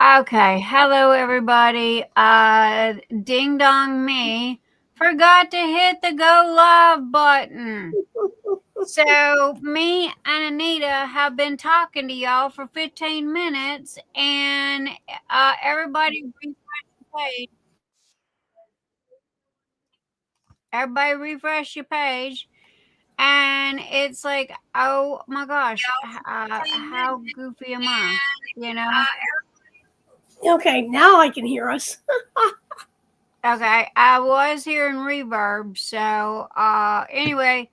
Okay, hello everybody. Ding dong me. Forgot to hit the go live button. So me and Anita have been talking to y'all for 15 minutes and everybody refresh your page. Everybody refresh your page. And it's like, oh my gosh, how goofy am I? You know? Okay, now I can hear us. Okay, I was hearing reverb. So, anyway,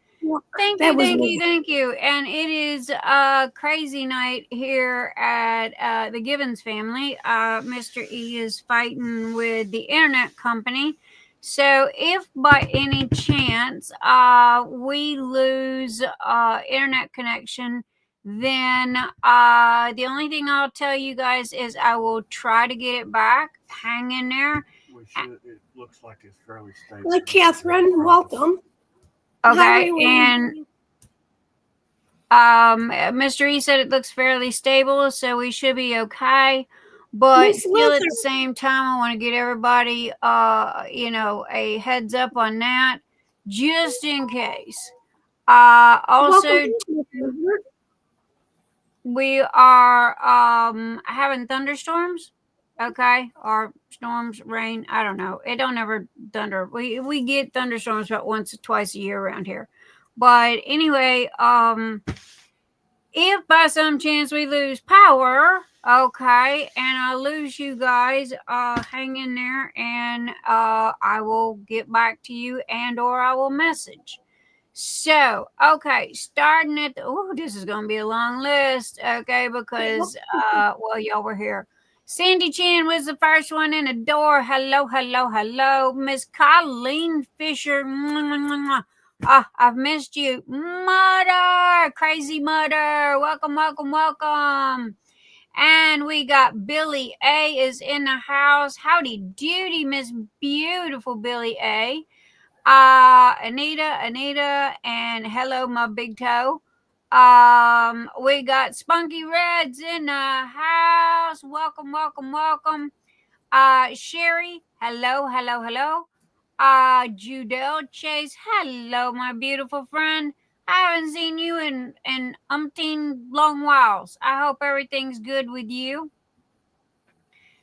thank That you, was thank you, me. thank you. And it is a crazy night here at the Gibbons family. Mr. E is fighting with the internet company. So, if by any chance we lose internet connection, then the only thing I'll tell you guys is I will try to get it back. Hang in there. It looks like it's fairly stable. Like Catherine, welcome. Okay, and Mr. E said it looks fairly stable, so we should be okay. But still, at the same time, I want to get everybody, a heads up on that, just in case. Also, we are having thunderstorms. Okay, or storms, rain. I don't know. It don't ever thunder. We get thunderstorms about once or twice a year around here. But anyway, if by some chance we lose power, okay, and I lose you guys, hang in there, and I will get back to you, and or I will message. So, okay, starting at the, oh, this is going to be a long list, okay, because, well, y'all were here. Sandy Chan was the first one in the door. Hello, hello, hello. Miss Colleen Fisher. I've missed you. Mother, crazy mother. Welcome, welcome, welcome. And we got Billie A is in the house. Howdy doody, Miss Beautiful Billie A. Anita, and hello, my big toe. We got Spunky Reds in the house. Welcome, welcome, welcome. Sherry, hello, hello, hello. Judell Chase, hello, my beautiful friend. I haven't seen you in umpteen long whiles. I hope everything's good with you.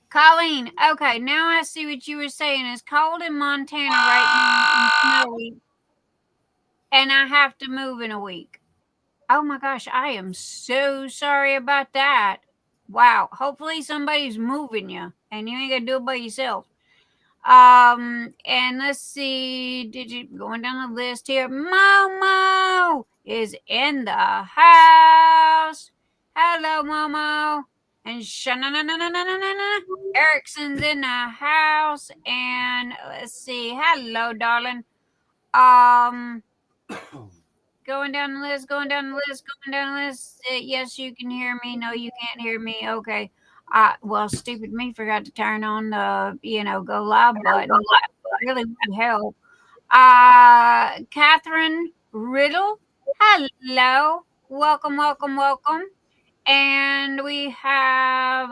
Colleen, okay, now I see what you were saying. It's cold in Montana right now and snowy, and I have to move in a week. Oh my gosh, I am so sorry about that. Wow. Hopefully somebody's moving you and you ain't gonna do it by yourself. And let's see, did you going down the list here? Momo is in the house. Hello, Momo. And Erickson's in the house. And let's see, hello, darling. Going down the list, going down the list, going down the list. Yes, you can hear me. No, you can't hear me. Okay. Well, stupid me forgot to turn on the, go live button. That really would help. Catherine Riddle. Hello. Welcome, welcome, welcome. And we have,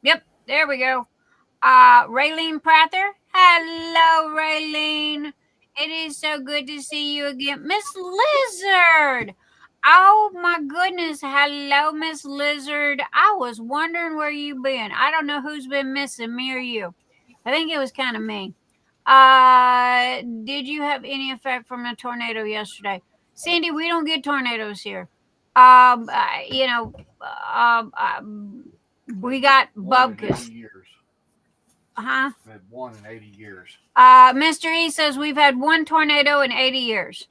yep, there we go. Raelene Prather. Hello, Raelene. It is so good to see you again. Miss Lizard. Oh my goodness. Hello, Miss Lizard. I was wondering where you been. I don't know who's been missing, me or you. I think it was kind of me. Did you have any effect from a tornado yesterday? Sandy, we don't get tornadoes here. You know, we got bubkas. We've had one in 80 years. Mr. E says we've had one tornado in 80 years.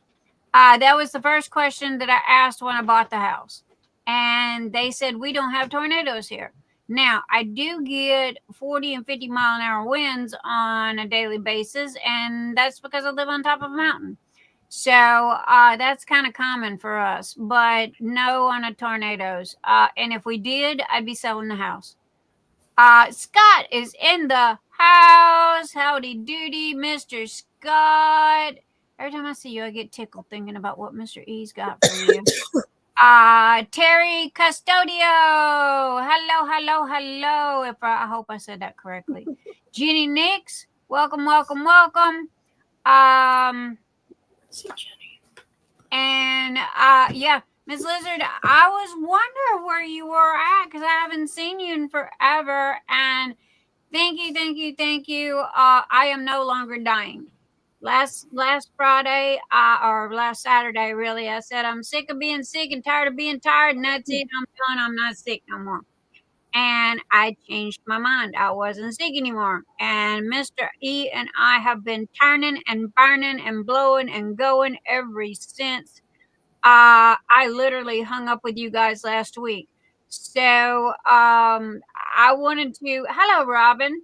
That was the first question that I asked when I bought the house. And they said we don't have tornadoes here. Now, I do get 40 and 50 mile an hour winds on a daily basis, and that's because I live on top of a mountain. So that's kind of common for us, but no on the tornadoes. And if we did, I'd be selling the house. Scott is in the house. Howdy doody, Mr. Scott. Every time I see you, I get tickled thinking about what Mr. E's got for you. Terry Custodio. Hello. I hope I said that correctly. Jenny Nix. Welcome. And yeah, Miss Lizard, I was wondering where you were at because I haven't seen you in forever. And thank you. I am no longer dying. Last Friday, or last Saturday, really, I said I'm sick of being sick and tired of being tired, and that's it. I'm done. I'm not sick no more. And I changed my mind. I wasn't sick anymore. And Mr. E and I have been turning and burning and blowing and going ever since. I literally hung up with you guys last week. So I wanted to. Hello, Robin.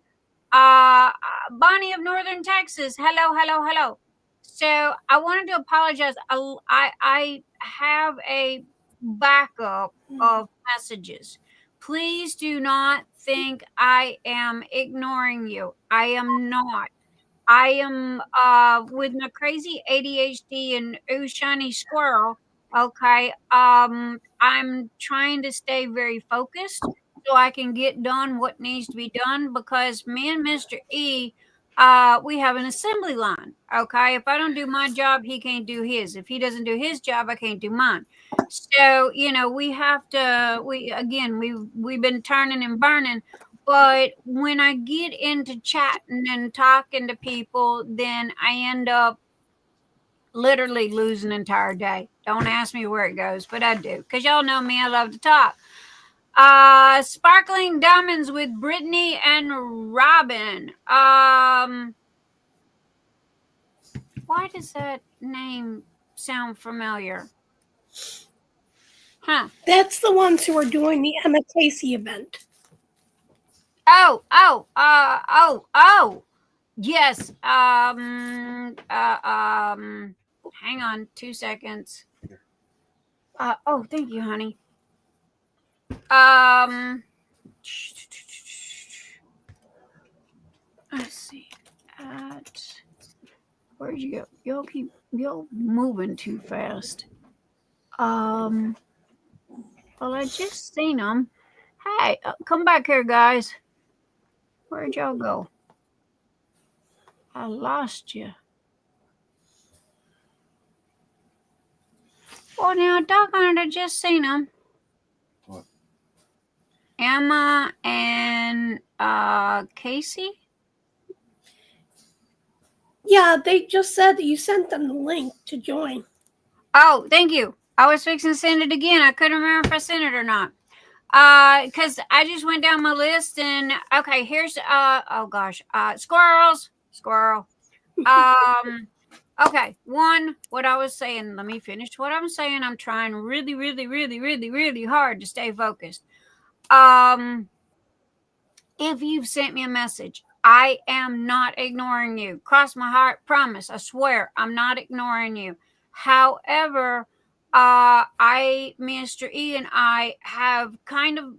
Bonnie of Northern Texas. Hello. So I wanted to apologize. I have a backup of messages. Please do not think I am ignoring you. I am not. I am with my crazy ADHD and ooh shiny squirrel. Okay. I'm trying to stay very focused so I can get done what needs to be done because me and Mr. E, we have an assembly line. Okay. If I don't do my job, he can't do his. If he doesn't do his job, I can't do mine. So, we have to, we've been turning and burning. But when I get into chatting and talking to people, then I end up literally losing an entire day. Don't ask me where it goes, but I do. Because y'all know me, I love to talk. Sparkling Diamonds with Brittany and Robin. Why does that name sound familiar? Huh. That's the ones who are doing the Emma Casey event. Oh. Yes. Hang on 2 seconds. Oh, thank you, honey. Let's see. Where'd you go? Y'all moving too fast. Well, I just seen them. Hey, come back here, guys. Where'd y'all go? I lost you. Well, now, doggone it, I just seen them. What? Emma and Casey? Yeah, they just said that you sent them the link to join. Oh, thank you. I was fixing to send it again. I couldn't remember if I sent it or not. Because I just went down my list and okay, here's oh gosh, squirrel. Okay, what I was saying, let me finish what I'm saying. I'm trying really hard to stay focused. If you've sent me a message, I am not ignoring you. Cross my heart, promise, I swear, I'm not ignoring you. However, Mr. E and I have kind of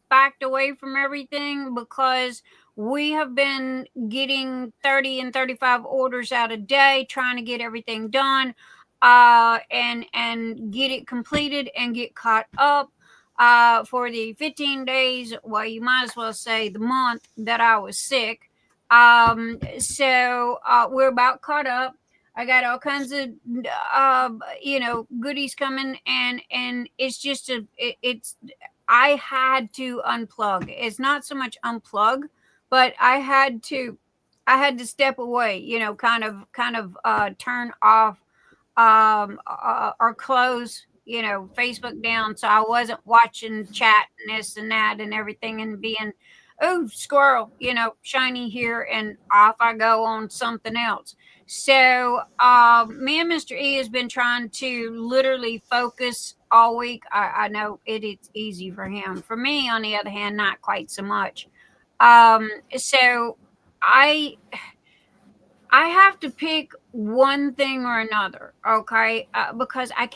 backed away from everything because we have been getting 30 and 35 orders out a day, trying to get everything done, and get it completed and get caught up. For the 15 days, well, you might as well say the month that I was sick. So we're about caught up. I got all kinds of, goodies coming, and it's just I had to unplug. It's not so much unplug, but I had to step away, kind of turn off, or close, Facebook down. So I wasn't watching chat and this and that and everything and being, oh, squirrel, shiny here, and off I go on something else. So me and Mr. E has been trying to literally focus all week. I know it's easy for him. For me, on the other hand, not quite so much. So I have to pick one thing or another, okay? Because I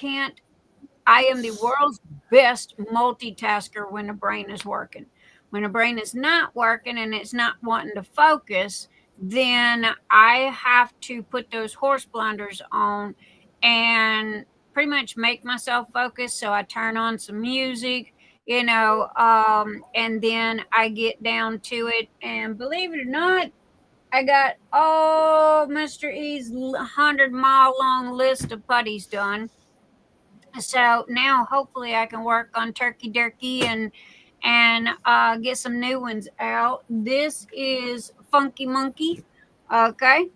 am the world's best multitasker when the brain is working. When the brain is not working and it's not wanting to focus, then I have to put those horse blinders on and pretty much make myself focus. So I turn on some music, and then I get down to it. And believe it or not, I got Mr. E's 100-mile long list of putties done. So now hopefully I can work on Turkey Durkey and get some new ones out. This is Funky Monkey. Okay.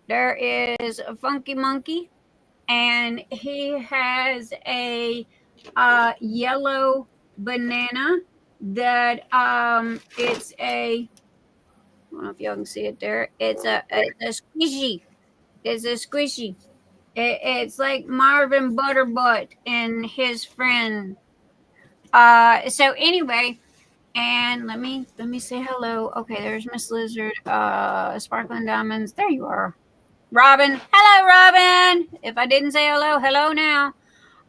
There is a Funky Monkey, and he has a yellow banana that it's a, I don't know if y'all can see it there. It's a squishy. It's a squishy. It's like Marvin Butterbutt and his friend. So anyway, and let me say hello. Okay, there's Miss Lizard. Sparkling Diamonds. There you are. Robin. Hello, Robin. If I didn't say hello, hello now.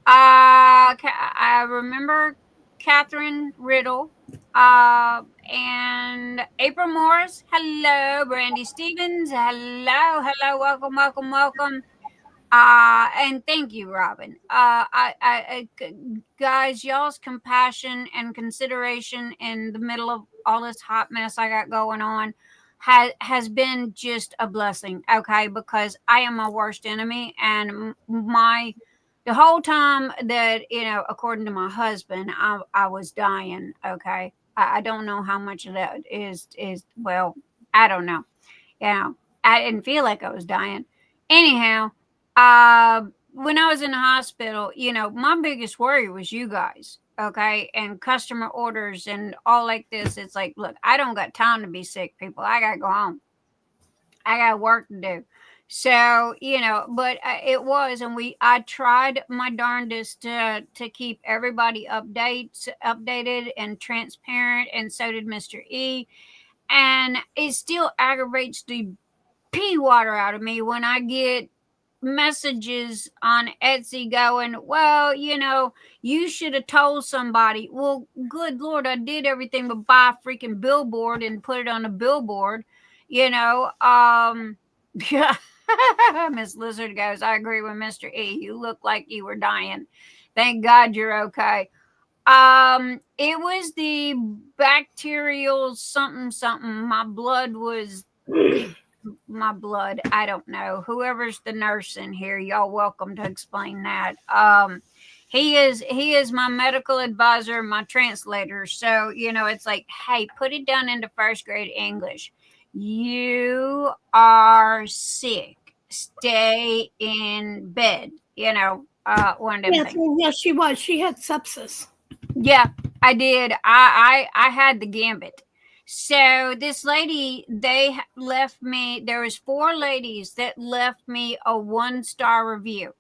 I remember Catherine Riddle, and April Morris. Hello, Brandy Stevens. Hello, welcome. And thank you, Robin. Guys, y'all's compassion and consideration in the middle of all this hot mess I got going on has been just a blessing. Okay, because I am my worst enemy, and the whole time that according to my husband, I was dying. Okay, I don't know how much of that is well, I don't know. I didn't feel like I was dying. Anyhow, when I was in the hospital, my biggest worry was you guys, okay, and customer orders and all like this. It's like, look, I don't got time to be sick, people. I gotta go home. I got work to do. So but it was, and I tried my darndest to keep everybody updated and transparent, and so did Mr. E. And it still aggravates the pea water out of me when I get messages on Etsy going, well, you should have told somebody. Well, good Lord, I did everything but buy a freaking billboard and put it on a billboard, yeah. Miss Lizard goes, I agree with Mr. E. You look like you were dying. Thank God you're okay. It was the bacterial something. My blood. I don't know. Whoever's the nurse in here, y'all welcome to explain that. He is my medical advisor, my translator. So, it's like, hey, put it down into first grade English. You are sick. Stay in bed. One of them Yes, things. yes, she was. She had sepsis. Yeah, I did. I had the gambit. So this lady, they left me. There was 4 ladies that left me a 1-star review.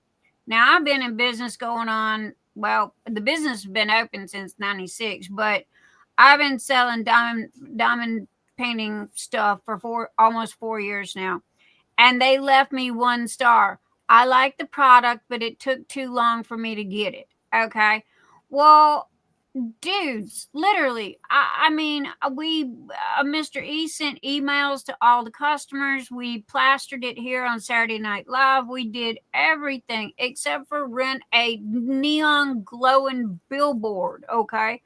Now I've been in business going on. Well, the business has been open since '96, but I've been selling diamond painting stuff for almost 4 years now, and they left me 1 star. I like the product, but it took too long for me to get it. Okay, well, dudes, literally, I mean, Mr. E sent emails to all the customers. We plastered it here on Saturday Night Live. We did everything except for rent a neon glowing billboard. Okay.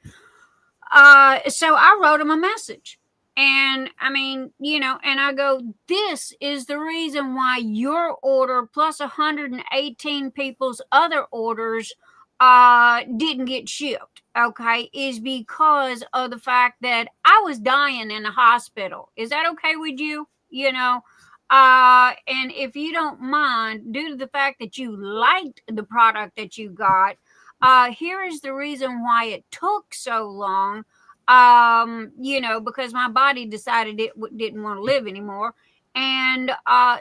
So I wrote him a message. And I mean, and I go, this is the reason why your order plus 118 people's other orders didn't get shipped. Okay, is because of the fact that I was dying in the hospital. Is that okay with you? And if you don't mind, due to the fact that you liked the product that you got, here is the reason why it took so long. Because my body decided it didn't want to live anymore. And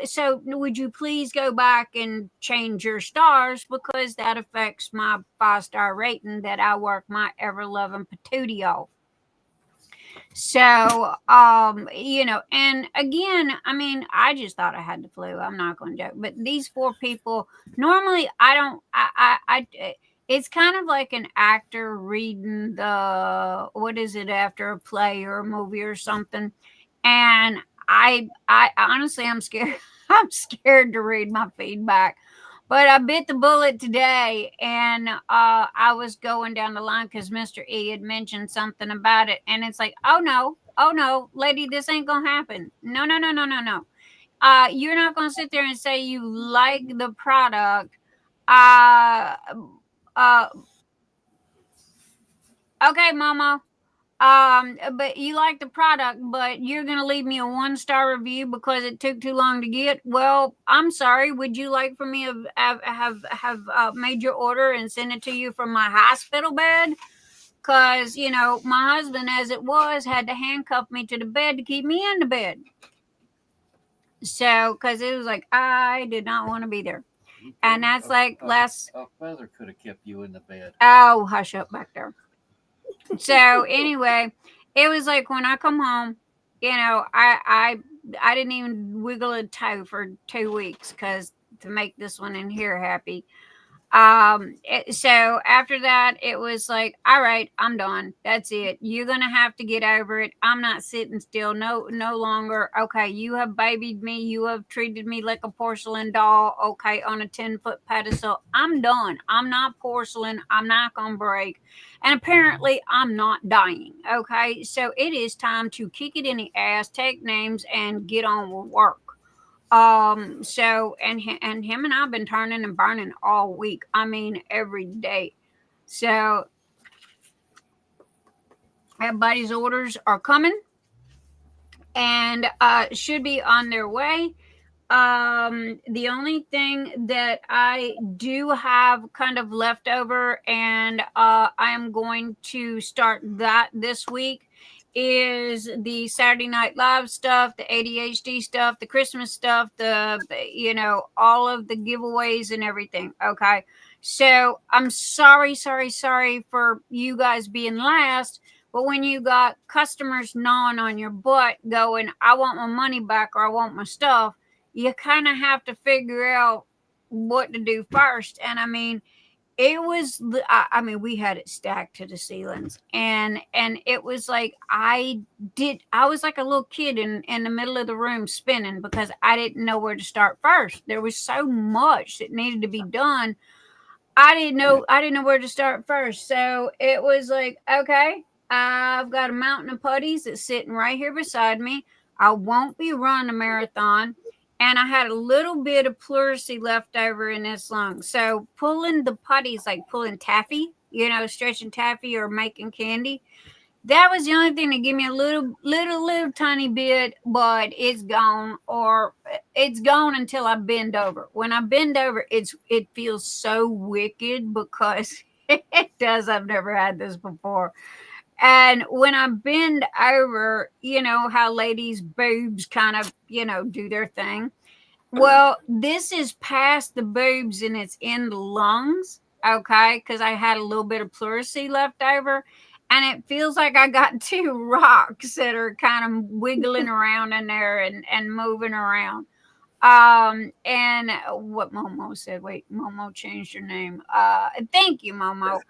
so would you please go back and change your stars, because that affects my 5-star rating that I work my ever-loving patootie off. So, and again, I mean, I just thought I had the flu. I'm not going to joke, but these 4 people, normally I don't, it's kind of like an actor reading what is it, after a play or a movie or something. And I honestly, I'm scared. I'm scared to read my feedback, But I bit the bullet today, and I was going down the line because Mr. E had mentioned something about it, and it's like, oh no, lady, this ain't gonna happen. No, no, no, no, no, no. You're not gonna sit there and say you like the product. Uh, okay, Mama. But you like the product, but you're gonna leave me a 1-star review because it took too long to get. Well, I'm sorry. Would you like for me to have made your order and send it to you from my hospital bed? Because my husband, as it was, had to handcuff me to the bed to keep me in the bed. So, because it was like I did not want to be there, and that's like last. A feather could have kept you in the bed. Oh, hush up back there. So anyway, it was like when I come home, I didn't even wiggle a toe for 2 weeks because to make this one in here happy. So after that, it was like, all right, I'm done. That's it. You're gonna have to get over it. I'm not sitting still no longer. Okay, you have babied me. You have treated me like a porcelain doll. Okay, on a 10-foot pedestal. I'm done. I'm not porcelain. I'm not gonna break. And apparently, I'm not dying. Okay, so it is time to kick it in the ass, take names, and get on with work. So and him and I've been turning and burning all week. I mean every day. So everybody's orders are coming and should be on their way. The only thing that I do have kind of left over, and I am going to start that this week, is the Saturday Night Live stuff, the ADHD stuff, the Christmas stuff, all of the giveaways and everything. Okay. So I'm sorry for you guys being last. But when you got customers gnawing on your butt going, I want my money back or I want my stuff, you kind of have to figure out what to do first. And I mean, it was, we had it stacked to the ceilings, and it was like I was like a little kid in the middle of the room spinning because I didn't know where to start first. There was so much that needed to be done. I didn't know where to start first. So it was like, okay, I've got a mountain of putties that's sitting right here beside me. I won't be running a marathon. And I had a little bit of pleurisy left over in this lung. So pulling the putties, like pulling taffy, stretching taffy or making candy, that was the only thing that gave me a little tiny bit, but it's gone, or it's gone until I bend over. When I bend over, it feels so wicked because it does. I've never had this before. And when I bend over, you know how ladies' boobs kind of, do their thing. Well, this is past the boobs and it's in the lungs, okay? Because I had a little bit of pleurisy left over. And it feels like I got 2 rocks that are kind of wiggling around in there and moving around. And what Momo said, wait, Momo changed her name. Thank you, Momo.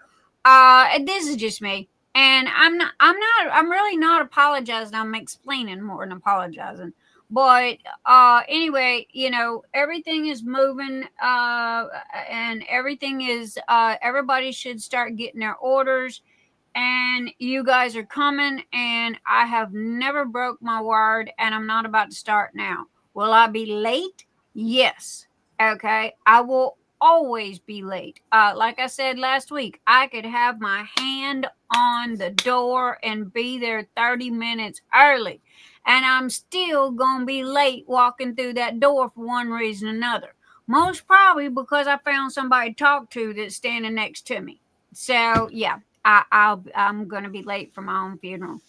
This is just me. And I'm really not apologizing. I'm explaining more than apologizing. But anyway, everything is moving, and everything is, everybody should start getting their orders, and you guys are coming, and I have never broke my word, and I'm not about to start now. Will I be late? Yes. Okay. I will always be late. Like I said last week, I could have my hand on the door and be there 30 minutes early, and I'm still going to be late walking through that door for one reason or another. Most probably because I found somebody to talk to that's standing next to me. So, yeah. I'm going to be late for my own funeral.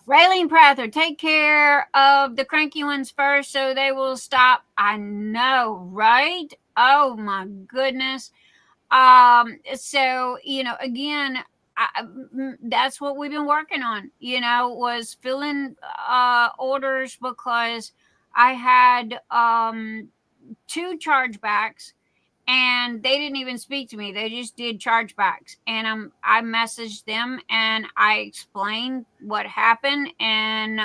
Raelene Prather, take care of the cranky ones first so they will stop. I know, right? Oh my goodness. So, again, that's what we've been working on, was filling orders because I had 2 chargebacks. And they didn't even speak to me. They just did chargebacks. And I messaged them and I explained what happened. And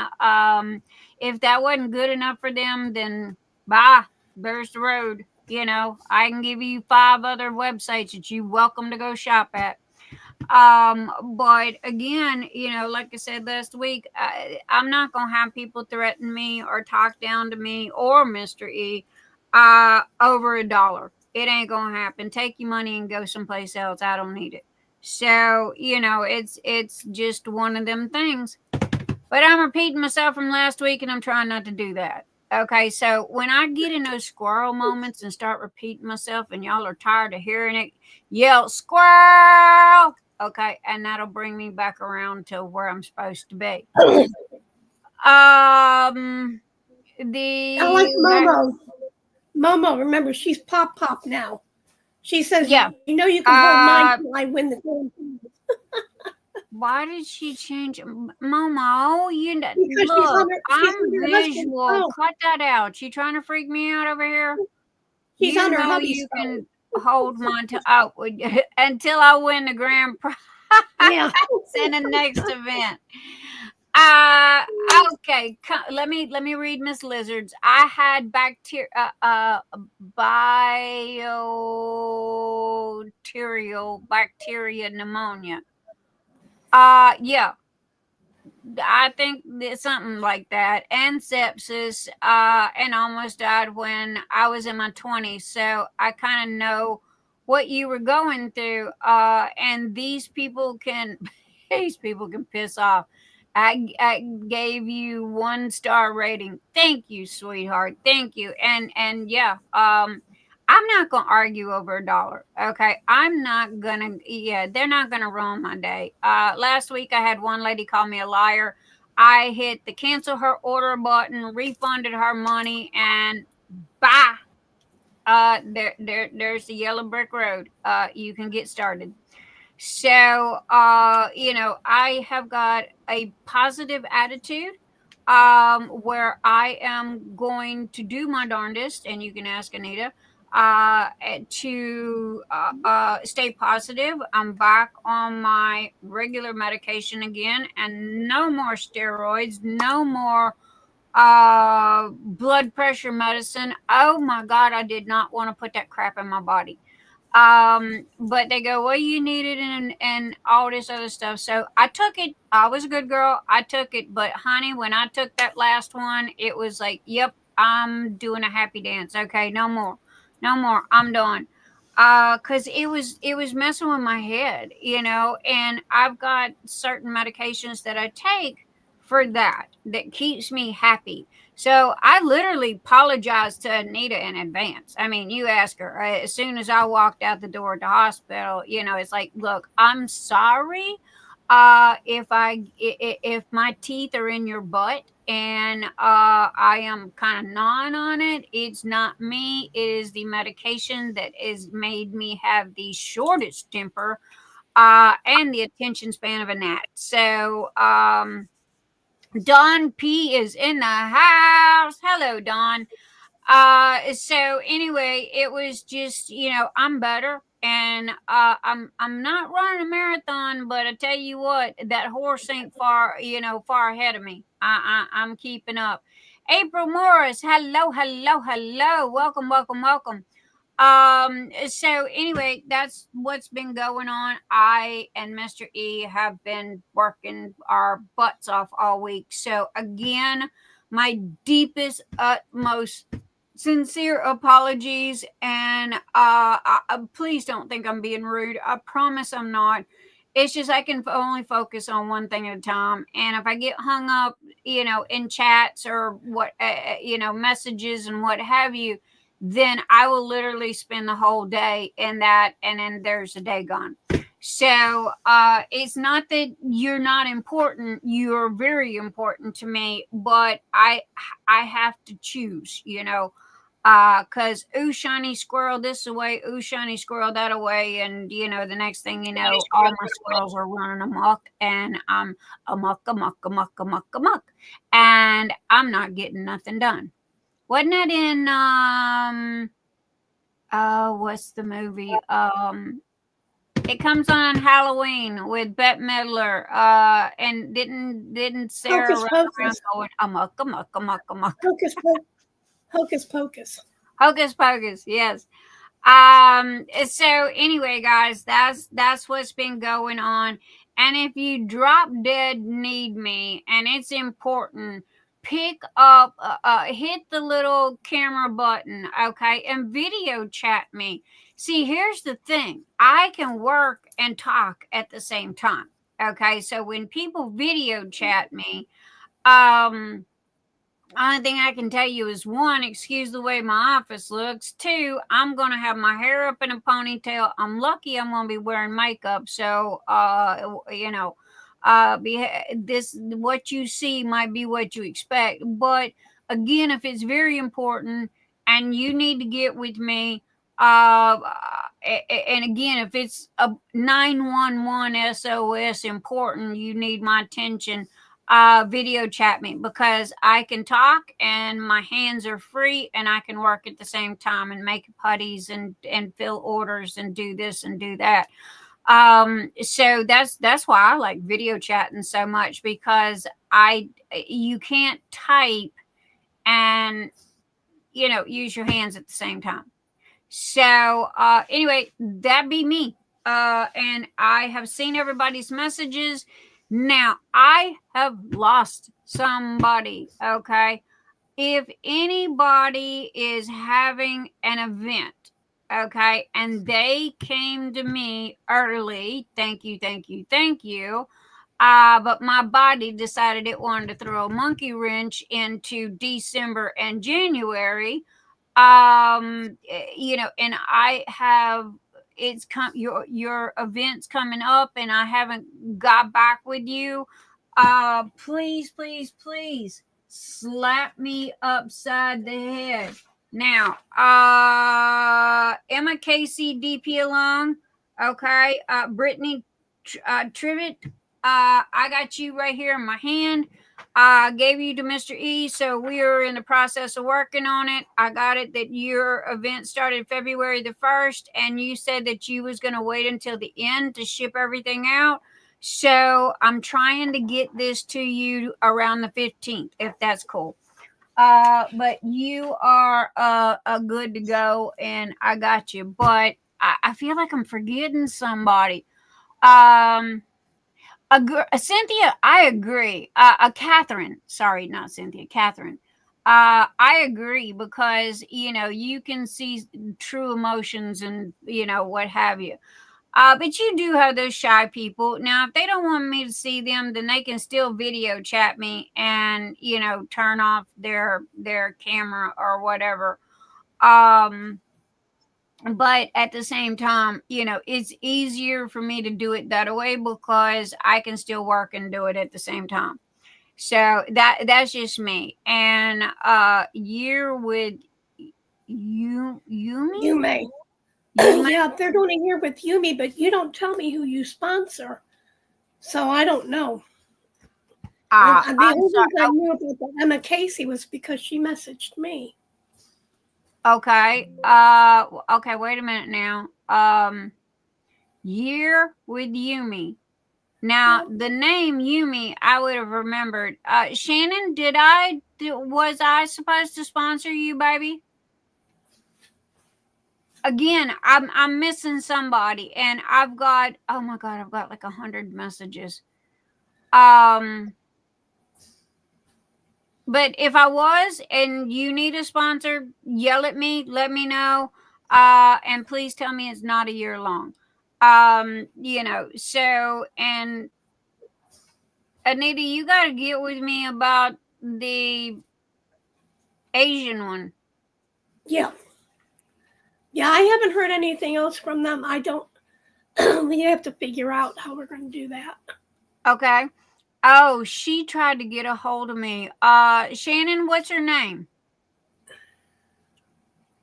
if that wasn't good enough for them, then bye, there's the road. You know, I can give you 5 other websites that you're welcome to go shop at. But again, you know, like I said last week, I'm not gonna have people threaten me or talk down to me or Mr. E over $1. It ain't gonna happen. Take your money and go someplace else. I don't need it. So, you know, it's just one of them things. But I'm repeating myself from last week, and I'm trying not to do that. Okay, so when I get in those squirrel moments and start repeating myself, and y'all are tired of hearing it, yell squirrel. Okay, and that'll bring me back around to where I'm supposed to be. The I like Momo. Momo, remember, she's Pop now. She says, yeah. You know you can hold mine till I win the game. Why did she change Momo? You Because look, she's I'm on her visual. husband's Cut that out. She trying to freak me out over here? She's You on her know hubby's you phone. can hold mine to out until I win the grand prize Yeah. in the next event. Okay. Let me read Miss Lizards. I had bacteria pneumonia. Yeah. I think it's something like that, and sepsis, and almost died when I was in my 20s. So I kind of know what you were going through, and these people can piss off. I gave you 1-star rating. Thank you, sweetheart. Thank you, and yeah, I'm not gonna argue over $1. Okay. I'm not gonna, yeah, they're not gonna ruin my day. Last week I had one lady call me a liar. I hit the cancel her order button, refunded her money, and bye. There's the yellow brick road. You can get started. So, you know, I have got a positive attitude, where I am going to do my darndest, and you can ask Anita, to stay positive. I'm back on my regular medication again, and no more steroids, no more blood pressure medicine. Oh my God, I did not want to put that crap in my body. But they go, well, you need it, and all this other stuff. So I took it. I was a good girl. I took it. But honey, when I took that last one, it was like, yep, I'm doing a happy dance. Okay, no more. I'm done. Cause it was messing with my head, you know, and I've got certain medications that I take for that keeps me happy. So I literally apologized to Anita in advance. I mean, you ask her as soon as I walked out the door at the hospital. You know, it's like, look, I'm sorry if my teeth are in your butt and I am kind of gnawing on it. It's not me. It is the medication that has made me have the shortest temper and the attention span of a gnat. So Don P is in the house. Hello, Don. So anyway, it was just, you know, I'm better, and I'm not running a marathon, but I tell you what, that horse ain't far ahead of me. I'm keeping up. April Morris, hello, welcome. So anyway, that's what's been going on. I and Mr. E have been working our butts off all week. So again, my deepest, utmost sincere apologies, and please don't think I'm being rude. I promise I'm not. It's just I can only focus on one thing at a time, and if I get hung up, you know, in chats or what, you know, messages and what have you, then I will literally spend the whole day in that, and then there's a day gone. So it's not that you're not important. You're very important to me, but I have to choose, you know, because ooh, shiny squirrel this away, ooh, shiny squirrel that away, and you know, the next thing you know, all my squirrels are running amok, and I'm amok, and I'm not getting nothing done. Wasn't that in what's the movie? It comes on Halloween with Bette Midler. And didn't Sarah Hocus run around Pocus. going amok? Hocus Pocus. Hocus pocus, yes. So anyway, guys, that's what's been going on. And if you drop dead need me, and it's important, pick up, hit the little camera button, okay, and video chat me. See, here's the thing: I can work and talk at the same time. Okay, so when people video chat me, only thing I can tell you is one, excuse the way my office looks. Two, I'm gonna have my hair up in a ponytail. I'm lucky I'm gonna be wearing makeup, so this what you see might be what you expect. But again, if it's very important and you need to get with me, and again, if it's a 911 SOS important, you need my attention, video chat me, because I can talk and my hands are free and I can work at the same time and make putties and fill orders and do this and do that. So that's why I like video chatting so much, because you can't type and use your hands at the same time. So anyway, that be me. And I have seen everybody's messages. Now I have lost somebody. Okay. If anybody is having an event, okay, and they came to me early, thank you, thank you, thank you. But my body decided it wanted to throw a monkey wrench into December and January. And I have, it's come, your events coming up and I haven't got back with you. Please, please, please slap me upside the head. Now, Emma Casey DP along, okay. Brittany Trivet, I got you right here in my hand. I gave you to Mr. E, so we are in the process of working on it. I got it that your event started February the 1st, and you said that you was going to wait until the end to ship everything out. So I'm trying to get this to you around the 15th, if that's cool. But you are good to go, and I got you. But I feel like I'm forgetting somebody. Cynthia, I agree. Catherine, sorry, not Cynthia, Catherine. I agree, because you can see true emotions and what have you. But you do have those shy people. Now, if they don't want me to see them, then they can still video chat me and turn off their camera or whatever. But at the same time, it's easier for me to do it that way, because I can still work and do it at the same time. So that's just me. And you're with Yumi? Yumi. Yeah, they're doing a year with Yumi, but you don't tell me who you sponsor, so I don't know. The only thing I knew about the Emma Casey was because she messaged me. Okay. Okay, wait a minute now. Year with Yumi. Now, the name Yumi, I would have remembered. Shannon, was I supposed to sponsor you, baby? Again, I'm missing somebody, and I've got, oh my God, I've got like 100 messages. But if I was and you need a sponsor, yell at me, let me know. And please tell me it's not a year long. So, and Anita, you got to get with me about the Asian one. Yeah. Yeah, I haven't heard anything else from them. I don't, we have to figure out how we're going to do that. Okay. Oh, she tried to get a hold of me. Shannon, what's her name?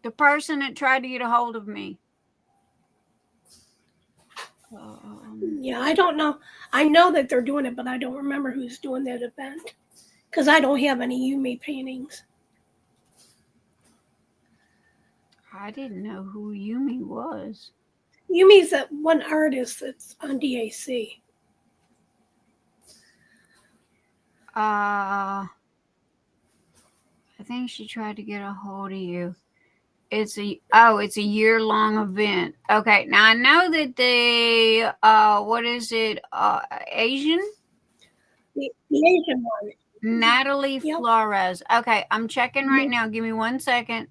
The person that tried to get a hold of me. Yeah, I don't know. I know that they're doing it, but I don't remember who's doing that event, because I don't have any Yumi paintings. I didn't know who Yumi was. Yumi's that one artist that's on DAC. I think she tried to get a hold of you. It's a year-long event. Okay, now I know that the what is it? Asian? The Asian one. Natalie Flores. Okay, I'm checking right now. Give me 1 second.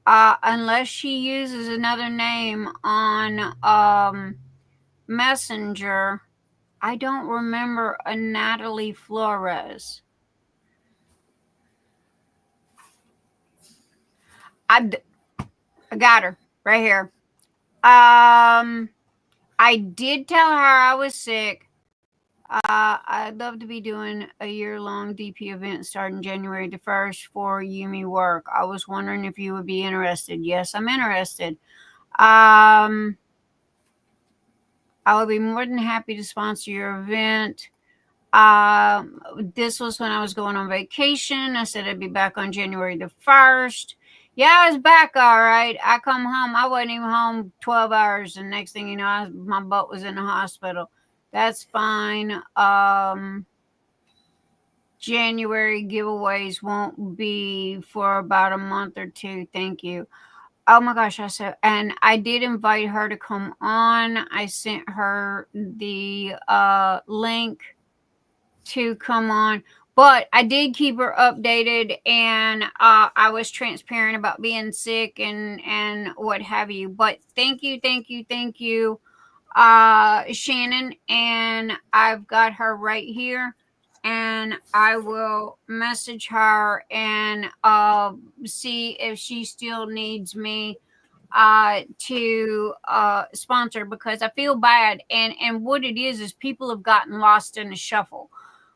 Unless she uses another name on Messenger, I don't remember a Natalie Flores. I got her right here. I did tell her I was sick. I'd love to be doing a year-long DP event starting January the 1st for Yumi work. I was wondering if you would be interested. Yes, I'm interested. I would be more than happy to sponsor your event. This was when I was going on vacation. I said I'd be back on January the 1st. Yeah, I was back all right. I come home. I wasn't even home 12 hours. And next thing you know, my butt was in the hospital. That's fine. January giveaways won't be for about a month or two. Thank you. Oh my gosh, and I did invite her to come on. I sent her the link to come on, but I did keep her updated, and I was transparent about being sick and what have you. But thank you, Shannon, and I've got her right here, and I will message her and see if she still needs me to sponsor, because I feel bad, and what it is people have gotten lost in the shuffle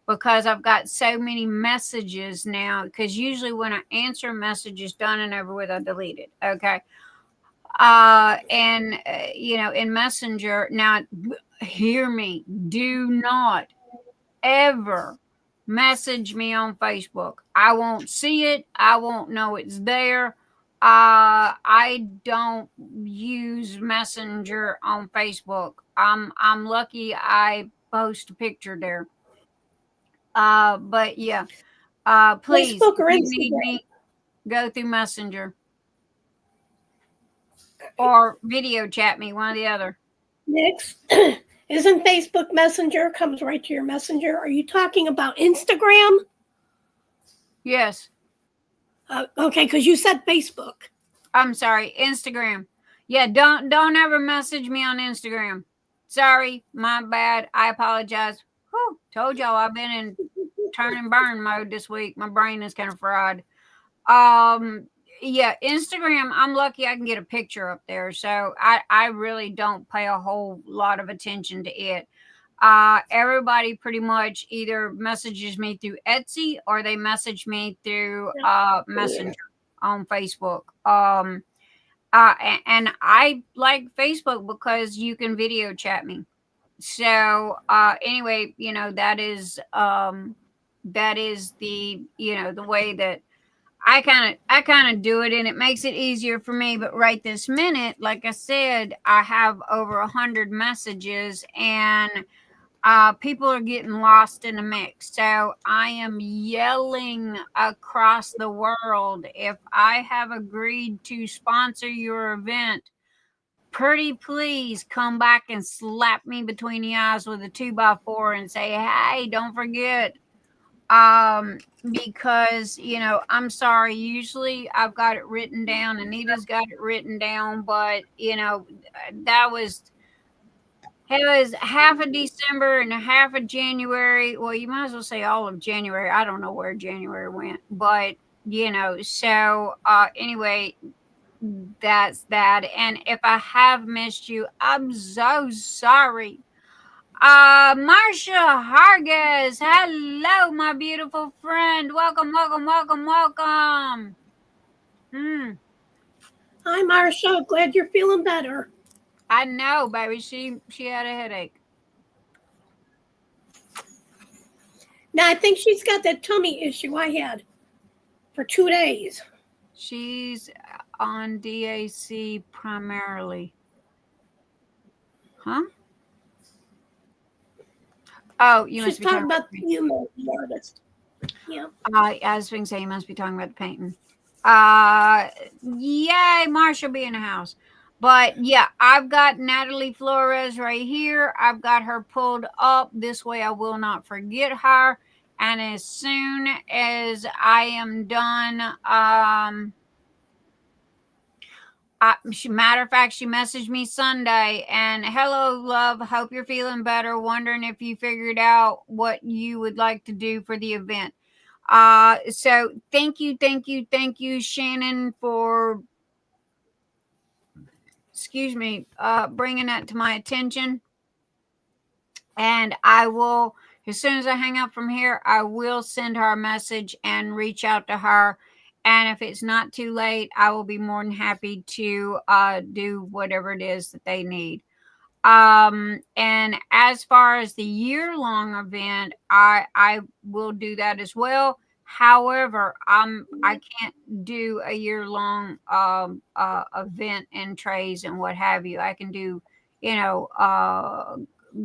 because I've got so many messages now, because usually when I answer messages done and over with, I delete it. Okay. In Messenger, now hear me, do not ever message me on Facebook. I won't see it. I won't know it's there. I don't use Messenger on Facebook. I'm lucky I post a picture there. But yeah. Please, Facebook or if you Instagram? need me, go through Messenger or video chat me, one or the other. Nyx, isn't Facebook Messenger comes right to your Messenger? Are you talking about Instagram? Yes. Okay, because you said Facebook. I'm sorry, Instagram. Yeah, don't ever message me on Instagram. Sorry, my bad. I apologize. Whew, told y'all I've been in turn and burn mode this week. My brain is kind of fried. Yeah, Instagram, I'm lucky I can get a picture up there. So I really don't pay a whole lot of attention to it. Everybody pretty much either messages me through Etsy or they message me through Messenger on Facebook. And I like Facebook because you can video chat me. So anyway, that is the the way that I kind of do it, and it makes it easier for me. But right this minute, like I said, I have over 100 messages, and people are getting lost in the mix. So I am yelling across the world. If I have agreed to sponsor your event, pretty please come back and slap me between the eyes with a 2x4 and say, hey, don't forget. Because I'm sorry, usually I've got it written down, Anita's got it written down, but that was half of December and half of January. Well, you might as well say all of January. I don't know where January went, but so anyway, that's that. And if I have missed you, I'm so sorry. Marsha Hargis, hello, my beautiful friend. Welcome. Hi, Marsha. Glad you're feeling better. I know, baby. She had a headache. Now, I think she's got that tummy issue I had for 2 days. She's on DAC primarily. Huh? Oh, She's must be talking about you, the artist. Yeah. I was going to say you must be talking about the painting. Yay, Marsha be in the house. But yeah, I've got Natalie Flores right here. I've got her pulled up. This way I will not forget her. And as soon as I am done, matter of fact, she messaged me Sunday and hello, love. Hope you're feeling better. Wondering if you figured out what you would like to do for the event. So thank you, Shannon, for bringing that to my attention. And I will, as soon as I hang up from here, I will send her a message and reach out to her. And if it's not too late, I will be more than happy to do whatever it is that they need. And as far as the year-long event, I will do that as well. However, I can't do a year-long event and trays and what have you. I can do,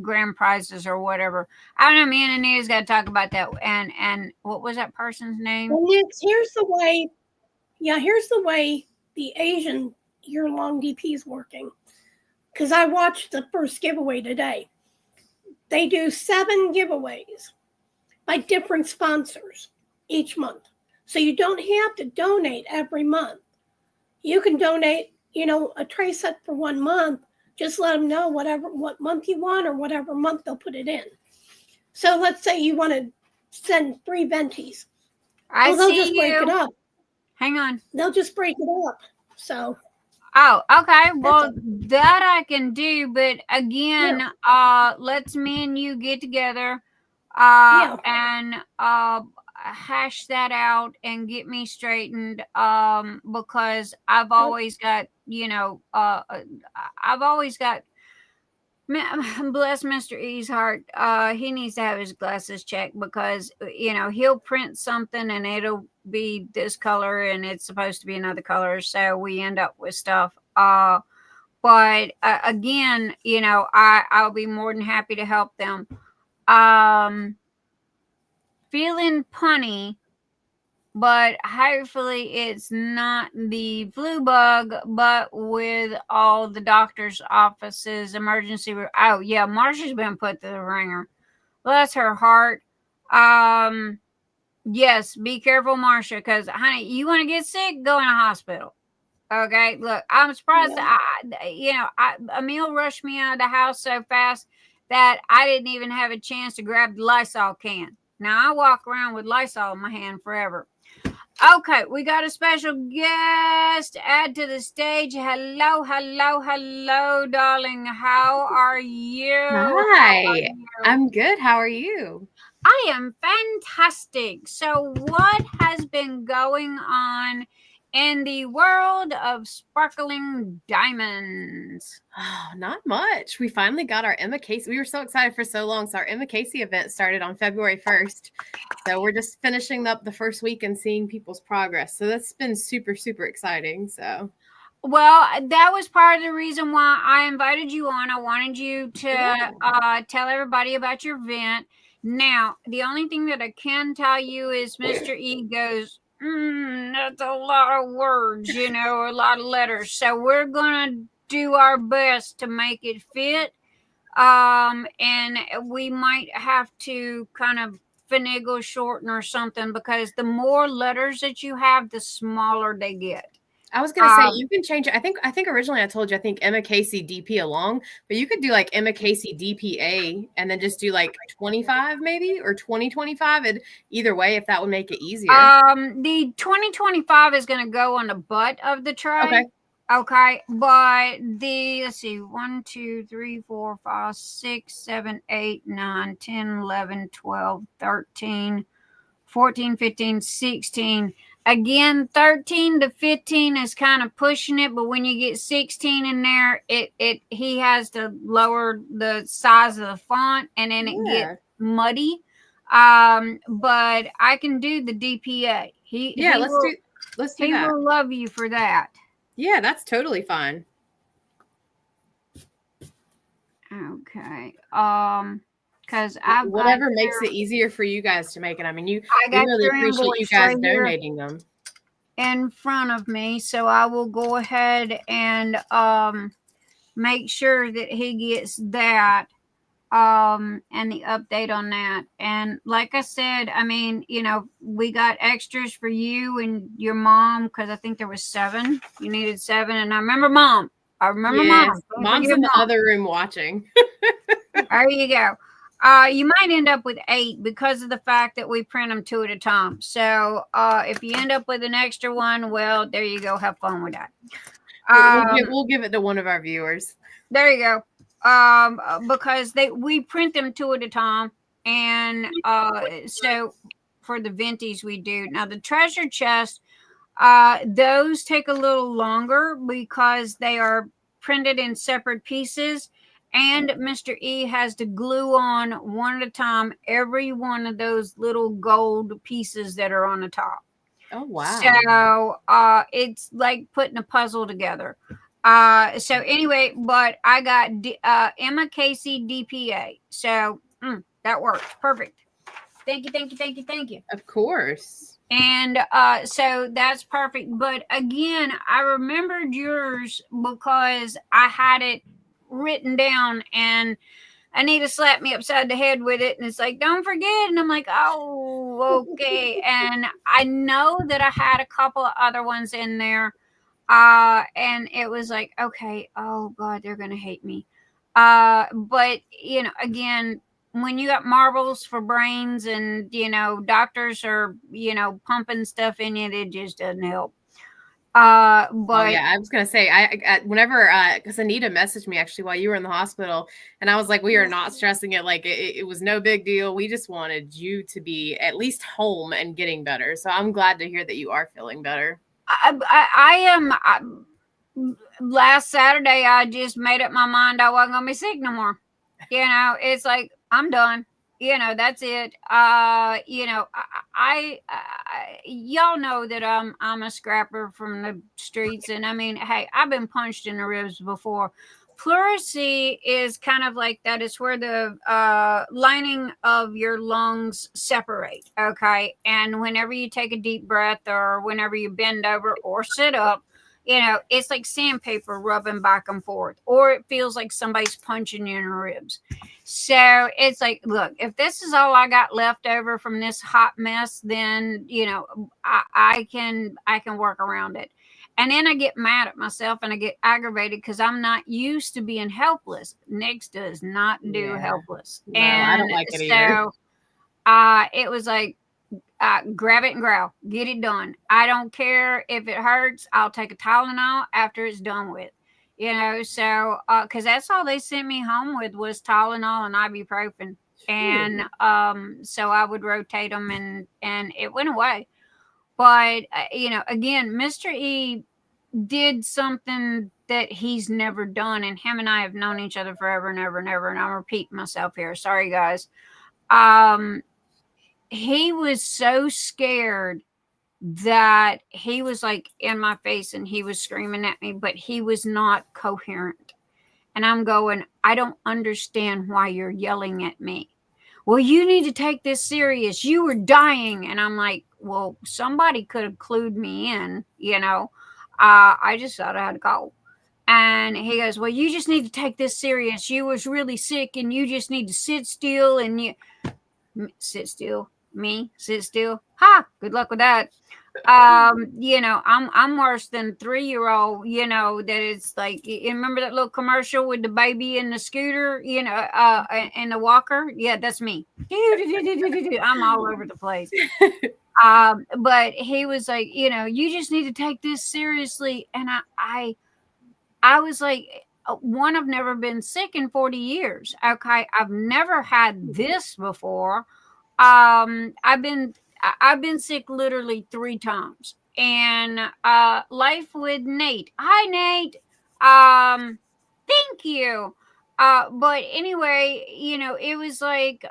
grand prizes or whatever. I don't know. Me and Anita's got to talk about that. And what was that person's name? Well, Nyx, here's the way the Asian year-long DP is working. Because I watched the first giveaway today. They do 7 giveaways by different sponsors each month. So you don't have to donate every month. You can donate, a tray set for 1 month. Just let them know what month you want or whatever month they'll put it in. So let's say you want to send 3 venties. They'll just break it up. Hang on. They'll just break it up. So. Oh, okay. Well, that I can do, but again, let's me and you get together, and hash that out and get me straightened. Because I've always got, bless Mr. E's heart. He needs to have his glasses checked because, he'll print something and it'll be this color and it's supposed to be another color. So we end up with stuff. But again, I'll be more than happy to help them. Feeling punny, but hopefully it's not the flu bug, but with all the doctor's offices, emergency room. Oh yeah, Marsha's been put to the ringer. Bless her heart. Yes, be careful, Marsha, because honey, you want to get sick, go in a hospital. Okay, look, I'm surprised. Emil rushed me out of the house so fast that I didn't even have a chance to grab the Lysol can. Now I walk around with Lysol in my hand forever. Okay, we got a special guest add to the stage. Hello, darling. How are you? Hi, I'm good. How are you? I am fantastic. So what has been going on in the world of sparkling diamonds? Oh, not much. We finally got our Emma Casey. We were so excited for so long. So our Emma Casey event started on February 1st. So we're just finishing up the first week and seeing people's progress. So that's been super, super exciting. So. Well, that was part of the reason why I invited you on. I wanted you to tell everybody about your event. Now, the only thing that I can tell you is Mr. E goes, that's a lot of words, a lot of letters. So we're going to do our best to make it fit. And we might have to kind of finagle, shorten or something, because the more letters that you have, the smaller they get. I was going to say, you can change it. I think originally I told you, Emma Casey DP along, but you could do like Emma Casey DPA and then just do like 25 maybe or 2025. And either way, if that would make it easier. The 2025 is going to go on the butt of the tray. Okay. But let's see, 1, 2, 3, 4, 5, 6, 7, 8, 9, 10, 11, 12, 13, 14, 15, 16. Again, 13 to 15 is kind of pushing it, but when you get 16 in there, he has to lower the size of the font and then it gets muddy. But I can do the DPA. Let's do that. He will love you for that. Yeah, that's totally fine. Okay. Because I've whatever makes it easier for you guys to make it. I mean, we really appreciate you guys donating them. in front of me, so I will go ahead and make sure that he gets that and the update on that. And like I said, I mean, you know, we got extras for you and your mom, because I think there was 7. You needed 7, and I remember mom. Yes, mom's in the other room watching. There you go. You might end up with 8 because of the fact that we print them 2 at a time. So if you end up with an extra one, well, there you go. Have fun with that. We'll give it to one of our viewers. There you go. Because we print them 2 at a time, and so for the vintage we do. Now the treasure chest, those take a little longer because they are printed in separate pieces, and Mr. E has to glue on one at a time every one of those little gold pieces that are on the top. Oh wow. So it's like putting a puzzle together. So anyway, but I got Emma Casey DPA. So that works. Perfect. Thank you. Of course. And so that's perfect. But again, I remembered yours because I had it written down, and Anita slapped me upside the head with it, and it's like, don't forget. And I'm like, oh, okay. And I know that I had a couple of other ones in there. And it was like, okay, oh God, they're gonna hate me. But you know, again, when you got marbles for brains, and you know, doctors are, you know, pumping stuff in you, it just doesn't help. But yeah, I was gonna say, I whenever because Anita messaged me actually while you were in the hospital, and I was like, we are not stressing it. Like it was no big deal. We just wanted you to be at least home and getting better. So I'm glad to hear that you are feeling better. I am. Last Saturday, I just made up my mind I wasn't gonna be sick no more. You know, it's like I'm done. You know, that's it. You know, I y'all know that I'm a scrapper from the streets, and I mean, hey, I've been punched in the ribs before. Pleurisy is kind of like that. It's where the lining of your lungs separate. Okay. And whenever you take a deep breath, or whenever you bend over or sit up, you know, it's like sandpaper rubbing back and forth, or it feels like somebody's punching you in the ribs. So it's like, look, if this is all I got left over from this hot mess, then, you know, I can work around it. And then I get mad at myself, and I get aggravated because I'm not used to being helpless. Nyx does not do helpless. No, and I don't like it either. It was like, grab it and growl, get it done. I don't care if it hurts. I'll take a Tylenol after it's done with. You know, so because that's all they sent me home with was Tylenol and ibuprofen. And so I would rotate them, and it went away. But, you know, again, Mr. E did something that he's never done. And him and I have known each other forever and ever and ever. And I'm repeating myself here. Sorry, guys. He was so scared that he was like in my face, and he was screaming at me, but he was not coherent. And I'm going, I don't understand why you're yelling at me. Well, you need to take this serious. You were dying. And I'm like, well, somebody could have clued me in, you know. I just thought I had a cold. And he goes, well, you just need to take this serious. You was really sick, and you just need to sit still. And you sit still. Me sit still. Ha! Good luck with that. You know, I'm worse than 3-year-old. You know, that it's like, you remember that little commercial with the baby in the scooter, you know, and the walker? Yeah, that's me. I'm all over the place. But he was like, you know, you just need to take this seriously. And I was like, one, I've never been sick in 40 years. Okay, I've never had this before. I've been sick literally 3 times. And life with Nate. Hi, Nate. Thank you. But anyway, you know, it was like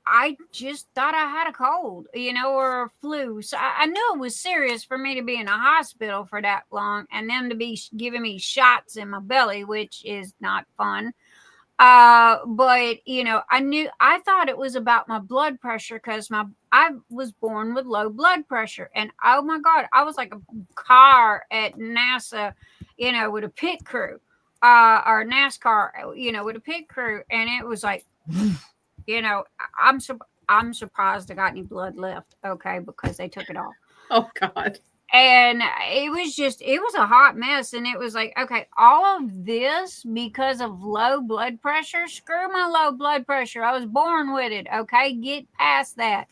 I just thought I had a cold, you know, or a flu. So I knew it was serious for me to be in a hospital for that long, and them to be giving me shots in my belly, which is not fun. But I thought it was about my blood pressure because I was born with low blood pressure, and oh my God, I was like a car at NASA, with a pit crew, or NASCAR, with a pit crew, and it was like, I'm surprised I got any blood left, okay, because they took it all. Oh God. And it was a hot mess. And it was like, okay, all of this because of low blood pressure. Screw my low blood pressure. I was born with it. Okay, get past that.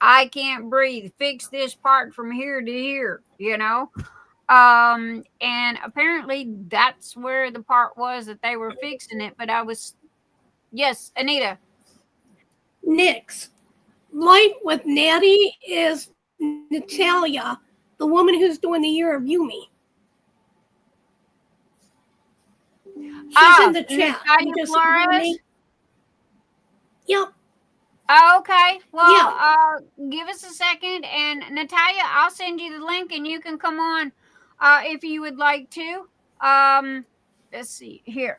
I can't breathe. Fix this part from here to here, and apparently that's where the part was that they were fixing it. But yes, Anita. Nyx. Life with Natty is Natalia, the woman who's doing the Year of Yumi. She's in the chat. Yep. Okay. Well, give us a second, and Natalia, I'll send you the link, and you can come on if you would like to. Let's see here.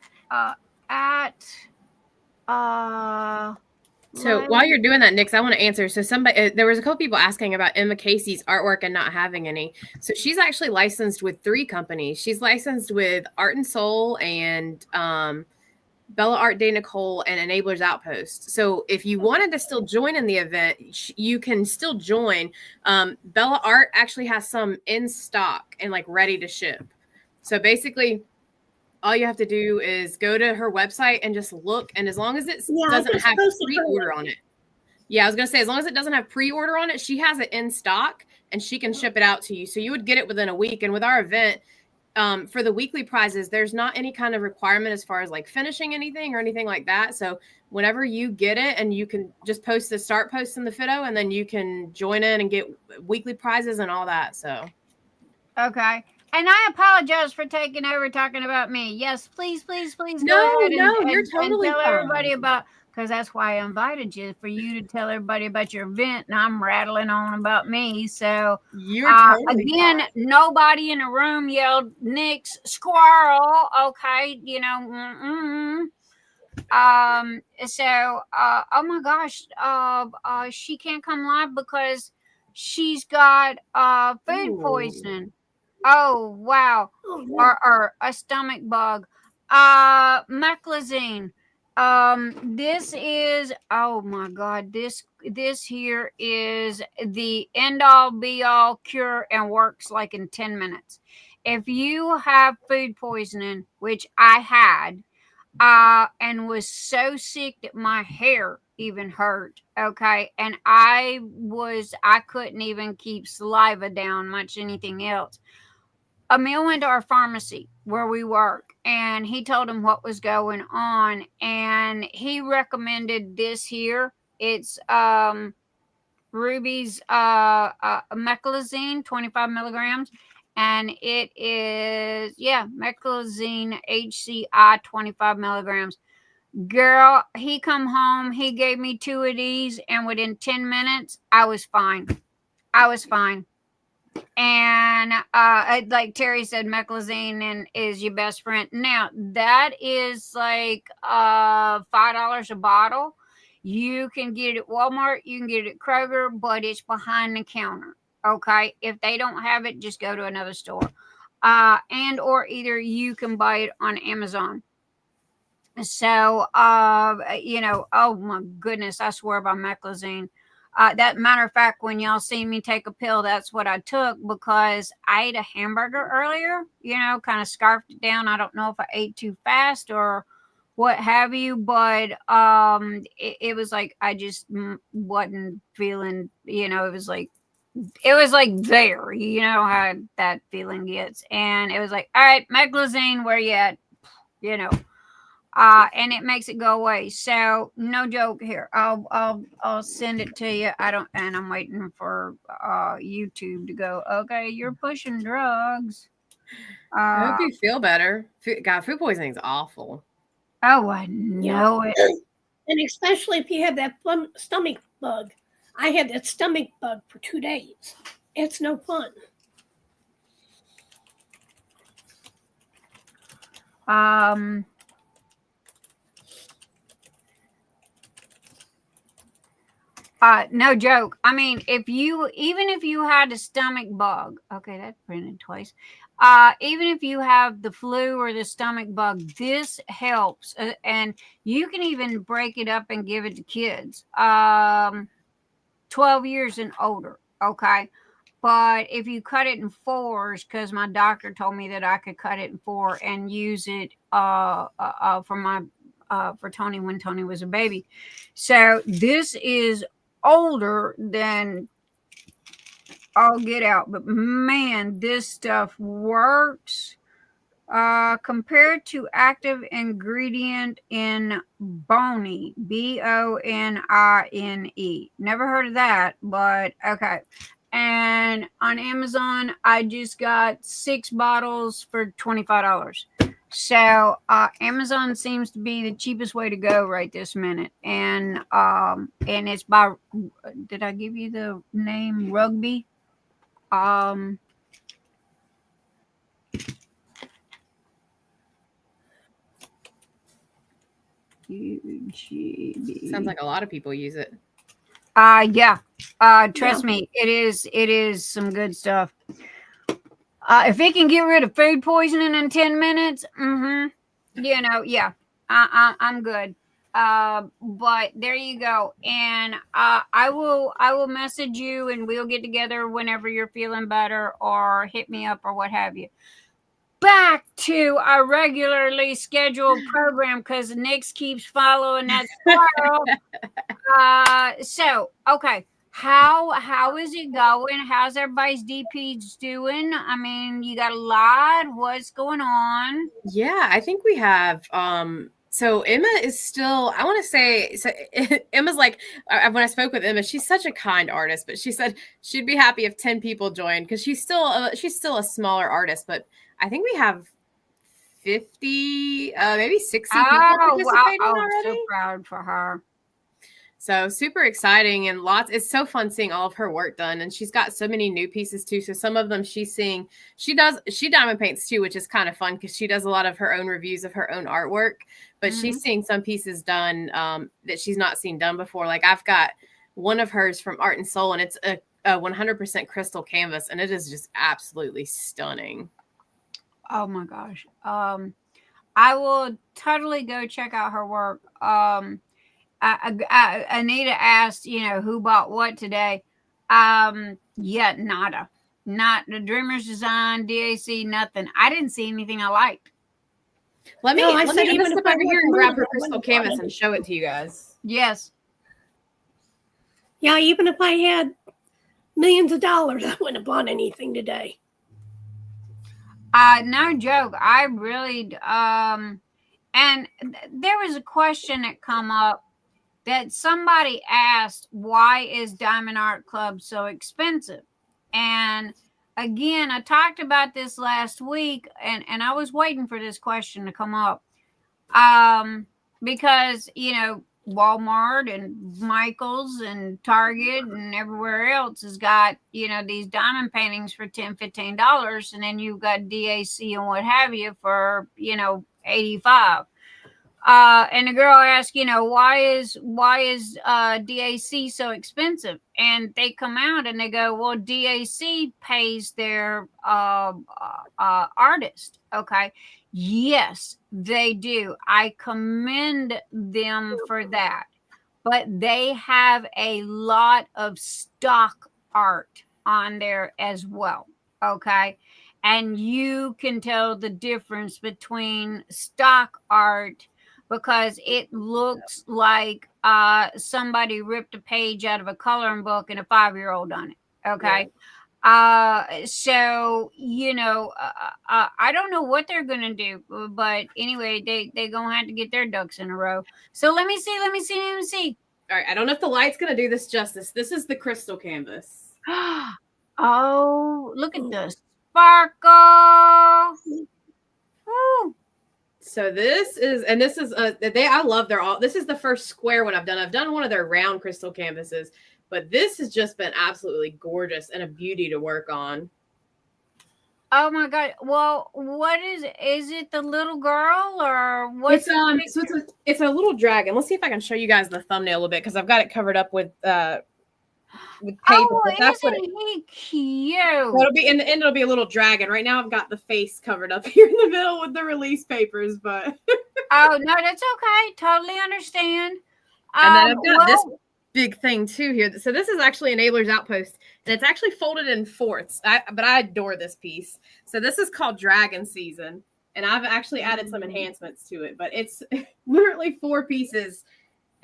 So while you're doing that, Nyx, I want to answer. So there was a couple people asking about Emma Casey's artwork and not having any. So she's actually licensed with 3 companies. She's licensed with Art and Soul and Bella Art Day Nicole and Enablers Outpost. So if you wanted to still join in the event, you can still join. Bella Art actually has some in stock and like ready to ship. So basically, all you have to do is go to her website and just look. And as long as it doesn't have pre-order on it. Yeah, I was going to say, as long as it doesn't have pre-order on it, she has it in stock and she can ship it out to you. So you would get it within a week. And with our event, for the weekly prizes, there's not any kind of requirement as far as like finishing anything or anything like that. So whenever you get it, and you can just start posting the photo, and then you can join in and get weekly prizes and all that. So. Okay. And I apologize for taking over talking about me. Yes, please go ahead and, you're totally and tell fine. everybody about, because that's why I invited you, for you to tell everybody about your event, and I'm rattling on about me. So you're totally again, fine. Nobody in the room yelled Nyx squirrel. Okay, So oh my gosh, she can't come live because she's got food poisoning. Oh wow. Or a stomach bug. Meclizine. This is, oh my God, this here is the end all be all cure and works like in 10 minutes. If you have food poisoning, which I had, and was so sick that my hair even hurt. Okay. And I couldn't even keep saliva down, much anything else. Emil went to our pharmacy where we work, and he told him what was going on, and he recommended this here. It's Ruby's meclizine, 25 milligrams, and it is meclizine HCI 25 milligrams. Girl, he come home, he gave me 2 of these, and within 10 minutes I was fine. And like Terry said, meclizine is your best friend. Now that is like $5 a bottle. You can get it at Walmart, you can get it at Kroger, but it's behind the counter. Okay, if they don't have it, just go to another store, and or either you can buy it on Amazon. So oh my goodness, I swear by meclizine. That matter of fact, when y'all see me take a pill, that's what I took, because I ate a hamburger earlier, kind of scarfed it down. I don't know if I ate too fast or what have you, but it was like I just wasn't feeling, it was like there, how that feeling gets. And it was like, all right, meclizine, where you at? And it makes it go away. So no joke here. I'll send it to you. And I'm waiting for YouTube to go, okay, you're pushing drugs. I hope you feel better. God, food poisoning is awful. Oh, I know it. And especially if you have that stomach bug. I had that stomach bug for 2 days. It's no fun. No joke. I mean, even if you had a stomach bug, okay, that's printed twice. Even if you have the flu or the stomach bug, this helps. And you can even break it up and give it to kids. 12 years and older. Okay. But if you cut it in 4s, because my doctor told me that I could cut it in 4 and use it for Tony when Tony was a baby. So this is older than I'll get out, but man, this stuff works. Compared to active ingredient in Bonnie, Bonine. Never heard of that, but okay. And on Amazon, I just got 6 bottles for $25. So Amazon seems to be the cheapest way to go right this minute. And it's by, did I give you the name? Rugby? Sounds like a lot of people use it. Yeah. Trust me, it is some good stuff. If it can get rid of food poisoning in 10 minutes, yeah, I'm good. But there you go. And I will message you and we'll get together whenever you're feeling better, or hit me up or what have you. Back to our regularly scheduled program, because Nyx keeps following that squirrel. So okay. How is it going? How's everybody's DPs doing? I mean, you got a lot. What's going on? Yeah, I think we have. So Emma is still, I want to say, so Emma's like, when I spoke with Emma, she's such a kind artist, but she said she'd be happy if 10 people joined, because she's still a smaller artist, but I think we have 50, maybe 60 people participating already. I'm so proud for her. So super exciting, and it's so fun seeing all of her work done. And she's got so many new pieces too. So some of them she's seeing, she diamond paints too, which is kind of fun because she does a lot of her own reviews of her own artwork, but she's seeing some pieces done that she's not seen done before. Like I've got one of hers from Art and Soul, and it's a 100% crystal canvas, and it is just absolutely stunning. Oh my gosh. I will totally go check out her work. Anita asked, who bought what today? Yeah, nada. Not the Dreamer's Design, DAC, nothing. I didn't see anything I liked. Let me step over here and grab her crystal canvas and show it to you guys. Yes. Yeah, even if I had millions of dollars, I wouldn't have bought anything today. No joke. I really, and there was a question that come up that somebody asked, why is Diamond Art Club so expensive? And again, I talked about this last week, and I was waiting for this question to come up. Because, Walmart and Michael's and Target and everywhere else has got, these diamond paintings for $10, $15, and then you've got DAC and what have you for, $85. And the girl asked, why is DAC so expensive? And they come out and they go, well, DAC pays their artist. Okay. Yes, they do. I commend them for that. But they have a lot of stock art on there as well. Okay. And you can tell the difference between stock art, because it looks like somebody ripped a page out of a coloring book and a 5-year-old on it. Okay. Yeah. So, I don't know what they're going to do, but anyway, they're going to have to get their ducks in a row. So let me see. All right. I don't know if the light's going to do this justice. This is the crystal canvas. Oh, look at this sparkle. Woo. So this is this is the first square one I've done. I've done one of their round crystal canvases, but this has just been absolutely gorgeous and a beauty to work on. Oh my God. Well, what is it the little girl or what's it's a little dragon. Let's see if I can show you guys the thumbnail a little bit, because I've got it covered up with with paper. Oh, But that's isn't he cute? So it'll be in the end. It'll be a little dragon. Right now, I've got the face covered up here in the middle with the release papers. But oh no, that's okay. Totally understand. And then I've got this big thing too here. So this is actually Enabler's Outpost, and it's actually folded in fourths. But I adore this piece. So this is called Dragon Season, and I've actually added some enhancements to it. But it's literally 4 pieces,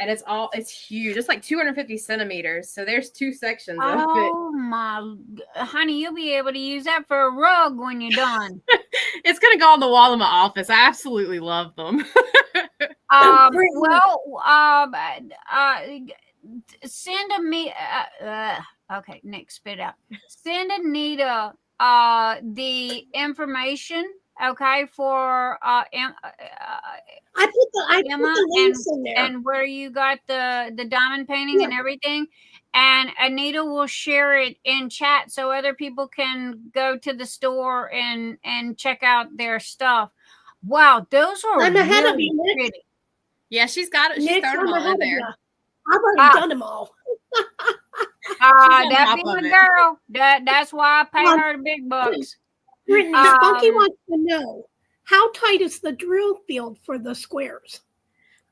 and it's huge. It's like 250 centimeters. So there's 2 sections of it. Oh my, honey, you'll be able to use that for a rug when you're done. It's gonna go on the wall in my office. I absolutely love them. Send me. Okay, Nick, spit out. Send Anita the information. Okay, for I put the links in there, and where you got the diamond painting and everything. And Anita will share it in chat so other people can go to the store and check out their stuff. Wow, those are really pretty. Yeah, she's got it. She's thrown them all in there. I've already done them all. That be my girl. That's why I pay her the big bucks. Brittany, Spunky wants to know, how tight is the drill field for the squares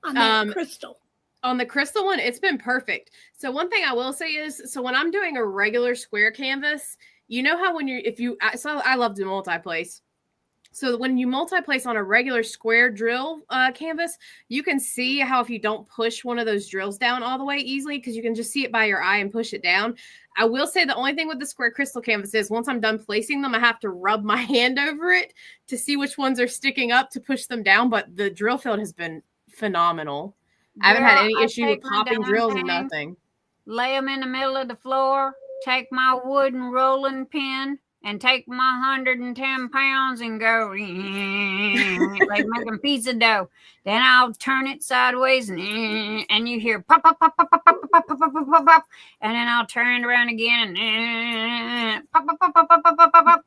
on that crystal? On the crystal one, it's been perfect. So one thing I will say is, so when I'm doing a regular square canvas, you know how I love to multi-place. So when you multi-place on a regular square drill canvas, you can see how if you don't push one of those drills down all the way easily, because you can just see it by your eye and push it down. I will say the only thing with the square crystal canvas is once I'm done placing them, I have to rub my hand over it to see which ones are sticking up to push them down. But the drill field has been phenomenal. I haven't had any issue with popping drills and nothing. Lay them in the middle of the floor, take my wooden rolling pin, and take my 110 pounds and go like making pizza dough. Then I'll turn it sideways and you hear pop, pop, pop, pop, pop, pop, pop, pop, pop, pop, pop, and then I'll turn it around again and pop, pop, pop, pop, pop, pop, pop, pop.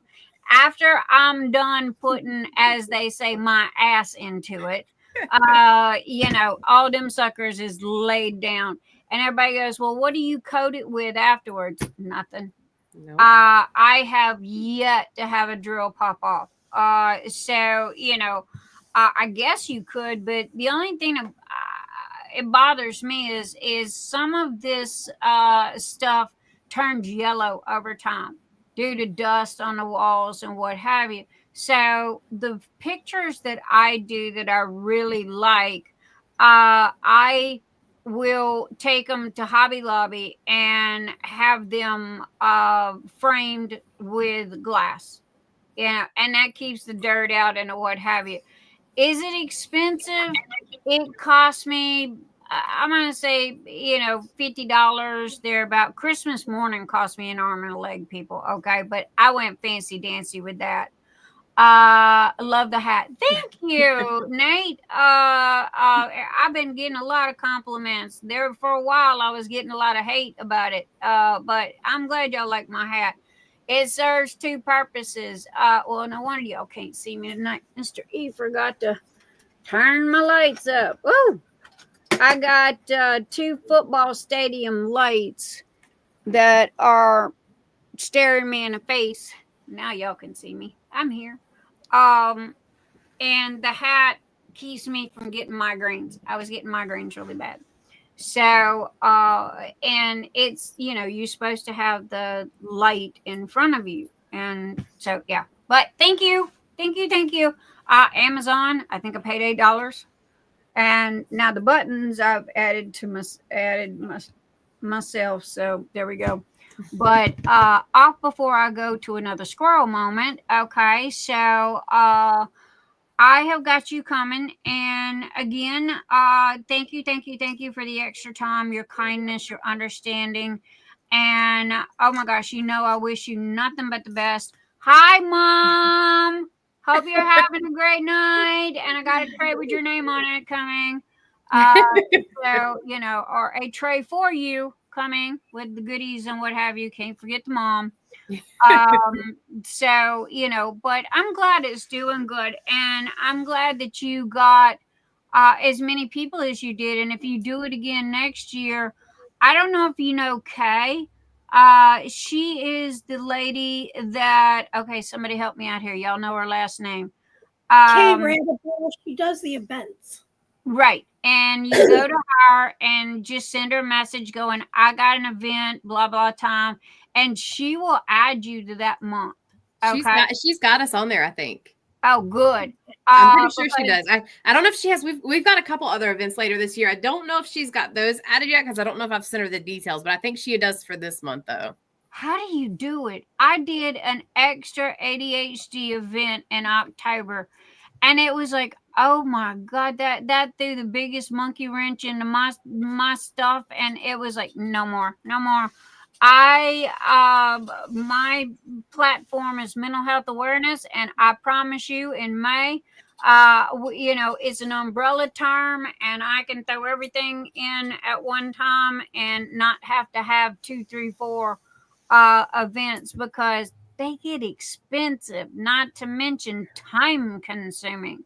After I'm done putting, as they say, my ass into it, all them suckers is laid down. And everybody goes, well, what do you coat it with afterwards? Nothing. Nope. I have yet to have a drill pop off. So, I guess you could, but the only thing that it bothers me is some of this stuff turns yellow over time due to dust on the walls and what have you. So the pictures that I do that I really like, I will take them to Hobby Lobby and have them framed with glass. And that keeps the dirt out and what have you. Is it expensive? It cost me, I'm going to say, $50 thereabout. Christmas morning cost me an arm and a leg, people. Okay. But I went fancy dancy with that. Love the hat. Thank you, Nate. I've been getting a lot of compliments there for a while. I was getting a lot of hate about it. But I'm glad y'all like my hat. It serves 2 purposes. Well, no wonder y'all can't see me tonight. Mr. E forgot to turn my lights up. Woo! I got 2 football stadium lights that are staring me in the face. Now y'all can see me. I'm here. And the hat keeps me from getting migraines. I was getting migraines really bad. So, and it's, you're supposed to have the light in front of you. And so, yeah. But thank you. Amazon, I think I paid $8. And now the buttons I've added myself. So there we go. But off before I go to another squirrel moment. Okay, so I have got you coming, and again, thank you for the extra time, your kindness, your understanding, and oh my gosh, I wish you nothing but the best. Hi, Mom. Hope you're having a great night, and I got a tray with your name on it coming. So or a tray for you coming with the goodies and what have you. Can't forget the mom. So, but I'm glad it's doing good. And I'm glad that you got as many people as you did. And if you do it again next year, I don't know if you know Kay, She is the lady that, okay, somebody help me out here. Y'all know her last name. Kay Randall, she does the events. Right. And you go to her and just send her a message going, I got an event, blah, blah time. And she will add you to that month. Okay. She's got us on there, I think. Oh, good. I'm pretty sure she does. I don't know if she has. We've got a couple other events later this year. I don't know if she's got those added yet because I don't know if I've sent her the details, but I think she does for this month though. How do you do it? I did an extra ADHD event in October, and it was like, oh my God, that threw the biggest monkey wrench into my stuff, and it was like, no more. My platform is mental health awareness, and I promise you in May, it's an umbrella term, and I can throw everything in at one time and not have to have 2, 3, 4 events because they get expensive, not to mention time consuming.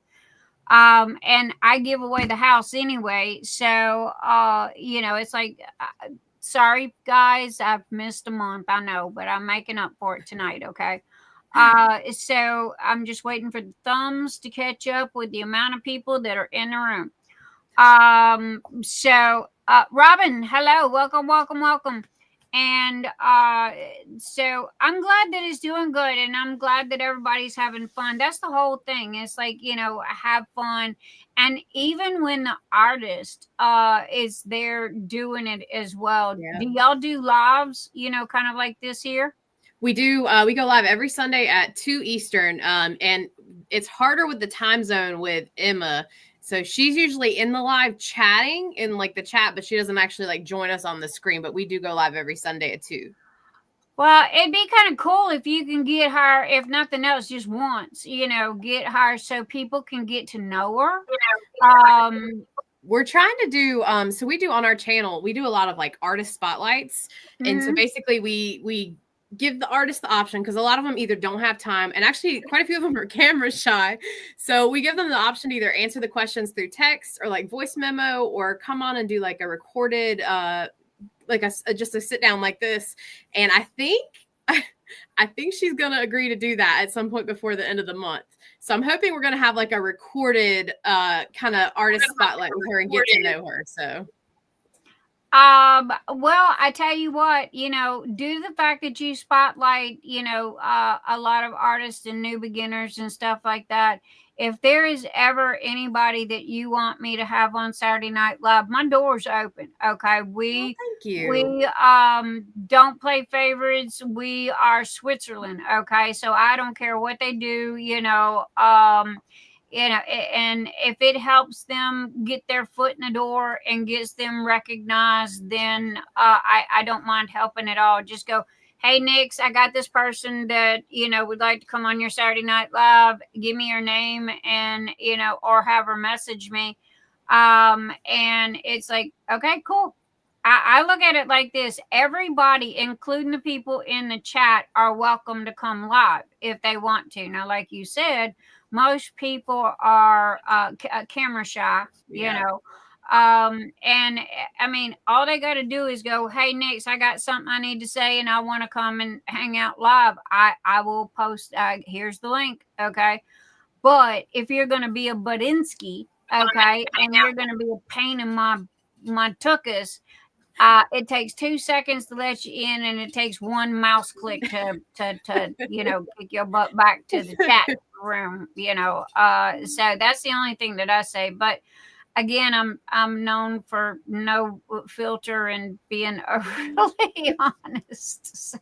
And I give away the house anyway. So, it's like, sorry guys, I've missed a month. I know, but I'm making up for it tonight. Okay. So I'm just waiting for the thumbs to catch up with the amount of people that are in the room. Robin, hello, welcome. And so I'm glad that it's doing good, and I'm glad that everybody's having fun. That's the whole thing. It's like, have fun. And even when the artist is there doing it as well. Yeah. Do y'all do lives, kind of like this here? We do. We go live every Sunday at 2 Eastern. And it's harder with the time zone with Emma. So she's usually in the live chatting in like the chat, but she doesn't actually like join us on the screen. But we do go live every Sunday at 2. Well, it'd be kind of cool if you can get her, if nothing else, just once, get her so people can get to know her. We're trying to do, so we do on our channel, we do a lot of like artist spotlights. Mm-hmm. And so basically we give the artist the option because a lot of them either don't have time, and actually quite a few of them are camera shy. So we give them the option to either answer the questions through text or like voice memo, or come on and do like a recorded, just a sit down like this. And I think she's going to agree to do that at some point before the end of the month. So I'm hoping we're going to have like a recorded kind of artist spotlight with her and get to know her. So. Well, I tell you what, due to the fact that you spotlight, a lot of artists and new beginners and stuff like that, if there is ever anybody that you want me to have on Saturday Night Live, my door's open. Okay. Thank you. We don't play favorites. We are Switzerland. Okay. So I don't care what they do, and if it helps them get their foot in the door and gets them recognized, then I don't mind helping at all. Just go, hey, Nyx, I got this person that, would like to come on your Saturday Night Live. Give me your name and, or have her message me. And it's like, okay, cool. I look at it like this. Everybody, including the people in the chat, are welcome to come live if they want to. Now, like you said, most people are camera shy, and I mean, all they got to do is go, hey, Nyx, I got something I need to say and I want to come and hang out live. I will post, here's the link. Okay. But if you're going to be a Budinsky, okay, and you're going to be a pain in my tuchus, it takes 2 seconds to let you in, and it takes one mouse click to kick your butt back to the chat room, so that's the only thing that I say. But again, I'm known for no filter and being really honest. So.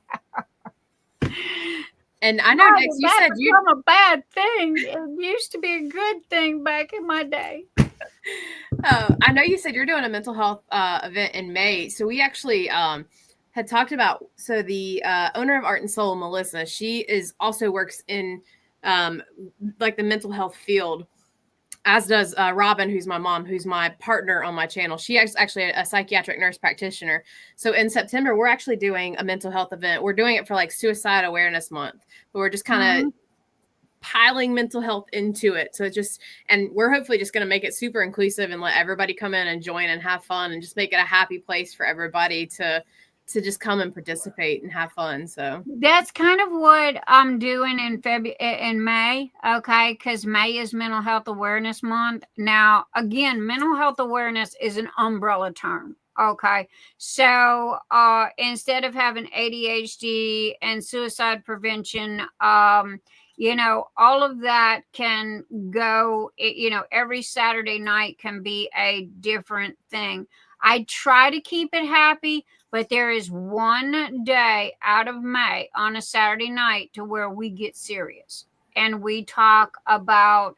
And I know, Nyx, you said you a bad thing. It used to be a good thing back in my day. I know you said you're doing a mental health event in May. So we actually had talked about, so the owner of Art and Soul, Melissa, she also works in like the mental health field, as does Robin, who's my mom, who's my partner on my channel. She is actually a psychiatric nurse practitioner. So in September, we're actually doing a mental health event. We're doing it for like Suicide Awareness Month, but we're just kind of piling mental health into it. So and we're hopefully just going to make it super inclusive and let everybody come in and join and have fun and just make it a happy place for everybody to to just come and participate and have fun. So that's kind of what I'm doing in May, okay? Because May is Mental Health Awareness Month. Now, again, mental health awareness is an umbrella term, okay? So instead of having ADHD and suicide prevention, you know, all of that can go, you know, every Saturday night can be a different thing. I try to keep it happy, but there is one day out of May on a Saturday night to where we get serious and we talk about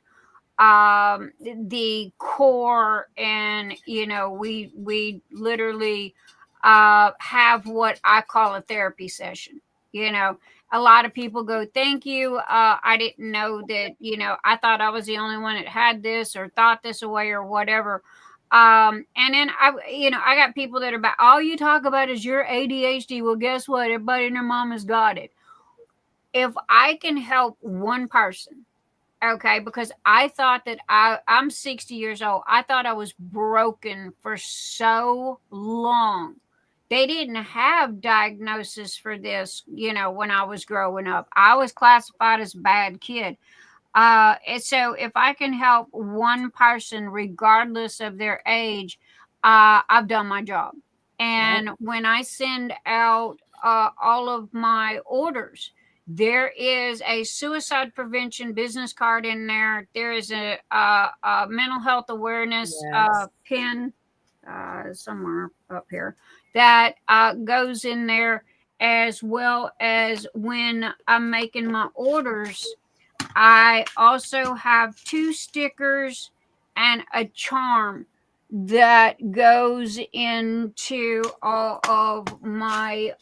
the core, and you know, we literally have what I call a therapy session. You know, a lot of people go, thank you, I didn't know that, you know, I thought I was the only one that had this or thought this away or whatever. And then I got people that are about, all you talk about is your ADHD. Well, guess what? Everybody and their mom has got it. If I can help one person, okay, because I thought that I'm 60 years old. I thought I was broken for so long. They didn't have diagnosis for this, you know, when I was growing up. I was classified as a bad kid. And so if I can help one person, regardless of their age, I've done my job. And when I send out all of my orders, there is a suicide prevention business card in there. There is a mental health awareness pin somewhere up here that goes in there, as well as when I'm making my orders. I also have 2 stickers and a charm that goes into all of my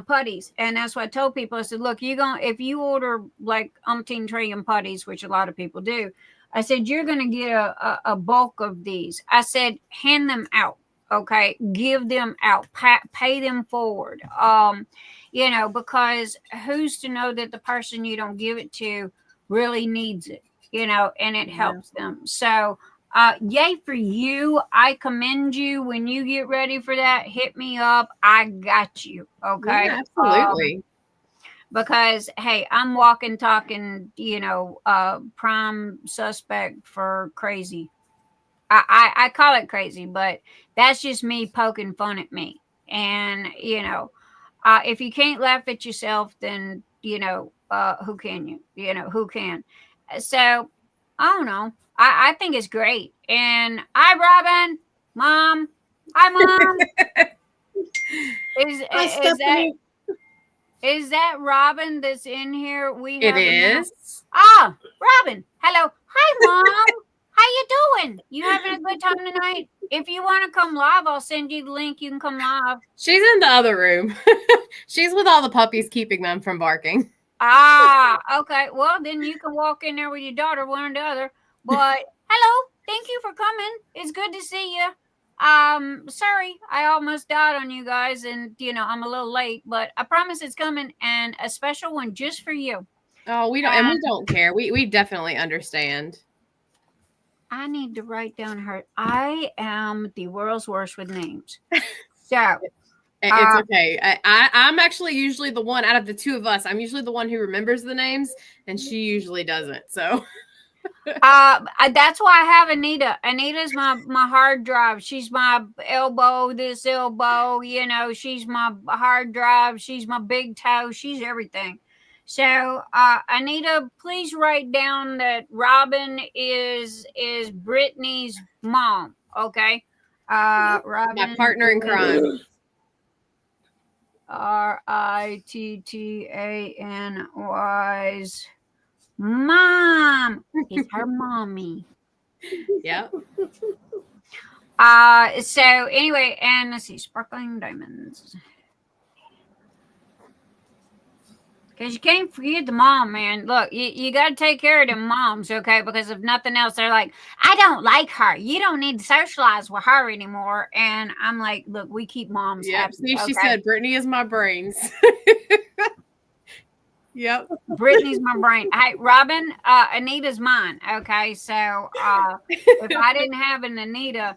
putties. And that's what I told people. I said, look, if you order like umpteen trillion putties, which a lot of people do, I said, you're going to get a bulk of these. I said, hand them out. Okay. Give them out, pay them forward. You know, because who's to know that the person you don't give it to really needs it, you know, and it helps them. So, yay for you. I commend you. When you get ready for that, hit me up. I got you. Okay. Yeah, absolutely. Because, hey, I'm walking, talking, you know, prime suspect for crazy. I call it crazy, but that's just me poking fun at me. And, you know, if you can't laugh at yourself, then, you know, who can you? You know, who can? So, I don't know. I think it's great. And hi, Robin. Mom. Hi, Mom. Is that Robin that's in here? It is. Ah, Robin. Hello. Hi, Mom. How you doing? You having a good time tonight? If you want to come live, I'll send you the link. You can come live. She's in the other room. She's with all the puppies, keeping them from barking. Ah, okay. Well, then you can walk in there with your daughter, one or the other. But hello. Thank you for coming. It's good to see you. Sorry, I almost died on you guys, and you know, I'm a little late, but I promise it's coming, and a special one just for you. Oh, we don't care. We definitely understand. I need to write down her. I am the world's worst with names. So it's okay. I'm actually usually the one out of the 2 of us. I'm usually the one who remembers the names, and she usually doesn't. So that's why I have Anita. Anita's my hard drive. She's my elbow, this elbow, you know, she's my hard drive. She's my big toe. She's everything. So, Anita, please write down that Robin is Brittany's mom. Okay. Robin, my partner in crime. RITTANY's mom. Is her mommy. Yeah. So anyway, and let's see, sparkling diamonds. Because you can't forget the mom, man. Look, you got to take care of them moms, okay? Because if nothing else, they're like, I don't like her. You don't need to socialize with her anymore. And I'm like, look, we keep moms happy. See, okay? She said, Brittany is my brains. Yep. Brittany's my brain. Hey, Robin, Anita's mine, okay? So if I didn't have an Anita,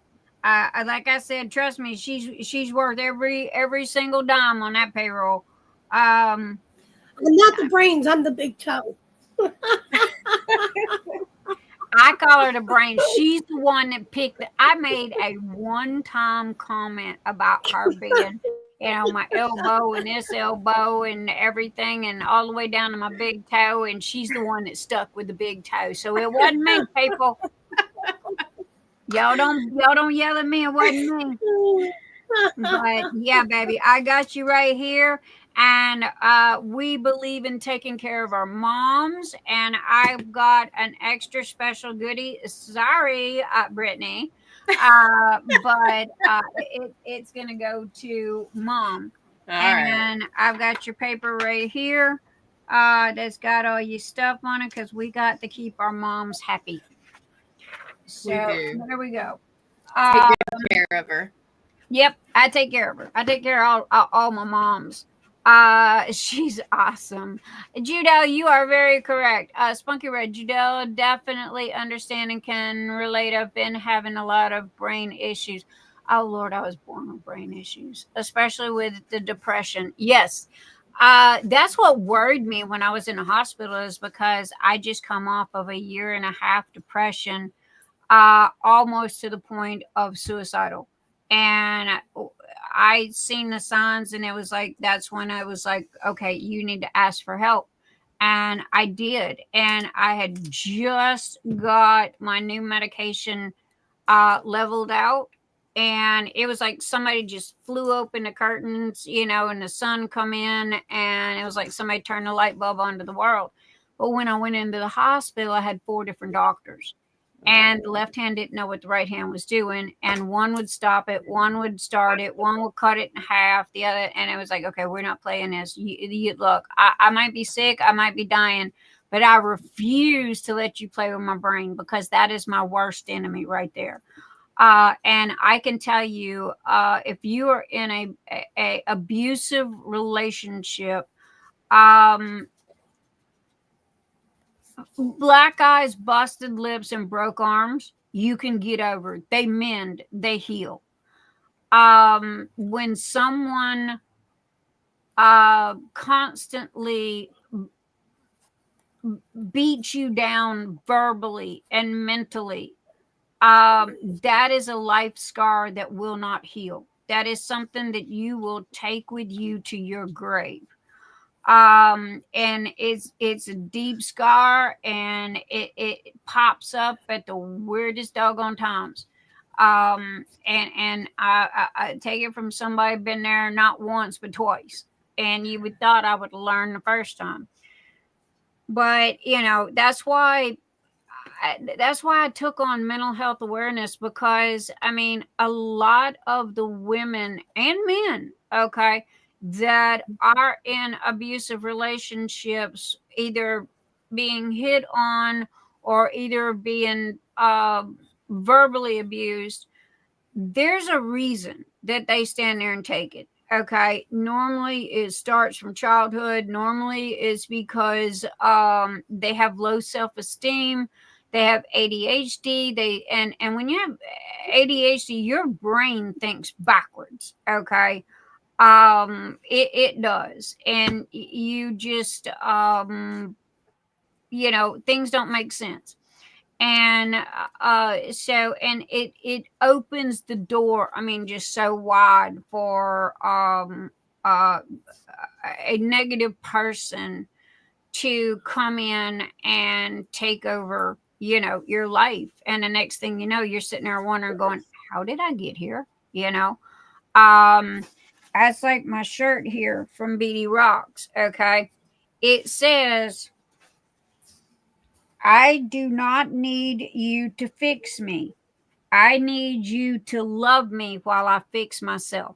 like I said, trust me, she's worth every single dime on that payroll. I'm not the brains, I'm the big toe. I call her the brain. She's the one that picked it. I made a one-time comment about her being, my elbow and this elbow and everything and all the way down to my big toe. And she's the one that stuck with the big toe. So it wasn't me, people. Y'all don't yell at me. It wasn't me. But yeah, baby, I got you right here. And we believe in taking care of our moms. And I've got an extra special goodie. Sorry, Brittany. But it's going to go to Mom. All and right. I've got your paper right here that's got all your stuff on it because we got to keep our moms happy. So there we go. Take good care of her. Yep, I take care of her. I take care of all my moms. She's awesome. Judell, you are very correct. Spunky Red, Judell definitely understand and can relate. I've been having a lot of brain issues. Oh Lord, I was born with brain issues, especially with the depression. Yes. That's what worried me when I was in the hospital is because I just come off of a 1.5 year depression, almost to the point of suicidal. And I seen the signs and it was like, that's when I was like, okay, you need to ask for help. And I did. And I had just got my new medication leveled out. And it was like somebody just flew open the curtains, and the sun come in and it was like somebody turned the light bulb onto the world. But when I went into the hospital, I had 4 different doctors. And the left hand didn't know what the right hand was doing. And one would stop it, one would start it, one would cut it in half, the other. And it was like, okay, we're not playing this. Look, I might be sick, I might be dying, but I refuse to let you play with my brain because that is my worst enemy right there. And I can tell you, if you are in a abusive relationship, black eyes, busted lips, and broke arms, you can get over it. They mend, they heal. When someone constantly beats you down verbally and mentally, that is a life scar that will not heal. That is something that you will take with you to your grave. And it's a deep scar and it pops up at the weirdest doggone times. And I take it from somebody been there not once but twice, and you would thought I would learn the first time. But that's why I took on mental health awareness, because a lot of the women and men, okay, that are in abusive relationships, either being hit on or either being verbally abused, there's a reason that they stand there and take it. Okay, normally it starts from childhood. Normally it's because they have low self-esteem, they have ADHD, and when you have ADHD, your brain thinks backwards. Okay, it does, and you just things don't make sense. And it opens the door, just so wide for a negative person to come in and take over your life. And the next thing you know, you're sitting there wondering, going, how did I get here? That's like my shirt here from BD Rocks. Okay, it says, I do not need you to fix me. I need you to love me while I fix myself.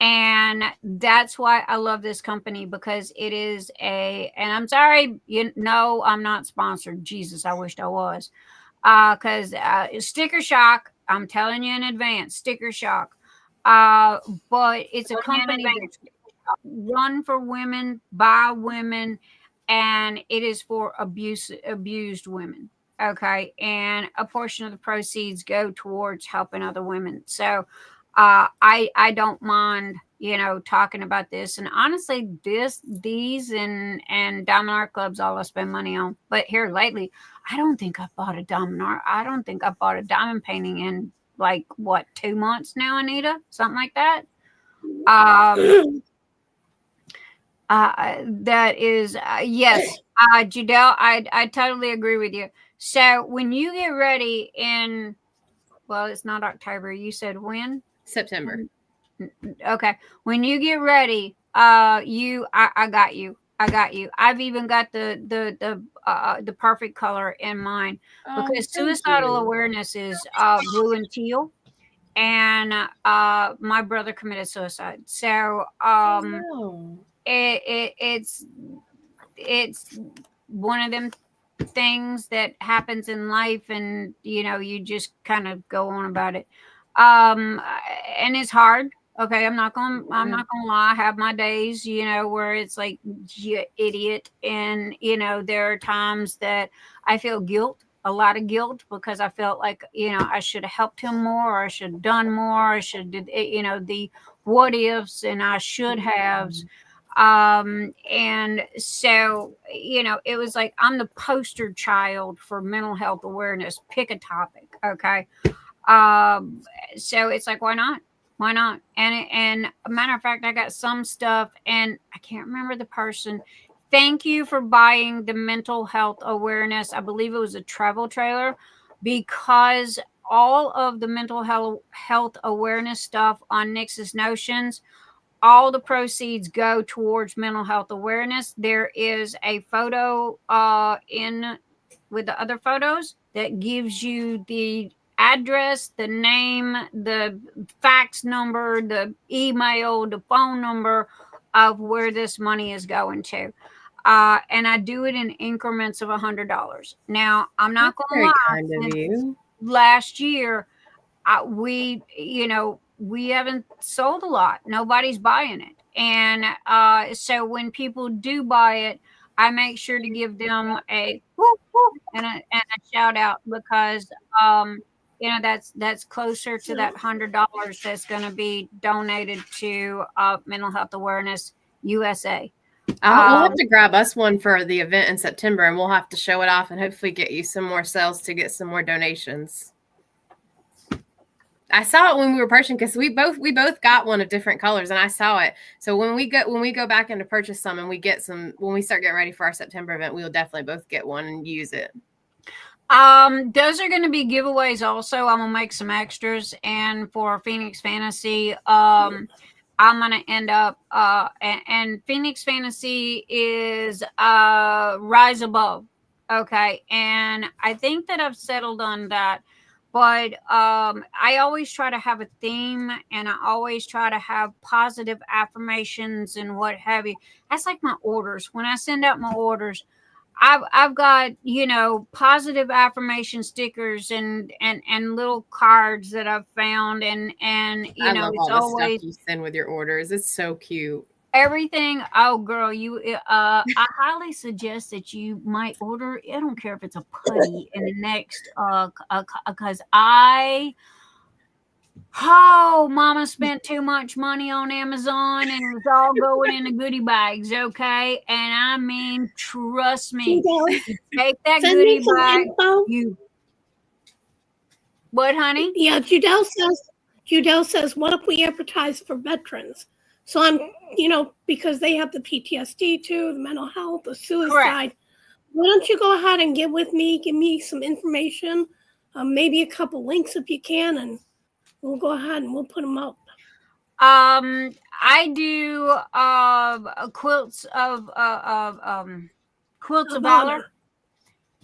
And that's why I love this company, because it is and I'm sorry, I'm not sponsored. Jesus, I wished I was. Because sticker shock, I'm telling you in advance, sticker shock. But it's a company that's run for women, by women, and it is for abused women. Okay. And a portion of the proceeds go towards helping other women. So I don't mind, talking about this. And honestly, these and diamond art clubs, all I spend money on. But here lately, I don't think I bought a diamond art. I don't think I bought a diamond painting in like 2 months now, Anita, something like that. That is yes, Judell, I totally agree with you. So when you get ready well, it's not October. You said when? September. Okay. When you get ready, I got you. I got you. I've even got the perfect color in mind, because suicidal awareness is blue and teal, and my brother committed suicide. So it's one of them things that happens in life, and you just kind of go on about it, and it's hard. Okay, I'm not gonna lie. I have my days, where it's like, you idiot, and there are times that I feel a lot of guilt, because I felt like I should have helped him more, or I should have done more, I should did the what ifs and I should haves. And so it was like, I'm the poster child for mental health awareness. Pick a topic. Okay. So it's like, why not? And a matter of fact, I got some stuff, and I can't remember the person. Thank you for buying the mental health awareness. I believe it was a travel trailer, because all of the mental health awareness stuff on Nyx's Notions, all the proceeds go towards mental health awareness. There is a photo in with the other photos that gives you the address, the name, the fax number, the email, the phone number of where this money is going to. And I do it in increments of $100. Now, I'm not going to lie. Kind of you. Last year, we haven't sold a lot. Nobody's buying it. And so when people do buy it, I make sure to give them a whoop, whoop, and a shout out, because that's closer to that $100 that's going to be donated to Mental Health Awareness USA. We'll have to grab us one for the event in September, and we'll have to show it off and hopefully get you some more sales to get some more donations. I saw it when we were purchasing, because we both got one of different colors, and I saw it. So when we go back in to purchase some, and we get some, when we start getting ready for our September event, we'll definitely both get one and use it. Those are going to be giveaways also. I'm gonna make some extras, and for Phoenix Fantasy, I'm gonna end up and Phoenix Fantasy is Rise Above. Okay, and I think that I've settled on that. But I always try to have a theme, and I always try to have positive affirmations and what have you. That's like my orders. When I send out my orders, I've got positive affirmation stickers and little cards that I've found, and I love it's all the always stuff you send with your orders. It's so cute. Everything. Oh, girl, I highly suggest that you might order. I don't care if it's a putty in the next, because Mama spent too much money on Amazon, and it's all going in the goodie bags. Okay, and I mean, trust me, you take that goodie bag. What, honey? Yeah, Judell says, what if we advertise for veterans? So I'm, because they have the PTSD too, the mental health, the suicide. Correct. Why don't you go ahead and get with me, give me some information, maybe a couple links if you can, and we'll go ahead and we'll put them up. I do quilts of valor,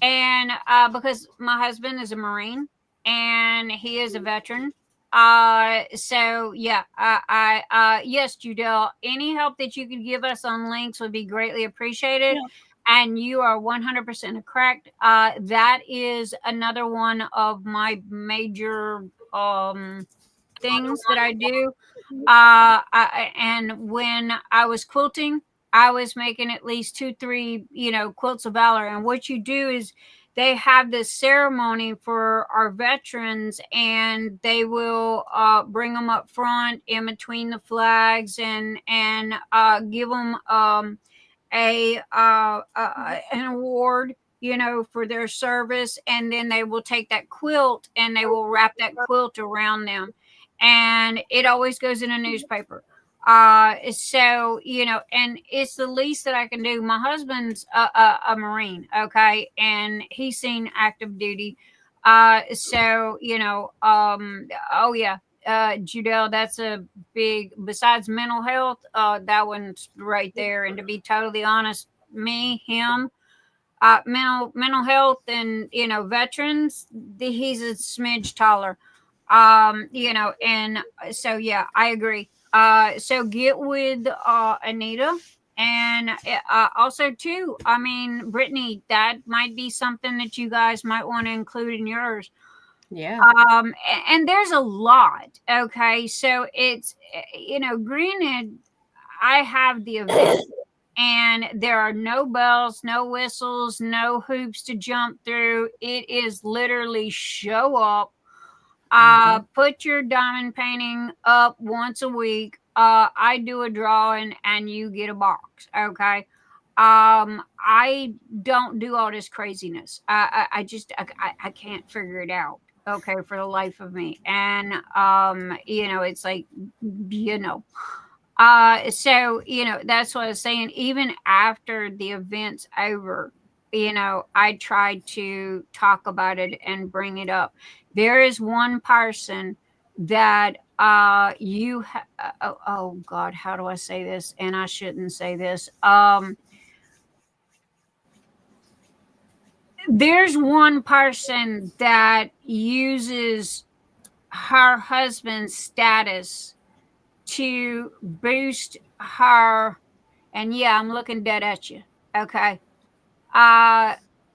and because my husband is a Marine and he is a veteran. So yeah, yes, Judell, any help that you could give us on links would be greatly appreciated. Yeah. And you are 100% correct. That is another one of my major things that I do. And when I was quilting, I was making at least 2-3, quilts of valor. And what you do is they have this ceremony for our veterans, and they will bring them up front in between the flags and give them an award, you know, for their service, and then they will take that quilt and they will wrap that quilt around them, and it always goes in a newspaper. So, you know, and it's the least that I can do. My husband's a Marine, okay, and he's seen active duty. So, you know, oh yeah, Judell, that's a big, besides mental health, that one's right there. And to be totally honest, him, mental health and, you know, veterans, he's a smidge taller. You know, and so yeah, I agree. So get with Anita, and also too, I mean, Brittany, that might be something that you guys might want to include in yours. Yeah. And there's a lot. Okay, so it's, you know, granted, I have the event, and there are no bells, no whistles, no hoops to jump through. It is literally show up. Put your diamond painting up once a week. I do a drawing and you get a box. Okay. I don't do all this craziness. I just, I can't figure it out. Okay. For the life of me. And, you know, it's like, you know, so, you know, that's what I was saying. Even after the event's over, you know, I tried to talk about it and bring it up. There is one person that oh God, how do I say this? And I shouldn't say this. There's one person that uses her husband's status to boost her, and yeah, I'm looking dead at you. Okay.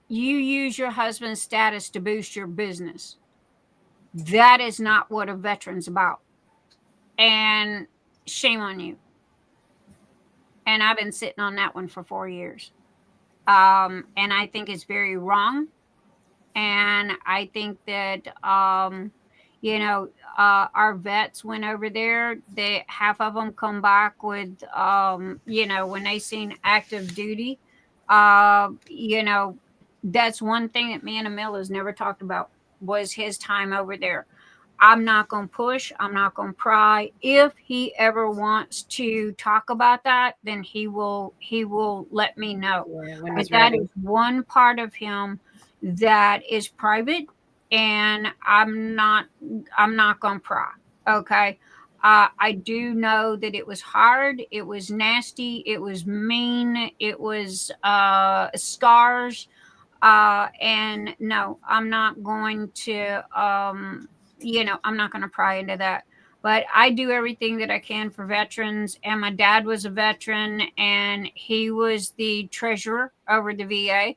You use your husband's status to boost your business. That is not what a veteran's about. And shame on you. And I've been sitting on that one for 4 years. And I think it's very wrong. And I think that, you know, our vets went over there. Half of them come back with, you know, when they seen active duty, you know, that's one thing that me and Emil has never talked about, was his time over there. I'm not going to push. I'm not going to pry. If he ever wants to talk about that, then he will let me know. Yeah, but that is one part of him that is private, and I'm not going to pry. Okay. I do know that it was hard. It was nasty. It was mean. It was scars. And no, I'm not going to, you know, I'm not going to pry into that. But I do everything that I can for veterans. And my dad was a veteran, and he was the treasurer over the VA.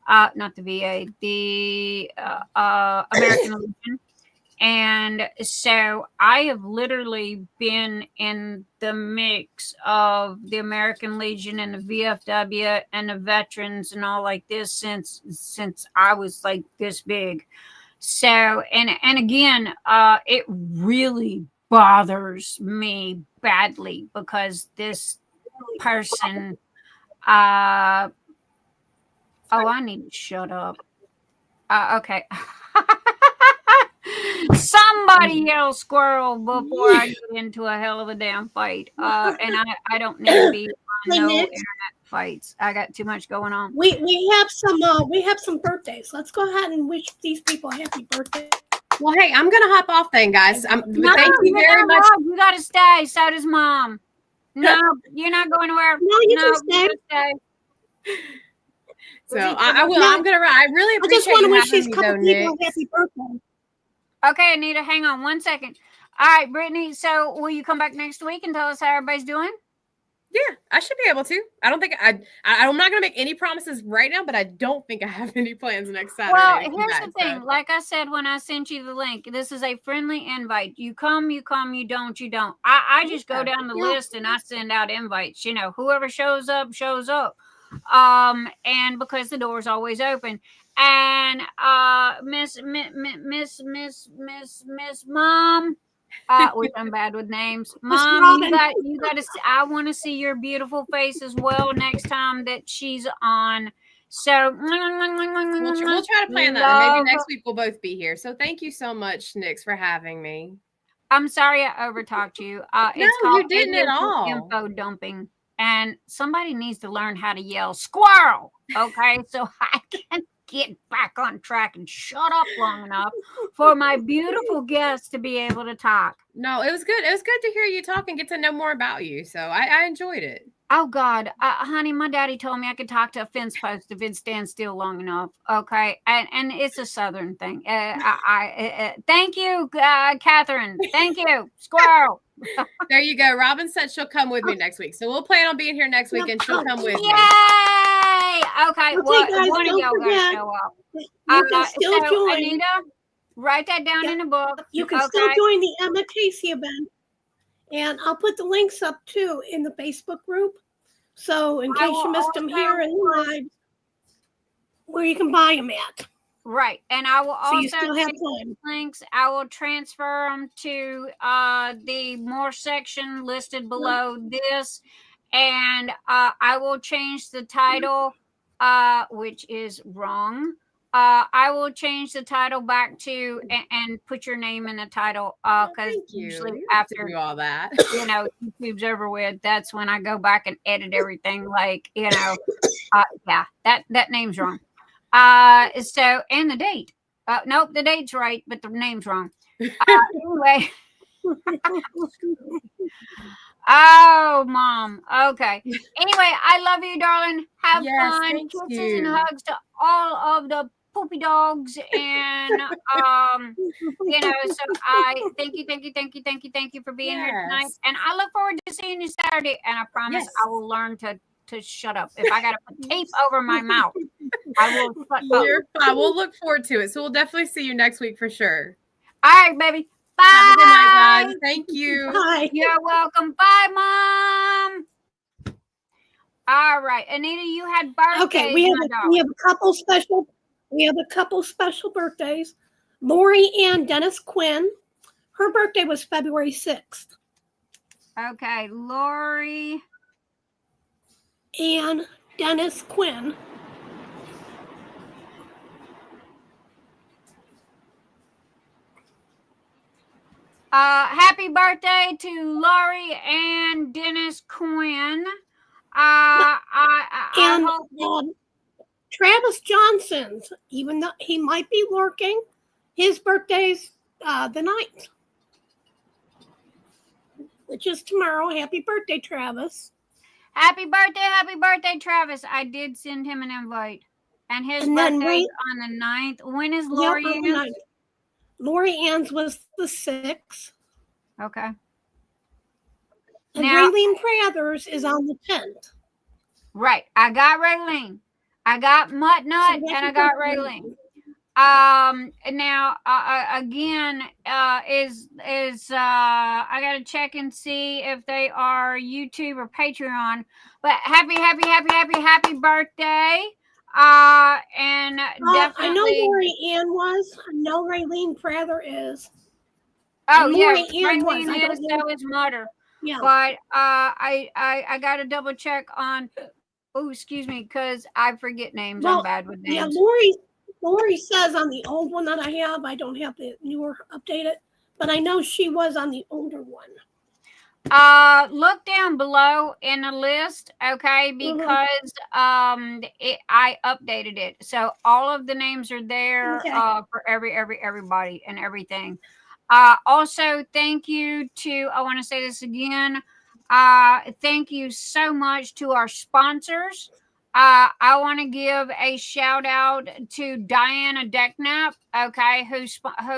Not the VA, the American Legion. And so I have literally been in the mix of the American Legion and the VFW and the veterans and all like this since I was like this big. So, and again, it really bothers me badly because this person, oh, I need to shut up. Okay. Somebody yell squirrel before I get into a hell of a damn fight. And I don't need to be on no internet fights. I got too much going on. We have some birthdays. Let's go ahead and wish these people a happy birthday. Well, hey, I'm gonna hop off then, guys. Thank you very much. You gotta stay. So does Mom. No, you're not going anywhere. No, you can stay. So I will. I'm gonna. I really appreciate. I just want to wish these couple people a happy birthday. Okay, Anita, hang on 1 second. All right, Brittany. So will you come back next week and tell us how everybody's doing? Yeah, I should be able to. I don't think I'm not going to make any promises right now, but I don't think I have any plans next Saturday. Well, here's the thing. Like I said when I sent you the link, this is a friendly invite. You come, you don't, you don't. I just go down the list and I send out invites. You know, whoever shows up, shows up. And because the door is always open. And Miss Mom, which I'm bad with names. Mom, you got to. I want to see your beautiful face as well next time that she's on. So we'll try to plan that. And maybe next week we'll both be here. So thank you so much, Nyx, for having me. I'm sorry I overtalked you. It's no, called you didn't at all. Info dumping. And somebody needs to learn how to yell squirrel, okay? So I can get back on track and shut up long enough for my beautiful guests to be able to talk. No, it was good. It was good to hear you talk and get to know more about you. So I enjoyed it. Oh, God. Honey, my daddy told me I could talk to a fence post if it stands still long enough. Okay. And it's a Southern thing. Thank you, Catherine. Thank you. Squirrel. There you go. Robin said she'll come with me next week. So we'll plan on being here next week and she'll come with me. Yay! Okay. Well, guys, one of y'all got to show up. You can still join. Anita, write that down in the book. You can still join the Emma Casey event. And I'll put the links up too in the Facebook group. So in case you missed them here in live, where you can buy them at. Right. And I will also you still have time. Links. I will transfer them to the more section listed below this. And I will change the title, which is wrong. I will change the title back to and put your name in the title because usually after do all that, YouTube's over with, that's when I go back and edit everything. Like yeah, that name's wrong. So and the date. Nope, the date's right, but the name's wrong. Anyway. Oh, Mom. Okay. Anyway, I love you, darling. Have fun. Kisses and hugs to all of the poopy dogs. And, so I thank you for being here tonight. And I look forward to seeing you Saturday. And I promise I will learn to shut up. If I got to put tape over my mouth, I will shut up. You're fine. We'll look forward to it. So we'll definitely see you next week for sure. All right, baby. Bye. Have a good night, guys. Thank you. Bye. You're welcome. Bye, Mom. All right, Anita, you had birthdays. Okay, we have a couple special birthdays. Lori Ann Dennis Quinn. Her birthday was February 6th. Okay, Lori Ann Dennis Quinn. Happy birthday to Lori and Dennis Quinn. Travis Johnson's, even though he might be working, his birthday's the 9th, which is tomorrow. Happy birthday, Travis. Happy birthday, Travis. I did send him an invite. And his birthday's on the 9th. When is Lori Ann's? Lori Ann's was the 6th. Okay. And Raelene Prather's is on the 10th. Right. I got Raelene. I got MuttNutt and I got Raelene. Now again, I gotta check and see if they are YouTube or Patreon. But happy birthday. And definitely I know Lori Ann was. I know Raelene Prather is. Oh yeah, Raelene is, so is Mutter. Yeah. But I gotta double check on. Oh, excuse me, because I forget names. I'm bad with names. Yeah, Lori says on the old one that I have, I don't have the newer updated, but I know she was on the older one. Look down below in the list, okay? Because I updated it, so all of the names are there for everybody and everything. Also, thank you to. I want to say this again. Thank you so much to our sponsors. I want to give a shout out to Diana Decknap, okay, who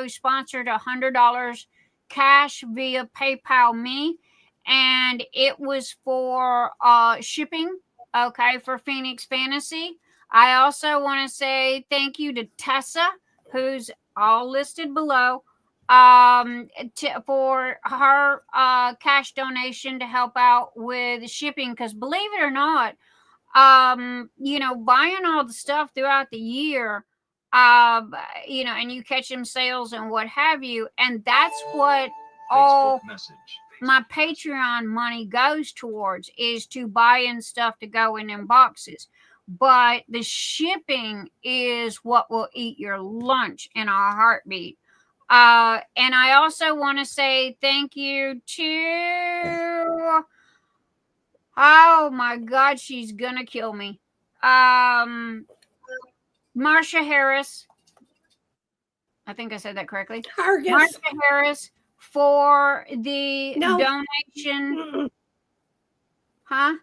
sponsored $100 cash via PayPal me, and it was for shipping, okay, for Phoenix Fantasy. I also want to say thank you to Tessa, who's all listed below, for her cash donation to help out with shipping, because believe it or not, buying all the stuff throughout the year, and you catch them sales and what have you. And that's what all my Patreon money goes towards, is to buying stuff to go in them boxes. But the shipping is what will eat your lunch in a heartbeat. And I also want to say thank you to, oh my God, she's gonna kill me. Marsha Harris. I think I said that correctly. Hargis. Marsha Harris for the donation. Mm-mm. Huh?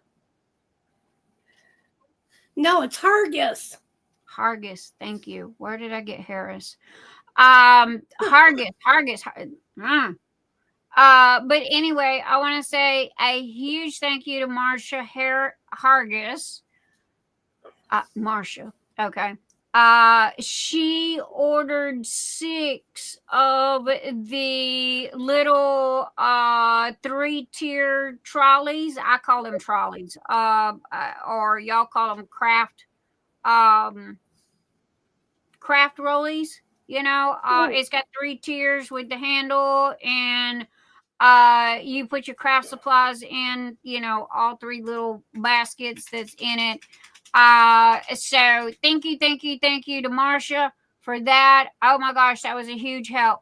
No, it's Hargis. Hargis. Thank you. Where did I get Harris? Hargis. But anyway, I want to say a huge thank you to Marsha Hargis. Marsha. Okay. She ordered 6 of the little 3-tier trolleys. I call them trolleys. Or y'all call them craft rollies. It's got 3 tiers with the handle, and you put your craft supplies in, all 3 little baskets that's in it. So thank you to Marsha for that. Oh my gosh, that was a huge help.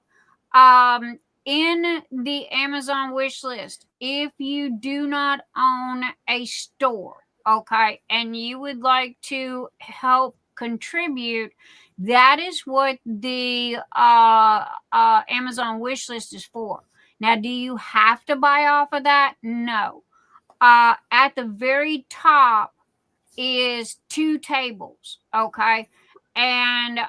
In the Amazon wish list, if you do not own a store, okay, and you would like to help contribute, that is what the Amazon wish list is for. Now, do you have to buy off of that? No. At the very top is 2 tables, okay, and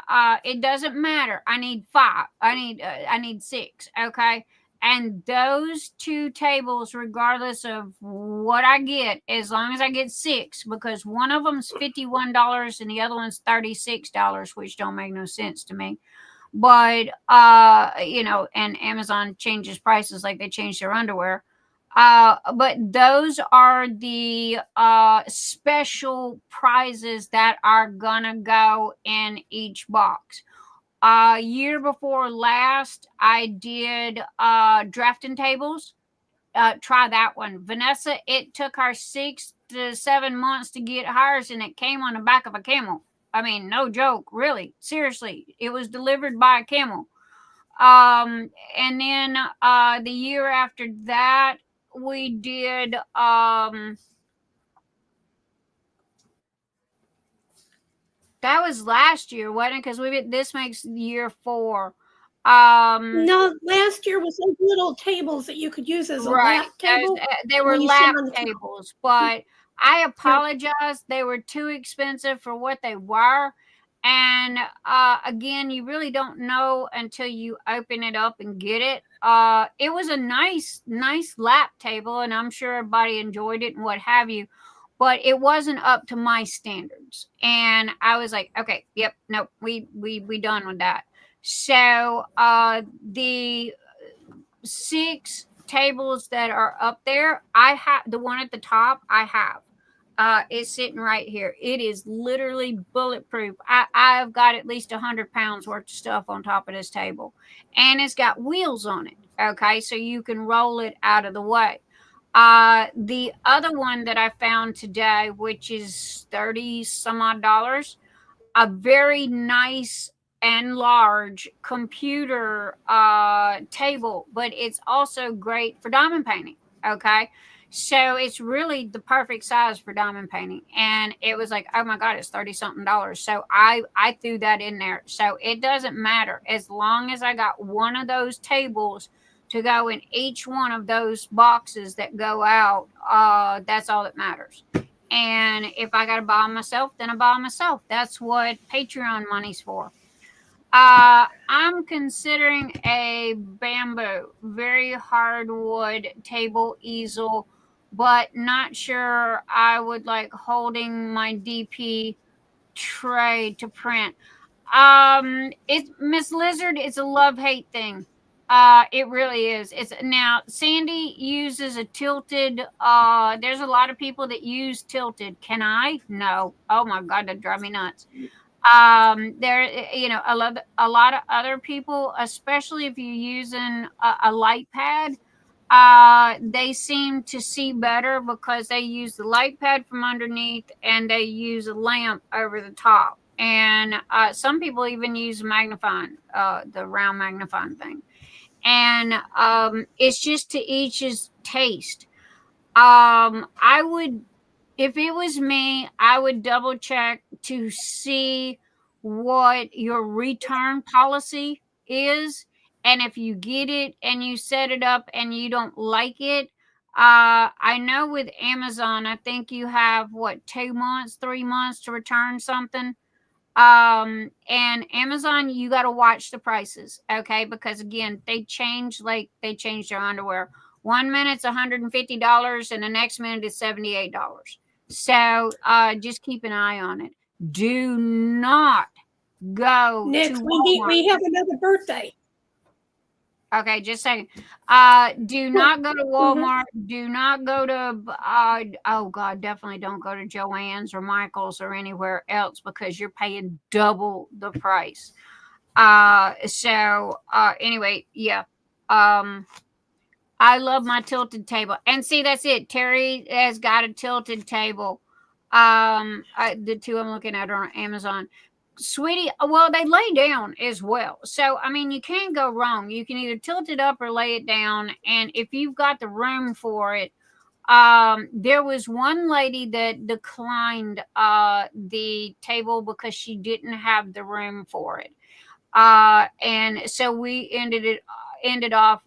it doesn't matter. I need 5. I need 6, okay. And those 2 tables, regardless of what I get, as long as I get 6, because one of them's $51 and the other one's $36, which don't make no sense to me. But and Amazon changes prices like they change their underwear. But those are the special prizes that are gonna go in each box. Year before last, I did drafting tables. Try that one. Vanessa, it took her 6 to 7 months to get hers, and it came on the back of a camel. I mean, no joke, really, seriously. It was delivered by a camel. And then the year after that, we did that was last year, wasn't it? Because this makes year 4. No, last year was those little tables that you could use as a lap table. They were lap tables, but I apologize. They were too expensive for what they were. And again, you really don't know until you open it up and get it. It was a nice lap table, and I'm sure everybody enjoyed it and what have you. But it wasn't up to my standards, and I was like, okay, yep, nope, we done with that. So the 6 tables that are up there, I have the one at the top. I have. It's sitting right here. It is literally bulletproof. I've got at least 100 pounds worth of stuff on top of this table, and it's got wheels on it. Okay, so you can roll it out of the way. The other one that I found today, which is $30 some odd, a very nice and large computer table, but it's also great for diamond painting. Okay. So it's really the perfect size for diamond painting. And it was like, oh my God, it's $30 something. So I threw that in there. So it doesn't matter. As long as I got one of those tables to go in each one of those boxes that go out, that's all that matters. And if I got to buy them myself, then I buy them myself. That's what Patreon money's for. I'm considering a bamboo, very hardwood table easel, but not sure I would like holding my DP tray to print. It's Miss Lizard, it's a love-hate thing. It really is. It's now Sandy uses a tilted. There's a lot of people that use tilted. Can I? No. Oh my God, that drive me nuts. There, a lot of other people, especially if you're using a light pad, they seem to see better because they use the light pad from underneath and they use a lamp over the top. And some people even use magnifying, the round magnifying thing. And it's just to each his taste. I would, if it was me, I would double check to see what your return policy is. And if you get it and you set it up and you don't like it, I know with Amazon, I think you have 2 months, 3 months to return something. And Amazon, you got to watch the prices, okay? Because again, they change their underwear. 1 minute's $150 and the next minute is $78. So just keep an eye on it. Do not go Nick, to we have another birthday. Okay, just saying. Do not go to Walmart. Do not go to, oh God, definitely don't go to Joann's or Michael's or anywhere else because you're paying double the price. Anyway, yeah. I love my tilted table. And see, that's it. Terry has got a tilted table. The two I'm looking at are on Amazon. Sweetie, well, they lay down as well. So, I mean, you can't go wrong. You can either tilt it up or lay it down. And if you've got the room for it, there was one lady that declined the table because she didn't have the room for it. And so we ended off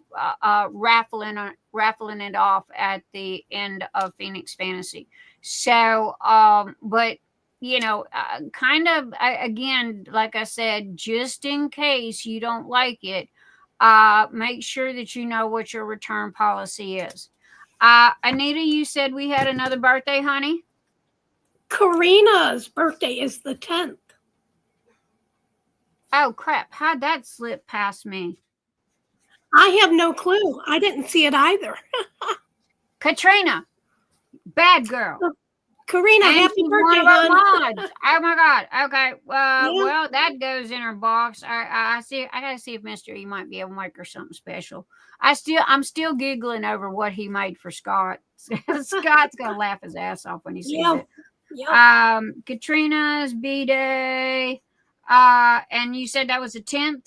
raffling it off at the end of Phoenix Fantasy. So, but kind of, again, like I said, just in case you don't like it, make sure that you know what your return policy is. Anita, you said we had another birthday, honey? Karina's birthday is the 10th. Oh, crap. How'd that slip past me? I have no clue. I didn't see it either. Katrina, bad girl. Karina, and happy birthday, mods. Oh my God. Okay. Well, that goes in her box. I see. I gotta see if Mr. E might be able to make her something special. I'm still giggling over what he made for Scott. Scott's gonna laugh his ass off when he sees it. Yep. Katrina's B-Day. And you said that was the 10th?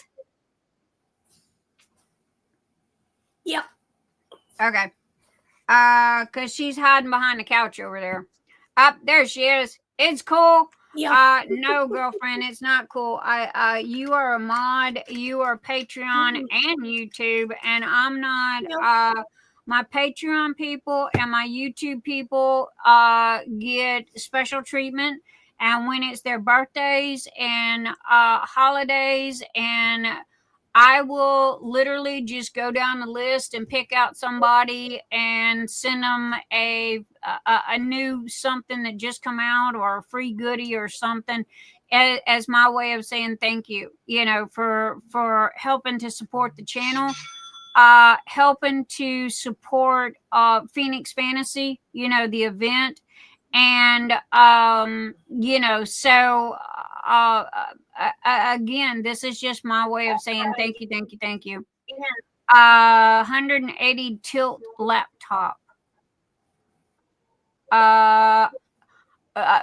Yep. Okay. Because she's hiding behind the couch over there. There she is. It's cool. Yeah. No, girlfriend, it's not cool. You are a mod, you are Patreon and YouTube, and I'm not. My Patreon people and my YouTube people get special treatment, and when it's their birthdays and holidays, and I will literally just go down the list and pick out somebody and send them a new something that just come out or a free goodie or something as my way of saying thank you, for helping to support the channel, helping to support Phoenix Fantasy, the event. And, so again, this is just my way of saying thank you, thank you, thank you. 180 tilt laptop.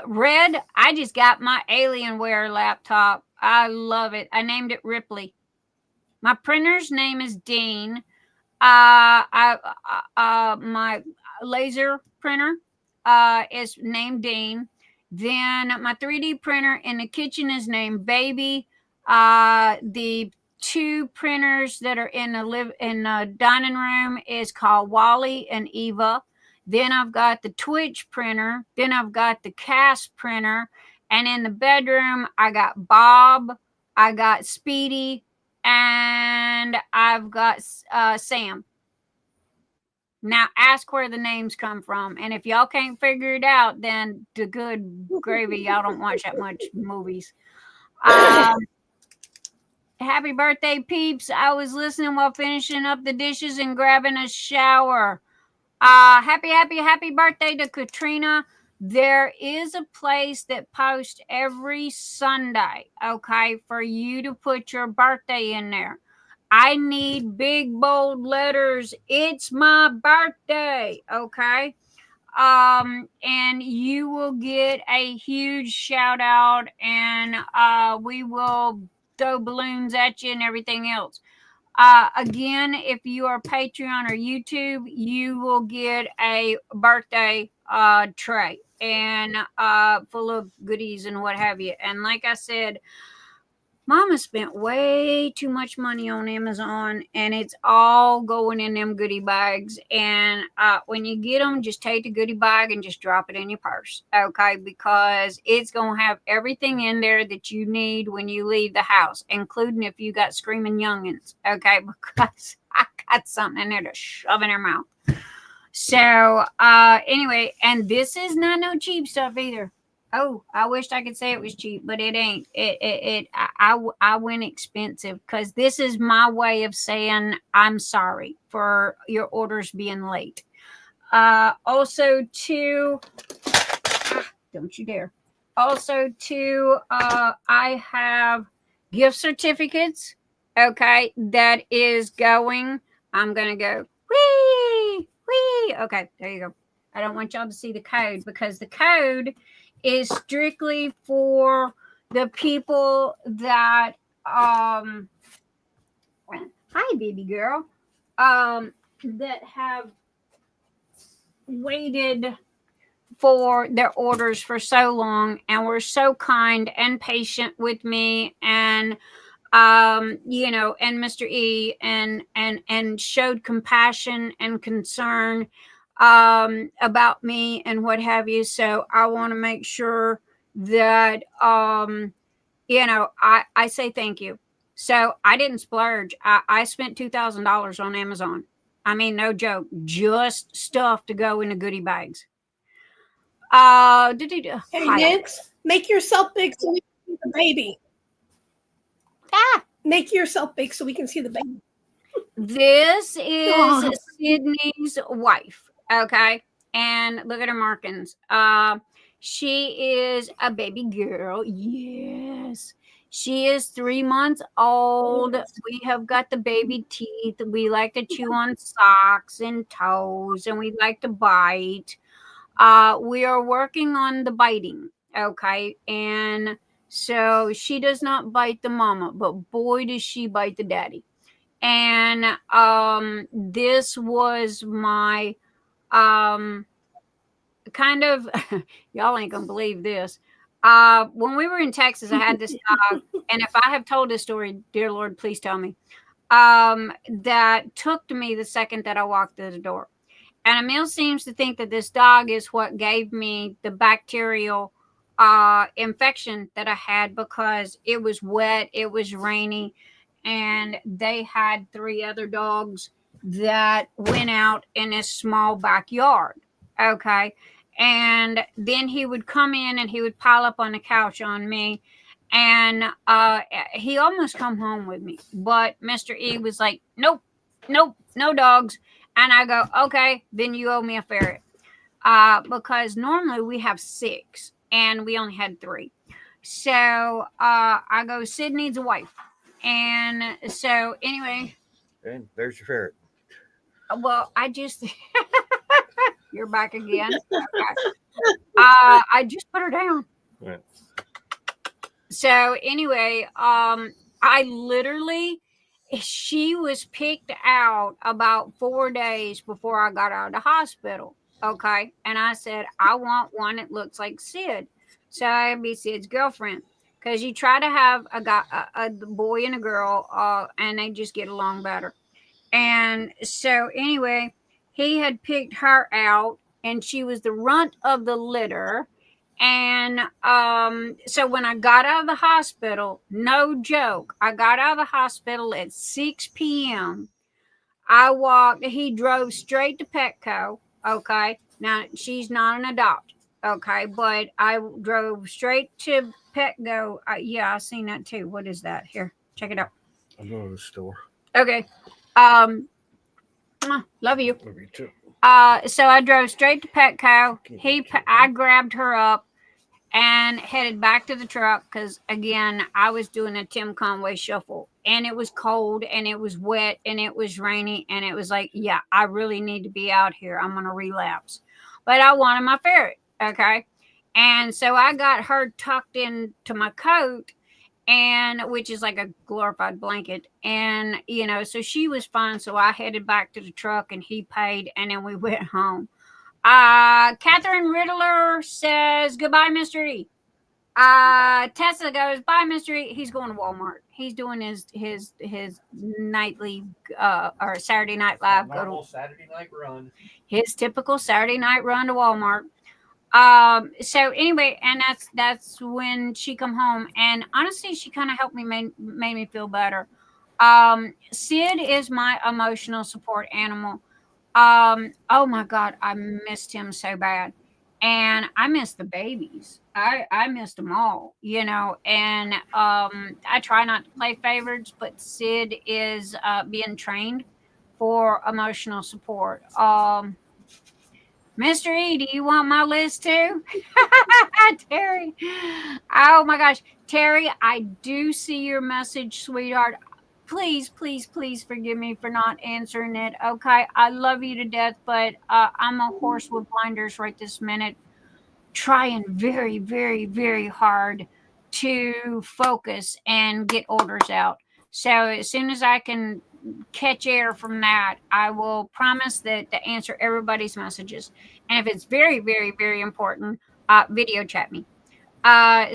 Red, I just got my Alienware laptop. I love it. I named it Ripley. My printer's name is Dean. My laser printer is named Dean. Then my 3D printer in the kitchen is named Baby. The two printers that are in the dining room is called Wally and Eva. Then I've got the Twitch printer. Then I've got the Cast printer. And in the bedroom, I got Bob, I got Speedy, and I've got Sam. Now ask where the names come from. And if y'all can't figure it out, then the good gravy, y'all don't watch that much movies. Happy birthday, peeps. I was listening while finishing up the dishes and grabbing a shower. Happy birthday to Katrina. There is a place that posts every Sunday, okay, for you to put your birthday in there. I need big bold letters. It's my birthday, okay? And you will get a huge shout out, and we will throw balloons at you and everything else. Again, if you are Patreon or YouTube, you will get a birthday tray and full of goodies and what have you. And like I said, Mama spent way too much money on Amazon, and it's all going in them goodie bags. And when you get them, just take the goodie bag and just drop it in your purse, okay? Because it's going to have everything in there that you need when you leave the house, including if you got screaming youngins, okay? Because I got something in there to shove in her mouth. So anyway, and this is not no cheap stuff either. Oh, I wished I could say it was cheap, but it ain't. I went expensive because this is my way of saying I'm sorry for your orders being late. Also, too, don't you dare. Also, too, I have gift certificates. Okay, that is going. I'm gonna go. Whee, whee. Okay, there you go. I don't want y'all to see the code because the code is strictly for the people that hi baby girl that have waited for their orders for so long and were so kind and patient with me, and you know, and Mr. E, and showed compassion and concern about me and what have you. So I want to make sure that you know, I say thank you. So I didn't splurge. I spent $2,000 on Amazon. I mean, no joke, just stuff to go in the goodie bags. Hey, Nyx, make yourself big so we can see the baby. Make yourself big so we can see the baby. This is Sydney's wife, okay? And look at her markings. She is a baby girl. Yes. She is 3 months old. We have got the baby teeth. We like to chew on socks and toes, and we like to bite. We are working on the biting, okay? And so she does not bite the mama, but boy, does she bite the daddy. And this was my kind of y'all ain't gonna believe this. When we were in Texas, I had this dog, and if I have told this story, dear Lord, please tell me. That took to me the second that I walked through the door. And Emil seems to think that this dog is what gave me the bacterial infection that I had because it was wet, it was rainy, and they had 3 other dogs that went out in a small backyard. Okay. And then he would come in and he would pile up on the couch on me. And he almost come home with me. But Mr. E was like, nope, no dogs. And I go, okay, then you owe me a ferret. Because normally we have 6 and we only had 3. So I go, Sid needs a wife. And so anyway. And there's your ferret. Well, I just you're back again. Okay. I just put her down. Right. So anyway, I literally, she was picked out about 4 days before I got out of the hospital. Okay. And I said, I want one that looks like Sid. So I'd be Sid's girlfriend. Because you try to have a boy and a girl, and they just get along better. And so anyway, he had picked her out, and she was the runt of the litter. And so when I got out of the hospital, no joke, I got out of the hospital at 6 p.m. He drove straight to Petco. Okay. Now, she's not an adopt. Okay. But I drove straight to Petco. Yeah, I seen that too. What is that? Here, check it out. I'm going to the store. Okay. Love you. Love you too. So I drove straight to Petco. I grabbed her up and headed back to the truck because, again, I was doing a Tim Conway shuffle, and it was cold and it was wet and it was rainy, and it was like, yeah, I really need to be out here. I'm going to relapse. But I wanted my ferret, okay? And so I got her tucked into my coat, and which is like a glorified blanket. And, so she was fine. So I headed back to the truck and he paid, and then we went home. Catherine Riddler says, goodbye, Mr. E. Tessa goes, bye, Mr. E. He's going to Walmart. He's doing his nightly, or Saturday Night Live. Normal Saturday night run. His typical Saturday night run to Walmart. So anyway, and that's when she come home, and honestly, she kind of helped me, made me feel better. Sid is my emotional support animal. Oh my God, I missed him so bad. And I missed the babies. I missed them all, and I try not to play favorites, but Sid is being trained for emotional support. Mr. E, do you want my list too? Terry. Oh my gosh. Terry, I do see your message, sweetheart. Please, please, please forgive me for not answering it. Okay. I love you to death, but I'm a horse with blinders right this minute, trying very, very, very hard to focus and get orders out. So as soon as I can catch air from that, I will promise that to answer everybody's messages. And if it's very, very, very important, video chat me.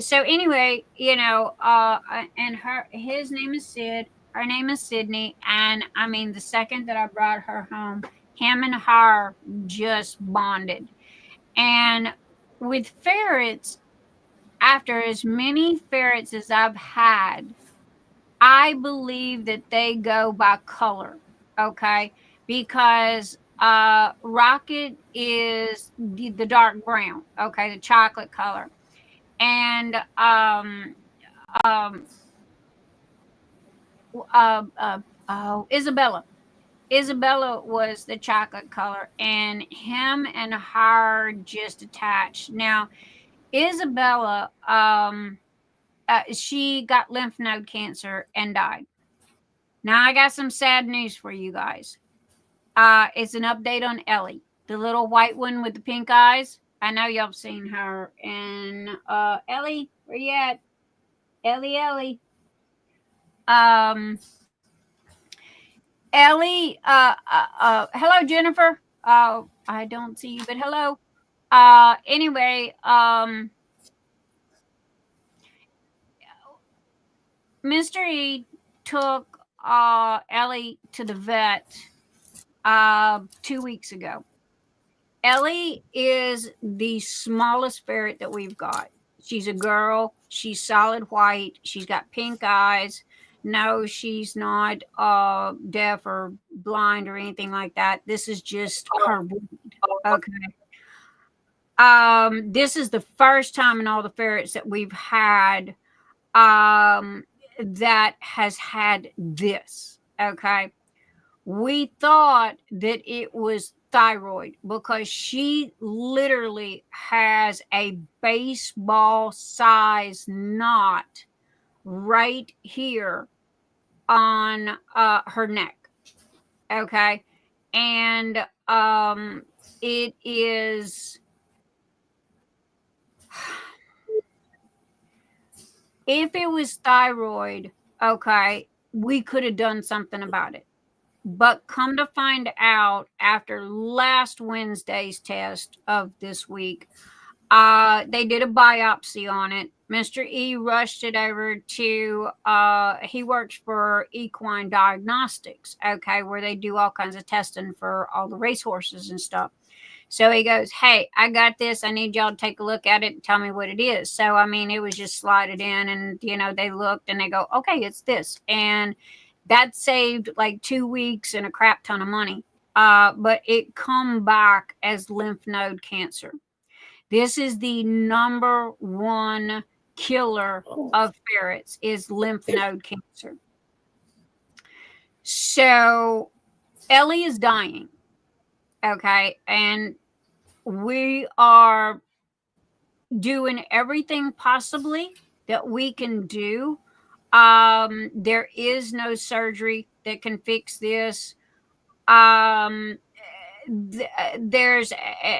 So anyway, and his name is Sid. Her name is Sydney. And I mean, the second that I brought her home, him and her just bonded. And with ferrets, after as many ferrets as I've had, I believe that they go by color, okay? Because Rocket is the dark brown, okay, the chocolate color. And Isabella was the chocolate color, and him and her just attached. Now, Isabella, she got lymph node cancer and died. Now I got some sad news for you guys. It's an update on Ellie, the little white one with the pink eyes. I know y'all have seen her. And Ellie, where you at? Ellie. Ellie, hello, Jennifer. I don't see you, but hello. Anyway, Mr. E took Ellie to the vet 2 weeks ago. Ellie is the smallest ferret that we've got. She's a girl. She's solid white. She's got pink eyes. No, she's not deaf or blind or anything like that. This is just her breed. Okay. This is the first time in all the ferrets that we've had that has had this. Okay. We thought that it was thyroid because she literally has a baseball size knot right here on her neck. Okay. And it is, if it was thyroid, okay, we could have done something about it. But come to find out, after last Wednesday's test of this week, they did a biopsy on it. Mr. E rushed it over to, he works for Equine Diagnostics, okay, where they do all kinds of testing for all the racehorses and stuff. So he goes, hey, I got this. I need y'all to take a look at it and tell me what it is. So, I mean, it was just slided in and, they looked and they go, okay, it's this. And that saved like 2 weeks and a crap ton of money. But it come back as lymph node cancer. This is the number one killer of ferrets, is lymph node cancer. So Ellie is dying. Okay. And we are doing everything possibly that we can do. There is no surgery that can fix this. There's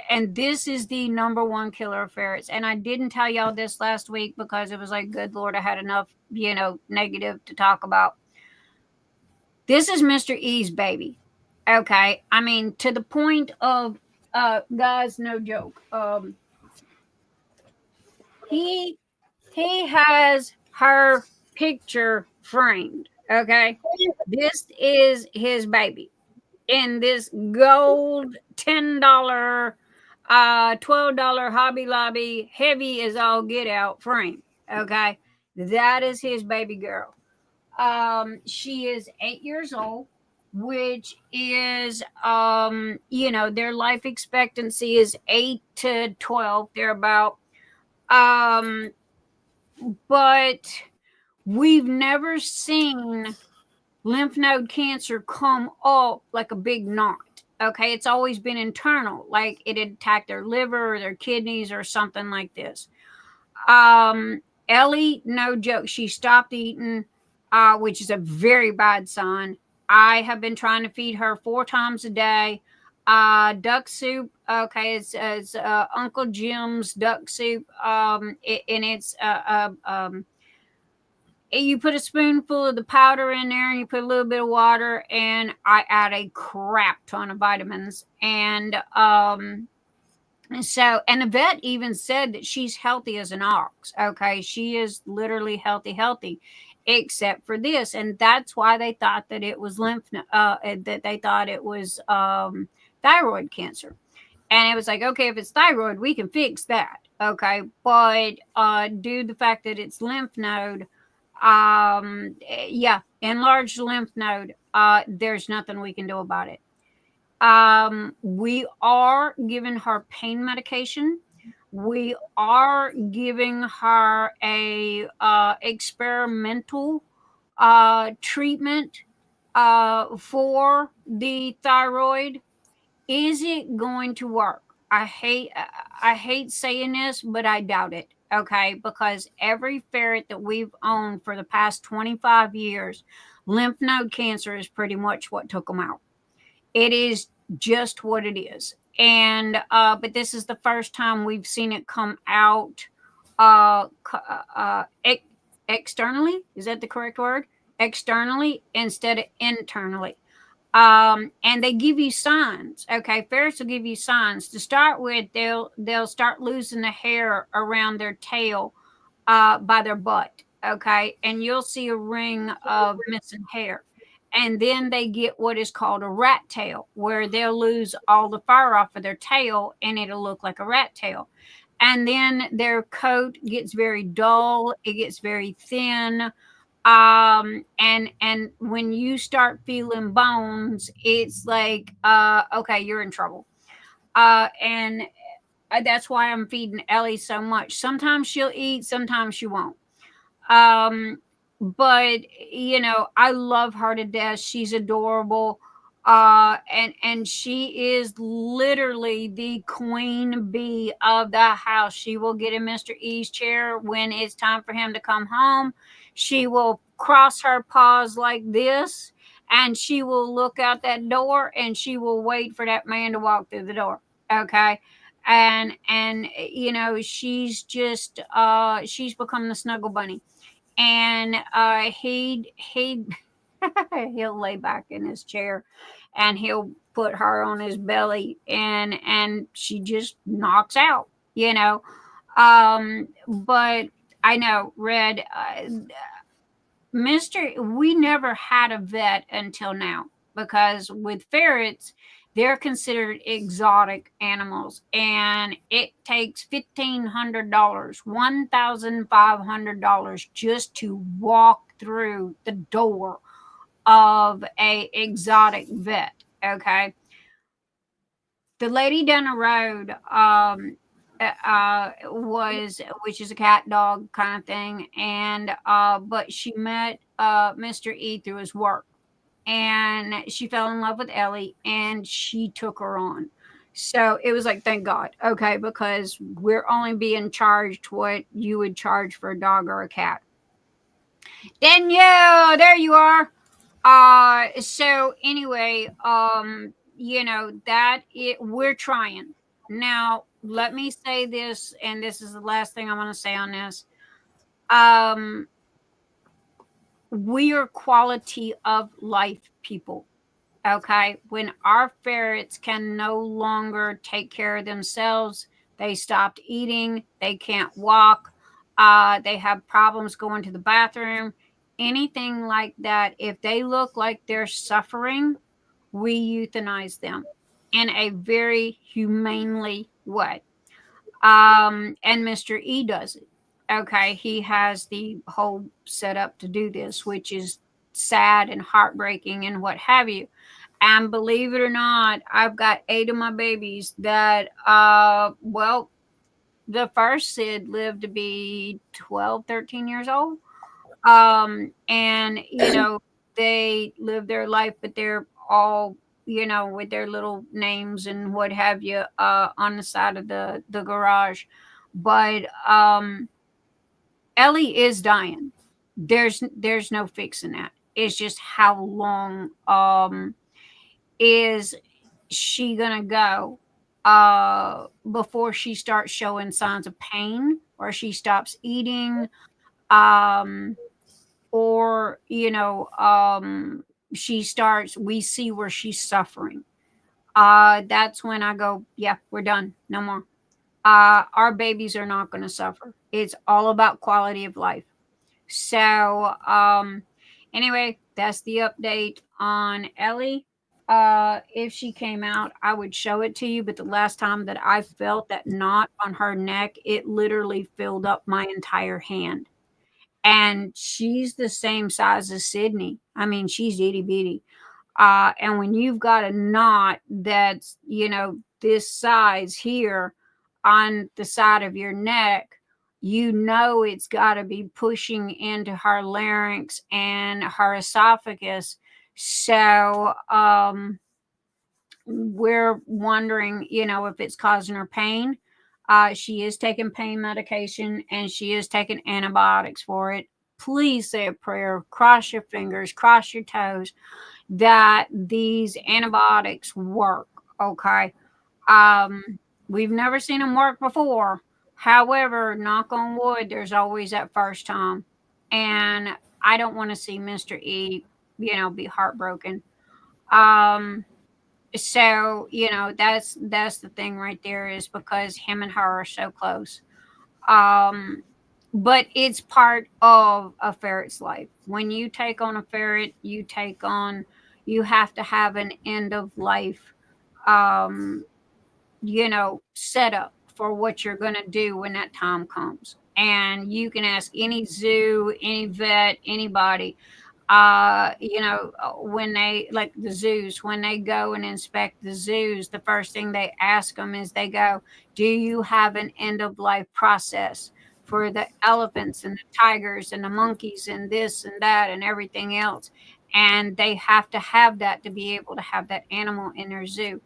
and this is the number one killer of ferrets. And I didn't tell y'all this last week because it was like, good Lord, I had enough, negative to talk about. This is Mr. E's baby. Okay. I mean, to the point of, guys, no joke. He has her picture framed. Okay. This is his baby in this gold $10, $12 Hobby Lobby, heavy as all get out frame. Okay. That is his baby girl. She is 8 years old, which is, their life expectancy is 8 to 12, thereabout. But we've never seen lymph node cancer come up like a big knot. Okay, it's always been internal, like it attacked their liver or their kidneys or something like this. Ellie, no joke, she stopped eating, which is a very bad sign. I have been trying to feed her 4 times a day. Duck soup. Okay, it's Uncle Jim's duck soup. And it's you put a spoonful of the powder in there and you put a little bit of water, and I add a crap ton of vitamins. And so, and the vet even said that she's healthy as an ox. Okay, she is literally healthy, except for this, and that's why they thought that it was that they thought it was thyroid cancer. And it was like, okay, if it's thyroid, we can fix that. Okay, but due to the fact that it's lymph node, enlarged lymph node, there's nothing we can do about it. We are giving her pain medication. We are giving her a experimental treatment for the thyroid. Is it going to work? I hate saying this, but I doubt it. Okay, because every ferret that we've owned for the past 25 years, lymph node cancer is pretty much what took them out. It is just what it is. And but this is the first time we've seen it come out externally. Is that the correct word? Externally instead of internally. And they give you signs. Okay, ferrets will give you signs. To start with, they'll start losing the hair around their tail by their butt. Okay, and you'll see a ring of missing hair. And then they get what is called a rat tail, where they'll lose all the fur off of their tail and it'll look like a rat tail. And then their coat gets very dull, it gets very thin. And when you start feeling bones, it's like, okay, you're in trouble. And that's why I'm feeding Ellie so much. Sometimes she'll eat, sometimes she won't. But I love her to death. She's adorable. And she is literally the queen bee of the house. She will get in Mr. E's chair when it's time for him to come home. She will cross her paws like this, and she will look out that door, and she will wait for that man to walk through the door. Okay. And she's just she's become the snuggle bunny. And he'll lay back in his chair and he'll put her on his belly, and she just knocks out. But I know, Red, we never had a vet until now, because with ferrets, they're considered exotic animals, and it takes $1,500, $1,500 just to walk through the door of a exotic vet. Okay. The lady down the road which is a cat dog kind of thing, and but she met Mr. E through his work. and she fell in love with Ellie, and she took her on. So it was like, thank God. Okay, because we're only being charged what you would charge for a dog or a cat. Danielle, there you are. So anyway, we're trying. Now, let me say this, and this is the last thing I want to say on this. We are quality of life people. Okay. When our ferrets can no longer take care of themselves, they stopped eating, they can't walk, they have problems going to the bathroom, anything like that. If they look like they're suffering, we euthanize them in a very humanely way. And Mr. E does it. Okay. He has the whole setup to do this, which is sad and heartbreaking and what have you. And believe it or not, I've got 8 of my babies that, the first Sid lived to be 12, 13 years old. And, they live their life, but they're all, with their little names and what have you, on the side of the garage. But, Ellie is dying. There's no fixing that. It's just how long, is she gonna go before she starts showing signs of pain, or she stops eating, or we see where she's suffering. That's when I go, yeah, we're done, no more. Our babies are not going to suffer. It's all about quality of life. So anyway, that's the update on Ellie. If she came out, I would show it to you, but the last time that I felt that knot on her neck, it literally filled up my entire hand. And she's the same size as Sydney. I mean, she's itty bitty. And when you've got a knot that's, this size here on the side of your neck, it's got to be pushing into her larynx and her esophagus. So we're wondering, if it's causing her pain. She is taking pain medication, and she is taking antibiotics for it. Please say a prayer, cross your fingers, cross your toes, that these antibiotics work. Okay. We've never seen them work before. However, knock on wood, there's always that first time. And I don't want to see Mr. E, be heartbroken. So, that's the thing right there, is because him and her are so close. But it's part of a ferret's life. When you take on a ferret, you have to have an end of life, setup for what you're going to do when that time comes. And you can ask any zoo, any vet, anybody, when they, like the zoos, when they go and inspect the zoos, the first thing they ask them is, they go, do you have an end of life process for the elephants and the tigers and the monkeys and this and that and everything else? And they have to have that to be able to have that animal in their zoo.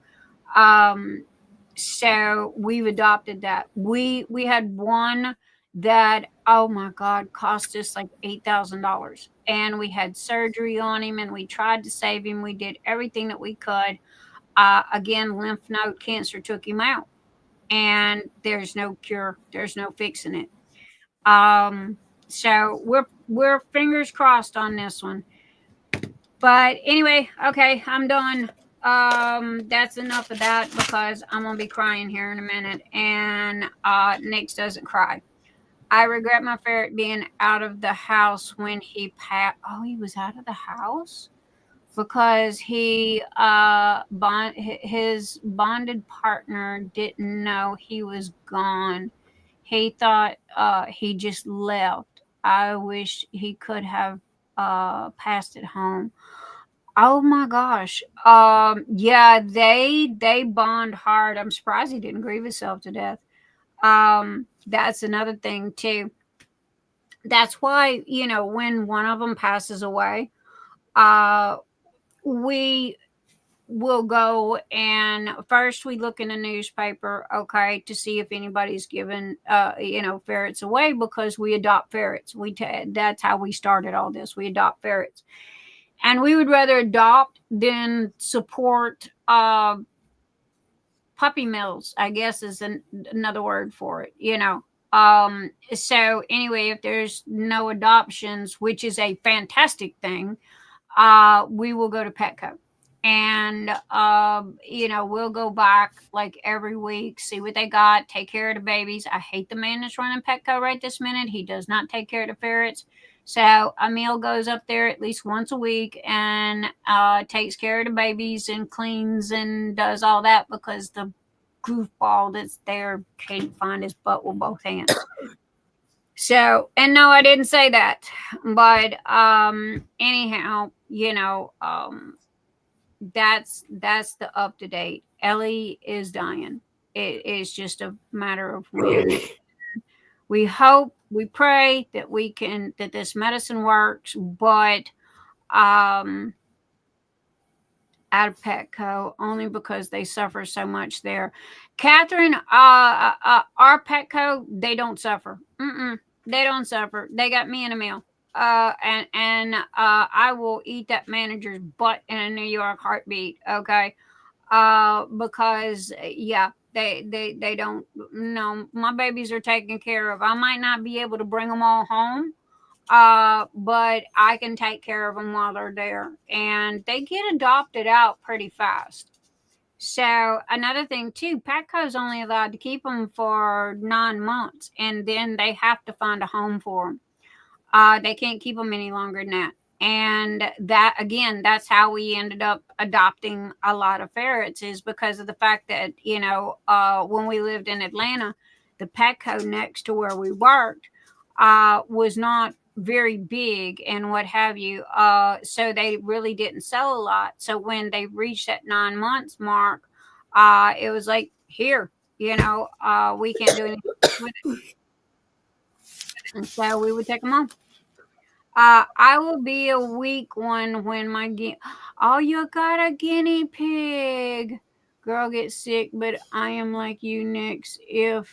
So we've adopted that. We had one that, oh my God, cost us like $8,000. And we had surgery on him, and we tried to save him. We did everything that we could. Again, lymph node cancer took him out, and there's no cure. There's no fixing it. So we're fingers crossed on this one. But anyway, okay, I'm done. That's enough of that, because I'm gonna be crying here in a minute, and Nyx doesn't cry. I regret my ferret being out of the house when he passed. Oh, he was out of the house because his bonded partner didn't know he was gone. He thought he just left. I wish he could have passed it home. Oh my gosh. Yeah, they bond hard. I'm surprised he didn't grieve himself to death. That's another thing too. That's why, when one of them passes away, we will go and first we look in the newspaper, okay, to see if anybody's given ferrets away, because we adopt ferrets. That's how we started all this. We adopt ferrets, and we would rather adopt than support puppy mills, I guess is another word for it, so anyway, if there's no adoptions, which is a fantastic thing, we will go to Petco. And we'll go back like every week, see what they got, take care of the babies. I hate the man that's running Petco right this minute. He does not take care of the ferrets. So Emil goes up there at least once a week and takes care of the babies and cleans and does all that, because the goofball that's there can't find his butt with both hands. So, and no, I didn't say that, but anyhow, that's the up to date. Ellie is dying. It is just a matter of when. We hope, we pray that this medicine works, but out of Petco, only because they suffer so much there. Catherine, our Petco, they don't suffer. They don't suffer. They got me in a meal. And I will eat that manager's butt in a New York heartbeat. Okay. Because they don't. No, my babies are taken care of. I might not be able to bring them all home, but I can take care of them while they're there, and they get adopted out pretty fast. So another thing too, Petco's only allowed to keep them for 9 months, and then they have to find a home for them. They can't keep them any longer than that. And that, again, that's how we ended up adopting a lot of ferrets, is because of the fact that, when we lived in Atlanta, the Petco next to where we worked was not very big and what have you. So they really didn't sell a lot. So when they reached that 9 months mark, it was like, here, we can't do anything with it. And so we would take them home. I will be a weak one when oh, you got a guinea pig. Girl gets sick, but I am like you, Nyx. If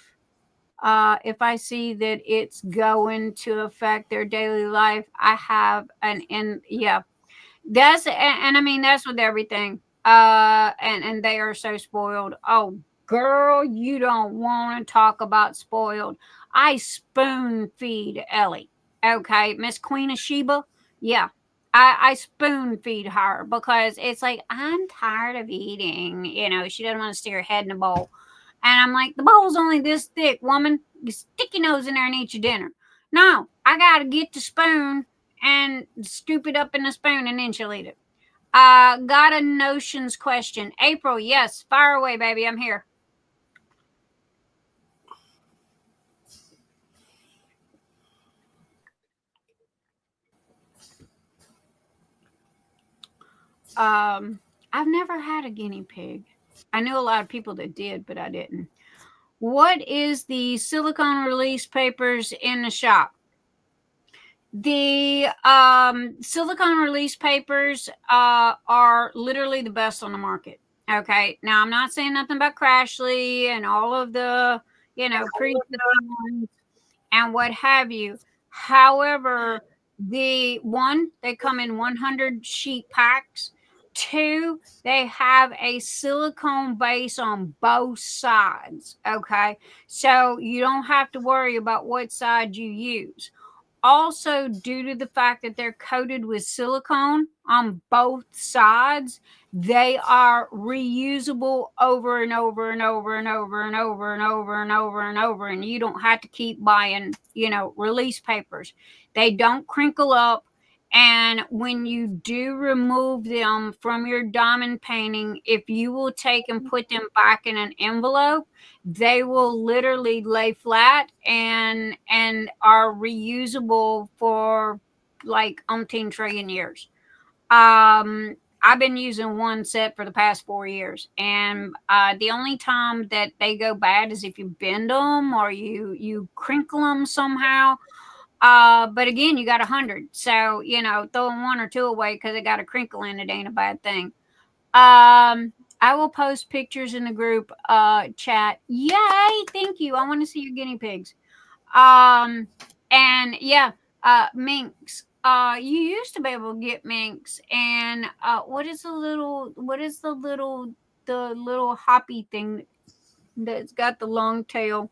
I see that it's going to affect their daily life, I have that's and I mean that's with everything. And they are so spoiled. Oh, girl, you don't want to talk about spoiled. I spoon feed Ellie. Okay, Miss Queen of Sheba. Yeah. I spoon feed her because it's like, I'm tired of eating. She doesn't want to stick her head in a bowl. And I'm like, the bowl's only this thick, woman. You stick your nose in there and eat your dinner. No, I got to get the spoon and scoop it up in the spoon, and then she'll eat it. Got a notions question. April, yes, fire away, baby. I'm here. I've never had a guinea pig. I knew a lot of people that did, but I didn't. What is the silicone release papers in the shop? The silicone release papers are literally the best on the market. Okay. Now, I'm not saying nothing about Crashly and all of the, pre and what have you. However, they come in 100 sheet packs. 2, they have a silicone base on both sides. Okay. So you don't have to worry about what side you use. Also, due to the fact that they're coated with silicone on both sides, they are reusable over and over and over and over and over and over and over and over. And you don't have to keep buying, release papers. They don't crinkle up. And when you do remove them from your diamond painting, if you will take and put them back in an envelope, they will literally lay flat and are reusable for like umpteen trillion years. I've been using one set for the past 4 years, and the only time that they go bad is if you bend them or you crinkle them somehow. But again, you got 100. So, you know, throwing 1 or 2 away because it got a crinkle in it ain't a bad thing. I will post pictures in the group chat. Yay, thank you. I want to see your guinea pigs. And yeah, minks. You used to be able to get minks, and what is the little hoppy thing that's got the long tail?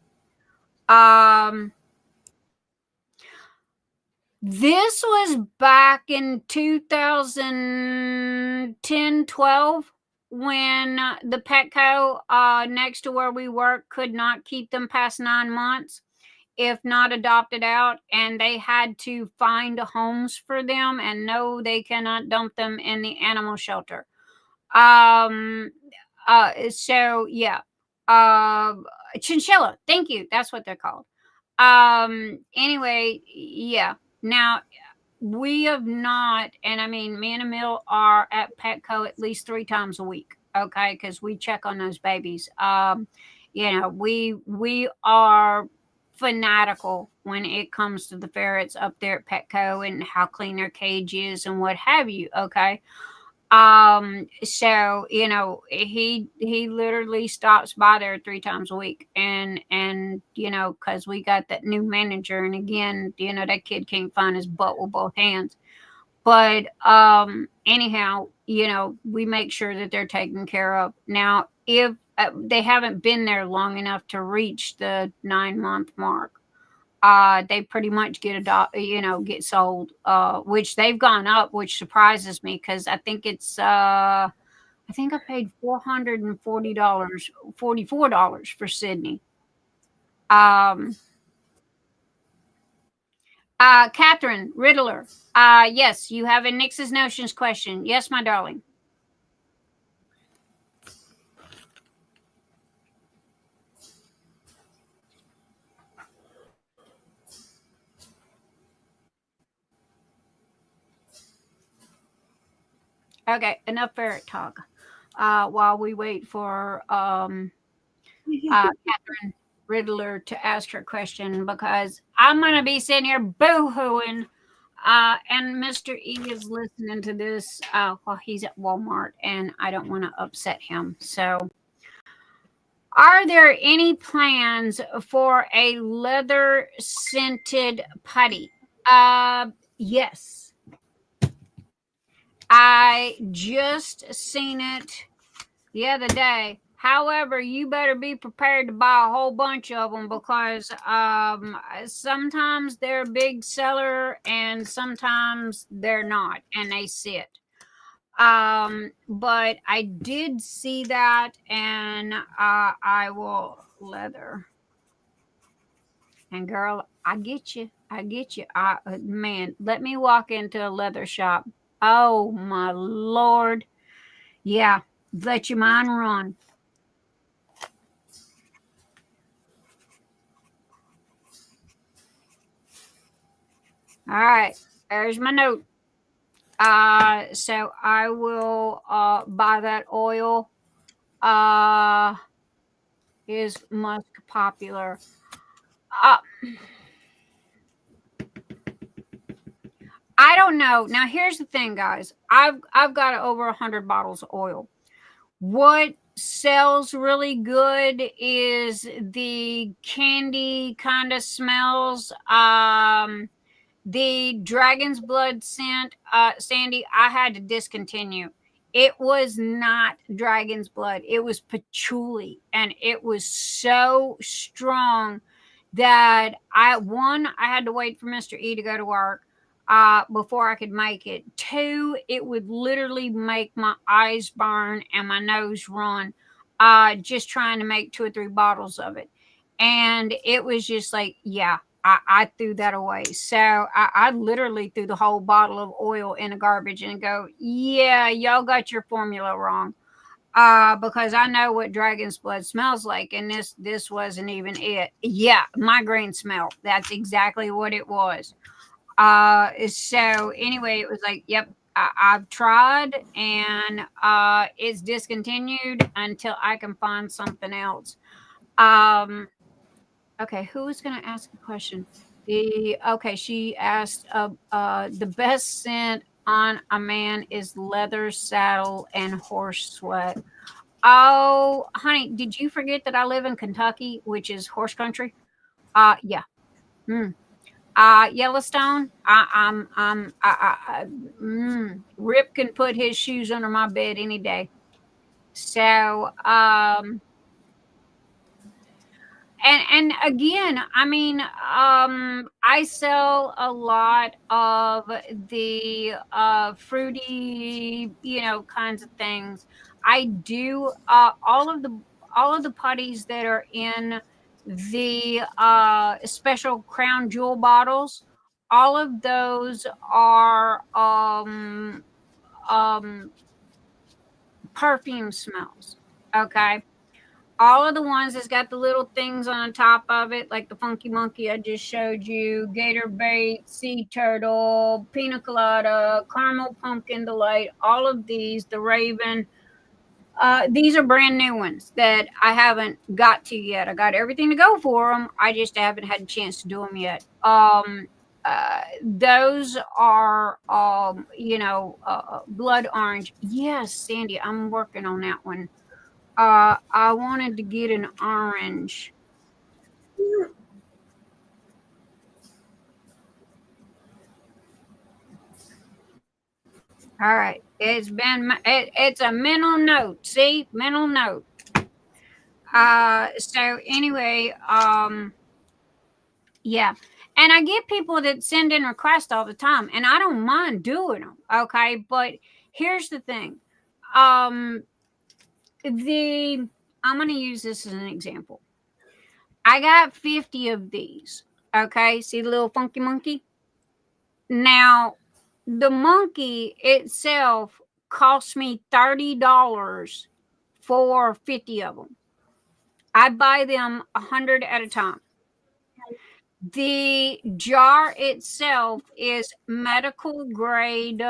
This was back in 2010, 12, when the Petco next to where we work could not keep them past 9 months if not adopted out, and they had to find homes for them, and no, they cannot dump them in the animal shelter. So yeah, chinchilla, thank you, that's what they're called. Anyway, yeah, now we have not, and I mean, me and Emil are at Petco at least 3 times a week, okay, because we check on those babies. You know, we are fanatical when it comes to the ferrets up there at Petco and how clean their cage is and what have you, okay. So you know, he literally stops by there 3 times a week, and you know, because we got that new manager, and again, you know, that kid can't find his butt with both hands. But anyhow, you know, we make sure that they're taken care of. Now, if they haven't been there long enough to reach the 9-month mark, they pretty much get get sold, which they've gone up, which surprises me because I think it's I think I paid $44 for Sydney. Catherine Riddler, yes, you have a Nyx's Notions question. Yes, my darling. Okay, enough ferret talk. While we wait for Catherine Riddler to ask her question, because I'm going to be sitting here boo-hooing, and Mr. E is listening to this while he's at Walmart, and I don't want to upset him. So, are there any plans for a leather-scented putty? Yes. I just seen it the other day. However, you better be prepared to buy a whole bunch of them, because sometimes they're a big seller and sometimes they're not, and they sit. But I did see that, and I will leather. And girl, I get you. Man, let me walk into a leather shop. Oh my Lord. Yeah, let your mind run. All right, there's my note. So I will buy that oil. Is musk popular? I don't know. Now here's the thing, guys. I've got over 100 bottles of oil. What sells really good is the candy kind of smells. The dragon's blood scent, Sandy, I had to discontinue. It was not dragon's blood. It was patchouli, and it was so strong that I had to wait for Mr. E to go to work before I could make it. 2, it would literally make my eyes burn and my nose run, just trying to make 2 or 3 bottles of it. And it was just like, yeah, I threw that away. So I literally threw the whole bottle of oil in the garbage and go, yeah, y'all got your formula wrong. Because I know what dragon's blood smells like, and this wasn't even it. Yeah, migraine smell. That's exactly what it was. So anyway, it was like, yep, I've tried, and it's discontinued until I can find something else. Okay, who is going to ask a question? She asked, the best scent on a man is leather saddle and horse sweat. Oh, honey, did you forget that I live in Kentucky, which is horse country? Yeah. Yellowstone. Rip can put his shoes under my bed any day. So, and again, I mean, I sell a lot of the fruity, kinds of things. I do all of the putties that are in the special crown jewel bottles. All of those are perfume smells. Okay. All of the ones that's got the little things on top of it, like the Funky Monkey I just showed you, Gator Bait, Sea Turtle, Pina Colada, Caramel Pumpkin Delight, all of these, the Raven. These are brand new ones that I haven't got to yet. I got everything to go for them. I just haven't had a chance to do them yet. Those are, blood orange. Yes, Sandy, I'm working on that one. I wanted to get an orange. All right. It's a mental note. See? Mental note. So anyway, yeah. And I get people that send in requests all the time, and I don't mind doing them. Okay. But here's the thing. I'm going to use this as an example. I got 50 of these. Okay. See the little funky monkey? Now, the monkey itself cost me $30 for 50 of them. I buy them 100 at a time. The jar itself is medical grade,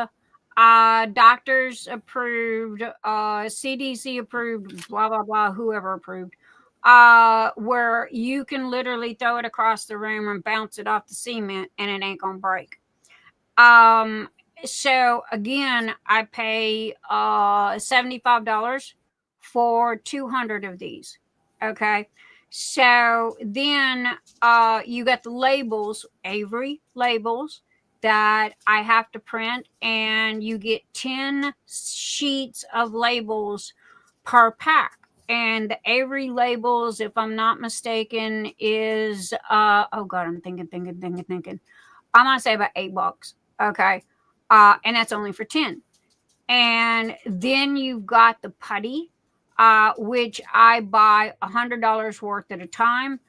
doctors approved, CDC approved, blah, blah, blah, whoever approved, where you can literally throw it across the room and bounce it off the cement and it ain't gonna break. So again, I pay $75 for 200 of these. Okay. So then you got the labels, Avery labels that I have to print, and you get 10 sheets of labels per pack. And the Avery labels, if I'm not mistaken, is oh god, I'm thinking. I'm gonna say about $8. Okay. And that's only for 10. And then you've got the putty, which I buy $100 worth at a time.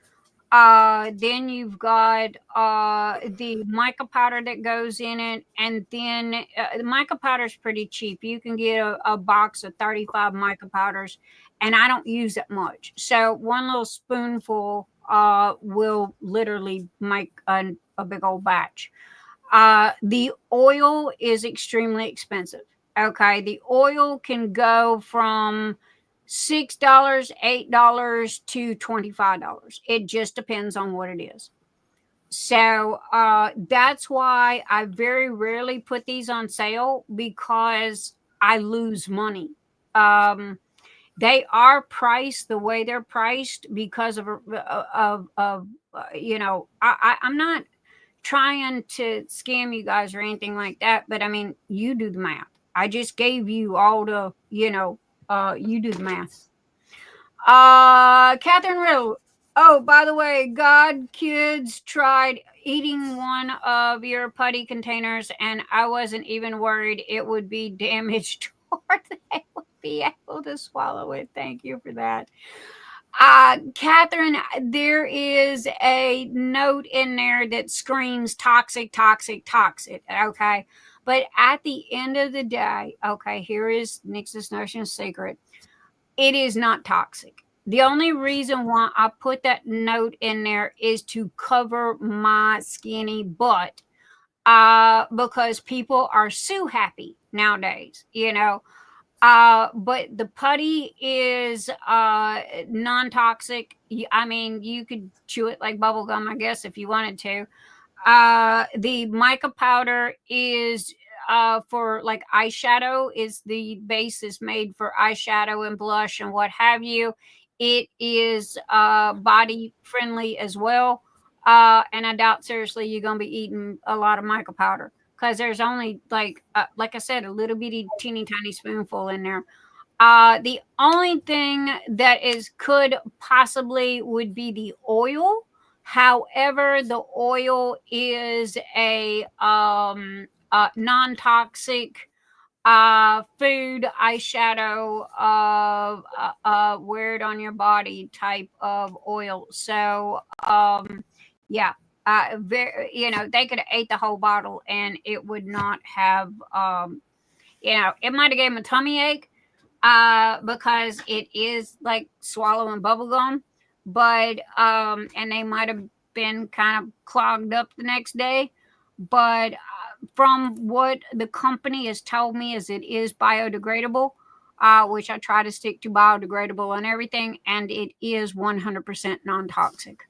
Then you've got the mica powder that goes in it. And then the mica powder is pretty cheap. You can get a box of 35 mica powders, and I don't use it much. So one little spoonful will literally make a big old batch. The oil is extremely expensive. Okay. The oil can go from $6, $8 to $25. It just depends on what it is. So that's why I very rarely put these on sale, because I lose money. They are priced the way they're priced because of I'm not trying to scam you guys or anything like that, but I mean, you do the math. I just gave you all the, you do the math. Catherine Riddle. Oh, by the way, God Kids tried eating one of your putty containers, and I wasn't even worried it would be damaged or they would be able to swallow it. Thank you for that. Catherine, there is a note in there that screams toxic, toxic, toxic. Okay. But at the end of the day, okay, here is Nyx's Notion secret. It is not toxic. The only reason why I put that note in there is to cover my skinny butt, because people are so happy nowadays, but the putty is non-toxic. I mean, you could chew it like bubble gum, I guess, if you wanted to. The mica powder is for like eyeshadow. Is the base is made for eyeshadow and blush and what have you. It is body friendly as well. And I doubt seriously you're gonna be eating a lot of mica powder because there's only like I said, a little bitty teeny tiny spoonful in there. The only thing that could possibly would be the oil. However, the oil is a non-toxic food eyeshadow wear it on your body type of oil. So yeah, they could have ate the whole bottle and it would not have it might have gave them a tummy ache because it is like swallowing bubble gum, but and they might have been kind of clogged up the next day. But from what the company has told me is it is biodegradable, which I try to stick to biodegradable and everything, and it is 100% non-toxic.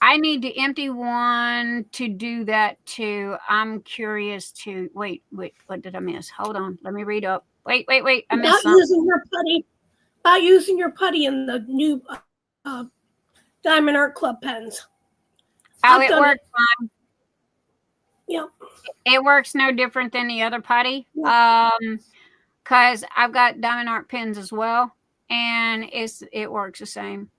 I need to empty one to do that too. I'm curious to wait. What did I miss? Hold on. Let me read up. Wait. I missed something. About using your putty in the new Diamond Art Club pens. Oh, it works fine. Yeah. It works no different than the other putty. Because I've got Diamond Art pens as well, and it works the same.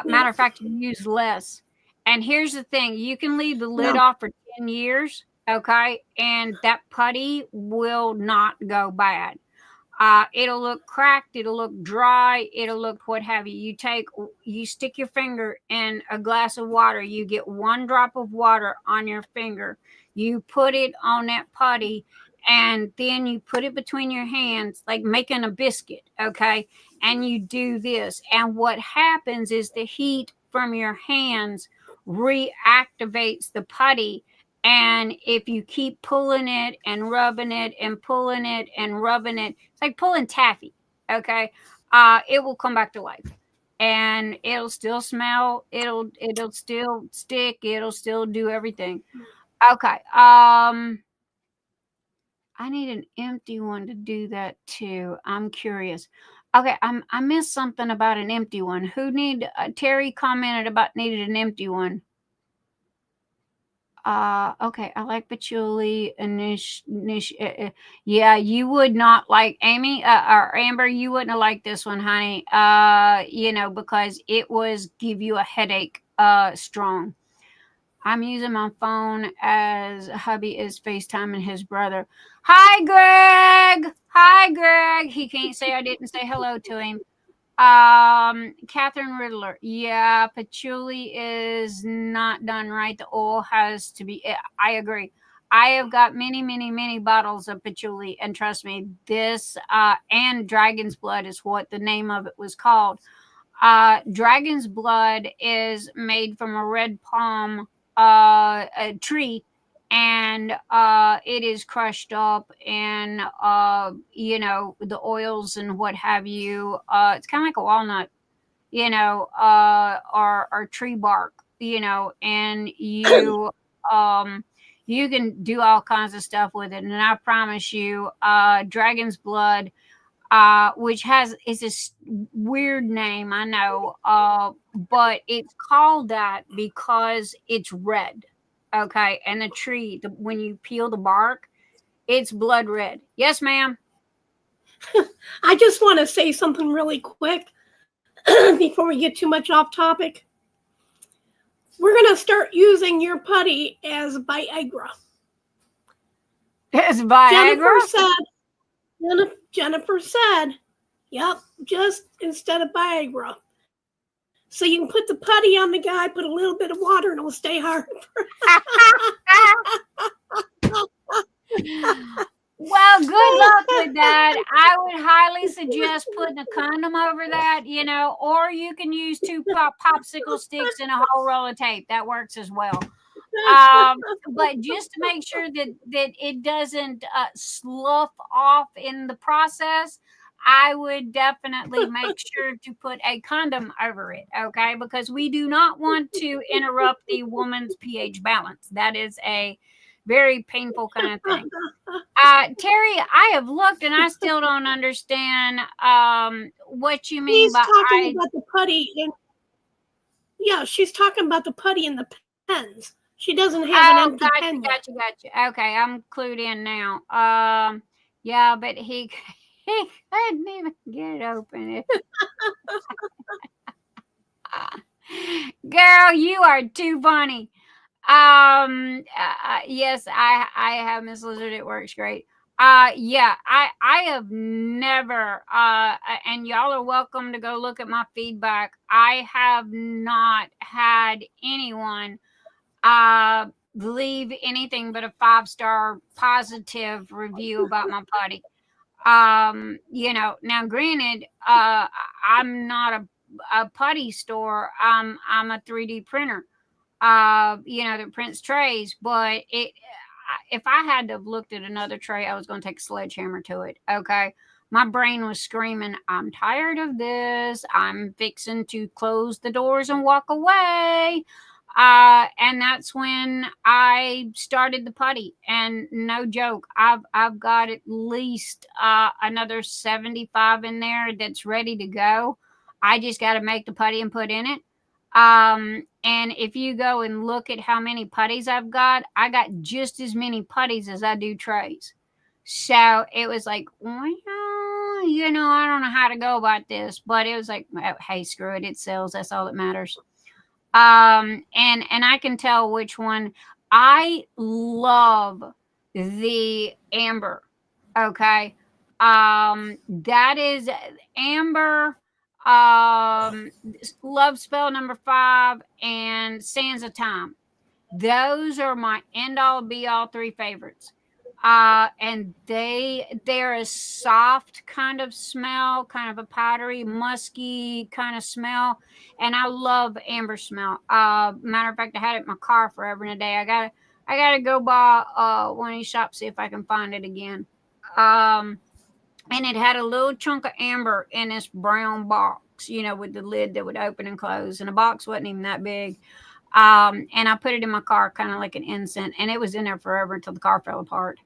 Matter of fact, you use less. And here's the thing. You can leave the lid off for 10 years, okay? And that putty will not go bad. It'll look cracked. It'll look dry. It'll look what have you. You stick your finger in a glass of water. You get 1 drop of water on your finger. You put it on that putty, and then you put it between your hands like making a biscuit, okay? And you do this. And what happens is the heat from your hands reactivates the putty. And if you keep pulling it and rubbing it and pulling it and rubbing it, it's like pulling taffy, okay? It will come back to life. And it'll still smell. It'll still stick. It'll still do everything. Okay. I need an empty one to do that too. I'm curious. Okay, I missed something about an empty one. Terry commented about needed an empty one. Okay, I like patchouli and yeah, you would not like Amy or Amber. You wouldn't have liked this one, honey. Because it was give you a headache. Strong. I'm using my phone as hubby is FaceTiming his brother. Hi, Greg. He can't say I didn't say hello to him. Catherine Riddler. Yeah, patchouli is not done right. The oil has to be. I agree. I have got many bottles of patchouli, and trust me, this and Dragon's Blood is what the name of it was called. Dragon's Blood is made from a red palm a tree, and it is crushed up, and the oils and what have you. It's kind of like a walnut, or tree bark, and you you can do all kinds of stuff with it. And I promise you, Dragon's Blood, which is a weird name, I know, but it's called that because it's red, okay? And the tree, when you peel the bark, it's blood red. Yes, ma'am? I just want to say something really quick before we get too much off topic. We're going to start using your putty as Viagra. As Viagra? Jennifer said, yep, just instead of Viagra. So you can put the putty on the guy, put a little bit of water, and it'll stay hard. Well, good luck with that. I would highly suggest putting a condom over that, or you can use 2 popsicle sticks and a whole roll of tape. That works as well. But just to make sure that it doesn't slough off in the process, I would definitely make sure to put a condom over it, okay? Because we do not want to interrupt the woman's pH balance. That is a very painful kind of thing. Terry, I have looked and I still don't understand what you mean He's by talking about the putty. Yeah, she's talking about the putty in the pens. She doesn't have an empty pen yet. Gotcha. Okay, I'm clued in now. Yeah, but he couldn't even get it open. Girl, you are too funny. Yes, I have Miss Lizard. It works great. Yeah, I have never and y'all are welcome to go look at my feedback. I have not had anyone leave anything but a 5-star positive review about my putty. You know, now granted, I'm not a putty store. I'm a 3D printer. You know, that prints trays, but if I had to have looked at another tray, I was going to take a sledgehammer to it. Okay. My brain was screaming, I'm tired of this. I'm fixing to close the doors and walk away. And that's when I started the putty. And no joke, I've got at least another 75 in there that's ready to go. I just got to make the putty and put in it. And if you go and look at how many putties I've got, I got just as many putties as I do trays. So it was like, well, you know, I don't know how to go about this, but it was like, hey, screw it. It sells. That's all that matters. And I can tell which one. I love the amber. Okay. That is amber, love spell number 5 and sands of time. Those are my end all be all 3 favorites. And they're a soft kind of smell, kind of a powdery, musky kind of smell. And I love amber smell. Matter of fact, I had it in my car forever and a day. I gotta go by one of these shops, see if I can find it again. And it had a little chunk of amber in this brown box, you know, with the lid that would open and close. And the box wasn't even that big. And I put it in my car, kind of like an incense, and it was in there forever until the car fell apart.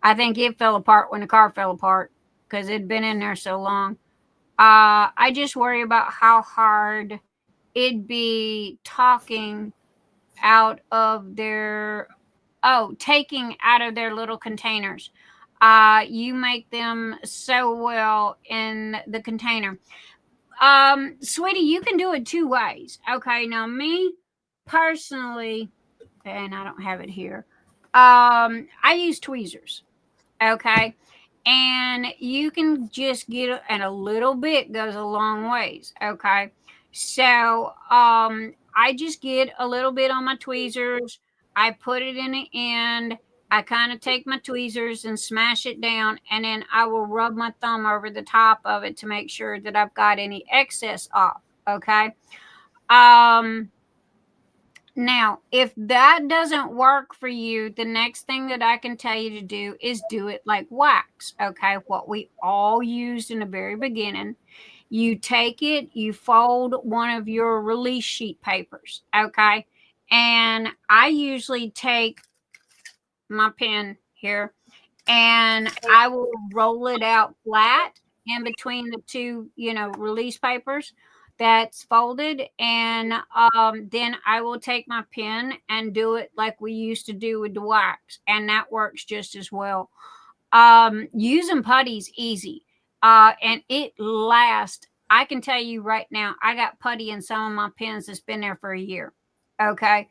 I think it fell apart when the car fell apart because it'd been in there so long. I just worry about how hard it'd be taking out of their little containers. You make them so well in the container. Sweetie, you can do it 2 ways. Okay, now me personally, and I don't have it here. I use tweezers. Okay. And you can just get, and a little bit goes a long ways. Okay. So, I just get a little bit on my tweezers. I put it in the end. I kind of take my tweezers and smash it down, and then I will rub my thumb over the top of it to make sure that I've got any excess off. Okay. Now, if that doesn't work for you, the next thing that I can tell you to do is do it like wax. Okay. What we all used in the very beginning. You take it, you fold one of your release sheet papers. Okay. And I usually take my pen here and I will roll it out flat in between the 2, you know, release papers that's folded. And then I will take my pen and do it like we used to do with the wax. And that works just as well. Using putty's easy. And it lasts. I can tell you right now, I got putty in some of my pens that's been there for a year. Okay.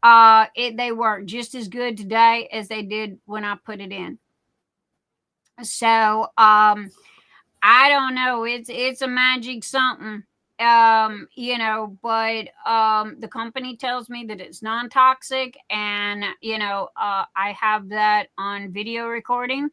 They work just as good today as they did when I put it in. So, I don't know. It's a magic something. You know, but the company tells me that it's non-toxic, and you know, I have that on video recording.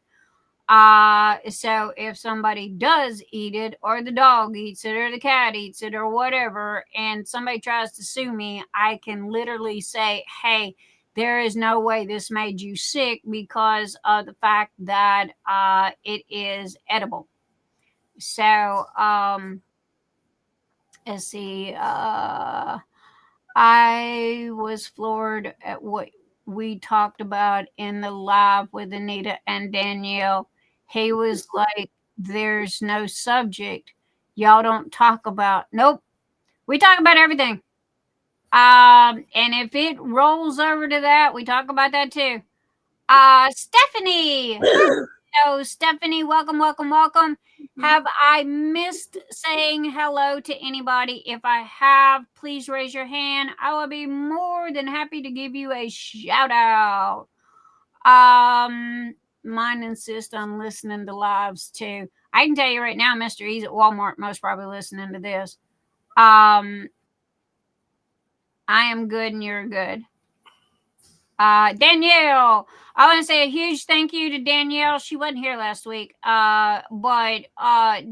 So if somebody does eat it, or the dog eats it, or the cat eats it, or whatever, and somebody tries to sue me, I can literally say, hey, there is no way this made you sick because of the fact that it is edible. So, let's see. I was floored at what we talked about in the live with Anita and Danielle. He was like, there's no subject y'all don't talk about. Nope. We talk about everything. And if it rolls over to that, we talk about that too. Stephanie. Hello, Stephanie. Welcome, welcome, welcome. Have I missed saying hello to anybody? If I have, please raise your hand. I will be more than happy to give you a shout out. Mine insist on listening to lives too. I can tell you right now, Mr. E's at Walmart, most probably listening to this. I am good and you're good. Danielle, I want to say a huge thank you to Danielle. She wasn't here last week, but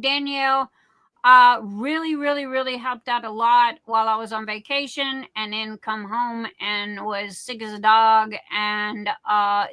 Danielle really, really, really helped out a lot while I was on vacation, and then come home and was sick as a dog. And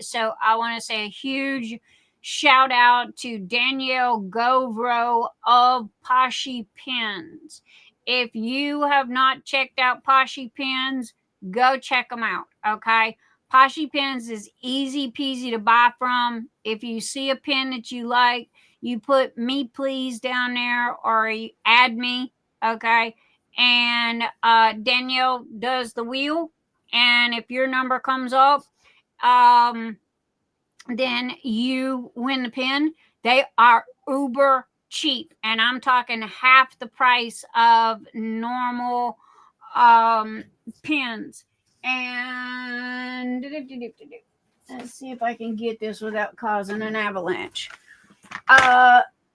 so I want to say a huge shout out to Danielle Govro of Poshy Pins. If you have not checked out Poshy Pins, go check them out, okay? Poshy Pins is easy peasy to buy from. If you see a pin that you like, you put me please down there, or you add me, okay? And Danielle does the wheel, and if your number comes up, then you win the pin. They are uber cheap, and I'm talking half the price of normal pins. And let's see if I can get this without causing an avalanche.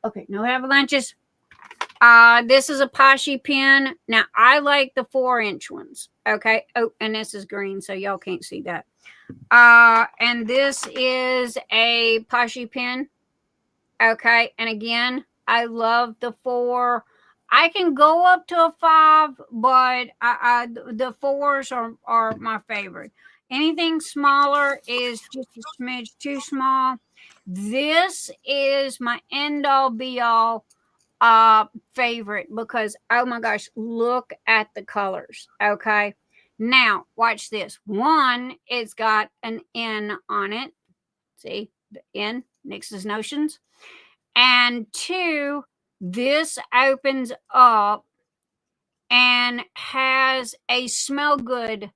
Okay, no avalanches. This is a Poshy pin. Now, I like the 4-inch ones. Okay. Oh, and this is green, so y'all can't see that. And this is a Poshy pin. Okay. And again, I love the 4. I can go up to a 5, but the 4s are my favorite. Anything smaller is just a smidge too small. This is my end all be all favorite, because oh my gosh, look at the colors. Okay. Now watch this. One, it's got an N on it. See the N, Nyx's Notions. And 2, this opens up and has a smell good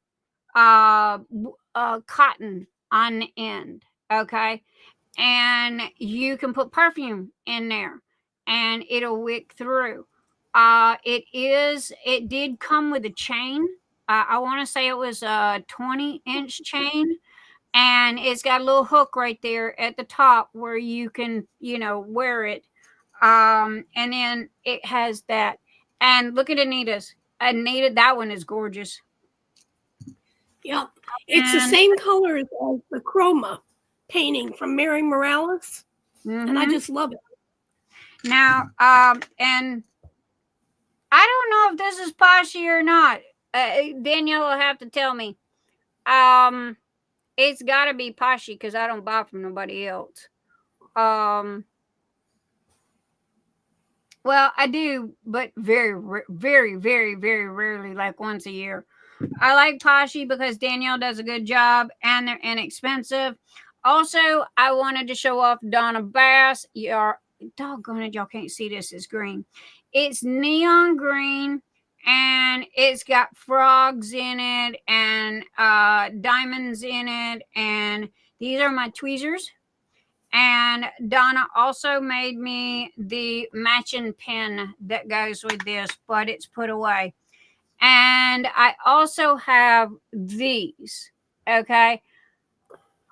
cotton on the end. Okay. And you can put perfume in there and it'll wick through. It did come with a chain. I want to say it was a 20-inch chain. And it's got a little hook right there at the top where you can, wear it. And then it has that. And look at Anita's. Anita, that one is gorgeous. Yep. It's the same color as the Chroma painting from Mary Morales. Mm-hmm. And I just love it. Now, and I don't know if this is Poshy or not. Danielle will have to tell me. It's got to be Poshy because I don't buy from nobody else. Well, I do, but very, very, very, very rarely, like once a year. I like Poshy because Danielle does a good job and they're inexpensive. Also, I wanted to show off Donna Bass. Doggone it, y'all can't see this. It's green. It's neon green. And it's got frogs in it and diamonds in it. And these are my tweezers. And Donna also made me the matching pin that goes with this, but it's put away. And I also have these. Okay.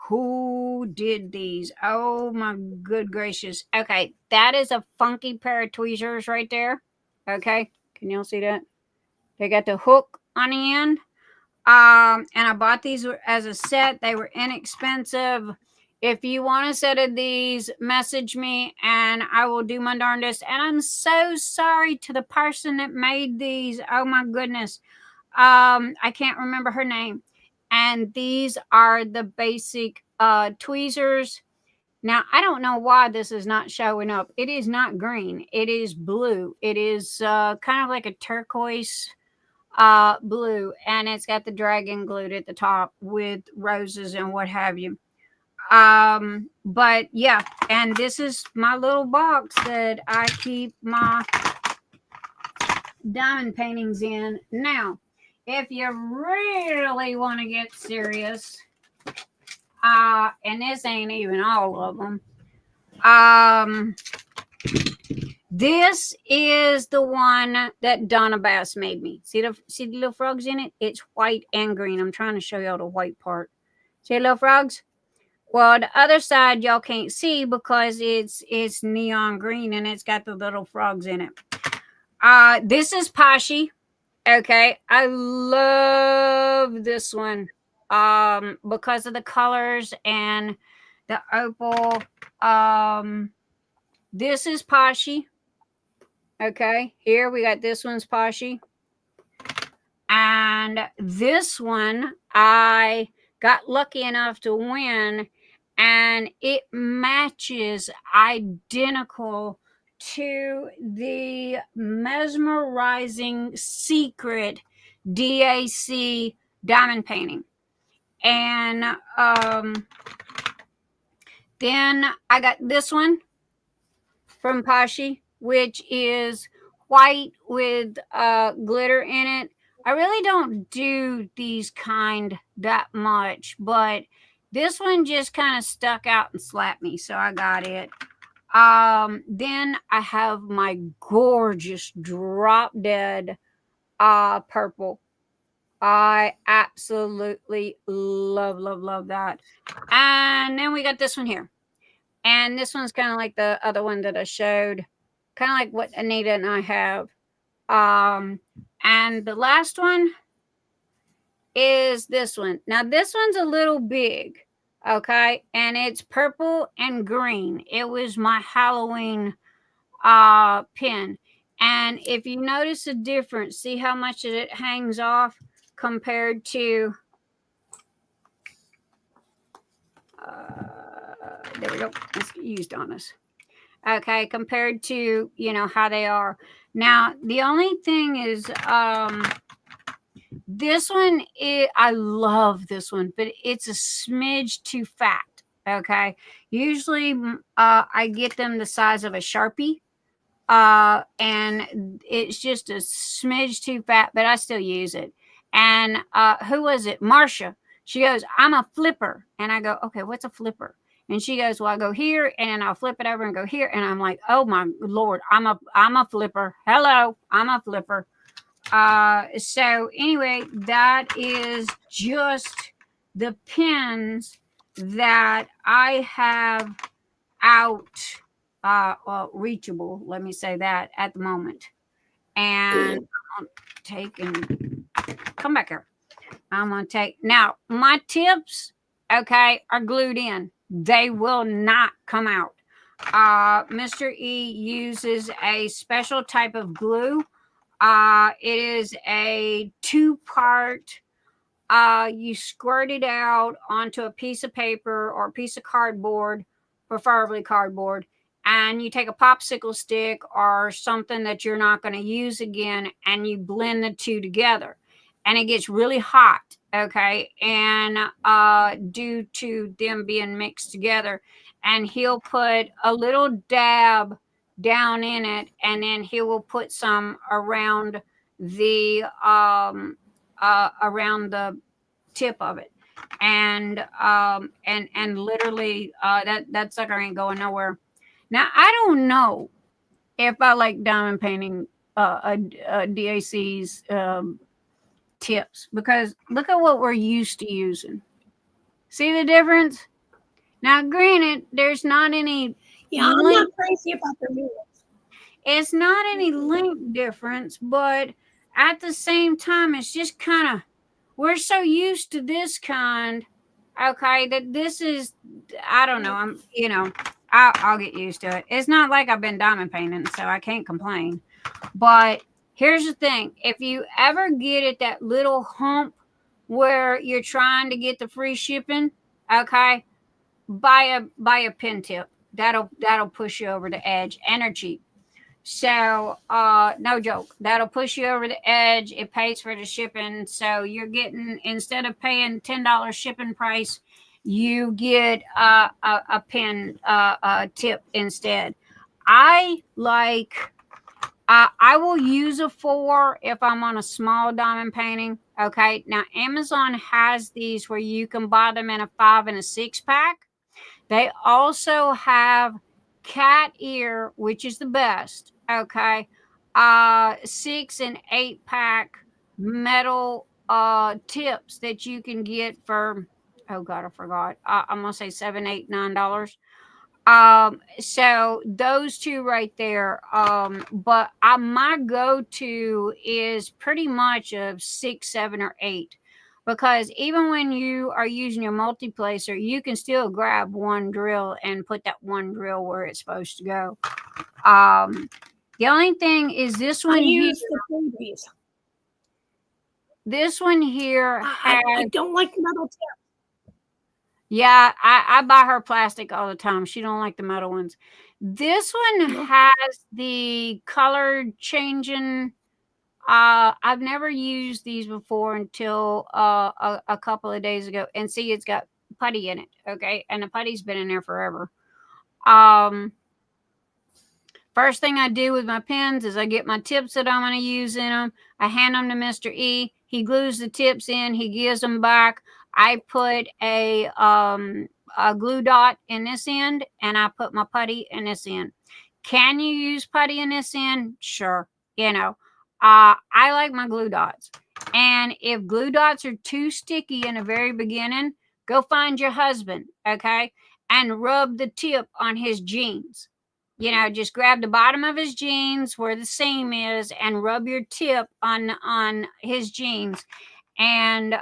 Who did these? Oh, my good gracious. Okay. That is a funky pair of tweezers right there. Okay. Can y'all see that? They got the hook on the end. And I bought these as a set. They were inexpensive. If you want a set of these, message me and I will do my darndest. And I'm so sorry to the person that made these. Oh my goodness. I can't remember her name. And these are the basic tweezers. Now, I don't know why this is not showing up. It is not green. It is blue. It is kind of like a turquoise blue, and it's got the dragon glued at the top with roses and what have you. But yeah, and this is my little box that I keep my diamond paintings in. Now, if you really want to get serious, and this ain't even all of them, this is the one that Donna Bass made me. See the little frogs in it? It's white and green. I'm trying to show y'all the white part. See the little frogs? Well, the other side y'all can't see because it's neon green and it's got the little frogs in it. This is Pashi. Okay, I love this one because of the colors and the opal. This is Pashi. Okay, here we got this one's Pashi. And this one I got lucky enough to win, and it matches identical to the Mesmerizing Secret DAC diamond painting. And then I got this one from Pashi, which is white with glitter in it. I really don't do these kind that much, but this one just kind of stuck out and slapped me, so I got it. Then I have my gorgeous drop dead purple. I absolutely love that. And then we got this one here. And this one's kind of like the other one that I showed. Kind of like what Anita and I have. And the last one is this one. Now, this one's a little big. Okay. And it's purple and green. It was my Halloween pin. And if you notice a difference, see how much it hangs off compared to... there we go. It's used on us. Okay, compared to, you know, how they are. Now, the only thing is, this one, I love this one, but it's a smidge too fat. Okay, usually I get them the size of a Sharpie, and it's just a smidge too fat, but I still use it. And who was it? Marsha. She goes, I'm a flipper. And I go, okay, what's a flipper? And she goes, well, I go here and then I'll flip it over and go here. And I'm like, oh my Lord, I'm a flipper. Hello, I'm a flipper. So anyway, that is just the pins that I have out, reachable, let me say that, at the moment. And I'll take and come back here. I'm going to take, now my tips, okay, are glued in. They will not come out. Mr. E uses a special type of glue. It is a 2-part. You squirt it out onto a piece of paper or a piece of cardboard, preferably cardboard, and you take a popsicle stick or something that you're not going to use again, and you blend the two together. And it gets really hot, okay? And due to them being mixed together, and he'll put a little dab down in it, and then he will put some around the tip of it, and literally that sucker ain't going nowhere. Now I don't know if I like diamond painting DAC's tips, because look at what we're used to using. See the difference? Now, granted, there's not any. Yeah, I'm not crazy about the rules. It's not any length difference, but at the same time, it's just kind of, we're so used to this kind, okay, that this is, I don't know, I'll get used to it. It's not like I've been diamond painting, so I can't complain. But here's the thing. If you ever get at that little hump where you're trying to get the free shipping, okay, buy a pin tip. That'll push you over the edge, and they're cheap. So no joke, that'll push you over the edge. It pays for the shipping. So you're getting, instead of paying $10 shipping price, you get a pin tip instead. I will use a 4 if I'm on a small diamond painting. Okay, now Amazon has these where you can buy them in a 5 and a 6 pack. They also have cat ear, which is the best. Okay, 6 and 8 pack metal tips that you can get for, oh god, I forgot. I'm gonna say $7, $8, $9. So those two right there. But my go-to is pretty much a 6, 7, or 8. Because even when you are using your multi-placer, you can still grab one drill and put that one drill where it's supposed to go. The only thing is this one here. This one here has, I don't like metal tips. Yeah, I buy her plastic all the time. She don't like the metal ones. This one has the color changing. I've never used these before until a couple of days ago. And see, it's got putty in it. Okay, and the putty's been in there forever. First thing I do with my pens is I get my tips that I'm going to use in them. I hand them to Mr. E. He glues the tips in. He gives them back. I put a glue dot in this end, and I put my putty in this end. Can you use putty in this end? Sure. You know, I like my glue dots. And if glue dots are too sticky in the very beginning, go find your husband, okay, and rub the tip on his jeans. You know, just grab the bottom of his jeans where the seam is and rub your tip on his jeans. And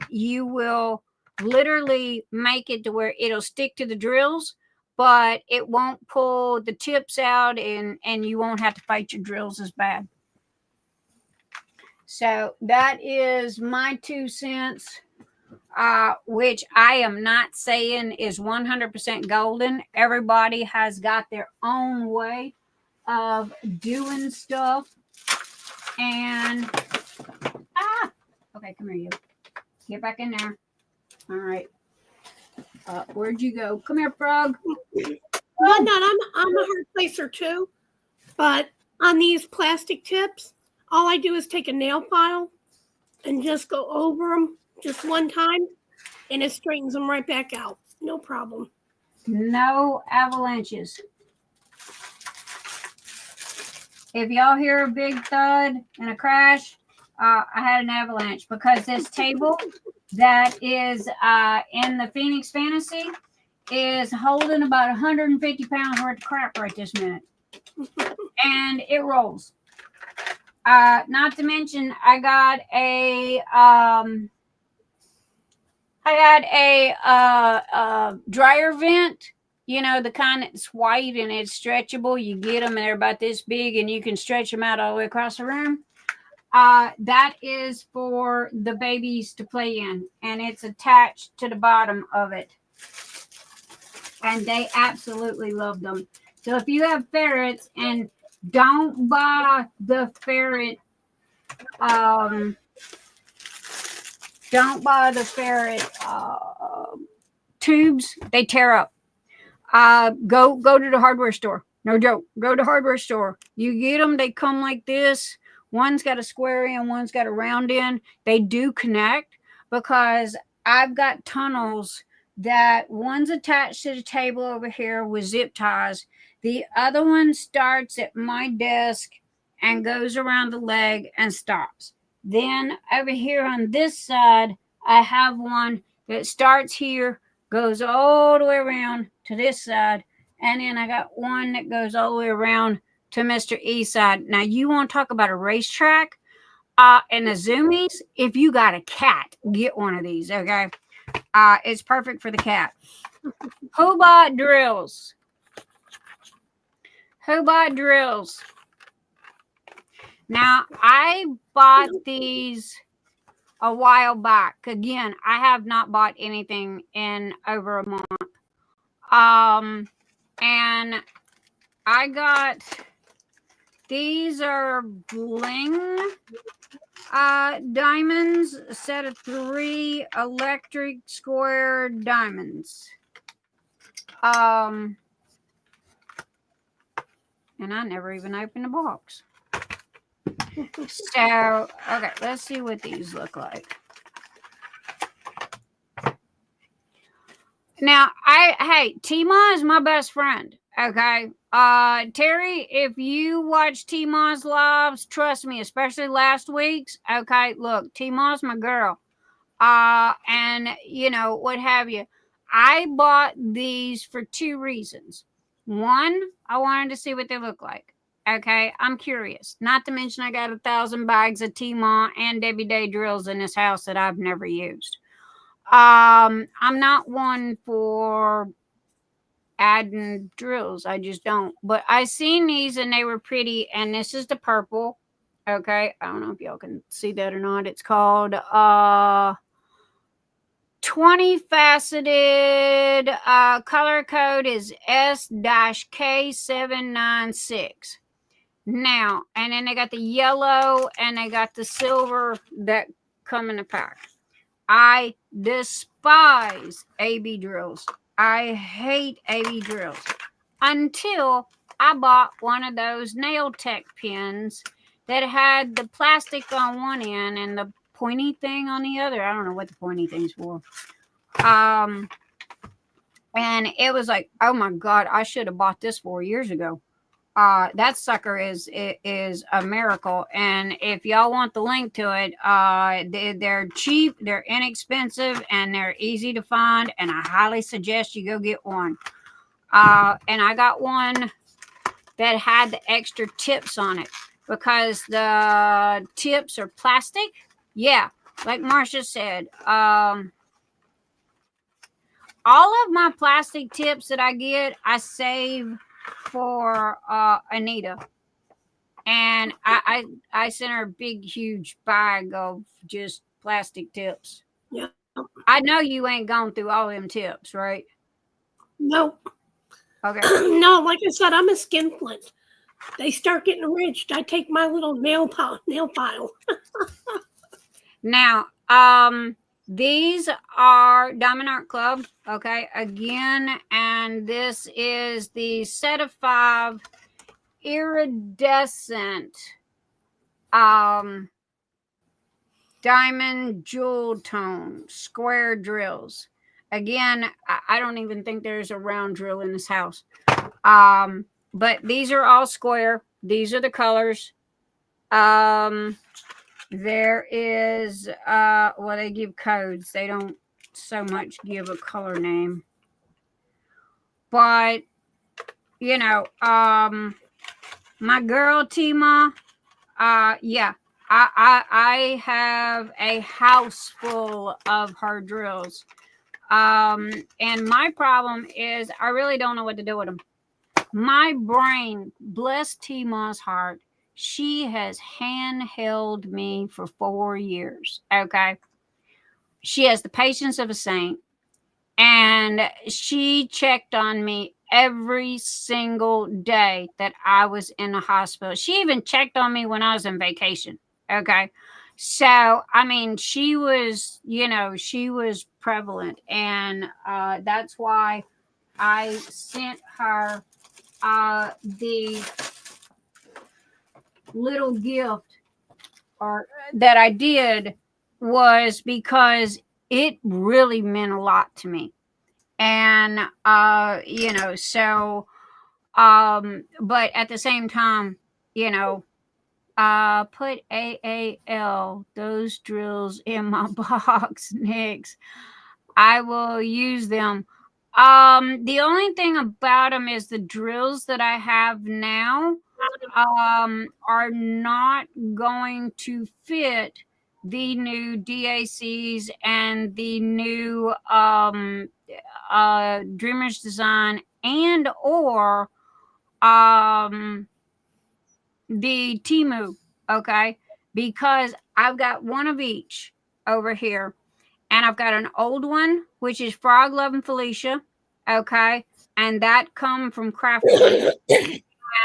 you will literally make it to where it'll stick to the drills, but it won't pull the tips out, and you won't have to fight your drills as bad. So that is my 2 cents, which I am not saying is 100% golden. Everybody has got their own way of doing stuff. And okay, come here, you. Get back in there. All right. Where'd you go? Come here, frog. Well, not, I'm a hard placer too, but on these plastic tips, all I do is take a nail file and just go over them just one time, and it straightens them right back out. No problem. No avalanches. If y'all hear a big thud and a crash, I had an avalanche, because this table that is in the Phoenix Fantasy is holding about 150 pounds worth of crap right this minute. And it rolls. Not to mention, I got a dryer vent. You know, the kind that's white and it's stretchable. You get them and they're about this big, and you can stretch them out all the way across the room. That is for the babies to play in, and it's attached to the bottom of it. And they absolutely love them. So if you have ferrets, and don't buy the ferret, tubes. They tear up. Go to the hardware store. No joke. Go to the hardware store. You get them. They come like this. One's got a square end, one's got a round end. They do connect, because I've got tunnels that one's attached to the table over here with zip ties. The other one starts at my desk and goes around the leg and stops. Then over here on this side, I have one that starts here, goes all the way around to this side, and then I got one that goes all the way around to Mr. East side. Now, you want to talk about a racetrack and the zoomies? If you got a cat, get one of these, okay? It's perfect for the cat. Who bought drills? Who bought drills? Now, I bought these a while back. Again, I have not bought anything in over a month. And I got, these are bling diamonds, a set of 3 electric square diamonds. And I never even opened the box. So, okay, let's see what these look like. Now, hey, T-Ma is my best friend, okay? Terry, if you watch T-Ma's lives, trust me, especially last week's, okay, look, T-Ma's my girl. And, you know, what have you. I bought these for 2 reasons. One, I wanted to see what they look like. Okay, I'm curious. Not to mention I got 1,000 bags of T-Ma and Debbie Day drills in this house that I've never used. I'm not one for adding drills. I just don't. But I seen these and they were pretty. And this is the purple. Okay, I don't know if y'all can see that or not. It's called 20 faceted. Color code is S-K796. Now, and then they got the yellow and they got the silver that come in the pack. I despise AB drills. I hate AB drills until I bought one of those nail tech pins that had the plastic on one end and the pointy thing on the other. I don't know what the pointy thing's for. And it was like, oh my God, I should have bought this 4 years ago. That sucker is a miracle. And if y'all want the link to it, they're cheap, they're inexpensive, and they're easy to find. And I highly suggest you go get one. And I got one that had the extra tips on it because the tips are plastic. Yeah, like Marsha said, all of my plastic tips that I get, I save for Anita, and I sent her a big huge bag of just plastic tips. Yeah, I know you ain't gone through all them tips, right? No. Okay. No, like I said, I'm a skinflint. They start getting ridged. I take my little nail file. Now, these are Diamond Art Club, okay, again, and this is the set of 5 iridescent diamond jewel tone square drills. Again, I don't even think there's a round drill in this house. But these are all square. These are the colors. There is, well, they give codes. They don't so much give a color name. But, you know, my girl, T-Ma, yeah, I have a house full of her drills. And my problem is I really don't know what to do with them. My brain, bless T-Ma's heart, she has handheld me for 4 years. Okay. She has the patience of a saint. And she checked on me every single day that I was in the hospital. She even checked on me when I was on vacation. Okay. So, I mean, she was, you know, she was prevalent. And that's why I sent her the little gift or that I did was because it really meant a lot to me. And you know, so but at the same time, you know, put AAL those drills in my box, Nyx. I will use them. The only thing about them is the drills that I have now are not going to fit the new DACs and the new Dreamers Design and or the Temu, okay? Because I've got one of each over here. And I've got an old one, which is Frog Love and Felicia, okay? and that come from Craftable.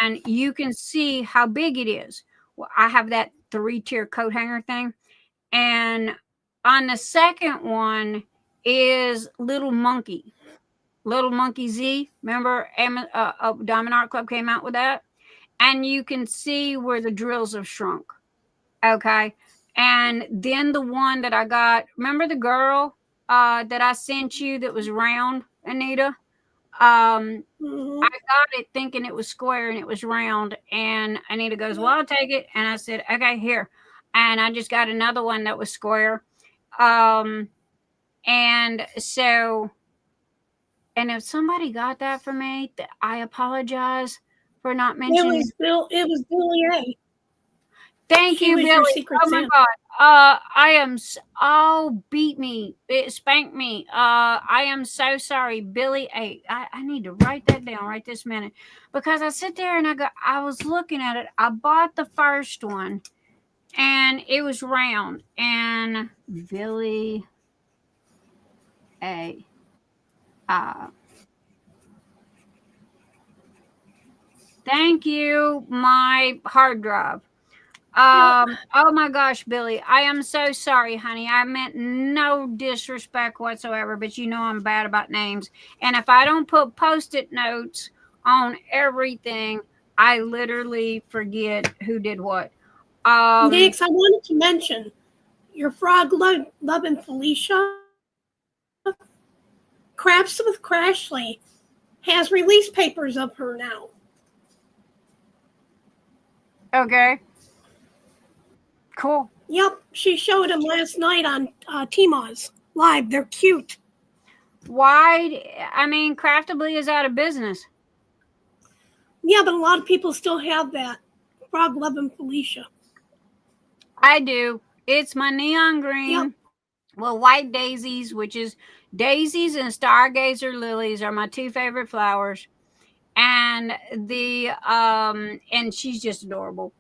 And you can see how big it is. Well, I have that 3-tier coat hanger thing. And on the second one is Little Monkey Z. Remember, Diamond Art Club came out with that? And you can see where the drills have shrunk. Okay. And then the one that I got, remember the girl that I sent you that was round, Anita? I got it thinking it was square and it was round. And Anita goes, well, I'll take it. And I said, okay, here. And I just got another one that was square. And so, and if somebody got that for me, I apologize for not mentioning. It was Billie A. Thank you, Billie. Oh my God. I am. Beat me. It spanked me. I am so sorry, Billie A. I need to write that down right this minute, because I sit there and I was looking at it. I bought the first one, and it was round. And Billie A. Thank you, my hard drive. Oh my gosh, Billie, I am so sorry, honey. I meant no disrespect whatsoever, but you know I'm bad about names. And if I don't put Post-it notes on everything, I literally forget who did what. Nyx, I wanted to mention your frog loving Felicia. Crafts with Crashly has release papers of her now. Okay. Cool. Yep, she showed them last night on Tmos Live. They're cute. Why? I mean, Craftably is out of business. Yeah, but a lot of people still have that frog loving Felicia. I do. It's my neon green. Yep. Well, white daisies, which is daisies and stargazer lilies, are my two favorite flowers. And and she's just adorable.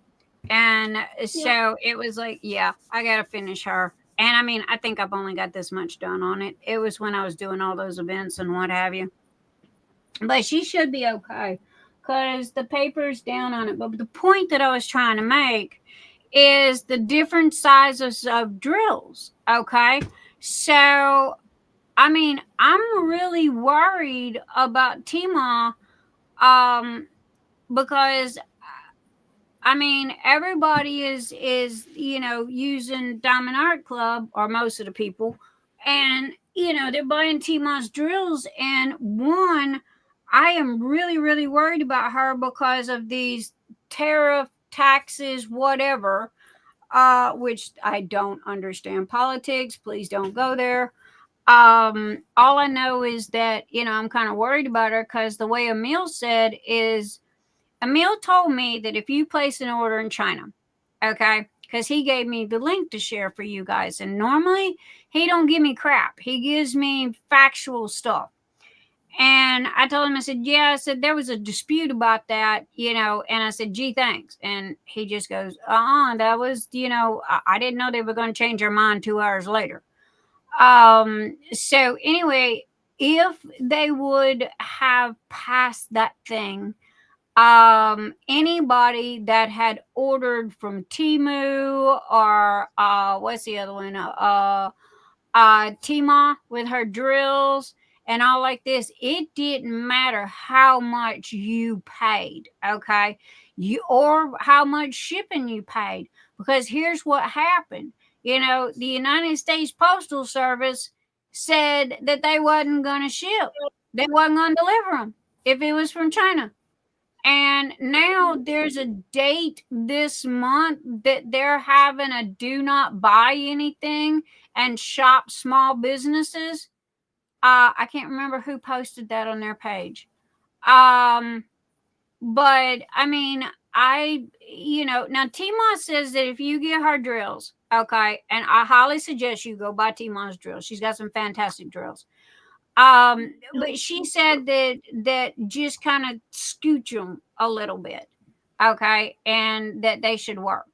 And so it was like, yeah, I gotta finish her. And I mean, I think I've only got this much done on it. It was when I was doing all those events and what have you. But she should be okay, because the paper's down on it. But the point that I was trying to make is the different sizes of drills. Okay. So, I mean, I'm really worried about Tima, because I mean, everybody is using Diamond Art Club, or most of the people, and they're buying Tima's drills. And one, I am really, really worried about her because of these tariff taxes, whatever, which I don't understand politics. Please don't go there. All I know is that, I'm kind of worried about her, because the way Emil said is, Emil told me that if you place an order in China, okay, because he gave me the link to share for you guys. And normally he don't give me crap. He gives me factual stuff. And I told him, I said, yeah, I said, there was a dispute about that, and I said, gee, thanks. And he just goes, that was, I didn't know they were going to change their mind 2 hours later. So anyway, if they would have passed that thing, anybody that had ordered from Temu, or what's the other one, Tima with her drills and all like this, it didn't matter how much you paid, okay, or how much shipping you paid, because here's what happened. The United States Postal Service said that they wasn't going to ship, they wasn't going to deliver them if it was from China. And now there's a date this month that they're having a do not buy anything and shop small businesses. I can't remember who posted that on their page. But I mean, now Tima says that if you get her drills, okay, and I highly suggest you go buy Tima's drills. She's got some fantastic drills. But she said that just kind of scooch them a little bit, okay, and that they should work.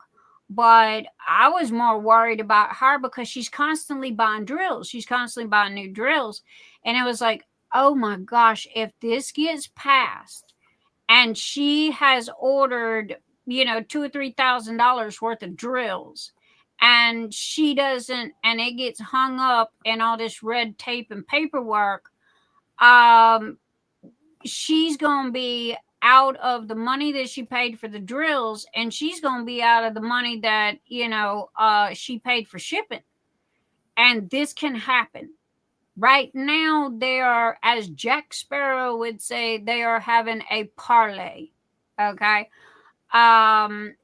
But I was more worried about her because she's constantly buying drills. She's constantly buying new drills. And it was like, oh my gosh, if this gets passed and she has ordered, $2,000 or $3,000 worth of drills, and she doesn't, and it gets hung up in all this red tape and paperwork, she's going to be out of the money that she paid for the drills, and she's going to be out of the money that, she paid for shipping. And this can happen. Right now, they are, as Jack Sparrow would say, they are having a parlay. Okay. And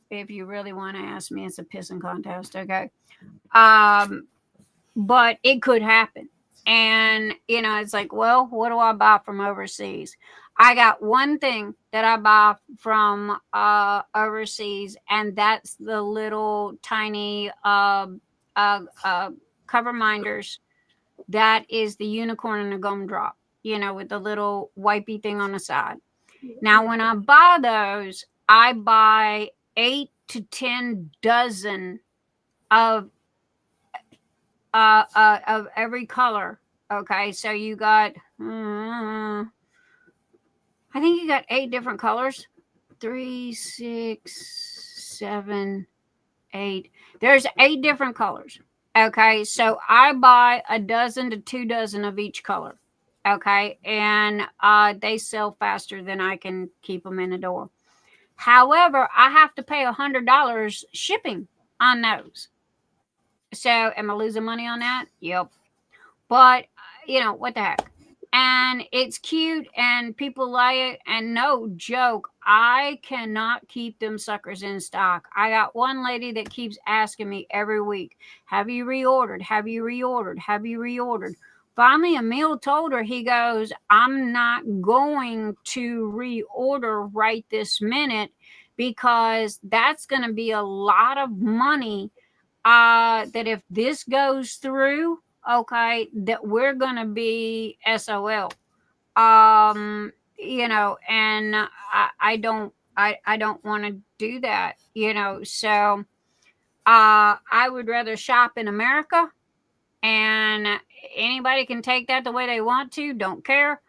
if you really want to ask me, it's a pissing contest. Okay. But it could happen. And, it's like, well, what do I buy from overseas? I got one thing that I buy from overseas, and that's the little tiny cover minders. That is the unicorn and the gumdrop, with the little wipey thing on the side. Now, when I buy those, I buy 8 to 10 dozen of every color. Okay, so you got, I think you got 8 different colors. 3, 6, 7, 8. There's 8 different colors. Okay, so I buy a dozen to 2 dozen of each color. Okay, and they sell faster than I can keep them in the door. However, I have to pay $100 shipping on those. So am I losing money on that? Yep. But, what the heck? And it's cute and people like it. And no joke, I cannot keep them suckers in stock. I got one lady that keeps asking me every week, have you reordered? Have you reordered? Have you reordered? Finally, Emil told her, he goes, I'm not going to reorder right this minute because that's going to be a lot of money. That if this goes through, okay, that we're going to be SOL. And I don't want to do that, so I would rather shop in America, and anybody can take that the way they want to, don't care.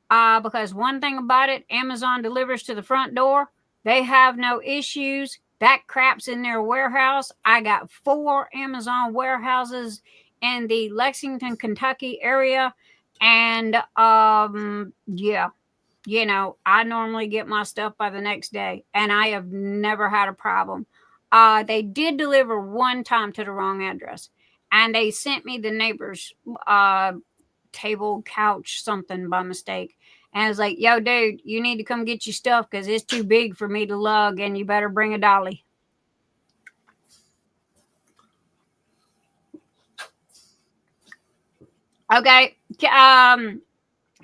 Because one thing about it, Amazon delivers to the front door. They have no issues. That crap's in their warehouse. I got 4 Amazon warehouses in the Lexington, Kentucky area. And yeah, I normally get my stuff by the next day, and I have never had a problem. They did deliver one time to the wrong address, and they sent me the neighbor's table, couch, something by mistake. And I was like, yo, dude, you need to come get your stuff because it's too big for me to lug, and you better bring a dolly. Okay.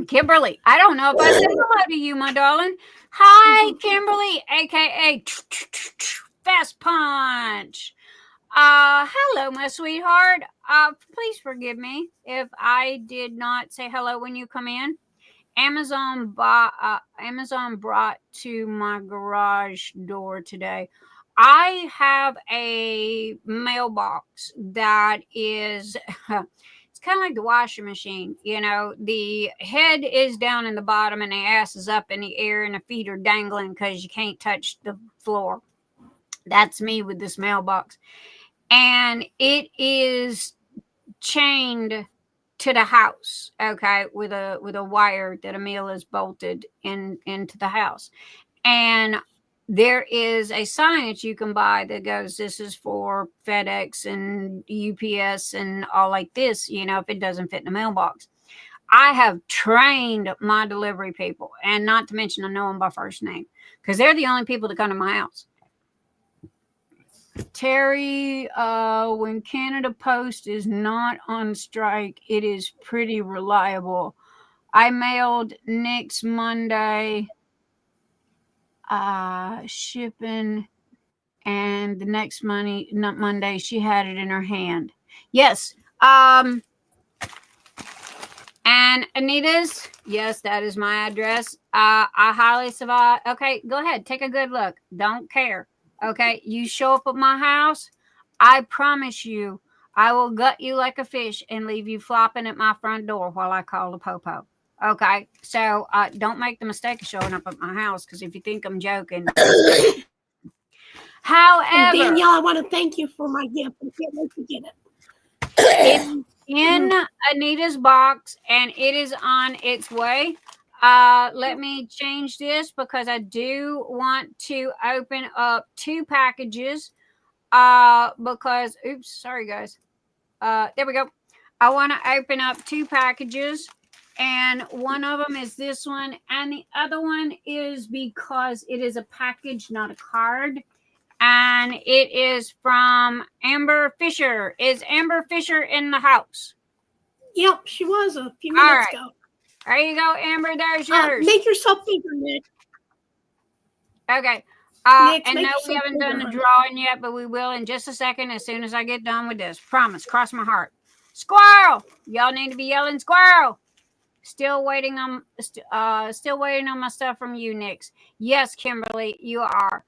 Kimberly, I don't know if I said hello to you, my darling. Hi, Kimberly, a.k.a. Fast Punch. Hello, my sweetheart. Please forgive me if I did not say hello when you come in. Amazon brought to my garage door today. I have a mailbox that is it's kind of like the washing machine. The head is down in the bottom and the ass is up in the air and the feet are dangling because you can't touch the floor. That's me with this mailbox. And it is chained to the house, okay, with a wire that Emil has bolted into the house. And there is a sign that you can buy that goes, this is for FedEx and UPS and all like this, if it doesn't fit in the mailbox. I have trained my delivery people, and not to mention I know them by first name because they're the only people that come to my house. Terry, when Canada Post is not on strike, it is pretty reliable. I mailed Nyx Monday, shipping, and the next Monday she had it in her hand. Yes. And Anita's, yes, that is my address. I highly survive. Okay, go ahead, take a good look. Don't care. Okay, you show up at my house, I promise you, I will gut you like a fish and leave you flopping at my front door while I call the popo. Okay, so don't make the mistake of showing up at my house, because if you think I'm joking. However, Danielle, I want to thank you for my gift. I can't wait to get it. It's in Anita's box and it is on its way. Let me change this because I do want to open up 2 packages. Because, oops, sorry guys. There we go. I want to open up 2 packages, and one of them is this one, and the other one is because it is a package, not a card. And it is from Amber Fisher. Is Amber Fisher in the house? Yep, she was a few minutes ago. There you go, Amber. There's yours. Make yourself bigger, Nick. Okay. Nick, and no, we haven't done the drawing yet, but we will in just a second as soon as I get done with this. Promise. Cross my heart. Squirrel! Y'all need to be yelling squirrel. Still waiting on my stuff from you, Nyx. Yes, Kimberly, you are.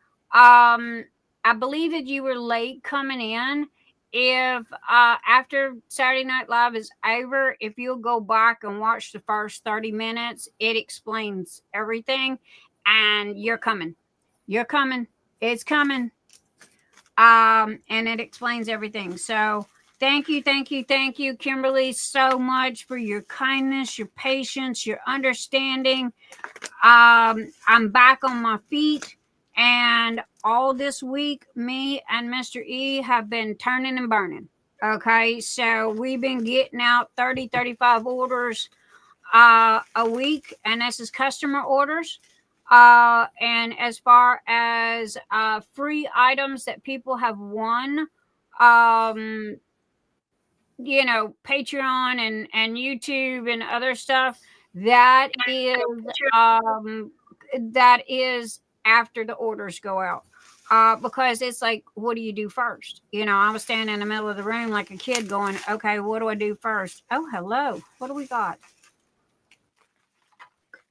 I believe that you were late coming in. If after Saturday Night Live is over, if you'll go back and watch the first 30 minutes, it explains everything. And you're coming. You're coming. It's coming. And it explains everything. So thank you, Kimberly, so much for your kindness, your patience, your understanding. I'm back on my feet. And all this week, me and Mr. E have been turning and burning. Okay, so we've been getting out 30, 35 orders a week, and this is customer orders. And as far as free items that people have won, you know, Patreon and YouTube and other stuff, that is after the orders go out. Because it's like, what do you do first? You know, I was standing in the middle of the room like a kid going, okay, what do I do first? Oh, hello. What do we got?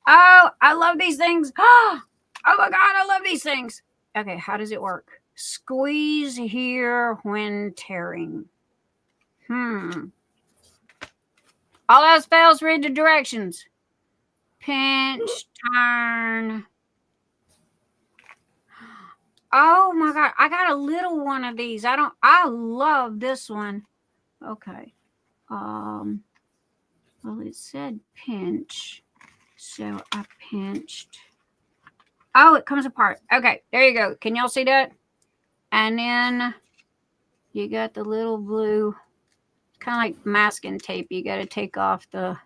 Oh, I love these things. Oh my God, I love these things. Okay, how does it work? Squeeze here when tearing. All else fails, read the directions. Pinch, turn. Oh my God, I got a little one of these. I love this one. Okay. Well, it said pinch. So I pinched. Oh, it comes apart. Okay, there you go. Can y'all see that? And then you got the little blue, kind of like masking tape. You got to take off the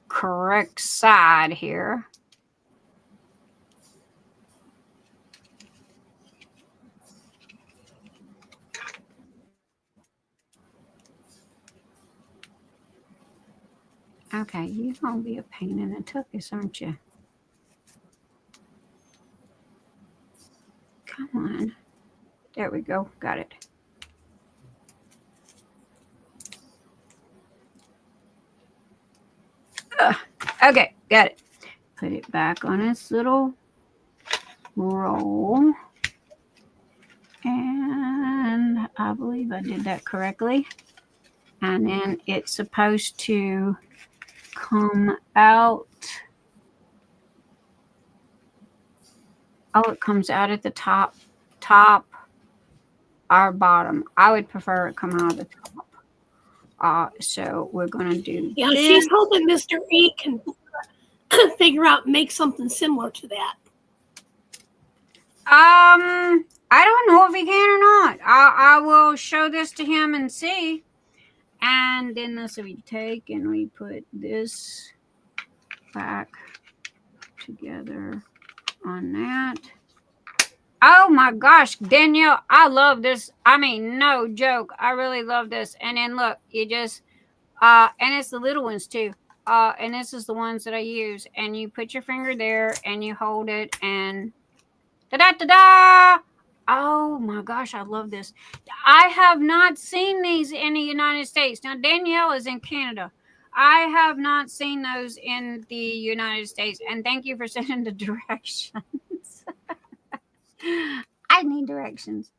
correct side here. Okay, you're going to be a pain in the tuchus, aren't you? Come on. There we go. Got it. Okay, got it. Put it back on its little roll. And I believe I did that correctly. And then it's supposed to come out. Oh, it comes out at the top or bottom. I would prefer it come out of the top. So we're going to do this. She's hoping Mr. E can figure out, make something similar to that. I don't know if he can or not. I will show this to him and see. And then this we take and we put this back together on that. Oh my gosh, Danielle, I love this. I mean, no joke. I really love this. And then look, you just, and it's the little ones too. And this is the ones that I use. And you put your finger there and you hold it and da-da-da-da. Oh my gosh, I love this. I have not seen these in the United States. Now, Danielle is in Canada. I have not seen those in the United States. And thank you for sending the directions. I need directions.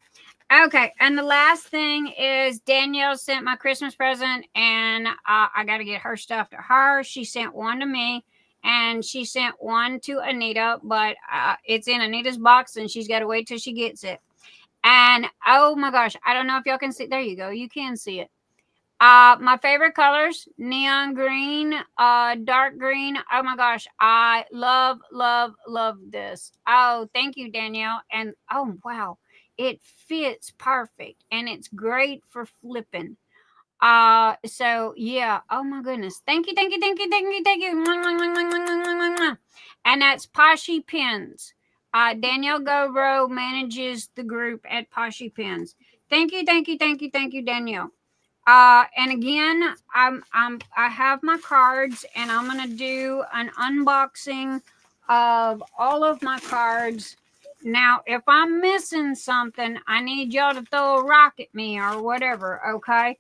Okay, and the last thing is Danielle sent my Christmas present, and I got to get her stuff to her. She sent one to me, and she sent one to Anita, but it's in Anita's box, and she's got to wait till she gets it. And oh my gosh, I don't know if y'all can see. There you go. You can see it. My favorite colors, neon green, dark green. Oh my gosh, I love this. Oh, thank you, Danielle. And oh wow, it fits perfect and it's great for flipping. So yeah, oh my goodness. Thank you. And that's Poshy Pins. Danielle Gobro manages the group at Poshy Pins. Thank you, Danielle. And again, I have my cards, and I'm gonna do an unboxing of all of my cards. Now, if I'm missing something, I need y'all to throw a rock at me or whatever, okay?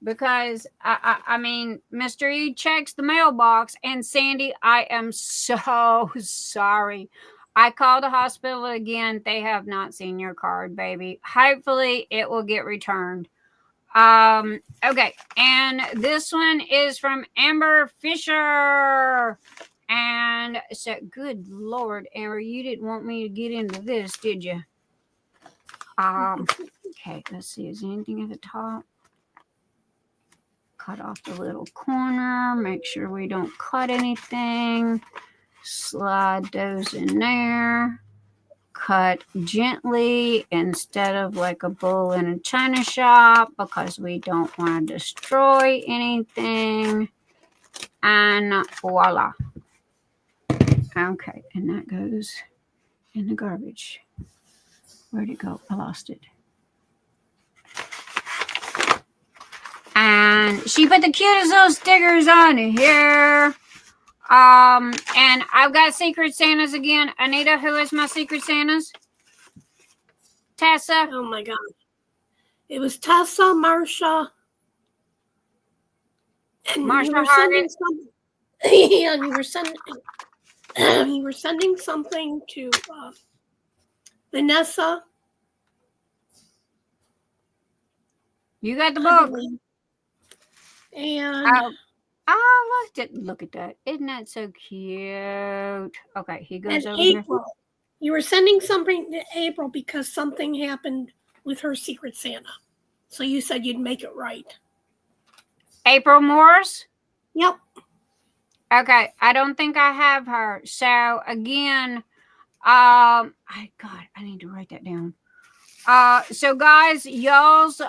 Because I mean, Mr. E checks the mailbox, and Sandy, I am so sorry. I called the hospital again. They have not seen your card, baby. Hopefully it will get returned. Okay, and this one is from Amber Fisher. And so, good Lord, Amber, you didn't want me to get into this, did you? Okay, let's see. Is there anything at the top? Cut off the little corner. Make sure we don't cut anything. Slide those in there. Cut gently instead of like a bull in a china shop, because we don't want to destroy anything. And voila. Okay, and that goes in the garbage. Where'd it go? I lost it. And she put the cutest little stickers on here. And I've got Secret Santas again. Anita, who is my Secret Santas? Tessa. Oh my God. It was Tessa, Marsha, and Marsha Hargis. Yeah, and you were sending something to Vanessa. You got the book. And look at that. Isn't that so cute? Okay, he goes over April. here. You were sending something to April because something happened with her Secret Santa. So you said you'd make it right. April Morris? Yep. Okay, I don't think I have her. So again, I need to write that down. So guys, y'all's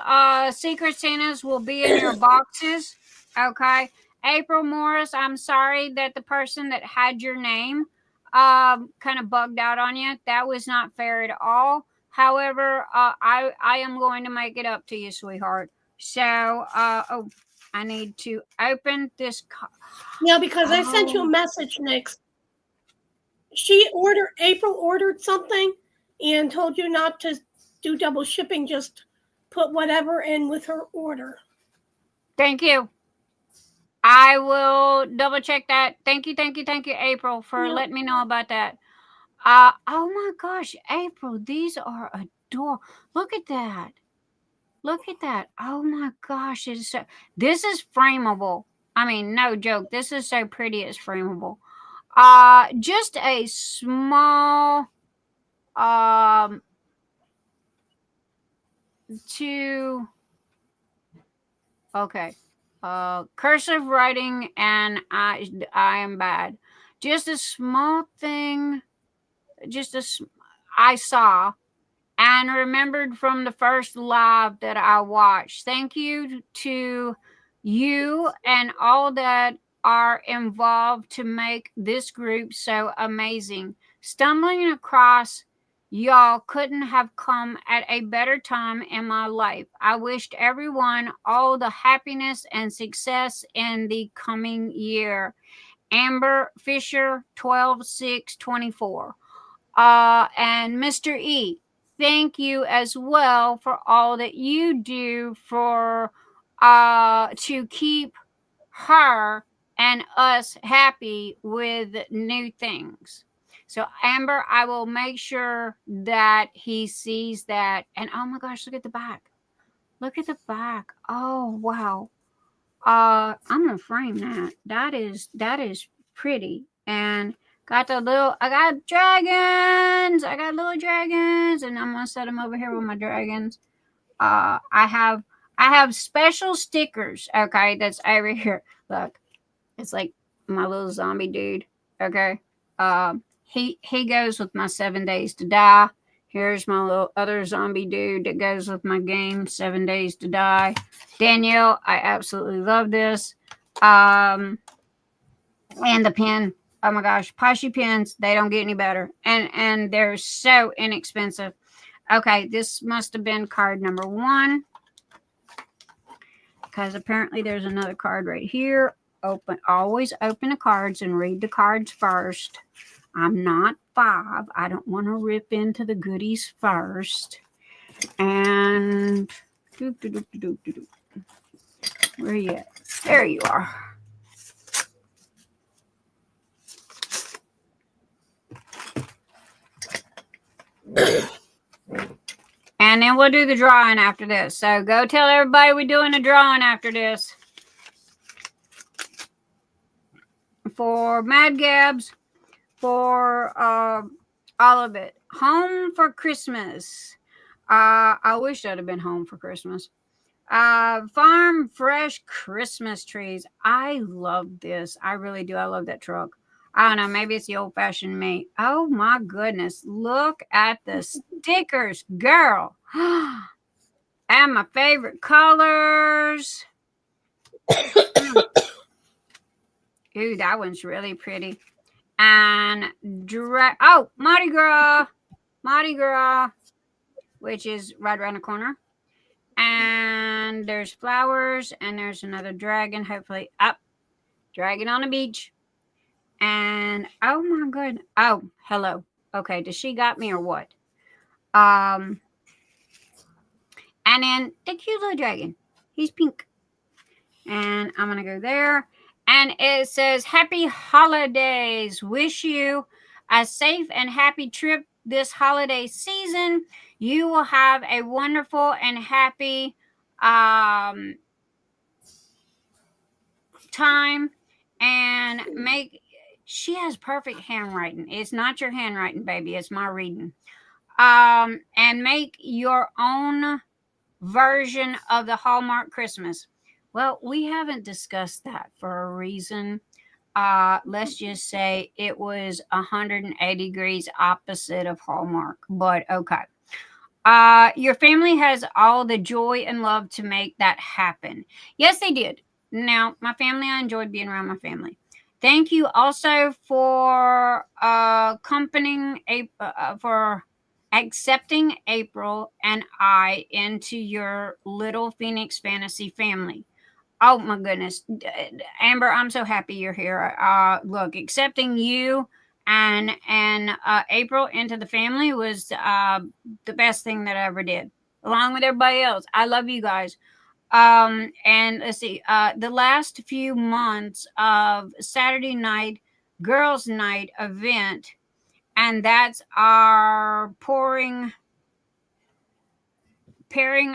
Secret Santas will be in your boxes. Okay. April Morris, I'm sorry that the person that had your name kind of bugged out on you. That was not fair at all. However, I am going to make it up to you, sweetheart. So, I need to open this. Yeah, because I sent you a message, Nyx. April ordered something and told you not to do double shipping, just put whatever in with her order. Thank you. I will double check that. Thank you, April, for letting me know about that. Oh my gosh, April, these are adorable. Look at that. Oh my gosh, this is frameable. I mean, no joke. This is so pretty, it's frameable. Just a small cursive writing, and I am bad. Just a small thing, I saw and remembered from the first live that I watched. Thank you to you and all that are involved to make this group so amazing. Stumbling across y'all couldn't have come at a better time in my life. I wished everyone all the happiness and success in the coming year. Amber Fisher, 12/6/24. And Mr. E, thank you as well for all that you do for to keep her and us happy with new things. So Amber, I will make sure that he sees that. And oh my gosh, look at the back. Look at the back. Oh wow. I'm gonna frame that. That is pretty. And got the little, I got dragons. I got little dragons, and I'm gonna set them over here with my dragons. I have special stickers. Okay, that's over here. Look, it's like my little zombie dude. Okay, he goes with my 7 Days to Die. Here's my little other zombie dude that goes with my game, 7 Days to Die. Danielle, I absolutely love this. And the pen. Oh my gosh, Poshy pens, they don't get any better. And they're so inexpensive. Okay, this must have been card number 1. Because apparently there's another card right here. Always open the cards and read the cards first. I'm not 5. I don't want to rip into the goodies first. And where are you at? There you are. And then we'll do the drawing after this. So go tell everybody we're doing a drawing after this. For Mad Gabs, for all of it. Home for Christmas. I wish I'd have been home for Christmas. Farm fresh Christmas trees. I love this. I really do. I love that truck. I don't know. Maybe it's the old-fashioned me. Oh, my goodness. Look at the stickers, girl. And my favorite colors. Ooh, that one's really pretty. And Mardi Gras. Mardi Gras, which is right around the corner. And there's flowers. And there's another dragon, hopefully. Dragon on the beach. And oh my goodness. Oh, hello. Okay, does she got me or what? And then the cute little dragon. He's pink. And I'm gonna go there. And it says, Happy Holidays. Wish you a safe and happy trip this holiday season. You will have a wonderful and happy time. And she has perfect handwriting. It's not your handwriting, baby. It's my reading. And make your own version of the Hallmark Christmas. Well, we haven't discussed that for a reason. Let's just say it was 180 degrees opposite of Hallmark, but okay. Your family has all the joy and love to make that happen. Yes, they did. Now, my family, I enjoyed being around my family. Thank you also for for accepting April and I into your little Phoenix fantasy family. Oh my goodness, Amber, I'm so happy you're here. Look, accepting you and April into the family was the best thing that I ever did, along with everybody else. I love you guys. And let's see, the last few months of Saturday night girls' night event, and that's our pairing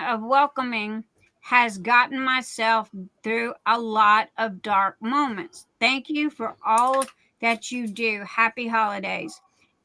of welcoming, has gotten myself through a lot of dark moments. Thank you for all that you do. Happy holidays.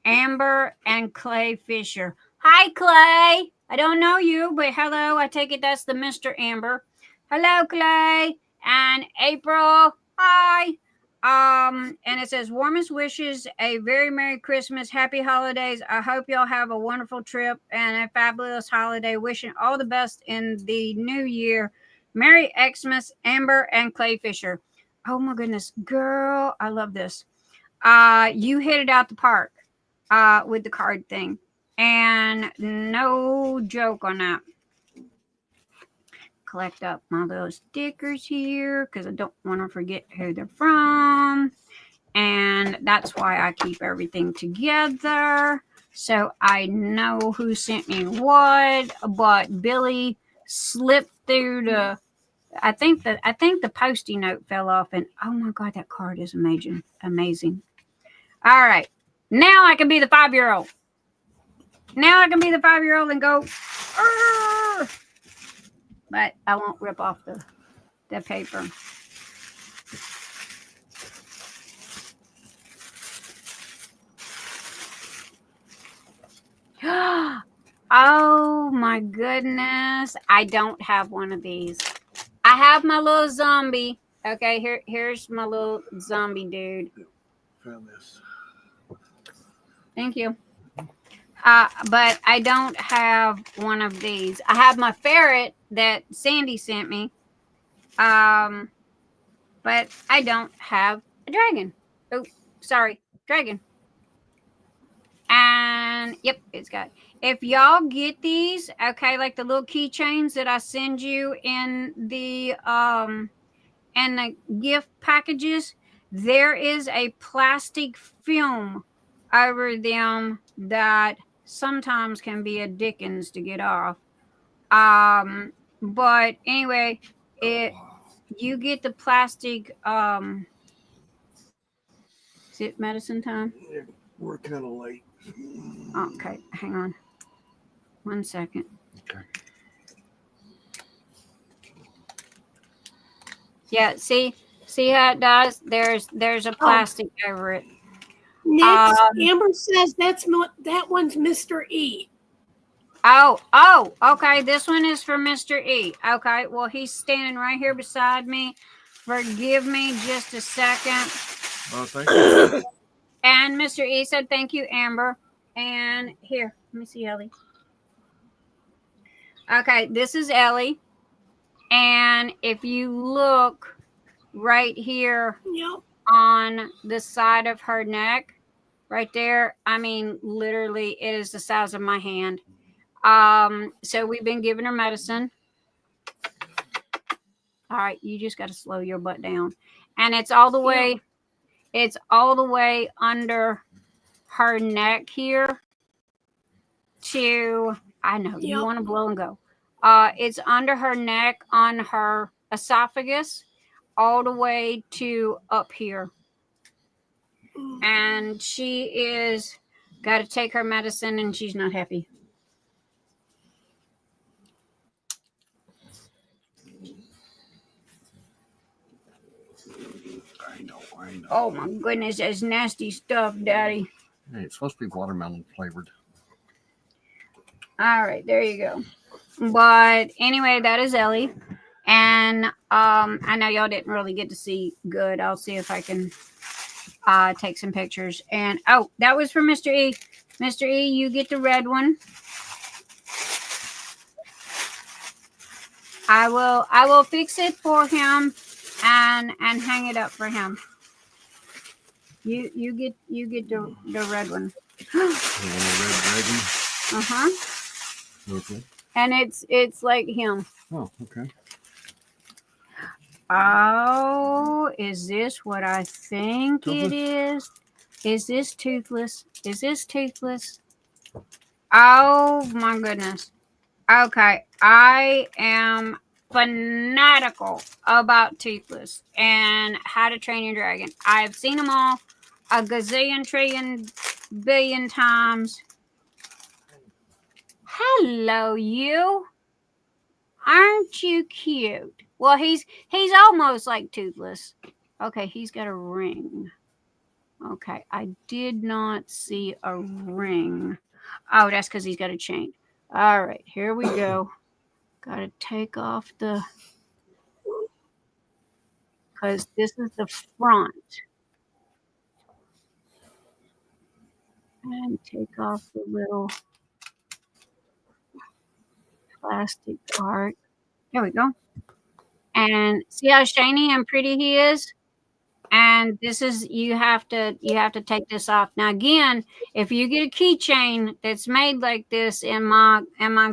Amber and Clay Fisher. Hi, Clay. I don't know you, but hello. I take it that's the Mr. Amber. Hello, Clay. And April. Hi. And it says, warmest wishes, a very Merry Christmas, Happy Holidays. I hope y'all have a wonderful trip and a fabulous holiday. Wishing all the best in the new year. Merry Xmas, Amber and Clay Fisher. Oh my goodness, girl, I love this. You hit it out the park with the card thing. And no joke on that. Collect up my little stickers here because I don't want to forget who they're from. And that's why I keep everything together. So I know who sent me what. But Billy slipped through the... I think the Post-it note fell off. And oh my God, that card is amazing. Amazing. All right. Now I can be the 5-year-old. Now I can be the 5-year-old and go, "Arr!" But I won't rip off the paper. Oh my goodness. I don't have one of these. I have my little zombie. Okay, here's my little zombie dude. Found this. Thank you. But I don't have one of these. I have my ferret that Sandy sent me. But I don't have a dragon. Oh, sorry, dragon. And yep, it's got. If y'all get these, okay, like the little keychains that I send you in the gift packages, there is a plastic film over them that sometimes can be a dickens to get off. But anyway, you get the plastic. Is it medicine time? We're kind of late. Okay, hang on. 1 second. Okay. Yeah, see how it does? There's a plastic over it. Nyx, Amber says that one's Mr. E. Oh, okay. This one is for Mr. E. Okay, well, he's standing right here beside me. Forgive me just a second. Oh, thank you. And Mr. E said, thank you, Amber. And here, let me see Ellie. Okay, this is Ellie. And if you look right here on the side of her neck, right there, I mean, literally, it is the size of my hand. So we've been giving her medicine. All right, you just got to slow your butt down. And it's all the way, under her neck here to, I know, you want to blow and go. It's under her neck on her esophagus all the way to up here. And she is got to take her medicine and she's not happy. I know. Oh my goodness, that's nasty stuff, Daddy. Hey, it's supposed to be watermelon flavored. All right, there you go. But anyway, that is Ellie. And I know y'all didn't really get to see good. I'll see if I can take some pictures. And oh, that was for Mr. E. Mr. E, you get the red one. I will fix it for him and hang it up for him. You get the red one. You want a red dragon? Uh-huh. Okay. And it's like him. Oh, okay. Oh, is this what I think it is? Is this toothless? Is this toothless? Oh my goodness. Okay, I am fanatical about Toothless and How to Train Your Dragon. I've seen them all a gazillion, trillion, billion times. Hello, you. Aren't you cute? Well, he's almost like Toothless. Okay, he's got a ring. Okay, I did not see a ring. Oh, that's because he's got a chain. All right, here we go. Got to take off the... Because this is the front. And take off the little plastic part. There we go. And see how shiny and pretty he is? And this is, you have to take this off. Now again, if you get a keychain that's made like this in my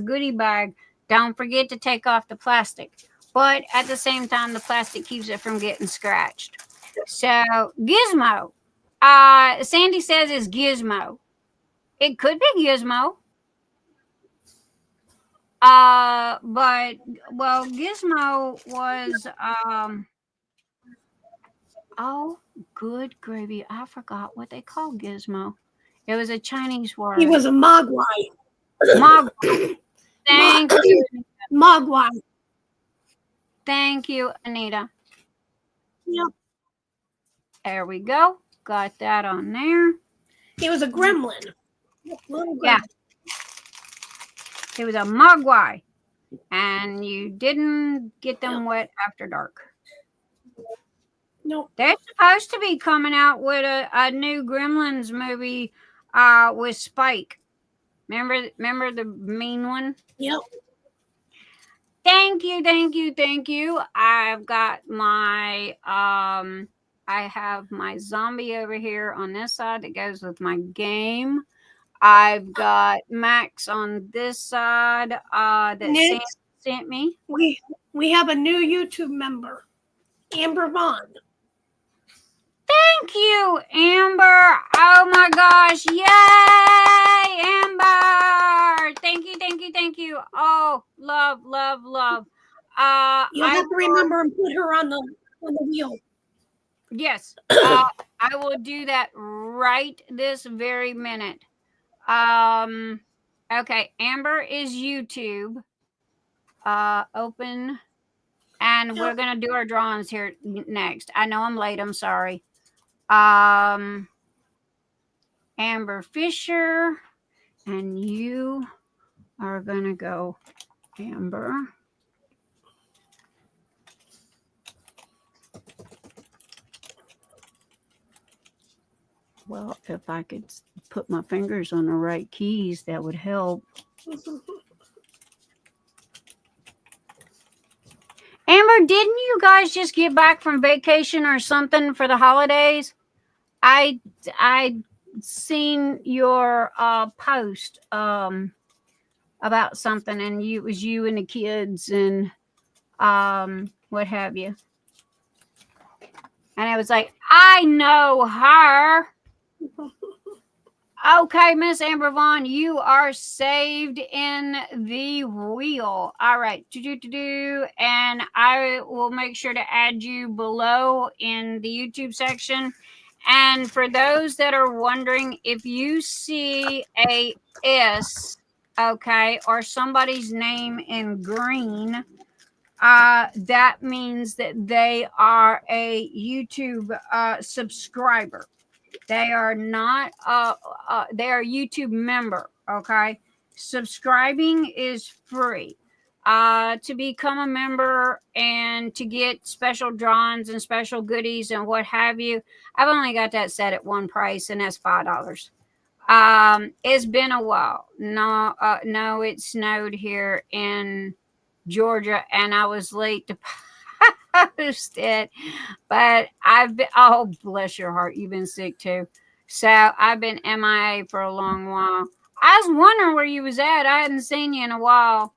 goodie bag, don't forget to take off the plastic. But at the same time, the plastic keeps it from getting scratched. So Gizmo. Sandy says it's Gizmo. It could be Gizmo. But well, Gizmo was oh, good gravy. I forgot what they call Gizmo. It was a Chinese word. He was a Mogwai. Mogwai. Thank you. Mogwai. Thank you, Anita. Yep. There we go. Got that on there. He was a gremlin. Little gremlin. Yeah. It was a Mogwai. And you didn't get them wet after dark. Nope. They're supposed to be coming out with a new Gremlins movie with Spike. Remember the mean one? Yep. Thank you. I've got my I have my zombie over here on this side that goes with my game. I've got Max on this side that Sam sent me. We have a new YouTube member, Amber Vaughn. Thank you, Amber. Oh my gosh. Yay, Amber. Thank you. Oh, love. You'll have to remember and put her on the wheel. Yes. I will do that right this very minute. Okay, Amber is YouTube. Open. And we're gonna do our drawings here next. I know I'm late, I'm sorry. Amber Fisher, and you are gonna go, Amber. Well, if I could put my fingers on the right keys, that would help. Amber, didn't you guys just get back from vacation or something for the holidays? I seen your post about something, and it was you and the kids and what have you. And I was like, I know her. Okay, Miss Amber Vaughn, you are saved in the wheel. All right. And I will make sure to add you below in the YouTube section. And for those that are wondering, if you see a S, okay, or somebody's name in green, that means that they are a YouTube subscriber. They are not they are a YouTube member. Okay, subscribing is free. To become a member and to get special drawings and special goodies and what have you, I've only got that set at one price, and that's $5. It's been a while. No, it snowed here in Georgia, and I was late to post it, but I've been, oh, bless your heart, you've been sick too. So I've been MIA for a long while. I was wondering where you was at. I hadn't seen you in a while.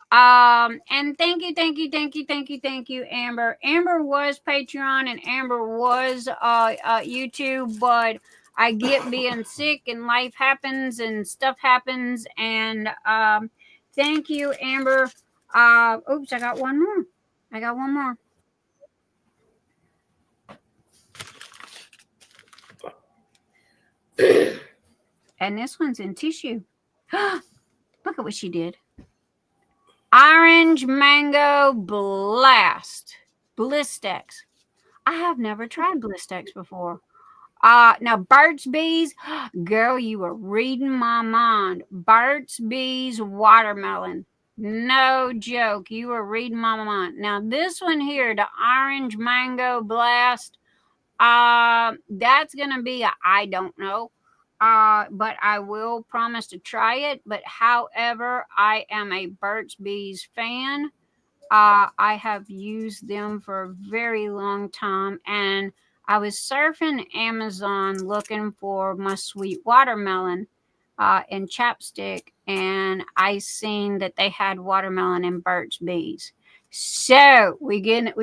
And thank you, Amber. Amber was Patreon and Amber was YouTube, but I get being sick and life happens and stuff happens. And thank you, Amber. Oops, I got one more. And this one's in tissue. Look at what she did. Orange Mango Blast. Blistex. I have never tried Blistex before. Now Burt's Bees. Girl, you were reading my mind. Burt's Bees Watermelon. No joke. You were reading my mind. Now this one here, the Orange Mango Blast. That's gonna be a I don't know. But I will promise to try it. But however, I am a Burt's Bees fan. I have used them for a very long time, and I was surfing Amazon looking for my sweet watermelon and chapstick, and I seen that they had watermelon in Burt's Bees. So we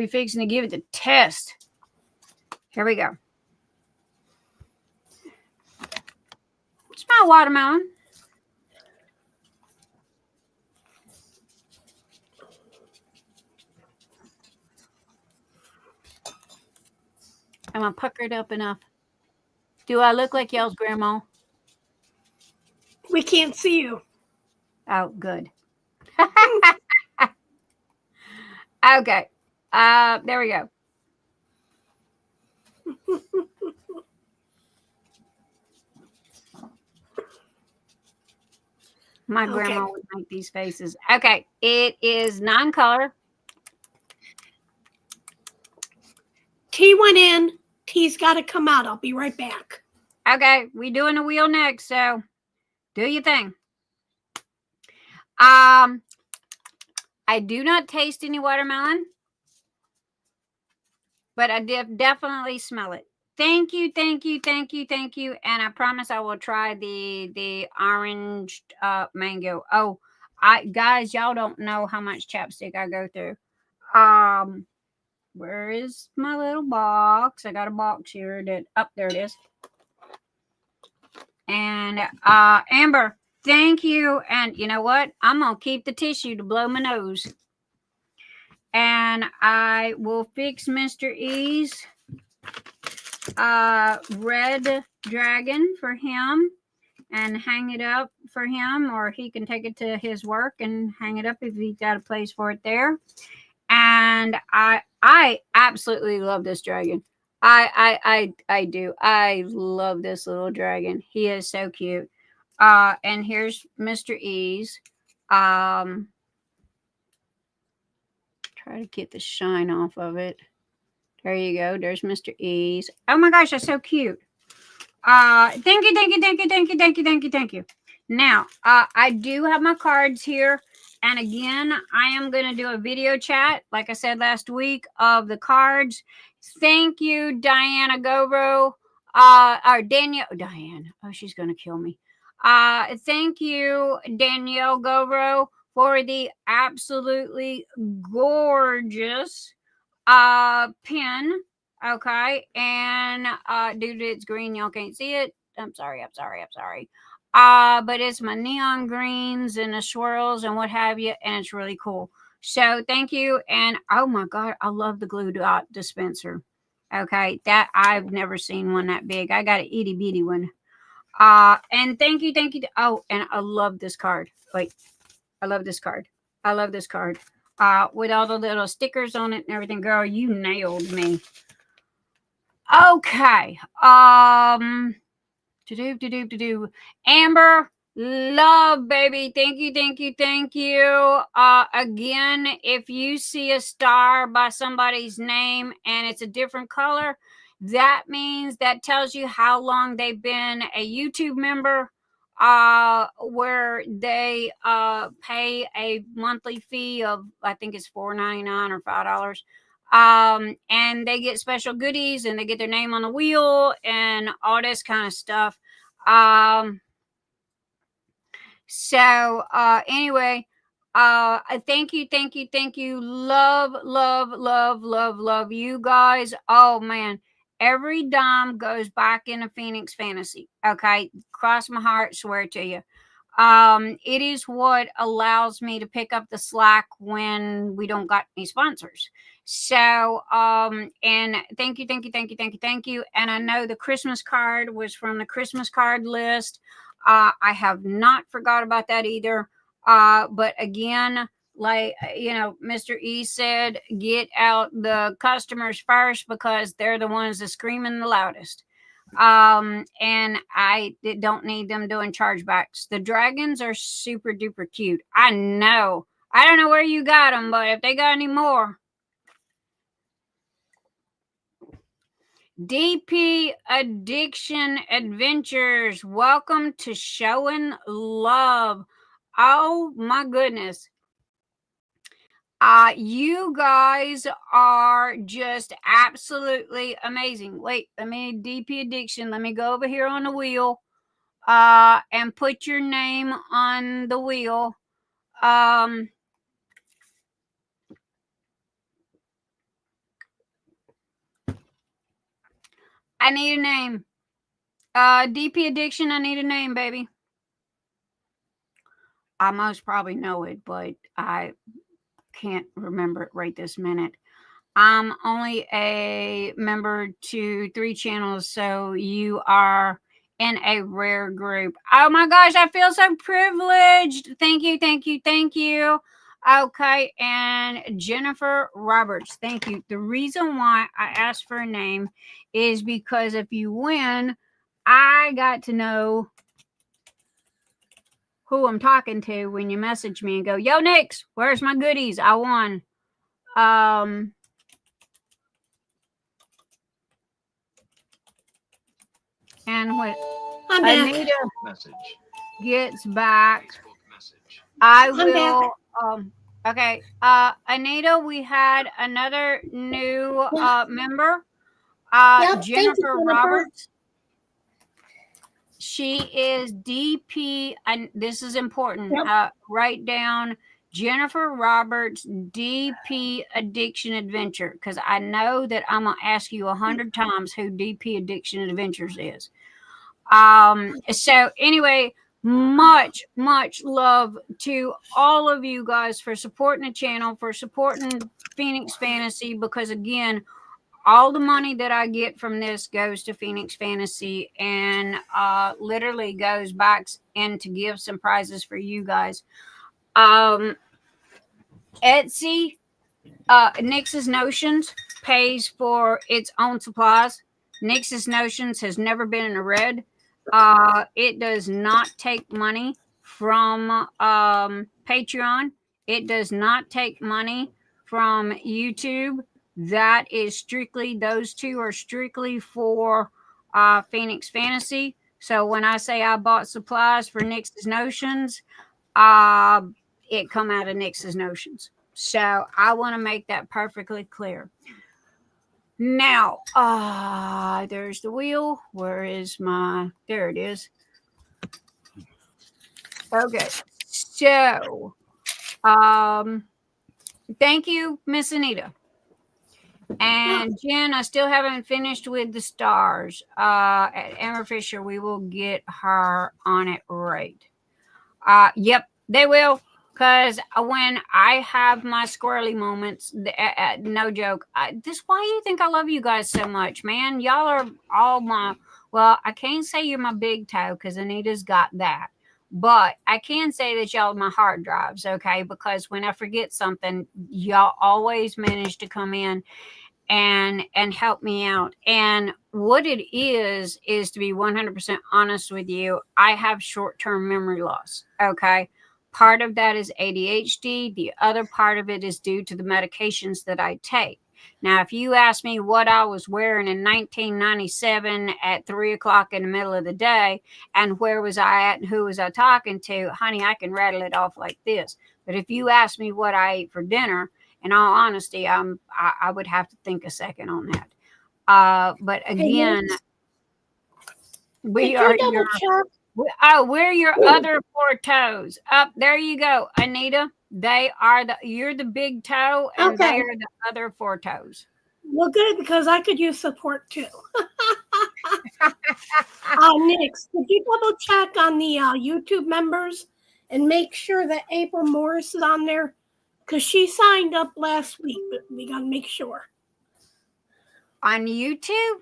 fixing to give it the test. Here we go. It's my watermelon. Am I puckered up enough? Do I look like y'all's grandma? We can't see you. Oh, good. Okay. There we go. My grandma would make these faces. Okay. It is 9-color. T went in. T's got to come out. I'll be right back. Okay. We doing the wheel next. So do your thing. I do not taste any watermelon, but I definitely smell it. Thank you. And I promise I will try the orange mango. Oh, guys, y'all don't know how much chapstick I go through. Where is my little box? I got a box here that there it is. And Amber, thank you. And you know what? I'm gonna keep the tissue to blow my nose. And I will fix Mr. E's red dragon for him and hang it up for him, or he can take it to his work and hang it up if he's got a place for it there. And I absolutely love this dragon. I do. I love this little dragon. He is so cute. And here's Mr. E's. Try to get the shine off of it. There you go. There's Mr. E's. Oh my gosh, that's so cute. Thank you. Now, I do have my cards here. And again, I am going to do a video chat, like I said last week, of the cards. Thank you, Diana Govro. Or Danielle. Diane. Oh, she's going to kill me. Thank you, Danielle Govro, for the absolutely gorgeous pin. Okay. And due to it's green, y'all can't see it. I'm sorry. But it's my neon greens and the swirls and what have you, and it's really cool. So thank you. And oh my God, I love the glue dot dispenser. Okay, that I've never seen one that big. I got an itty bitty one. And thank you. Oh, and I love this card. Wait, I love this card. With all the little stickers on it and everything. Girl, you nailed me. Okay. Amber, love, baby. Thank you. Again, if you see a star by somebody's name and it's a different color, that means that tells you how long they've been a YouTube member, where they pay a monthly fee of, I think it's $4.99 or $5. And they get special goodies and they get their name on the wheel and all this kind of stuff. Anyway, thank you. Love you guys. Oh man, every dime goes back into Phoenix Fantasy. Okay, cross my heart, swear to you. It is what allows me to pick up the slack when we don't got any sponsors. So, and thank you. And I know the Christmas card was from the Christmas card list. I have not forgot about that either. But again, like, Mr. E said, get out the customers first because they're the ones that screaming the loudest. And I don't need them doing chargebacks. The dragons are super duper cute. I know. I don't know where you got them, but if they got any more. DP Addiction Adventures. Welcome to Showing Love. Oh my goodness. You guys are just absolutely amazing. Wait, DP Addiction. Let me go over here on the wheel, and put your name on the wheel. I need a name. DP Addiction, I need a name, baby. I most probably know it, but I can't remember it right this minute. I'm only a member to 3 channels, so you are in a rare group. Oh my gosh, I feel so privileged. Thank you, thank you, thank you. Okay, and Jennifer Roberts, thank you. The reason why I asked for a name is because if you win, I got to know who I'm talking to when you message me and go, yo, Nyx, where's my goodies? I won. And when Anita gets back, I will. Okay. Anita, we had another new member. Jennifer Roberts. She is DP, and this is important. Write down Jennifer Roberts DP Addiction Adventure, because I know that I'm gonna ask you 100 times who DP Addiction Adventures is. So anyway, much love to all of you guys for supporting the channel, for supporting Phoenix Fantasy, because again, all the money that I get from this goes to Phoenix Fantasy and literally goes back into gifts and prizes for you guys. Etsy, Nyx's Notions pays for its own supplies. Nyx's Notions has never been in the red. It does not take money from Patreon. It does not take money from YouTube. That is strictly, those two are strictly for Phoenix Fantasy. So when I say I bought supplies for Nyx's Notions, it come out of Nyx's Notions. So I want to make that perfectly clear. Now, there's the wheel. Where is my, there it is. Okay. So, thank you, Miss Anita. And Jen, I still haven't finished with the stars. At Amber Fisher, we will get her on it right. Yep, they will. Because when I have my squirrely moments, no joke, this why you think I love you guys so much, man. Y'all are all my, well, I can't say you're my big toe because Anita's got that. But I can say that y'all are my hard drives, okay? Because when I forget something, y'all always manage to come in and help me out. And what it is to be 100% honest with you, I have short-term memory loss, okay? Part of that is ADHD. The other part of it is due to the medications that I take. Now, if you ask me what I was wearing in 1997 at 3 o'clock in the middle of the day and where was I at and who was I talking to, honey, I can rattle it off like this. But if you ask me what I ate for dinner, in all honesty, I would have to think a second on that. But again, we are your... we're your other four toes. Up there you go, Anita. They are you're the big toe, and they are the other four toes. Well, good, because I could use support too. Nyx, could you double check on the YouTube members and make sure that April Morris is on there? Because she signed up last week, but we got to make sure. On YouTube?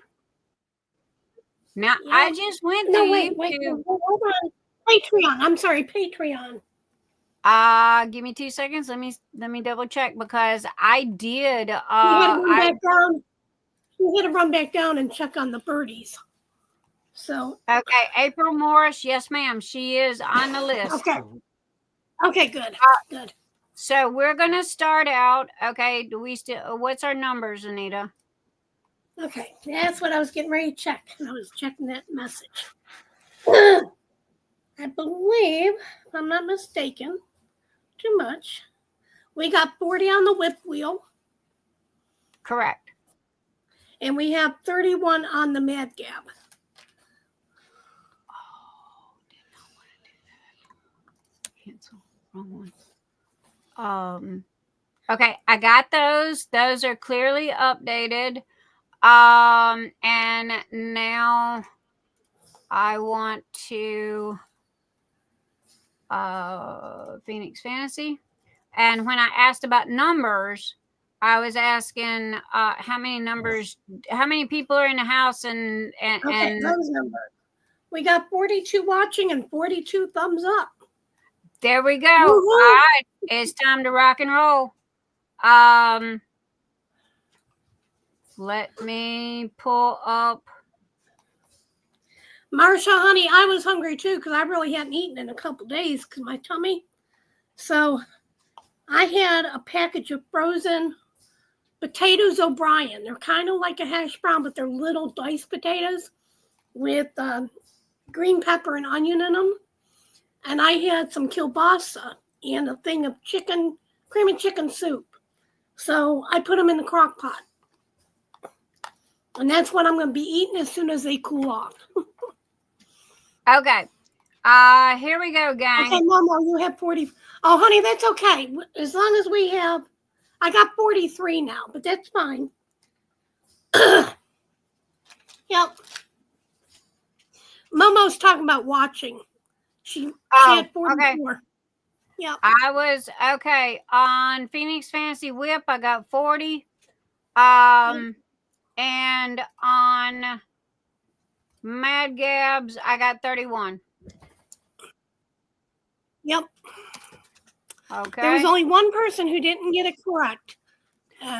Now, yeah. I just went to YouTube. Wait, hold on. Patreon. I'm sorry, Patreon. Give me 2 seconds. Let me double check because I did. You had to run back down. You had to run back down and check on the birdies. So. Okay, April Morris. Yes, ma'am. She is on the list. Okay, good. Good. So we're gonna start out. Okay, do we still? What's our numbers, Anita? Okay, that's what I was getting ready to check. I was checking that message. I believe, if I'm not mistaken, too much. We got 40 on the whip wheel. Correct. And we have 31 on the Mad Gab. Oh, did not want to do that. Cancel. Wrong one. Okay, I got those. Those are clearly updated. And now I want to Phoenix Fantasy. And when I asked about numbers, I was asking how many numbers, how many people are in the house and those numbers. We got 42 watching and 42 thumbs up. There we go. Woo-hoo. All right. It's time to rock and roll. Let me pull up. Marsha, honey, I was hungry too because I really hadn't eaten in a couple days because my tummy. So I had a package of frozen potatoes O'Brien. They're kind of like a hash brown, but they're little diced potatoes with green pepper and onion in them. And I had some kielbasa and a thing of cream and chicken soup. So I put them in the crock pot. And that's what I'm going to be eating as soon as they cool off. Okay. Here we go, gang. Okay, no, you have 40. Oh, honey, that's okay. As long as we have, I got 43 now, but that's fine. Yep. Momo's talking about watching. She had 44. Okay. Yep. I was, okay, on Phoenix Fantasy Whip, I got 40. And on Mad Gabs, I got 31. Yep. Okay. There was only one person who didn't get it correct.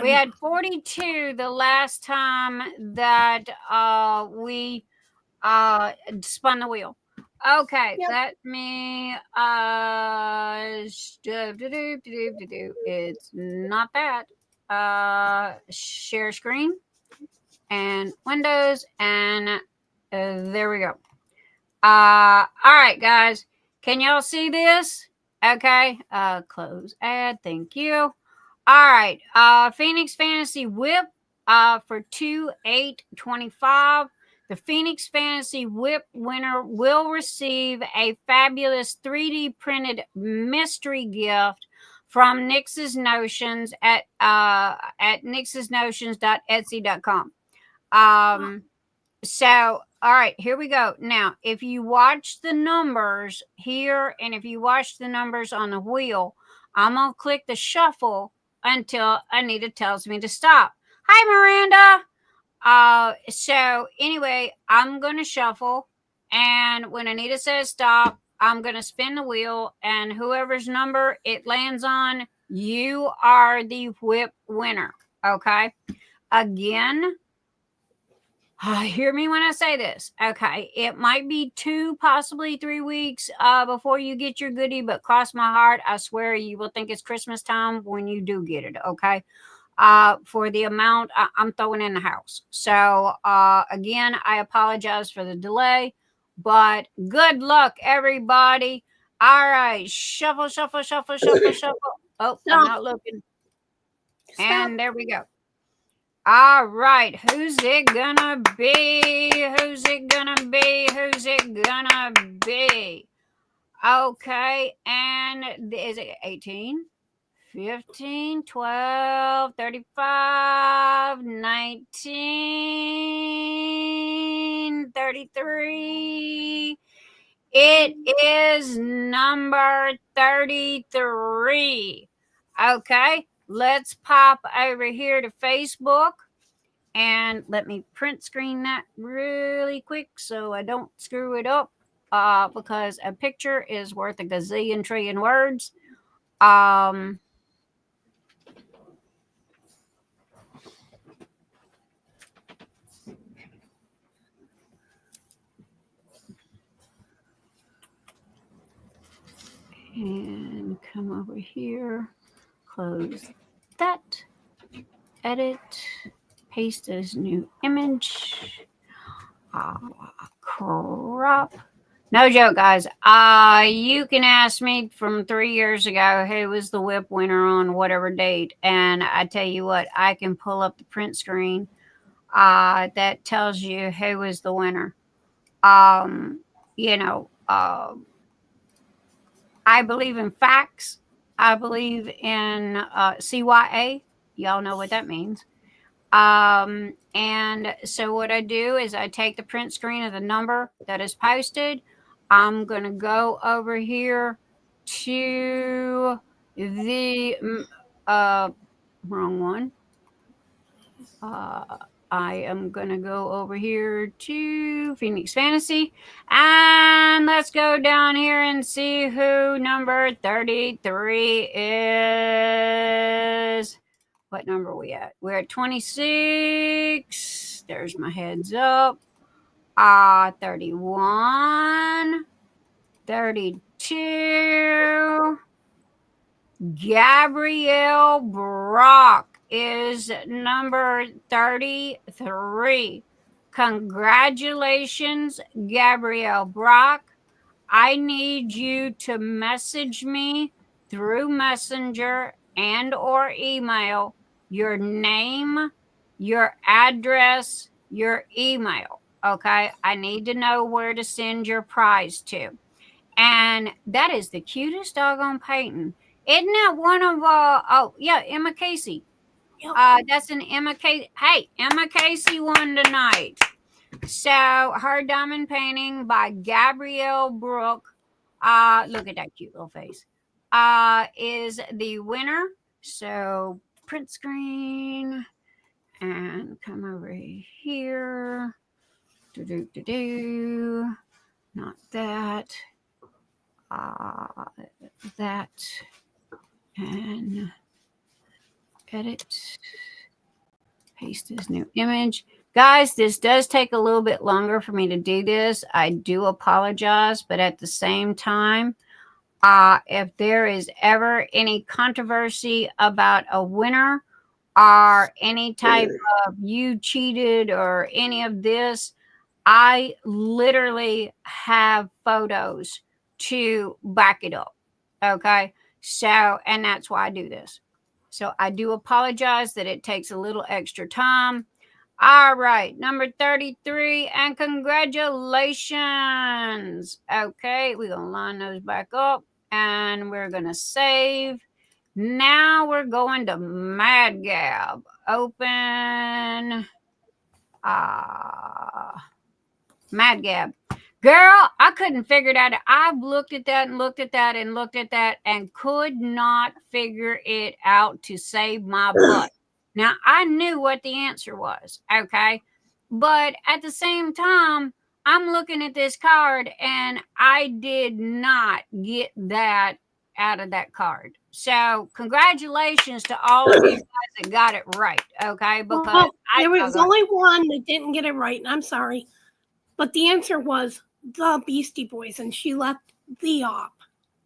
We had 42 the last time that we spun the wheel. Okay, yep. Let me it's not that. Share screen and Windows, and there we go. All right, guys, can y'all see this? Okay, close ad, thank you. All right, Phoenix Fantasy Whip for 2/8/25. The Phoenix Fantasy Whip winner will receive a fabulous 3D printed mystery gift from Nyx's Notions at nyxsnotions.etsy.com. So, all right, here we go. Now, if you watch the numbers here and if you watch the numbers on the wheel, I'm going to click the shuffle until Anita tells me to stop. Hi, Miranda. So anyway, I'm going to shuffle, and when Anita says stop, I'm going to spin the wheel, and whoever's number it lands on, you are the whip winner. Okay. Again, hear me when I say this. Okay. It might be 2, possibly 3 weeks, before you get your goodie, but cross my heart, I swear you will think it's Christmas time when you do get it. Okay. For the amount I'm throwing in the house. So, again, I apologize for the delay, but good luck, everybody. All right. Shuffle, shuffle, shuffle, shuffle, shuffle. Oh, stop. I'm not looking. Stop. And there we go. All right. Who's it gonna be? Who's it gonna be? Who's it gonna be? Okay. And is it 18? 15, 12, 35, 19, 33. It is number 33. Okay, let's pop over here to Facebook and let me print screen that really quick so I don't screw it up, because a picture is worth a gazillion trillion words. And come over here, close that, edit, paste as new image, crop. No joke, guys. You can ask me from 3 years ago who was the whip winner on whatever date, and I tell you what, I can pull up the print screen that tells you who was the winner. I believe in facts. I believe in CYA. Y'all know what that means. And so what I do is I take the print screen of the number that is posted. I'm going to go over here to the wrong one. I am going to go over here to Phoenix Fantasy. And let's go down here and see who number 33 is. What number are we at? We're at 26. There's my heads up. 31. 32. Gabrielle Brock is number 33. Congratulations, Gabrielle Brock. I need you to message me through Messenger and or email your name, your address, your email. Okay, I need to know where to send your prize to. And that is the cutest doggone painting. Isn't that one of Emma Casey? Yep. That's an Emma Casey. Hey, Emma Casey won tonight. So her diamond painting by Gabrielle Brook. Look at that cute little face. Is the winner. So print screen and come over here. Not that. That and edit, paste this new image. Guys, this does take a little bit longer for me to do this. I do apologize, but at the same time, if there is ever any controversy about a winner or any type of you cheated or any of this, I literally have photos to back it up. Okay. So, and that's why I do this. So I do apologize that it takes a little extra time. All right. Number 33. And congratulations. Okay. We're going to line those back up and we're going to save. Now we're going to Mad Gab. Open. Mad Gab. Girl, I couldn't figure it out. I've looked at that and looked at that and looked at that and could not figure it out to save my butt. Now, I knew what the answer was, okay? But at the same time, I'm looking at this card and I did not get that out of that card. So, congratulations to all of you guys that got it right, okay? Because there was only one that didn't get it right, and I'm sorry. But the answer was the Beastie Boys, and she left the off,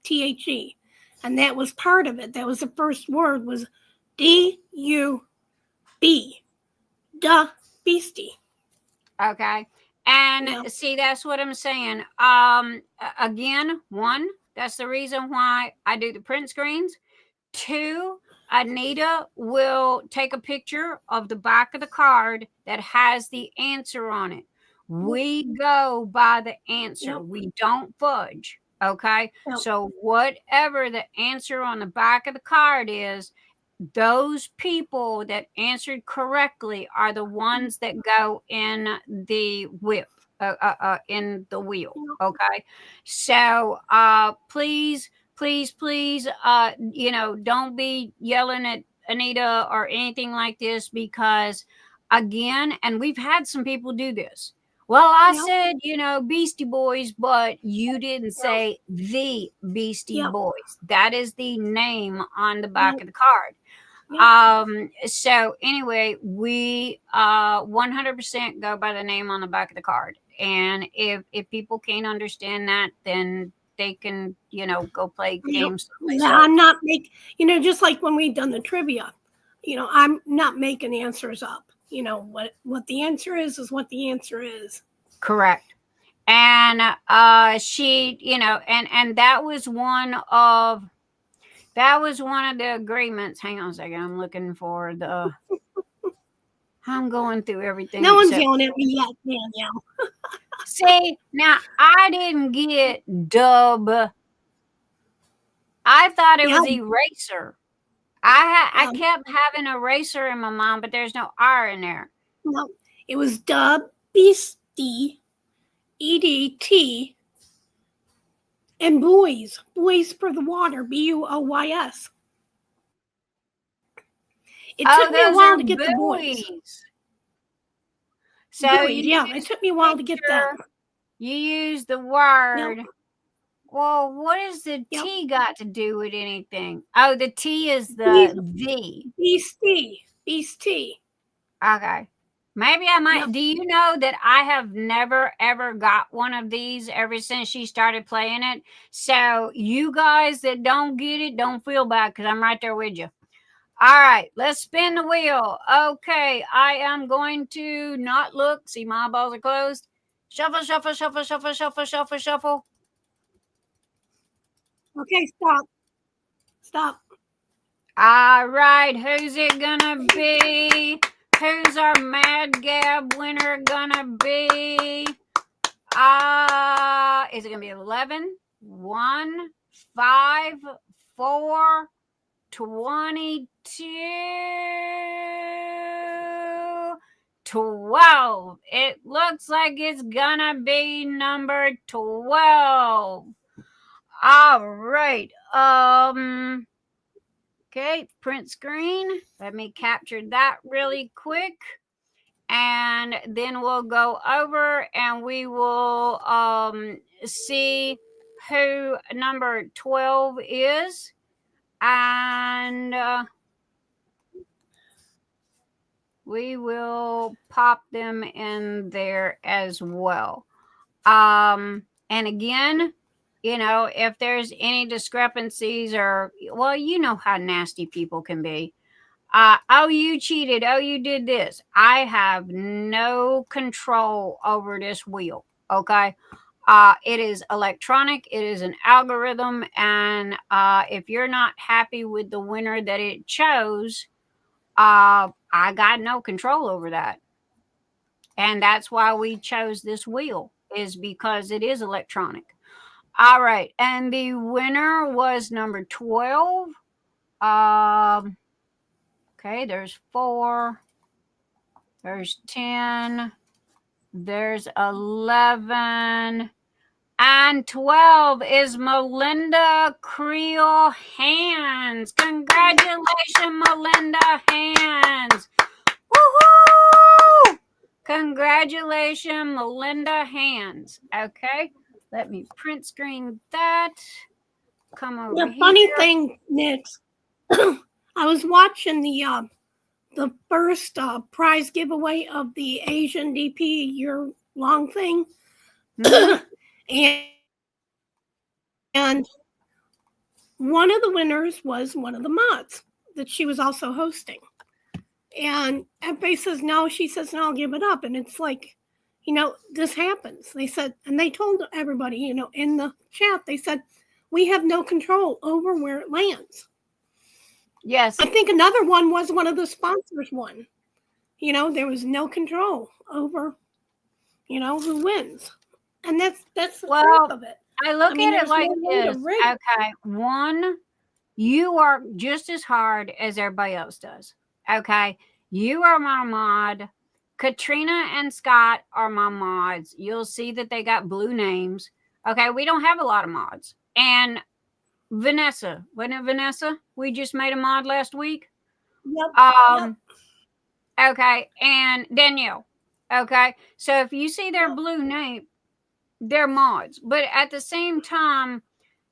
THE. And that was part of it. That was the first word, was D-U-B, the Beastie. Okay. And see, that's what I'm saying. Again, one, that's the reason why I do the print screens. Two, Anita will take a picture of the back of the card that has the answer on it. We go by the answer. Yep. We don't fudge. Okay. Yep. So whatever the answer on the back of the card is, those people that answered correctly are the ones that go in the whip, in the wheel. Okay. So please, don't be yelling at Anita or anything like this, because again, and we've had some people do this. Well, I said, Beastie Boys, but you didn't say the Beastie Boys. That is the name on the back of the card. So anyway, we 100% go by the name on the back of the card. And if people can't understand that, then they can, go play games. I'm not making, just like when we've done the trivia, I'm not making answers up. What the answer is what the answer is. Correct. And she, and that was one of the agreements. Hang on a second. I'm looking for the I'm going through everything. No one's yelling at me yet, Danielle. See, now I didn't get dub. I thought it was eraser. I kept having eraser in my mind, but there's no R in there. No, it was dub, beastie, EDT, and boys. Boys for the water, BUOYS. It took me a while to get the boys. So it took me a while to get that. You use the word. Yep. Well, what does the T got to do with anything? Oh, the T is the V. Beastie. Okay. Maybe I might. Yep. Do you know that I have never, ever got one of these ever since she started playing it? So you guys that don't get it, don't feel bad because I'm right there with you. All right, let's spin the wheel. Okay, I am going to not look. See, my eyeballs are closed. Shuffle, shuffle, shuffle, shuffle, shuffle, shuffle, shuffle. Okay, stop. All right, who's it gonna be? Who's our Mad Gab winner gonna be? Is it gonna be 11, 1, 5, 4, 22, 12? It looks like it's gonna be number 12. All right. Okay, print screen. Let me capture that really quick. And then we'll go over and we will see who number 12 is. And we will pop them in there as well. And again, you know, if there's any discrepancies or, well, you know how nasty people can be. Oh, you cheated. Oh, you did this. I have no control over this wheel. Okay. It is electronic. It is an algorithm. And if you're not happy with the winner that it chose, I got no control over that. And that's why we chose this wheel, is because it is electronic. All right. And the winner was number 12. Okay, there's 4. There's 10. There's 11. And 12 is Melinda Creel Hands. Congratulations, Melinda Hands. Woohoo! Congratulations, Melinda Hands. Okay, let me print screen that. Come over here. The funny thing, Nyx, I was watching the first prize giveaway of the Asian DP year-long thing. Mm-hmm. and one of the winners was one of the mods that she was also hosting. And everybody says no. She says, no, I'll give it up. And it's like, you know, this happens. They said, and they told everybody, you know, in the chat, they said, we have no control over where it lands. Yes. I think another one was one of the sponsors won. You know, there was no control over, you know, who wins. And that's the truth of it. I look at it like this. Okay. 1, you are just as hard as everybody else does. Okay. You are my mod. Katrina and Scott are my mods. You'll see that they got blue names. Okay. We don't have a lot of mods. And Vanessa, wasn't it Vanessa? We just made a mod last week. Yep. Okay, and Danielle. Okay, so if you see their blue name, they're mods. But at the same time,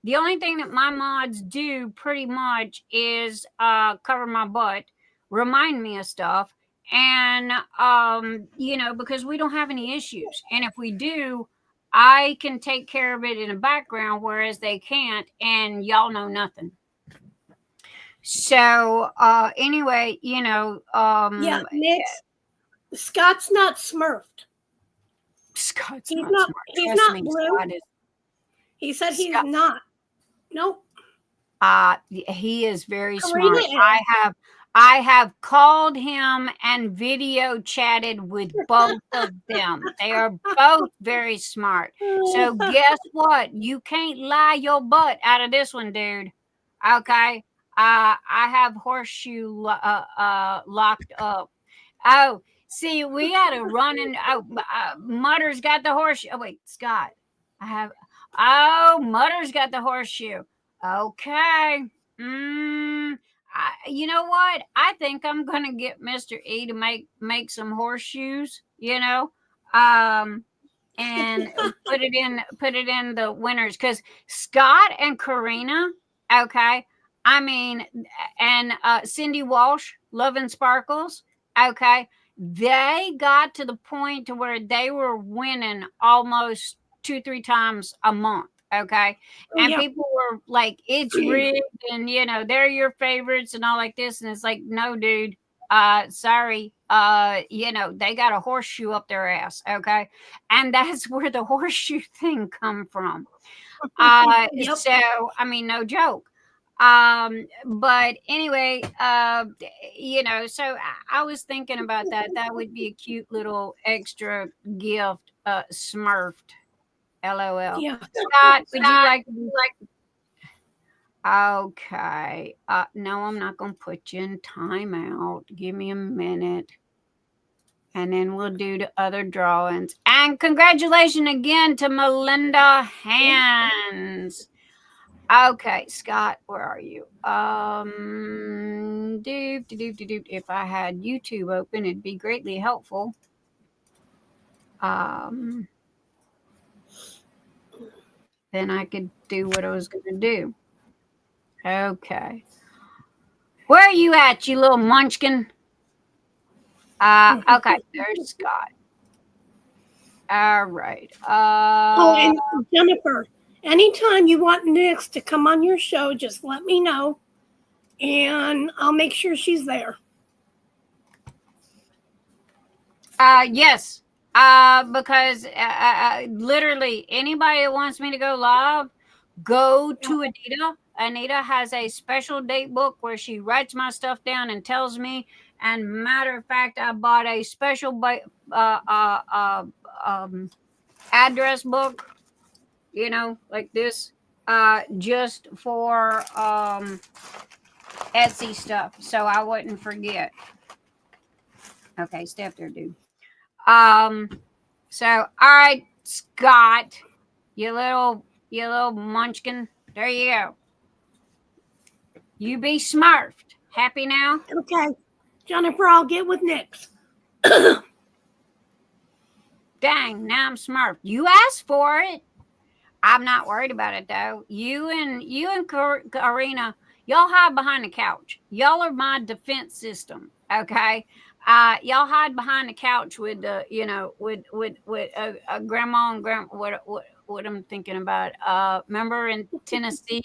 the only thing that my mods do pretty much is cover my butt, remind me of stuff, and you know, because we don't have any issues, and if we do, I can take care of it in the background, whereas they can't, and y'all know nothing. So anyway, you know, yeah, Nyx, Scott's not smurfed. Scott's he's not not smart. He's Trust not me, blue. Scott is, he said he's not. Nope. He is very smart. I have called him and video chatted with both of them. They are both very smart. So guess what? You can't lie your butt out of this one, dude. Okay. I have Horseshoe locked up. Oh, see, we got to run and Mutter's got the horseshoe. Oh, wait, Scott. Mutter's got the horseshoe. Okay. You know what? I think I'm gonna get Mr. E to make some horseshoes. you know, and put it in the winners, because Scott and Karina, okay, I mean, and Cindy Walsh, Love and Sparkles, okay, they got to the point to where they were winning almost 2-3 times a month. Okay. And Yep. people were like, it's rigged, and they're your favorites and all like this. And it's like, no, dude, sorry. They got a horseshoe up their ass. Okay. And that's where the horseshoe thing come from. Yep. So I mean, no joke. But anyway, so I was thinking about that. That would be a cute little extra gift, smurfed. LOL. Yeah. Scott, would you like to be like? Okay. No, I'm not going to put you in timeout. Give me a minute. And then we'll do the other drawings. And congratulations again to Melinda Hands. Okay, Scott, where are you? If I had YouTube open, it'd be greatly helpful. Then I could do what I was going to do. Okay. Where are you at, you little munchkin? Okay, there's Scott. All right. And Jennifer, anytime you want Nyx to come on your show, just let me know, and I'll make sure she's there. Yes. Because literally anybody that wants me to go live, go to Anita. Anita has a special date book where she writes my stuff down and tells me. And matter of fact, I bought a special address book, like this, just for Etsy stuff, so I wouldn't forget. Okay, stay up there, dude. So all right, Scott, you little munchkin. There you go. You be smurfed. Happy now? Okay. Jennifer, I'll get with Nyx. Dang, now I'm smurfed. You asked for it. I'm not worried about it though. You and Karina, y'all hide behind the couch. Y'all are my defense system. Okay. Y'all hide behind the couch with the, with grandma and grandma. What I'm thinking about. Remember in Tennessee,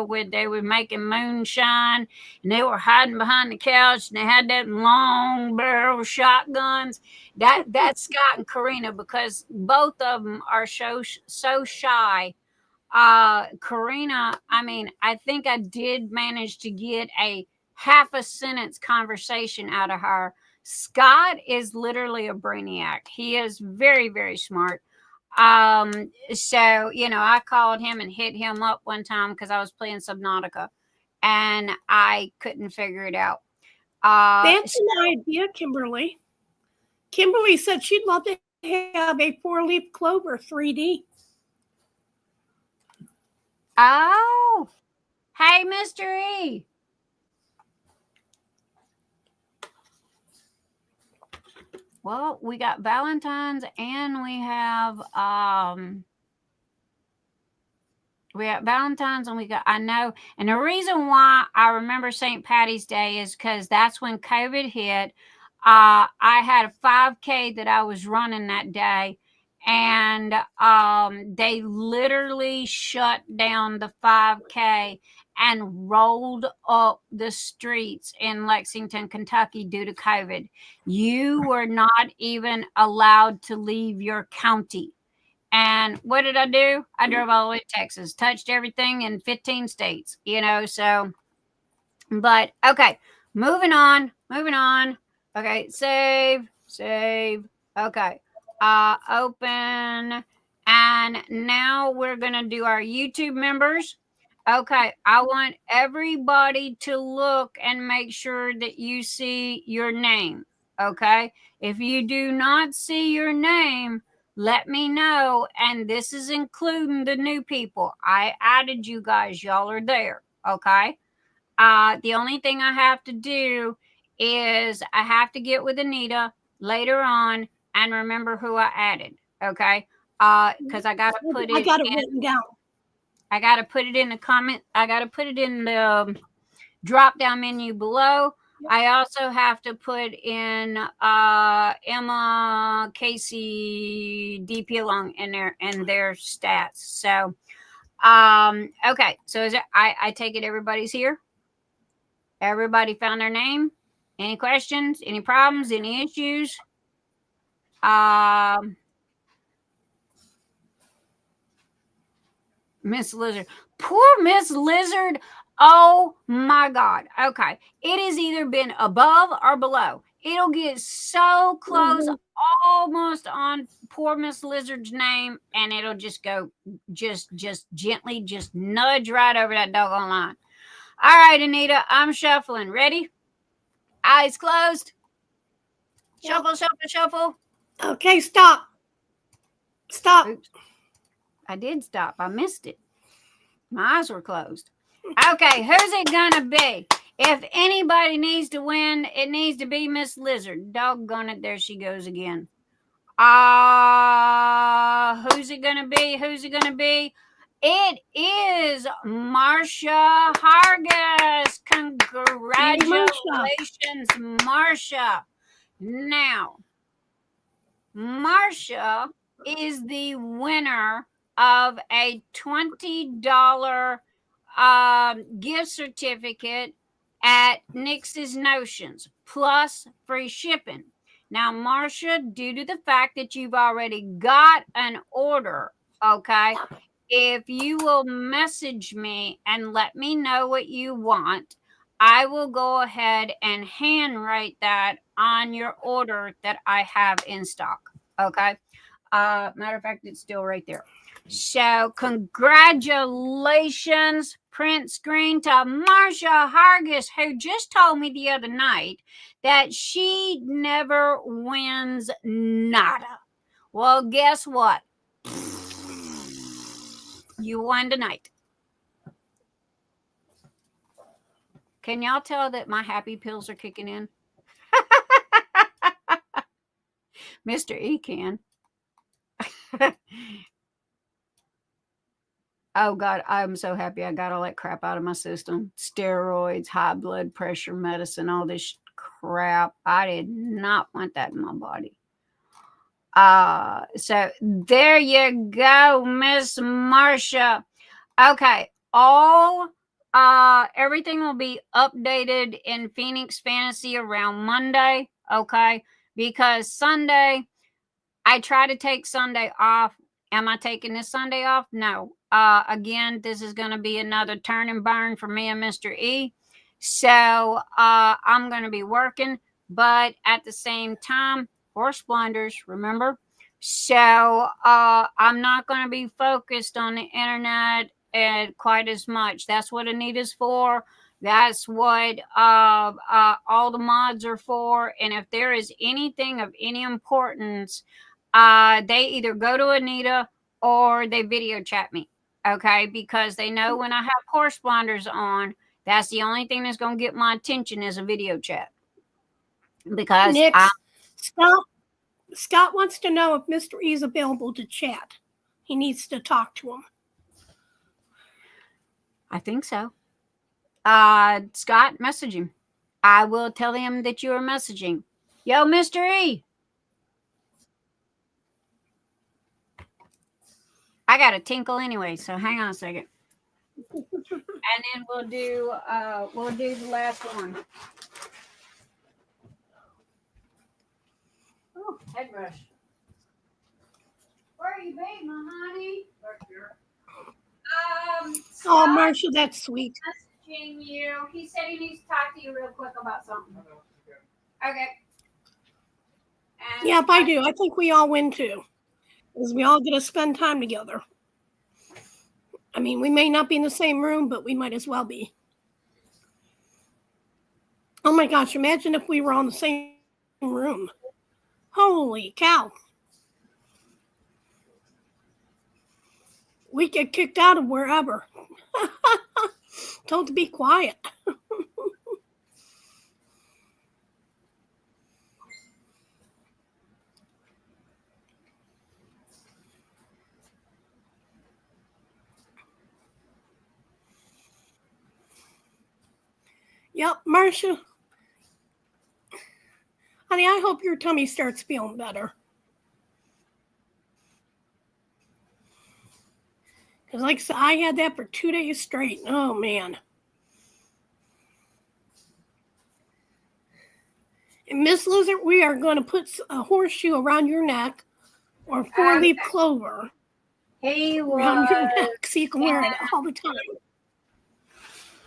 where they were making moonshine and they were hiding behind the couch and they had that long barrel shotguns. That's Scott and Karina, because both of them are so shy. Karina, I mean, I think I did manage to get a half a sentence conversation out of her. Scott is literally a brainiac. He is very, very smart. So, I called him and hit him up one time because I was playing Subnautica and I couldn't figure it out. That's an idea, Kimberly. Kimberly said she'd love to have a 4-leaf clover 3D. Oh, hey, Mr. E. Well, we got Valentine's and we have Valentine's and we got, I know. And the reason why I remember St. Patty's Day is because that's when COVID hit. I had a 5K that I was running that day, and they literally shut down the 5K and rolled up the streets in Lexington, Kentucky due to COVID. You were not even allowed to leave your county. And what did I do? I drove all the way to Texas, touched everything in 15 states, so. But okay, moving on. Okay, save. Okay, open. And now we're going to do our YouTube members. Okay, I want everybody to look and make sure that you see your name. Okay, if you do not see your name, let me know. And this is including the new people. I added you guys. Y'all are there. Okay. The only thing I have to do is I have to get with Anita later on and remember who I added. Okay. Because I got to put it. I got it written down. I got to put it in the comment. I got to put it in the drop down menu below. Yep. I also have to put in Emma, Casey, DP along in there and their stats. So, okay. So I take it everybody's here. Everybody found their name. Any questions? Any problems? Any issues? Miss Lizard. Poor Miss Lizard. Oh my God. Okay. It has either been above or below. It'll get so close, almost on poor Miss Lizard's name, and it'll just go, just gently, just nudge right over that doggone line. All right, Anita, I'm shuffling. Ready? Eyes closed. Shuffle, shuffle, shuffle. Okay, stop. Stop. Oops. I did stop. I missed it. My eyes were closed. Okay, who's it gonna be? If anybody needs to win, it needs to be Miss Lizard. Doggone it, there she goes again. Who's it gonna be? Who's it gonna be? It is Marsha Hargis. Congratulations, Marsha. Now, Marsha is the winner of a $20 gift certificate at Nyx's Notions plus free shipping. Now, Marsha, due to the fact that you've already got an order, okay, if you will message me and let me know what you want, I will go ahead and handwrite that on your order that I have in stock, okay? Matter of fact, it's still right there. So congratulations, print screen to Marsha Hargis, who just told me the other night that she never wins nada. Well, guess what? You won tonight. Can y'all tell that my happy pills are kicking in? Mr. E can. Oh, God, I'm so happy I got all that crap out of my system. Steroids, high blood pressure medicine, all this crap. I did not want that in my body. So there you go, Miss Marsha. Okay, everything will be updated in Phoenix Fantasy around Monday, okay? Because Sunday, I try to take Sunday off. Am I taking this Sunday off? No. Again, this is going to be another turn and burn for me and Mr. E. So I'm going to be working, but at the same time, horse blinders, remember? So I'm not going to be focused on the internet quite as much. That's what Anita's for. That's what all the mods are for. And if there is anything of any importance, they either go to Anita or they video chat me, okay? Because they know when I have horse blinders on, that's the only thing that's going to get my attention is a video chat. Because Scott wants to know if Mr. E is available to chat. He needs to talk to him. I think so. Scott, message him. I will tell him that you are messaging. Yo, Mr. E. I got a tinkle anyway, so hang on a second. And then we'll do the last one. Oh, head brush. Where you be, my honey? Right here. Oh, Marsha, that's sweet. Messaging you. He said he needs to talk to you real quick about something. Okay. And yeah, I do. I think we all win too. Because we all get to spend time together. I mean, we may not be in the same room, but we might as well be. Oh my gosh, imagine if we were all in the same room. Holy cow. We get kicked out of wherever. Told to be quiet. Yep, Marsha. Honey, I hope your tummy starts feeling better. Because like I said, I had that for 2 days straight. Oh, man. And Miss Lizard, we are going to put a horseshoe around your neck or 4-leaf clover around your neck so you can wear it all the time.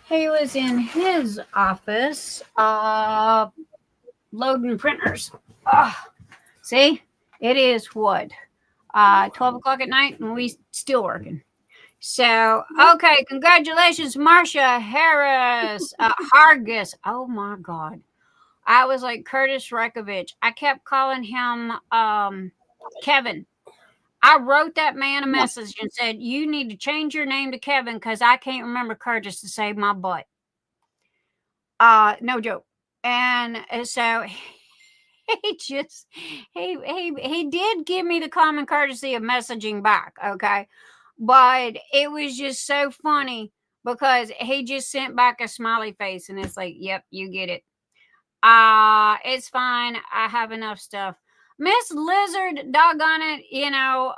He was in his office loading printers. See, it is what? 12 o'clock at night and we still working. So, okay, congratulations, Marsha Hargis. Oh my God. I was like Curtis Rekovich. I kept calling him Kevin. I wrote that man a message and said, you need to change your name to Kevin because I can't remember Curtis to save my butt. No joke. And so he did give me the common courtesy of messaging back, okay? But it was just so funny because he just sent back a smiley face and it's like, yep, you get it. It's fine. I have enough stuff. Miss Lizard, doggone it, you know,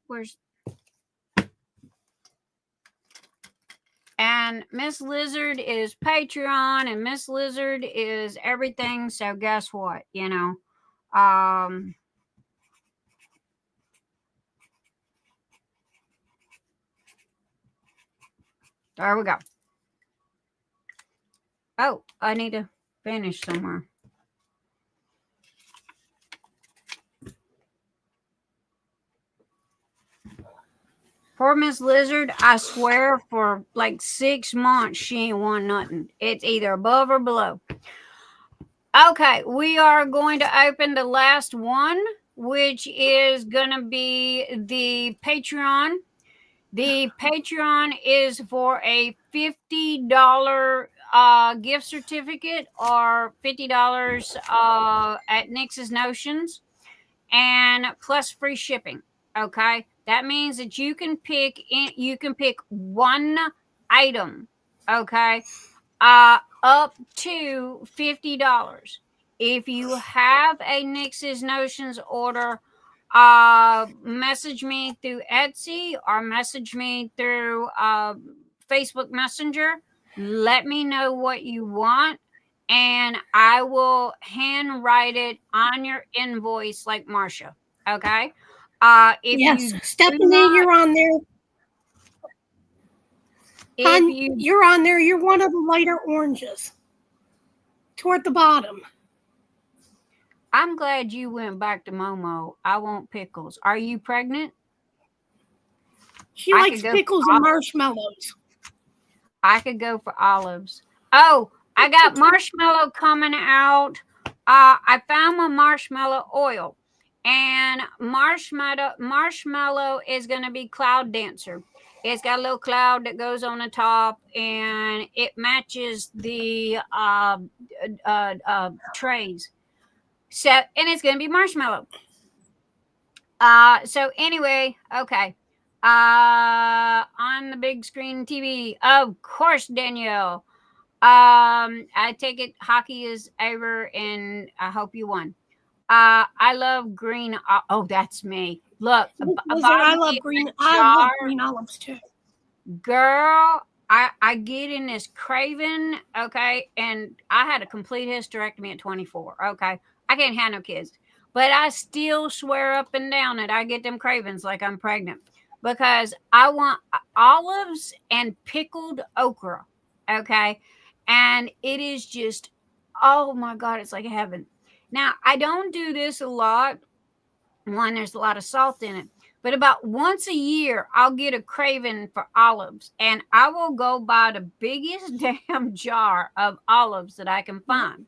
where's and Miss Lizard is Patreon and Miss Lizard is everything. So guess what? You know, there we go. Oh, I need to finish somewhere. Poor Miss Lizard, I swear for like 6 months, she ain't won nothing. It's either above or below. Okay, we are going to open the last one, which is going to be the Patreon. The Patreon is for a $50 gift certificate or $50 at Nyx's Notions and plus free shipping. Okay, that means that you can pick one item. Okay, up to $50. If you have a Nyx's Notions order, message me through Etsy or message me through Facebook Messenger. Let me know what you want and I will handwrite it on your invoice like Marsha. Okay. If yes, you Stephanie, you're on there. You're on there. You're one of the lighter oranges toward the bottom. I'm glad you went back to Momo. I want pickles. Are you pregnant? She likes pickles and marshmallows. I could go for olives. Oh, I got marshmallow coming out. I found my marshmallow oil. And marshmallow is going to be Cloud Dancer. It's got a little cloud that goes on the top, and it matches the trays. So, and it's going to be marshmallow. So anyway, okay. On the big screen TV, of course, Danielle. I take it hockey is over, and I hope you won. I love green. Oh, that's me. Look, I love green. I love green olives too. Girl, I get in this craving. Okay, and I had a complete hysterectomy at 24. Okay, I can't have no kids, but I still swear up and down that I get them cravings like I'm pregnant because I want olives and pickled okra. Okay, and it is just, oh my God, it's like heaven. Now, I don't do this a lot. One, there's a lot of salt in it. But about once a year, I'll get a craving for olives. And I will go buy the biggest damn jar of olives that I can find.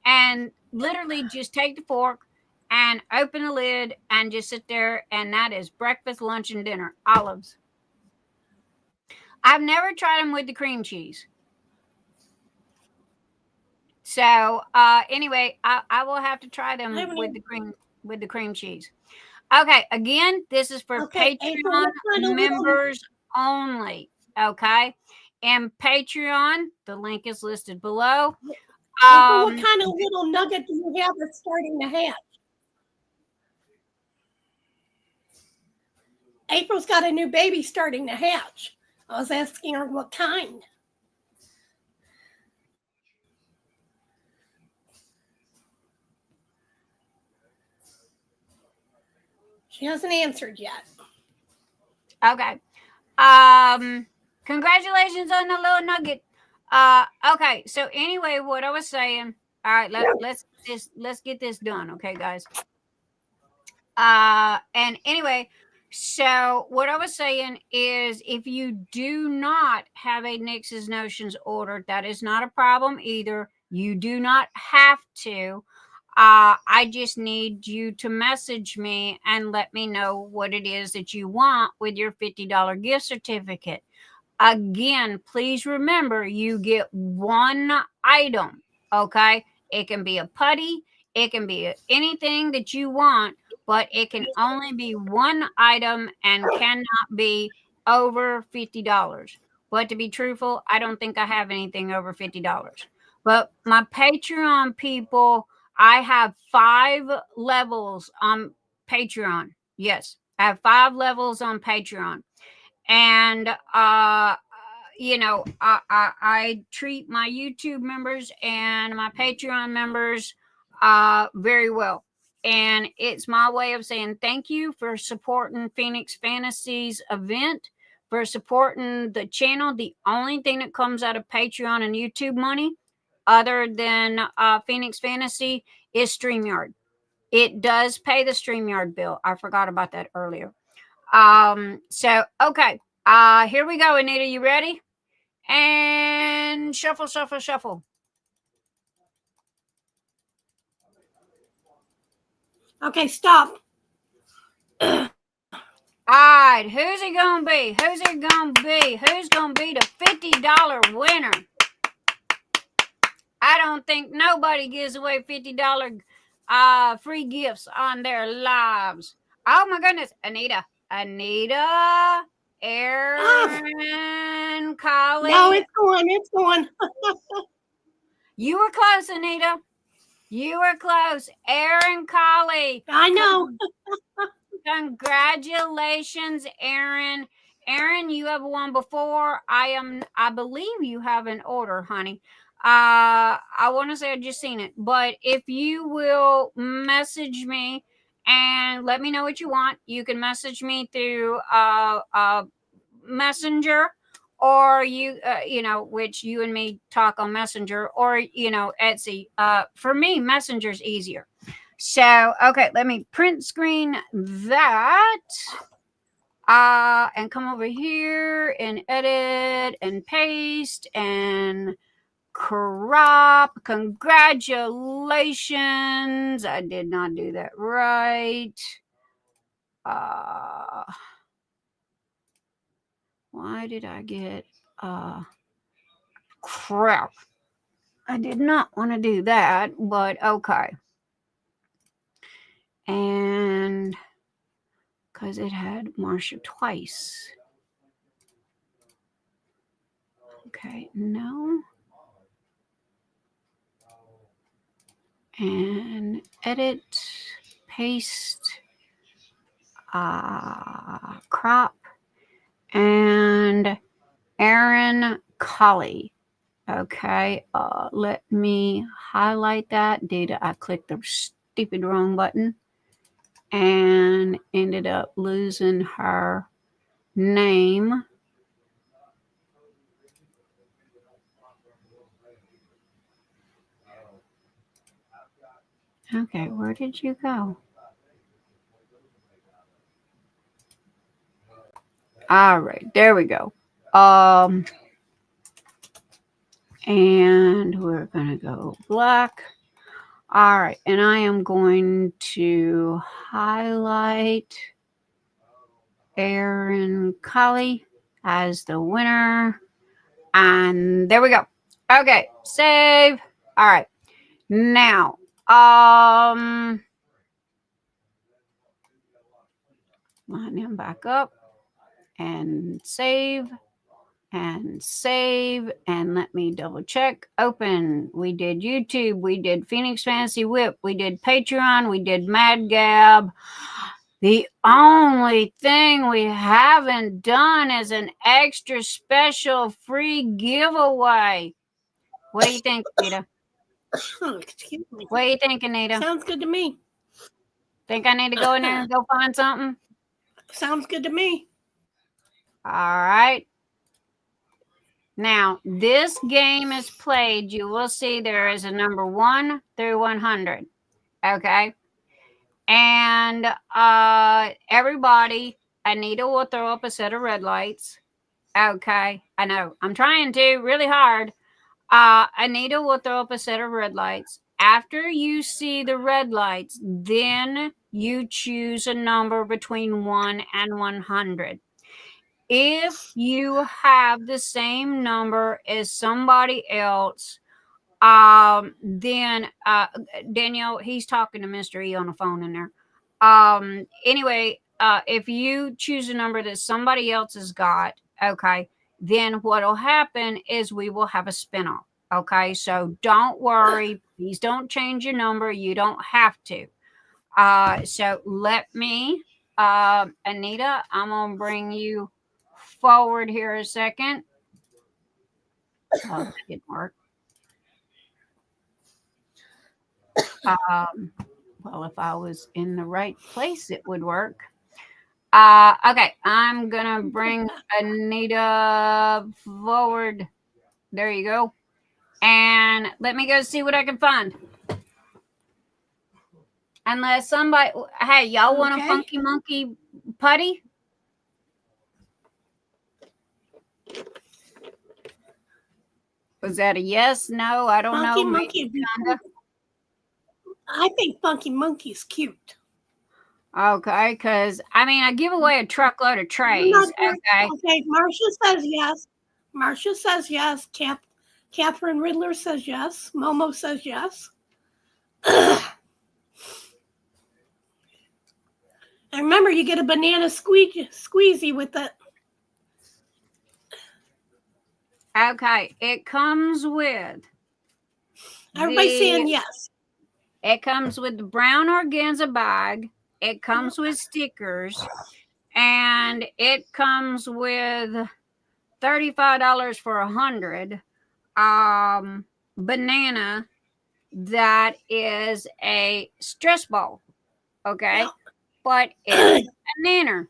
And literally just take the fork and open the lid and just sit there. And that is breakfast, lunch, and dinner. Olives. I've never tried them with the cream cheese. So anyway, I will have to try them with the cream cheese. Okay, again, this is for Patreon members only. Okay, and Patreon. The link is listed below. April, what kind of little nugget do you have that's starting to hatch? April's got a new baby starting to hatch. I was asking her what kind. She hasn't answered yet. Okay. Congratulations on the little nugget. Okay. So anyway, what I was saying. All right. Let's get this done. Okay, guys. And anyway, so what I was saying is, if you do not have a Nyx's Notions order, that is not a problem either. You do not have to. I just need you to message me and let me know what it is that you want with your $50 gift certificate. Again, please remember, you get one item, okay? It can be a putty, it can be anything that you want, but it can only be one item and cannot be over $50. But to be truthful, I don't think I have anything over $50. But my Patreon people, I have 5 levels on Patreon. Yes, I have 5 levels on Patreon. And you know, I treat my YouTube members and my Patreon members very well. And it's my way of saying thank you for supporting Phoenix Fantasies event, for supporting the channel. The only thing that comes out of Patreon and YouTube money, other than Phoenix Fantasy, is StreamYard. It does pay the StreamYard bill. I forgot about that earlier. So okay. Here we go, Anita. You ready? And shuffle, shuffle, shuffle. Okay, stop. All right, who's it gonna be? Who's it gonna be? Who's gonna be the $50 winner? I don't think nobody gives away $50 free gifts on their lives. Oh my goodness, Anita, Erin Colley. No, it's going. You were close, Anita. You were close. Erin Colley. I know. Congratulations, Erin. Erin, you have won before. I believe you have an order, honey. I want to say I just seen it. But if you will message me and let me know what you want, you can message me through Messenger, or you know, which you and me talk on Messenger, or you know, Etsy. For me, Messenger's easier. So okay, let me print screen that and come over here and edit and paste and crop. Congratulations. I did not do that right. Why did I get crap? I did not want to do that, but okay. And because it had Marsha twice. Okay, no. And edit, paste, crop, and Erin Colley. Okay, let me highlight that. I clicked the stupid wrong button and ended up losing her name. Okay, where did you go? All right, there we go. And we're gonna go black. All right, and I am going to highlight Erin Colley as the winner. And there we go. Okay, save. All right. Now, line him back up and save. and save, and let me double check. Open. We did YouTube, we did Phoenix Fantasy Whip, we did Patreon, we did Mad Gab. The only thing we haven't done is an extra special free giveaway. What do you think, Anita? Oh, excuse me. What do you think, Anita? Sounds good to me. Think I need to go in there and go find something? Sounds good to me. All right. Now, this game is played. You will see there is a number 1 through 100. Okay. And everybody, Anita will throw up a set of red lights. Okay. I know. I'm trying to really hard. Anita will throw up a set of red lights. After you see the red lights, then you choose a number between 1 and 100. If you have the same number as somebody else, then Danielle, he's talking to Mr. E on the phone in there. Anyway, if you choose a number that somebody else has got, okay, then what'll happen is we will have a spin-off. Okay, so don't worry. Please don't change your number. You don't have to. So let me, Anita, I'm going to bring you forward here a second. Oh, that didn't work. Well, if I was in the right place, it would work. Okay, I'm going to bring Anita forward. There you go. And let me go see what I can find. Unless somebody, hey, y'all want a funky monkey putty? Was that a yes? No, I don't know. Monkey. I think Funky Monkey's cute. Okay, because I mean, I give away a truckload of trays. Okay. Okay, Marsha says yes. Marsha says yes. Catherine Riddler says yes. Momo says yes. And remember, you get a banana squeezy with it. Okay, it comes with. Everybody's saying yes. It comes with the brown organza bag. It comes with stickers. And it comes with $35 for 100. Banana that is a stress ball. Okay? Yeah. But it's a nanner.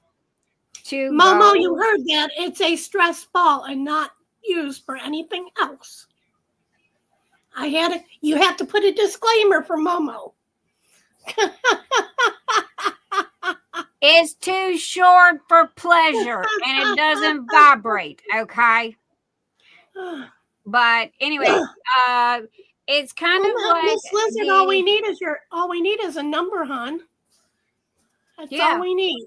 Momo, you heard that. It's a stress ball and not used for anything else. You have to put a disclaimer for Momo. It's too short for pleasure and it doesn't vibrate, okay? But anyway, it's kind of like Miss Lizard, all we need is a number, hon. That's all we need.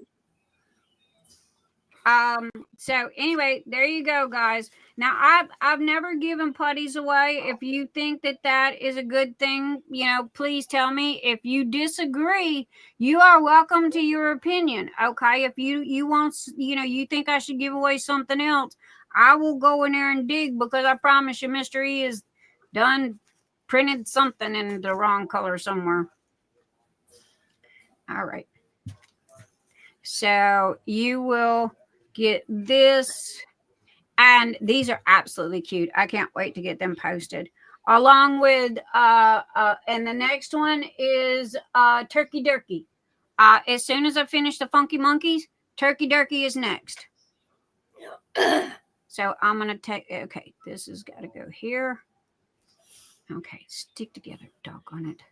So anyway, there you go, guys. Now I've never given putties away. If you think that is a good thing, please tell me. If you disagree, you are welcome to your opinion. Okay. If you want, you think I should give away something else, I will go in there and dig, because I promise you, Mr. E is printed something in the wrong color somewhere. All right. So you will get this, and these are absolutely cute. I can't wait to get them posted, along with and the next one is Turkey Durkey. As soon as I finish the Funky Monkeys, Turkey Durkey is next. So I'm gonna take, okay, this has got to go here. Okay, stick together, doggone it.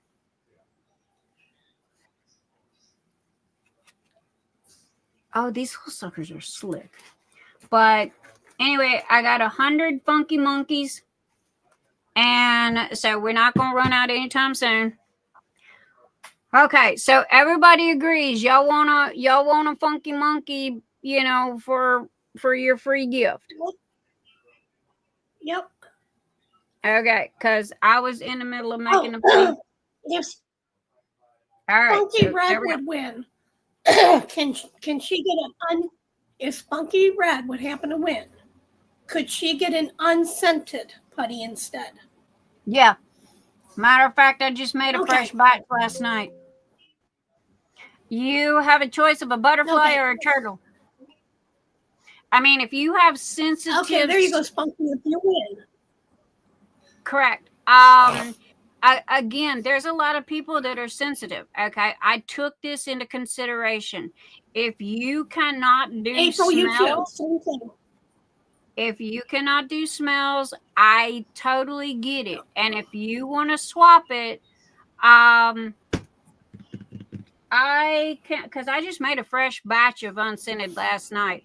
Oh, these little suckers are slick. But anyway, I got 100 Funky Monkeys. And so we're not going to run out anytime soon. Okay, so everybody agrees. Y'all want a Funky Monkey, for your free gift. Yep. Okay, because I was in the middle of making a thing. Yes. All right. Funky Red would win. Can she get is Funky Red would happen to win? could she get an unscented putty instead? Yeah. Matter of fact, I just made a fresh batch last night. You have a choice of a butterfly or a turtle. I mean, if you have sensitive... Okay, there you go, Spunky. If you win. Correct. Again, there's a lot of people that are sensitive. Okay, I took this into consideration. If you cannot do April, smells, you too. If you cannot do smells, I totally get it. And if you want to swap it, I can, because I just made a fresh batch of unscented last night.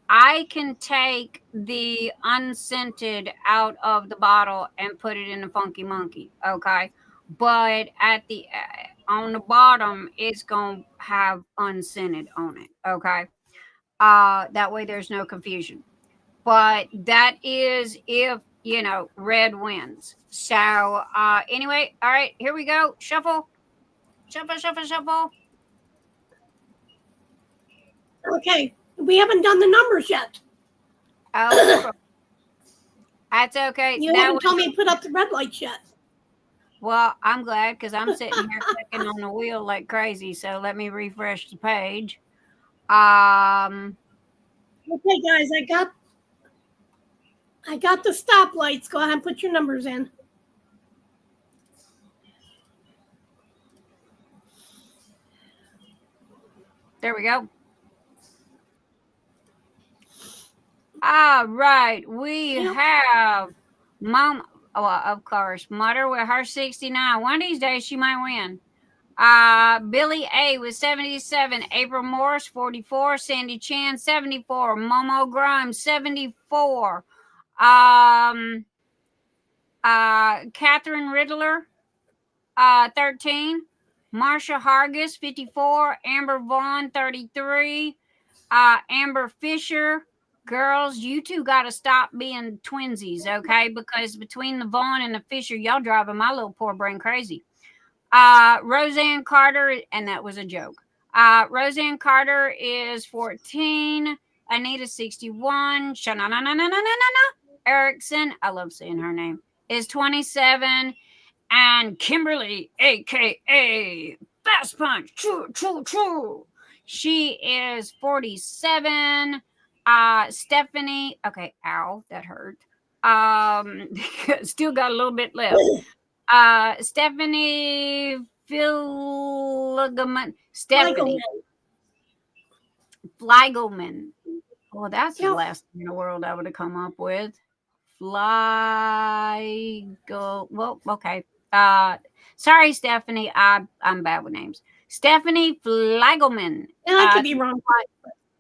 I can take the unscented out of the bottle and put it in the Funky Monkey, okay? But at the on the bottom, it's gonna have unscented on it, okay? That way there's no confusion. But that is if you know red wins. So anyway, all right, here we go. Shuffle, shuffle, shuffle, shuffle. Okay. We haven't done the numbers yet. Oh, that's okay. You haven't told me to put up the red lights yet. Well, I'm glad because I'm sitting here clicking on the wheel like crazy. So let me refresh the page. Okay, guys, I got the stoplights. Go ahead and put your numbers in. There we go. All right, we have Mom. Oh, of course, Mutter with her 69. One of these days she might win. Billie A with 77. April Morris 44. Sandy Chan 74. Momo Grimes 74. Catherine Riddler 13. Marsha Hargis 54. Amber Vaughn 33. Amber Fisher. Girls, you two got to stop being twinsies, okay? Because between the Vaughn and the Fisher, y'all driving my little poor brain crazy. Roseanne Carter, and that was a joke. Roseanne Carter is 14. Anita 61. Erickson, I love saying her name, is 27. And Kimberly, a.k.a. Fast Punch, true. She is 47. Stephanie, okay, ow, that hurt. Still got a little bit left. Stephanie Fligelman. Fligelman. Well, that's the last thing in the world I would have come up with. Well, okay. Sorry, Stephanie. I'm bad with names. Stephanie Fligelman. I could be wrong.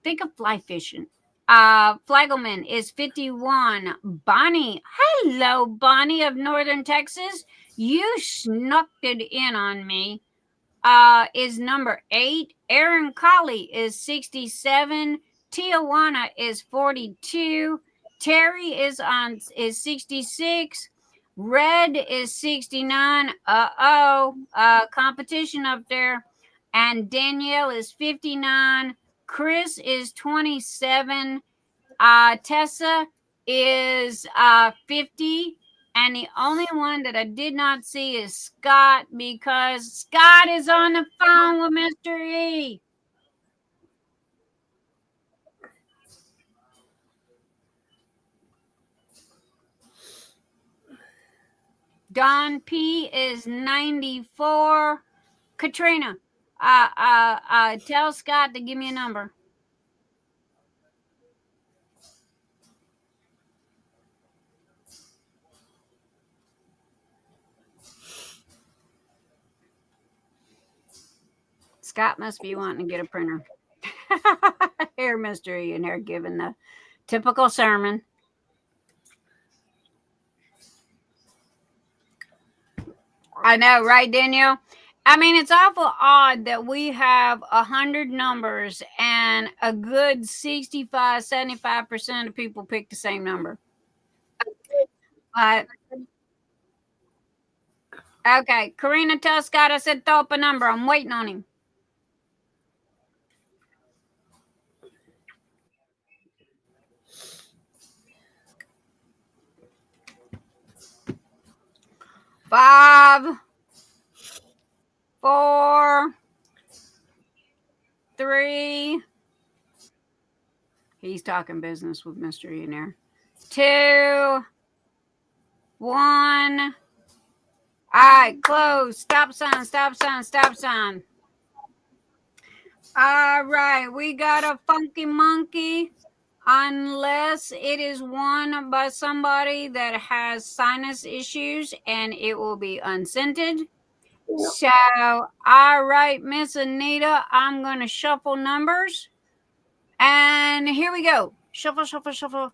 Think of fly fishing. Fligelman is 51. Bonnie, hello, Bonnie of Northern Texas. You snuck it in on me. Is number 8. Erin Colley is 67. Tijuana is 42. Terry is 66. Red is 69. Competition up there. And Danielle is 59. Kris is 27. Tessa is 50. And the only one that I did not see is Scott because Scott is on the phone with Mr. E. Don P is 94. Katrina, tell Scott to give me a number. Scott must be wanting to get a printer. Here, Mr. E, and they're giving the typical sermon. I know, right, Danielle? I mean, it's awful odd that we have 100 numbers and a good 65-75% of people pick the same number. Okay, Karina, tell Scott I said throw up a number. I'm waiting on him. 5, 4, 3. He's talking business with Mr. Millionaire. 2, 1. All right, close. Stop sign, stop sign, stop sign. All right, we got a funky monkey, unless it is won by somebody that has sinus issues, and it will be unscented. So, all right, Miss Anita, I'm going to shuffle numbers. And here we go. Shuffle, shuffle, shuffle.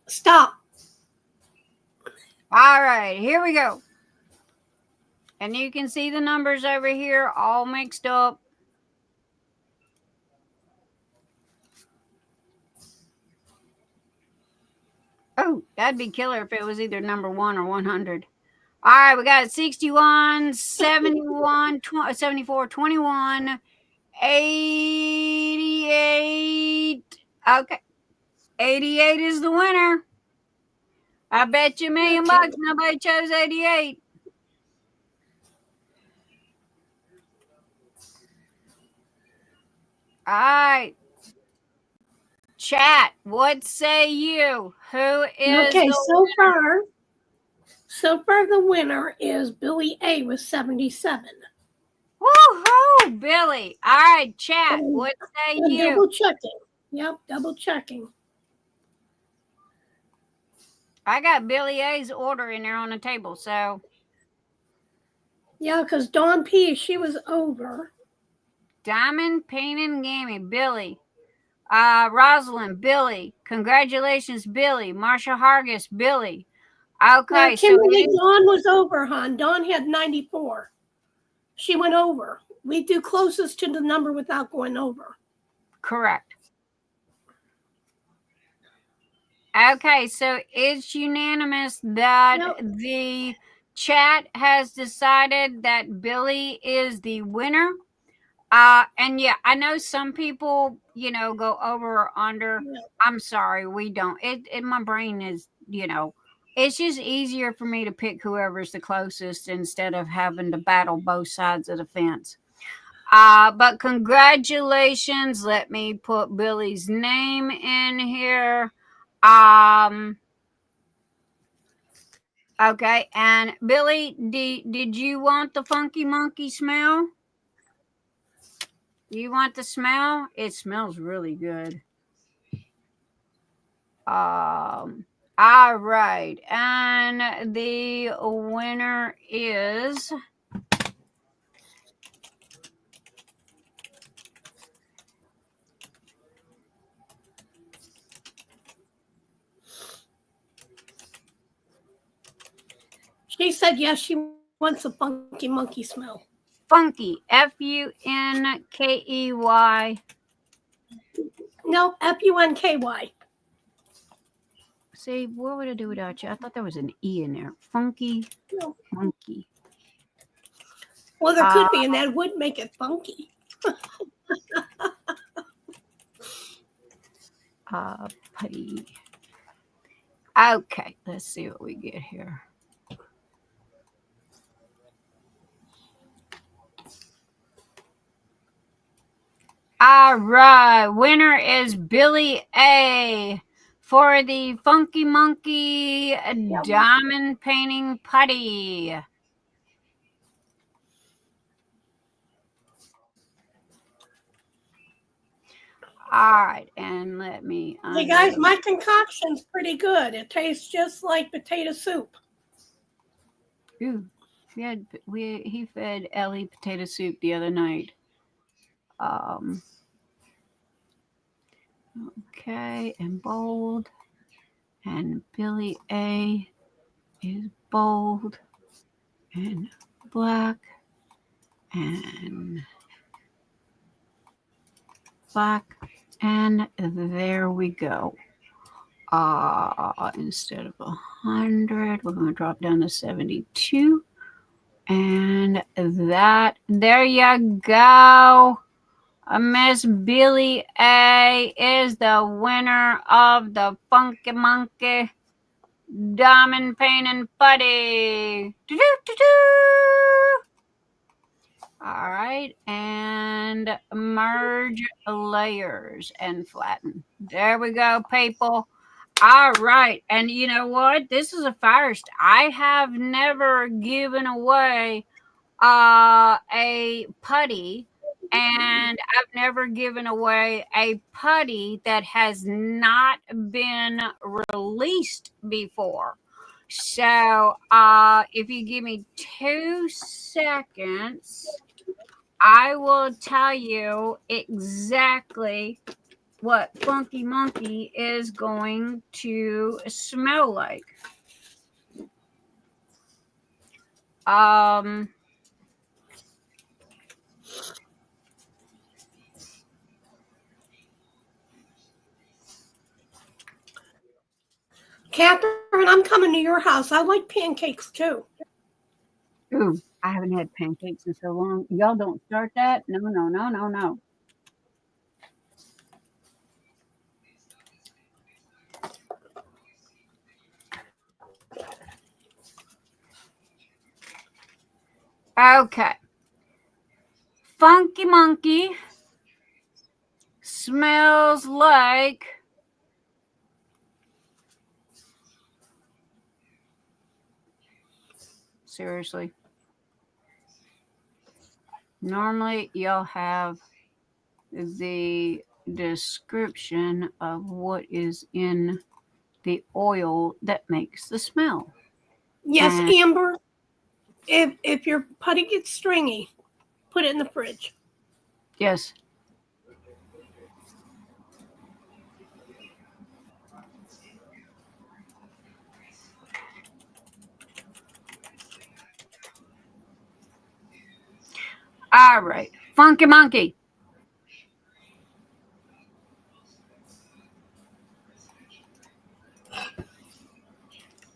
Stop. All right, here we go. And you can see the numbers over here all mixed up. Oh, that'd be killer if it was either number 1 or 100. All right, we got 61, 71, 74, 21, 88. Okay. 88 is the winner. I bet you $1 million nobody chose 88. All right. Chat, what say you? Who is okay? The winner? So far, the winner is Billie A with 77. Woohoo, Billie! All right, chat, what say you? Double checking. Yep, double checking. I got Billie A's order in there on the table, so. Yeah, because Dawn P, she was over. Diamond, Pain, and Gammy, Billie. Rosalind, Billie. Congratulations, Billie. Marsha Hargis, Billie. Okay, now, Kimberly, Dawn was over, hon. Dawn had 94. She went over. We do closest to the number without going over. Correct. Okay, so it's unanimous that the chat has decided that Billie is the winner. And yeah, I know some people, go over or under. Yeah. I'm sorry, we don't. It my brain is, it's just easier for me to pick whoever's the closest instead of having to battle both sides of the fence. But congratulations. Let me put Billie's name in here. Okay, and Billie, did you want the funky monkey smell? You want the smell? It smells really good. All right, and the winner is She said yes, she wants a funky monkey smell. Funky, F-U-N-K-E-Y. No, F-U-N-K-Y. See, what would I do without you? I thought there was an E in there. Funky monkey. Well, there could be, and that would make it funky. Putty. Okay, let's see what we get here. All right, winner is Billie A for the Funky Monkey Diamond Painting Putty. All right, and let me. Hey guys, my concoction's pretty good. It tastes just like potato soup. Ooh, he fed Ellie potato soup the other night. Okay, and bold, and Billie A is bold, and black, and black, and there we go. Instead of 100, we're going to drop down to 72, and there you go. Miss Billie A is the winner of the Funky Monkey Diamond painting putty. Do-do-do-do. All right, and merge layers and flatten. There we go, people. All right, and you know what? This is a first. I have never given away a putty, and I've never given away a putty that has not been released before. So if you give me 2 seconds, I will tell you exactly what Funky Monkey is going to smell like. Catherine, I'm coming to your house. I like pancakes too. Ooh, I haven't had pancakes in so long. Y'all don't start that? No, no, no, no, no. Okay. Funky Monkey smells like seriously. Normally you'll have the description of what is in the oil that makes the smell. Yes, and Amber, if your putty gets stringy, put it in the fridge. Yes. All right. Funky Monkey.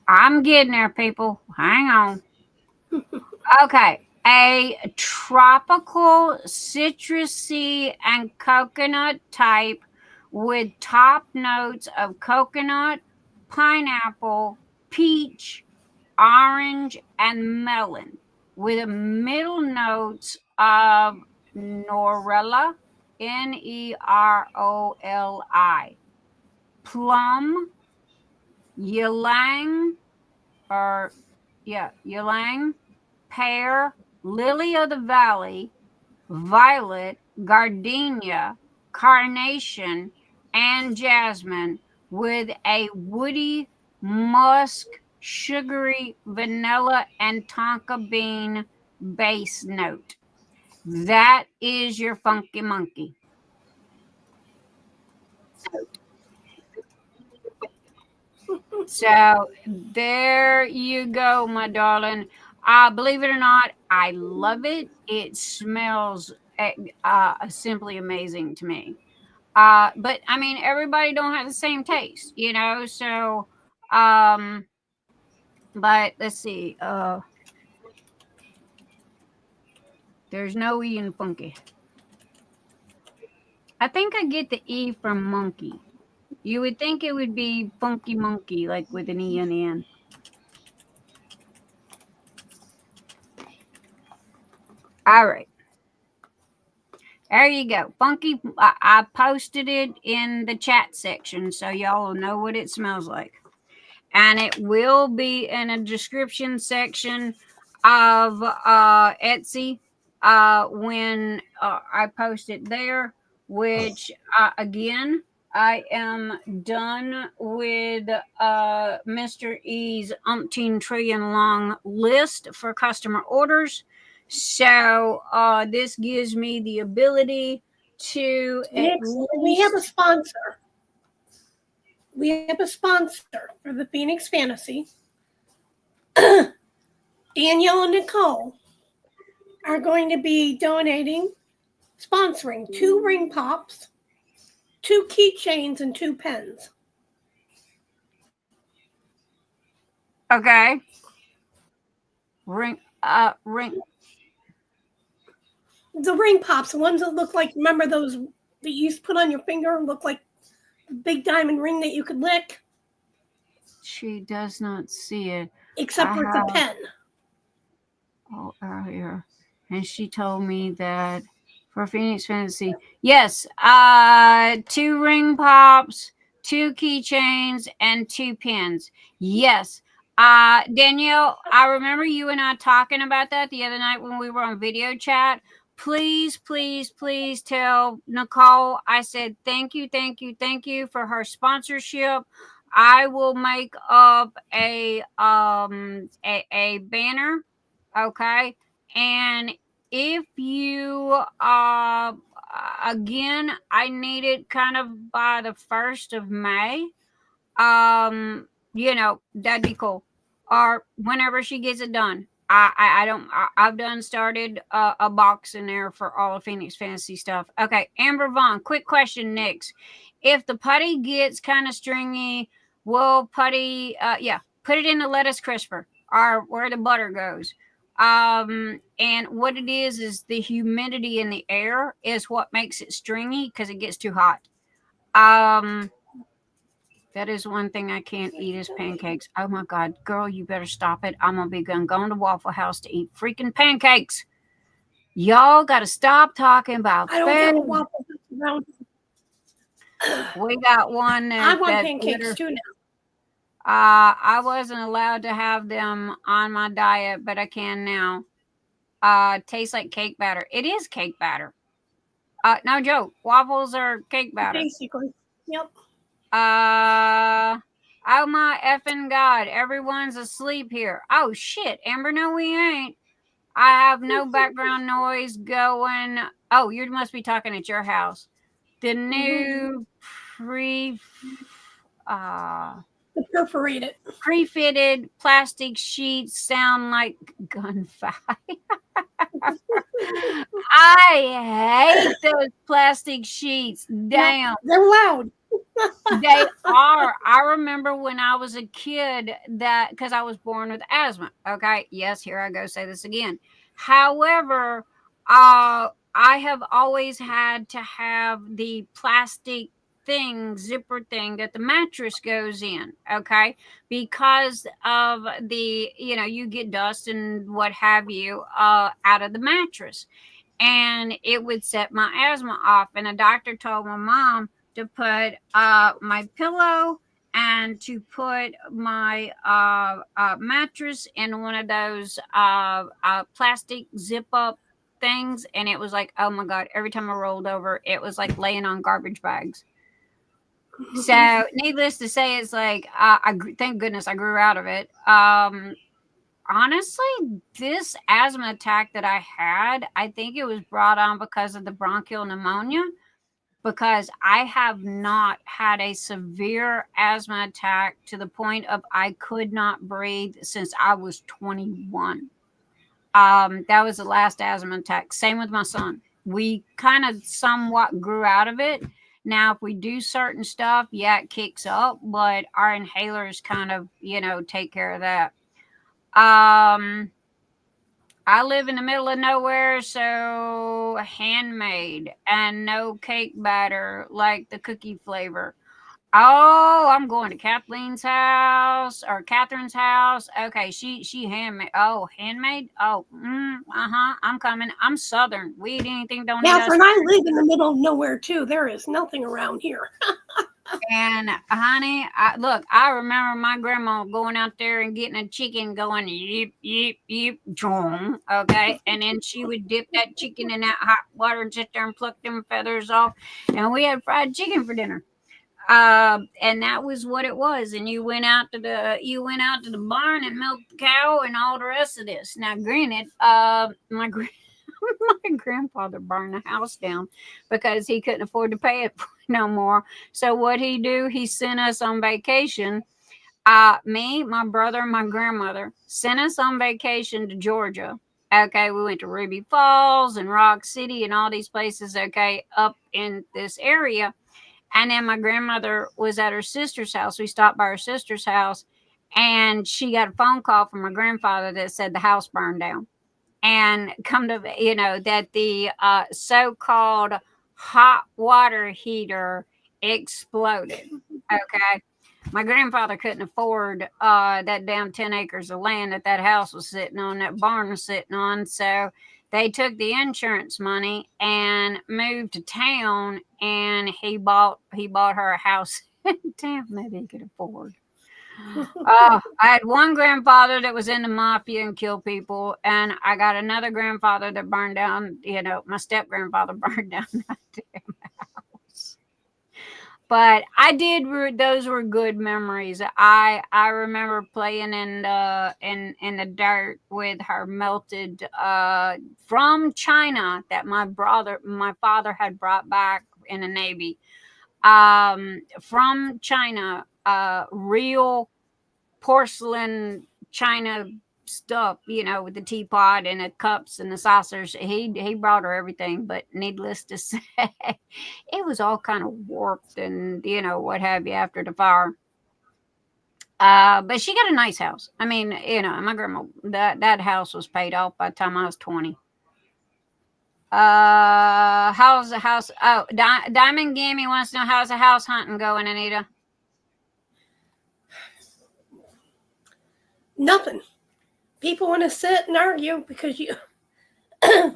I'm getting there, people. Hang on. Okay. A tropical citrusy and coconut type with top notes of coconut, pineapple, peach, orange, and melon, with middle notes of Norella, Neroli, plum, ylang, ylang, pear, lily of the valley, violet, gardenia, carnation, and jasmine, with a woody musk, sugary, vanilla, and tonka bean base note. That is your Funky Monkey. So there you go, my darling. Believe it or not, I love it. It smells simply amazing to me. But I mean, everybody don't have the same taste, you know. So, but let's see. There's no E in funky. I think I get the E from monkey. You would think it would be Funky Monkey, like with an E on the end. All right. There you go. Funky. I posted it in the chat section so y'all will know what it smells like. And it will be in a description section of Etsy when I post it there, which again, I am done with Mr. E's umpteen trillion long list for customer orders. So this gives me the ability to we have a sponsor. We have a sponsor for the Phoenix Fantasy. Danielle and Nicole are going to be sponsoring 2 ring pops, 2 keychains, and 2 pens. Okay. Ring. The ring pops, the ones that look like, remember those that you used to put on your finger and look like a big diamond ring that you could lick? She does not see it. Except for the pen. Oh, earlier. And she told me that for Phoenix Fantasy, yes, 2 ring pops, 2 keychains, and 2 pins. Yes. Danielle, I remember you and I talking about that the other night when we were on video chat. Please, please, please tell Nicole I said thank you for her sponsorship. I will make up a banner, okay? And if you again, I need it kind of by the 1st of May. That'd be cool. Or whenever she gets it done. I've done started a box in there for all of Phoenix Fantasy stuff. Okay, Amber Vaughn, quick question, Nyx. If the putty gets kind of stringy, will putty put it in the lettuce crisper or where the butter goes. And what it is the humidity in the air is what makes it stringy because it gets too hot. That is one thing I can't eat is pancakes. Oh my God, girl, you better stop it. I'm gonna be going to Waffle House to eat freaking pancakes. Y'all got to stop talking about I don't have a Waffle House around. We got one. I want pancakes too now. I wasn't allowed to have them on my diet, but I can now. Tastes like cake batter. It is cake batter. No joke. Waffles are cake batter. Basically. Yep. Oh my effing God. Everyone's asleep here. Oh shit, Amber, no we ain't. I have no background noise going. Oh, you must be talking at your house. The new the pre-fitted plastic sheets sound like gunfire. I hate those plastic sheets. Damn. Yep, they're loud. They are. I remember when I was a kid that because I was born with asthma. Okay. Yes, here I go say this again. However, I have always had to have the plastic zipper thing that the mattress goes in, okay, because of the you get dust and what have you out of the mattress, and it would set my asthma off. And a doctor told my mom to put my pillow and to put my mattress in one of those plastic zip up things, and it was like, oh my God, every time I rolled over it was like laying on garbage bags. So needless to say, it's like thank goodness I grew out of it. Honestly, this asthma attack that I had, I think it was brought on because of the bronchial pneumonia, because I have not had a severe asthma attack to the point of I could not breathe since I was 21. That was the last asthma attack. Same with my son. We kind of somewhat grew out of it. Now, if we do certain stuff, yeah, it kicks up, but our inhalers kind of, take care of that. I live in the middle of nowhere, so handmade and no cake batter like the cookie flavor. Oh, I'm going to Kathleen's house or Catherine's house. Okay, she handmade. Oh, handmade. Oh, I'm coming. I'm Southern. We eat anything. Don't eat us. Catherine, I live in the middle of nowhere too. There is nothing around here. And honey, I remember my grandma going out there and getting a chicken, going yip yip yip, chong. Okay, and then she would dip that chicken in that hot water and sit there and pluck them feathers off, and we had fried chicken for dinner. And that was what it was. And you went out to the barn and milked the cow and all the rest of this. Now, granted, my grandfather burned the house down because he couldn't afford to pay it no more. So what he do? He sent us on vacation. Me, my brother, and my grandmother sent us on vacation to Georgia. Okay, we went to Ruby Falls and Rock City and all these places. Okay, up in this area. And then my grandmother was at her sister's house. We stopped by her sister's house, and she got a phone call from my grandfather that said the house burned down. And come to, that the so-called hot water heater exploded. Okay. my grandfather couldn't afford that damn 10 acres of land that house was sitting on, that barn was sitting on. So they took the insurance money and moved to town, and he bought her a house in town that he could afford. I had one grandfather that was in the mafia and killed people, and I got another grandfather that burned down, my step grandfather burned down that damn house. But those were good memories. I remember playing in the dirt with her melted from China that my father had brought back in the Navy. From China, real porcelain China stuff, with the teapot and the cups and the saucers. He brought her everything, but needless to say, it was all kind of warped and what have you after the fire. But she got a nice house. I mean, my grandma, that house was paid off by the time I was 20. How's the house? Oh, Diamond Gammy wants to know, how's the house hunting going, Anita? Nothing. People want to sit and argue because you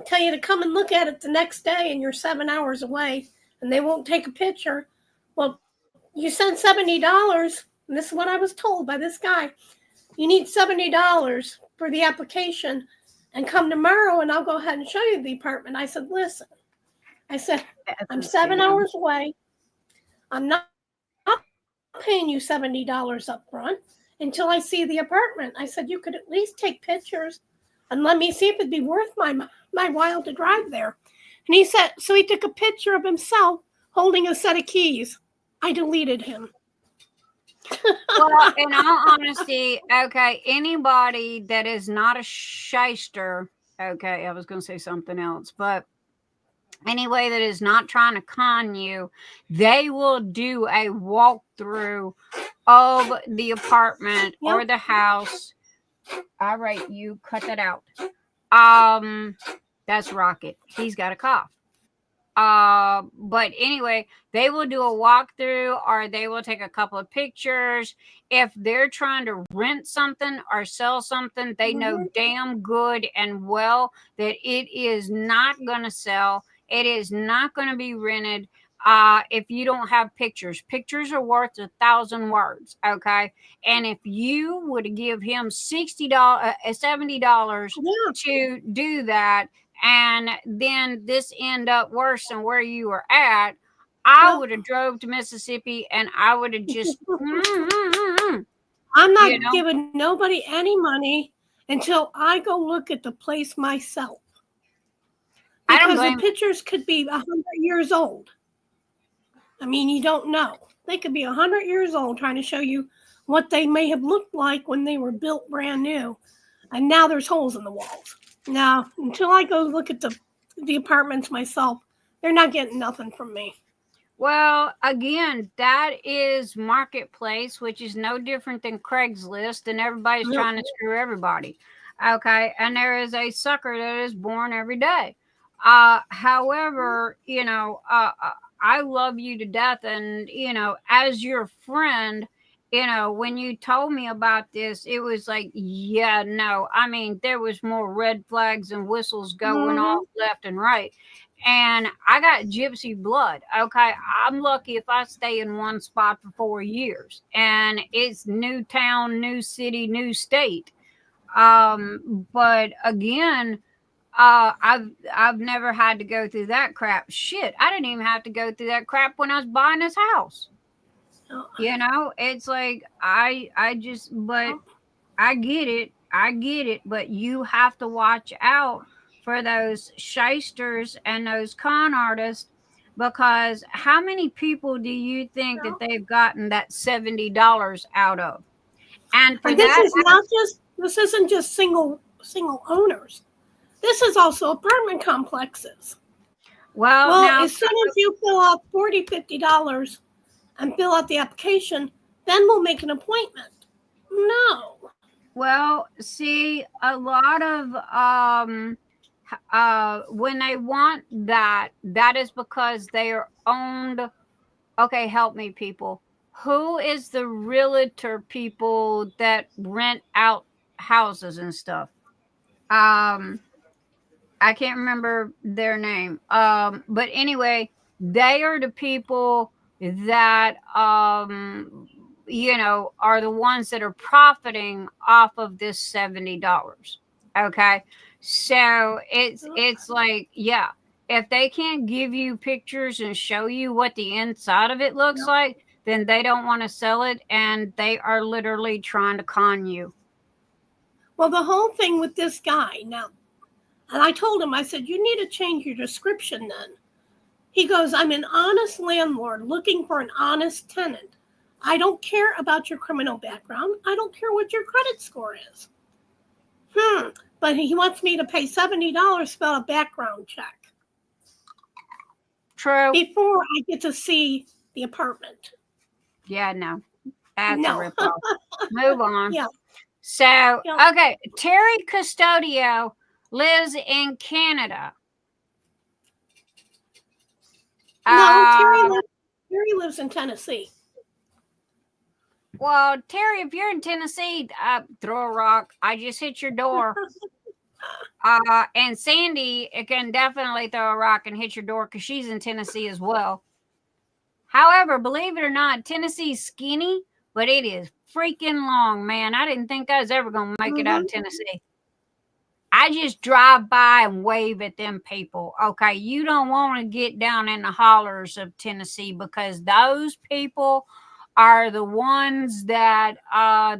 tell you to come and look at it the next day, and you're 7 hours away, and they won't take a picture. Well, you sent $70, and this is what I was told by this guy. You need $70 for the application, and come tomorrow, and I'll go ahead and show you the apartment. I said, listen. I said, I'm 7 hours away. I'm not paying you $70 up front until I see the apartment. I said, you could at least take pictures and let me see if it'd be worth my while to drive there. And he said, so he took a picture of himself holding a set of keys. I deleted him. Well, in all honesty, okay, anybody that is not a shyster, okay, I was going to say something else, but anyway that is not trying to con you, they will do a walkthrough of the apartment or the house. All right, you cut that out. That's Rocket. He's got a cough. But anyway, they will do a walkthrough, or they will take a couple of pictures. If they're trying to rent something or sell something, they know damn good and well that it is not going to sell. It is not going to be rented. If you don't have pictures. Pictures are worth 1,000 words, okay? And if you would give him $70 to do that, and then this end up worse than where you were at, I would have drove to Mississippi, and I would have just I'm not giving nobody any money until I go look at the place myself. Because the pictures could be 100 years old. I mean, you don't know. They could be 100 years old trying to show you what they may have looked like when they were built brand new. And now there's holes in the walls. Now, until I go look at the apartments myself, they're not getting nothing from me. Well, again, that is Marketplace, which is no different than Craigslist, and everybody's trying to screw everybody. Okay, and there is a sucker that is born every day. However, I love you to death, and as your friend, when you told me about this, it was like, yeah, no. I mean, there was more red flags and whistles going off left and right. And I got gypsy blood. Okay. I'm lucky if I stay in one spot for 4 years. And it's new town, new city, new state. But again, I've never had to go through that crap. Shit, I didn't even have to go through that crap when I was buying this house. It's like I get it, but you have to watch out for those shysters and those con artists, because how many people do you think that they've gotten that $70 out of? And this isn't just single owners. This is also apartment complexes. Well, now, as soon as you fill out $40, $50 and fill out the application, then we'll make an appointment. No. Well, see, a lot of when they want that is because they are owned. Okay, help me, people. who is the realtor people that rent out houses and stuff? I can't remember their name. But anyway, they are the people that you know, are the ones that are profiting off of this $70. Okay. So it's like, yeah, if they can't give you pictures and show you what the inside of it looks like, then they don't want to sell it, and they are literally trying to con you. Well, the whole thing with this guy now, and I told him, I said, you need to change your description then. He goes, I'm an honest landlord looking for an honest tenant. I don't care about your criminal background. I don't care what your credit score is. But he wants me to pay $70 for a background check. True. Before I get to see the apartment. Yeah, no. That's a ripoff. Move on. Yeah. So, okay. Terry Custodio lives in Canada. No, Terry lives in Tennessee. Well, Terry, if you're in Tennessee, throw a rock. I just hit your door. And Sandy can definitely throw a rock and hit your door because she's in Tennessee as well. However, believe it or not, Tennessee's skinny, but it is freaking long, man. I didn't think I was ever going to make it out of Tennessee. I just drive by and wave at them people. Okay, you don't want to get down in the hollers of Tennessee because those people are the ones that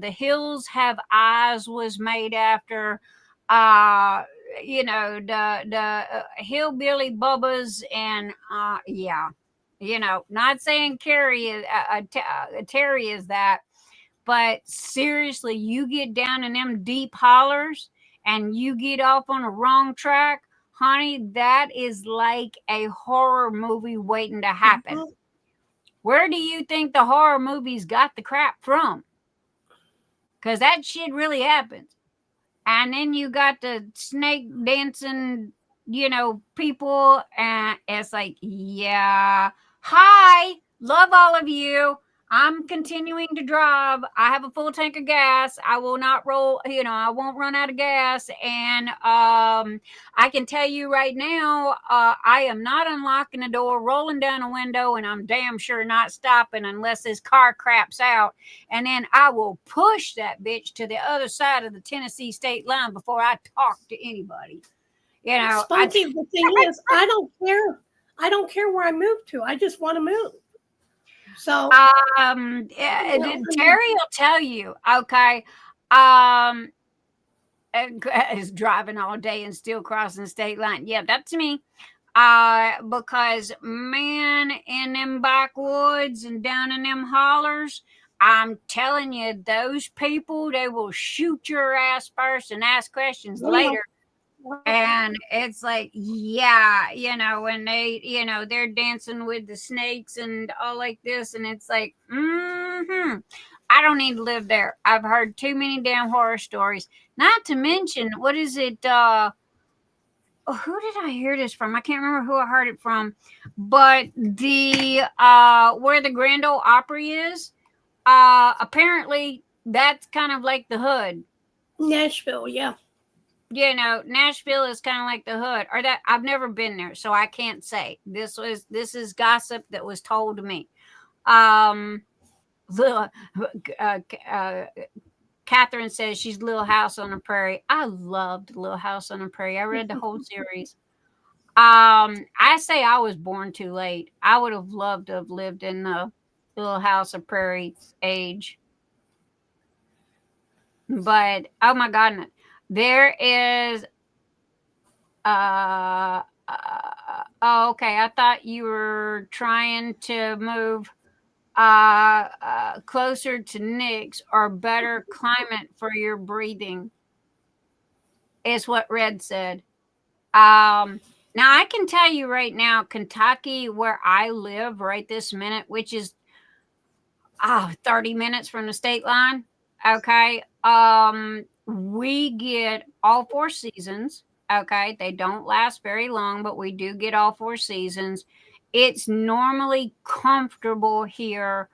The Hills Have Eyes was made after. You know, the hillbilly bubbas, and yeah, you know, not saying Terry is that, but seriously, you get down in them deep hollers and you get off on a wrong track, honey, that is like a horror movie waiting to happen. Where do you think the horror movies got the crap from? Because that shit really happens. And then you got the snake dancing, you know, people. And it's like, yeah. Hi, love all of you. I'm continuing to drive. I have a full tank of gas. I will not roll, you know, I won't run out of gas. And I can tell you right now, I am not unlocking the door, rolling down a window, and I'm damn sure not stopping unless this car craps out. And then I will push that bitch to the other side of the Tennessee state line before I talk to anybody. You know, Spunky, the thing is, I don't care. I don't care where I move to. I just want to move. So Terry will tell you, okay, is driving all day and still crossing the state line. Yeah, that's me. Because man, in them backwoods and down in them hollers, I'm telling you, those people, they will shoot your ass first and ask questions later. And it's like, yeah, you know, when they, you know, they're dancing with the snakes and all like this. And it's like, I don't need to live there. I've heard too many damn horror stories. Not to mention, what is it? Who did I hear this from? I can't remember who I heard it from. But the, where the Grand Ole Opry is, apparently that's kind of like the hood. Nashville, yeah. You know, Nashville is kind of like the hood, or that I've never been there, so I can't say. This is gossip that was told to me. Catherine says she's Little House on the Prairie. I loved Little House on the Prairie. I read the whole series. I say I was born too late. I would have loved to have lived in the Little House of Prairie age. But oh my God. There is, oh, okay. I thought you were trying to move closer to Nyx or better climate for your breathing, is what Red said. Now I can tell you right now, Kentucky, where I live right this minute, which is 30 minutes from the state line. Okay. We get all 4 seasons. Okay. They don't last very long, but we do get all 4 seasons. It's normally comfortable here.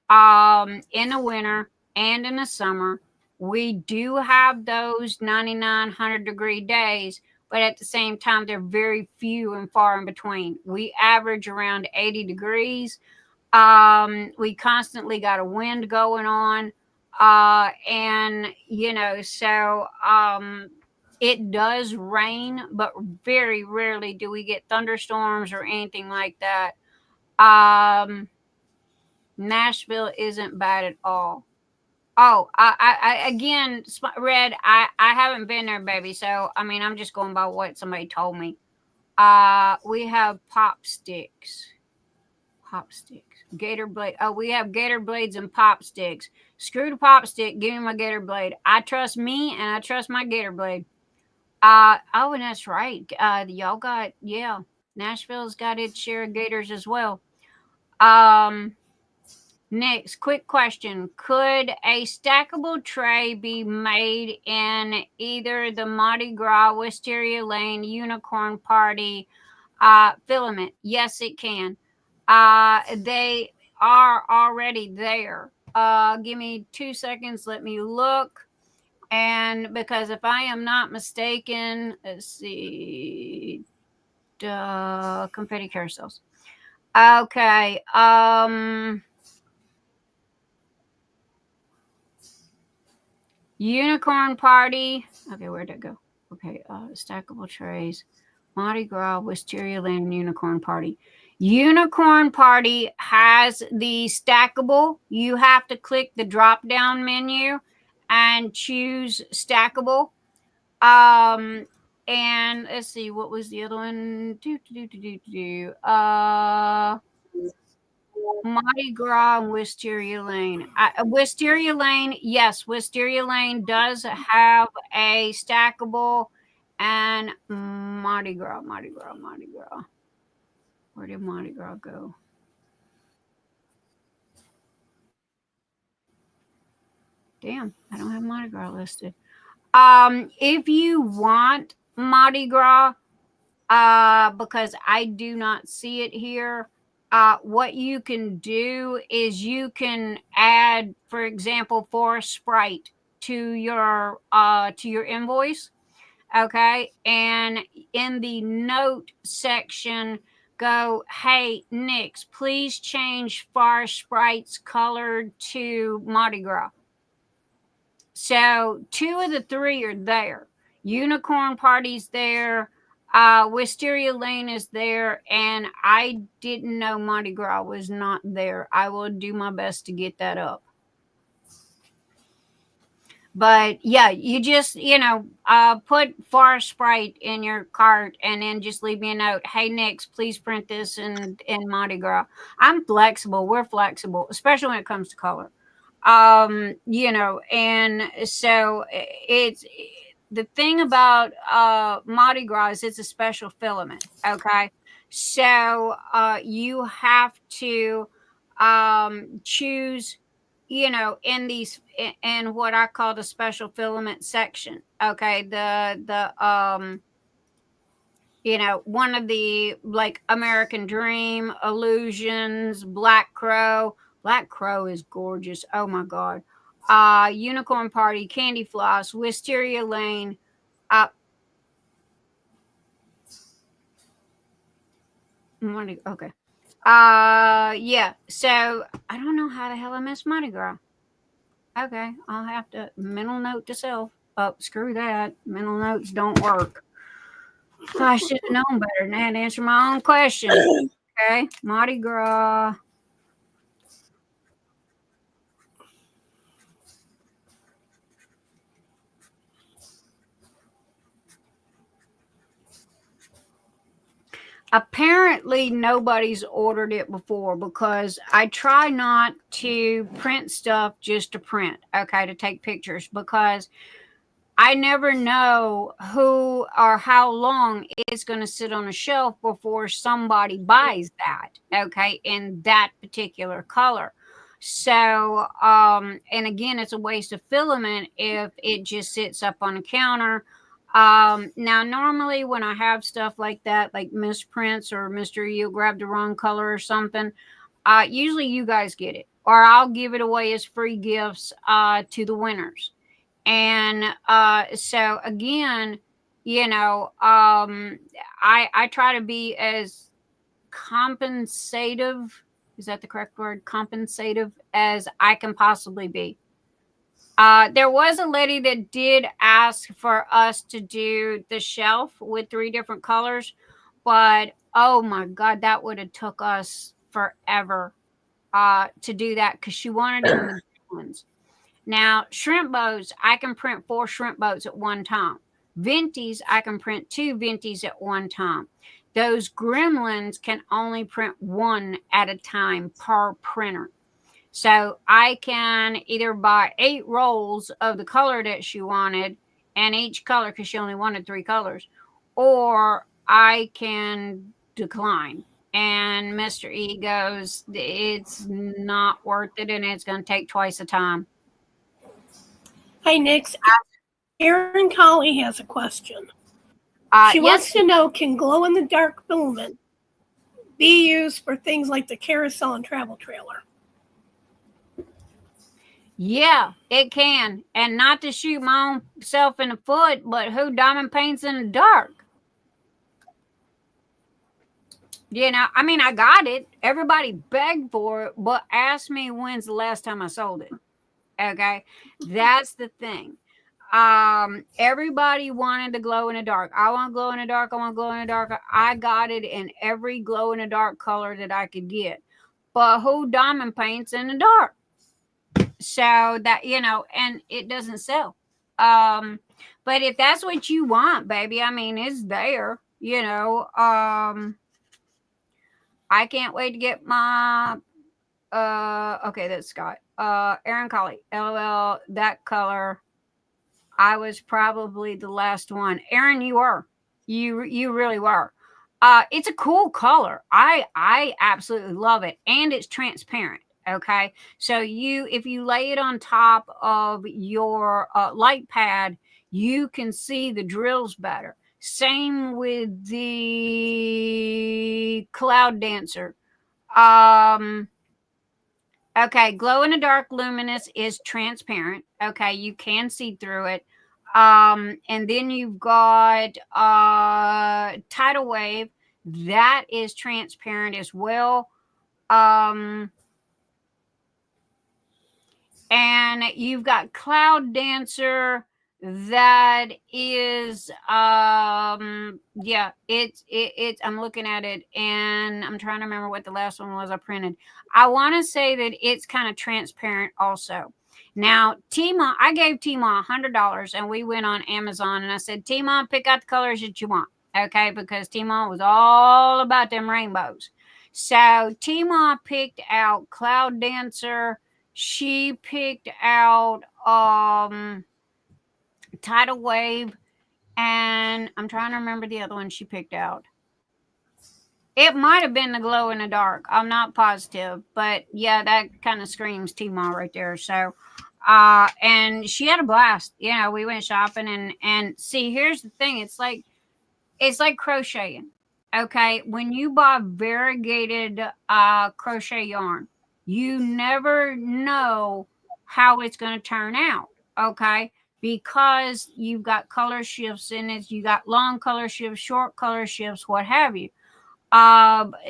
in the winter and in the summer. We do have those 99, 100-degree days, but at the same time, they're very few and far in between. We average around 80 degrees. We constantly got a wind going on. And, so it does rain, but very rarely do we get thunderstorms or anything like that. Nashville isn't bad at all. Oh, I again, Red, I haven't been there, baby. So, I mean, I'm just going by what somebody told me. We have pop sticks. Gator blade. Oh, we have gator blades and pop sticks. Screw the pop stick. Give me my gator blade. I trust me and I trust my gator blade. Oh, and that's right. Y'all got, Nashville's got its share of gators as well. Next, quick question. Could a stackable tray be made in either the Mardi Gras, Wisteria Lane, Unicorn Party filament? Yes, it can. They are already there. Give me 2 seconds. Let me look. And because if I am not mistaken, let's see, confetti carousels. Okay. Unicorn Party. Okay, where'd it go? Okay, stackable trays. Mardi Gras, Wisteria Lane, Unicorn Party. Unicorn Party has the stackable. You have to click the drop down menu and choose stackable. And let's see, what was the other one? Mardi Gras and Wisteria Lane. Wisteria Lane, yes, Wisteria Lane does have a stackable, and Mardi Gras. Where did Mardi Gras go? Damn, I don't have Mardi Gras listed. If you want Mardi Gras, because I do not see it here, what you can do is you can add, for example, Forest Sprite to your invoice. Okay, and in the note section, go, hey Nyx, please change Forest Sprite's color to Mardi Gras. So 2 of the 3 are there. Unicorn Party's there. Wisteria Lane is there, and I didn't know Mardi Gras was not there. I will do my best to get that up. But yeah, you just, put Forest Sprite in your cart and then just leave me a note. Hey, Nyx, please print this in Mardi Gras. I'm flexible. We're flexible, especially when it comes to color. And so it's the thing about Mardi Gras is it's a special filament. Okay. So you have to choose, in these, in what I call the special filament section. Okay. One of the, like, American Dream, Illusions, Black Crow. Black Crow is gorgeous. Oh my God. Unicorn Party, Candy Floss, Wisteria Lane. Okay. Yeah. So I don't know how the hell I missed Mardi Gras. Okay. I'll have to mental note to self. Oh, screw that. Mental notes don't work. I should have known better than that. Answer my own question. Okay. Mardi Gras. Apparently nobody's ordered it before, because I try not to print stuff just to print, okay, to take pictures, because I never know who or how long it's going to sit on a shelf before somebody buys that, okay, in that particular color. So, and again, it's a waste of filament if it just sits up on a counter. Now, normally when I have stuff like that, like misprints or Mr. You grabbed the wrong color or something, usually you guys get it. or I'll give it away as free gifts to the winners. And so again, you know, I try to be as compensative, is that the correct word? Compensative as I can possibly be. There was a lady that did ask for us to do the shelf with 3 different colors, but oh my God, that would have took us forever to do that because she wanted in the ones. Now, shrimp boats, I can print 4 shrimp boats at one time. Venties, I can print 2 venties at one time. Those gremlins can only print 1 at a time per printer. So I can either buy 8 rolls of the color that she wanted, and each color, because she only wanted 3 colors, or I can decline. And Mr. E goes, it's not worth it, and it's going to take twice the time. Hi, Nyx. Erin Colley has a question. She wants to know, can glow-in-the-dark filament be used for things like the carousel and travel trailer? Yeah, it can. And not to shoot my own self in the foot, but who diamond paints in the dark? You know, I mean, I got it. Everybody begged for it, but ask me when's the last time I sold it. Okay, that's the thing. Everybody wanted to glow in the dark. I want to glow in the dark. I want to glow in the dark. I got it in every glow in the dark color that I could get. But who diamond paints in the dark? So that, you know, and it doesn't sell. But if that's what you want, baby, I mean, it's there, you know. I can't wait to get my okay, that's Scott. Erin Colley, LOL, that color. I was probably the last one. Erin, you were. You really were. It's a cool color. I absolutely love it, and it's transparent. Okay, so if you lay it on top of your light pad, you can see the drills better. Same with the Cloud Dancer. Okay, glow in the dark luminous is transparent. Okay, you can see through it. And then you've got tidal wave, that is transparent as well. And you've got Cloud Dancer, that is yeah, it's I'm looking at it and I'm trying to remember what the last one was I printed. I want to say that it's kind of transparent also. Now, Tima, I gave Tima $100 and we went on Amazon and I said, Tima, pick out the colors that you want. Okay, because Tima was all about them rainbows. So Tima picked out Cloud Dancer. She picked out tidal wave, and I'm trying to remember the other one she picked out. It might have been the glow in the dark. I'm not positive, but yeah, that kind of screams T-Ma right there. So, and she had a blast. You know, we went shopping and see, here's the thing. It's like crocheting. Okay. When you buy variegated crochet yarn, you never know how it's going to turn out. Okay. Because you've got color shifts in it, you got long color shifts, short color shifts, what have you.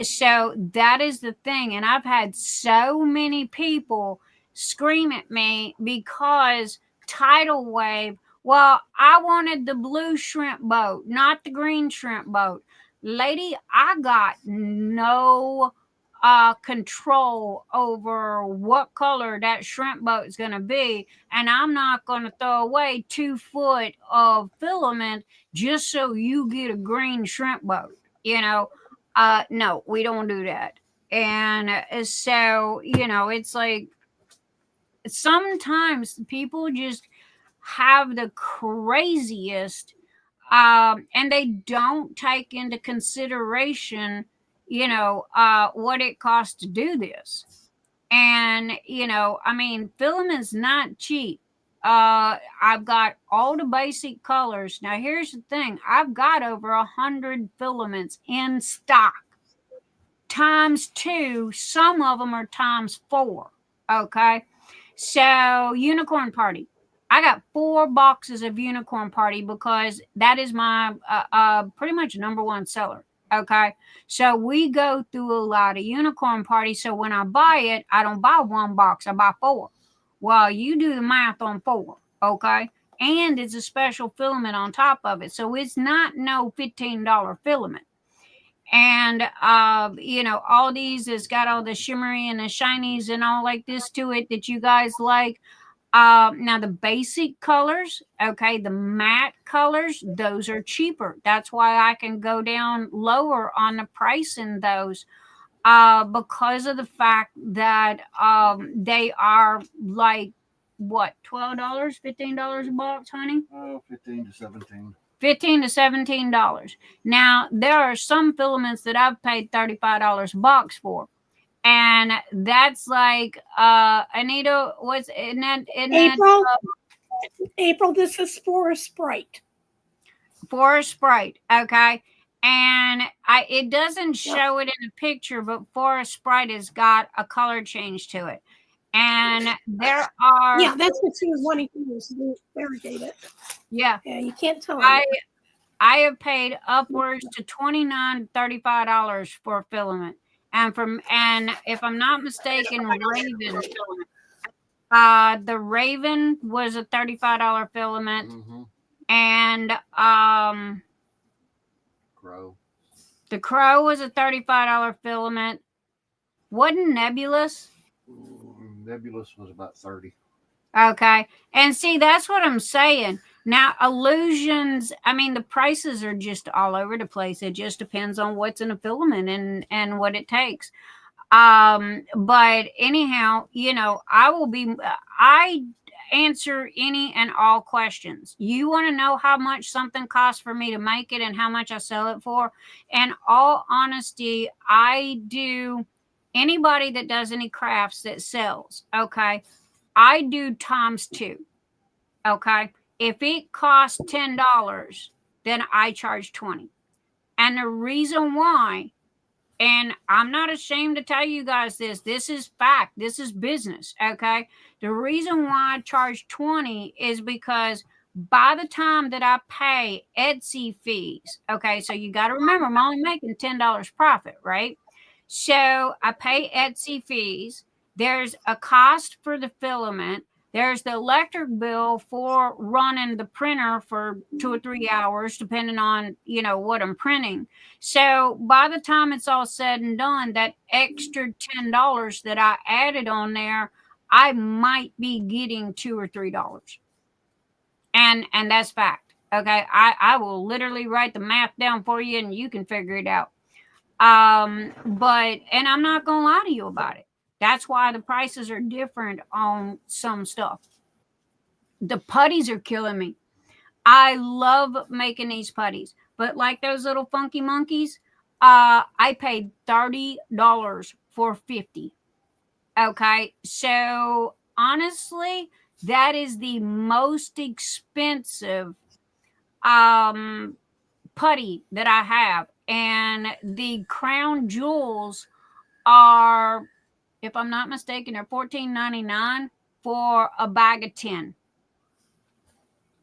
So that is the thing. And I've had so many people scream at me because tidal wave, well, I wanted the blue shrimp boat, not the green shrimp boat. Lady, I got no control over what color that shrimp boat is going to be, and I'm not going to throw away 2 foot of filament just so you get a green shrimp boat. You know, no, we don't do that. And so, you know, it's like sometimes people just have the craziest, and they don't take into consideration, you know, what it costs to do this. And, you know, I mean, filament's not cheap. I've got all the basic colors. Now, here's the thing. I've got over 100 filaments in stock. Times 2, some of them are times 4. Okay. So Unicorn Party. I got 4 boxes of Unicorn Party because that is my pretty much number one seller. Okay. So we go through a lot of Unicorn Party. So when I buy it, I don't buy 1 box, I buy 4. Well, you do the math on 4. Okay. And it's a special filament on top of it. So it's not no $15 filament. And all these has got all the shimmery and the shinies and all like this to it that you guys like. Now the basic colors, okay, the matte colors, those are cheaper. That's why I can go down lower on the price in those, because of the fact that they are like what, $12, $15 a box, honey? 15 to 17. $15 to $17. Now there are some filaments that I've paid $35 a box for. And that's like Anita, what's in that? April? April, this is Forest Sprite. Forest Sprite, okay. And it doesn't show it in the picture, but Forest Sprite has got a color change to it. And there are... Yeah, that's what she was wanting to use to irrigate it. Yeah. Yeah, you can't tell. I have paid upwards to $29, $35 for a filament. And if I'm not mistaken, Raven, the Raven was a $35 filament. Mm-hmm. And Crow. The Crow was a $35 filament. Wasn't Nebulous? Nebulous was about 30. Okay. And see, that's what I'm saying. Now, Illusions, I mean, the prices are just all over the place. It just depends on what's in a filament and what it takes. But anyhow, I answer any and all questions. You want to know how much something costs for me to make it and how much I sell it for? In all honesty, I do. Anybody that does any crafts that sells, okay, I do ×2. Okay. If it costs $10, then I charge $20. And the reason why, and I'm not ashamed to tell you guys this is fact, this is business, okay? The reason why I charge $20 is because by the time that I pay Etsy fees, okay, so you got to remember, I'm only making $10 profit, right? So I pay Etsy fees. There's a cost for the filament. There's the electric bill for running the printer for 2 or 3 hours, depending on, what I'm printing. So by the time it's all said and done, that extra $10 that I added on there, I might be getting $2 or $3. And that's fact. Okay. I will literally write the math down for you and you can figure it out. And I'm not going to lie to you about it. That's why the prices are different on some stuff. The putties are killing me. I love making these putties, but like those little funky monkeys, I paid $30 for 50. Okay. So honestly, that is the most expensive, putty that I have. And the crown jewels are, if I'm not mistaken, they're $14.99 for a bag of 10.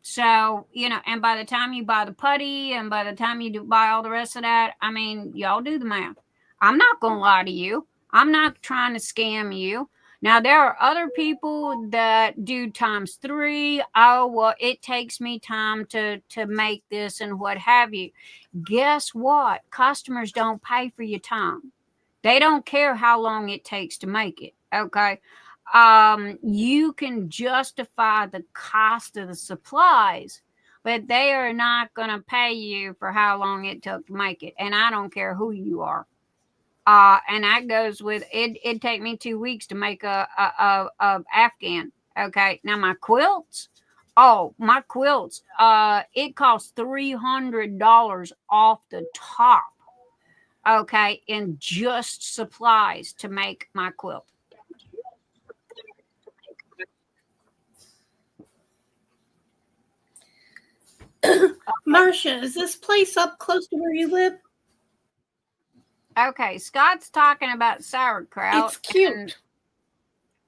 So, and by the time you buy the putty and by the time you buy all the rest of that, I mean, y'all do the math. I'm not going to lie to you. I'm not trying to scam you. Now, there are other people that do ×3. Oh, well, it takes me time to make this and what have you. Guess what? Customers don't pay for your time. They don't care how long it takes to make it. Okay. You can justify the cost of the supplies, but they are not going to pay you for how long it took to make it. And I don't care who you are. And that goes with it. It'd take me 2 weeks to make a Afghan. Okay. Now my quilts. Oh, my quilts. It costs $300 off the top. Okay. In just supplies to make my quilt. Marsha, is this place up close to where you live? Okay, Scott's talking about sauerkraut. It's cute.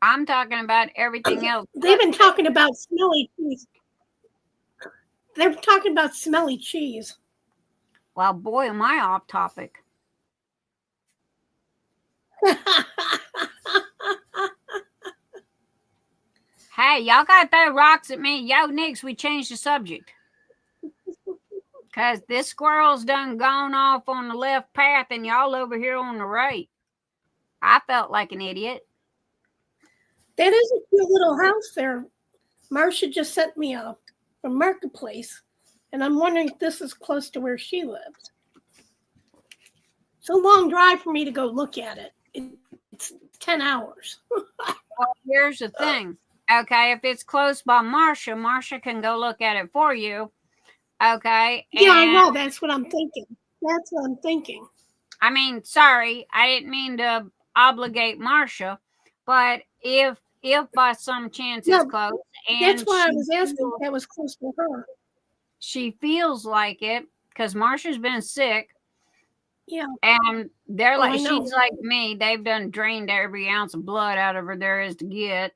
I'm talking about everything else. They've been talking about smelly cheese. They're talking about smelly cheese. Well, boy, am I off topic. Hey, y'all got to throw rocks at me. Yo, Nyx, we changed the subject. Because this squirrel's done gone off on the left path and y'all over here on the right. I felt like an idiot. That is a cute little house there. Marsha just sent me a marketplace, and I'm wondering if this is close to where she lives. It's a long drive for me to go look at it. It's 10 hours. Well, here's the thing. Okay, if it's close by Marsha can go look at it for you. Okay. Yeah, I know. That's what I'm thinking. I mean, sorry, I didn't mean to obligate Marsha, but if by some chance it's close, and that's why I was asking if that was close to her. She feels like it because Marsha's been sick. Yeah. And they're like, she's like me. They've done drained every ounce of blood out of her there is to get.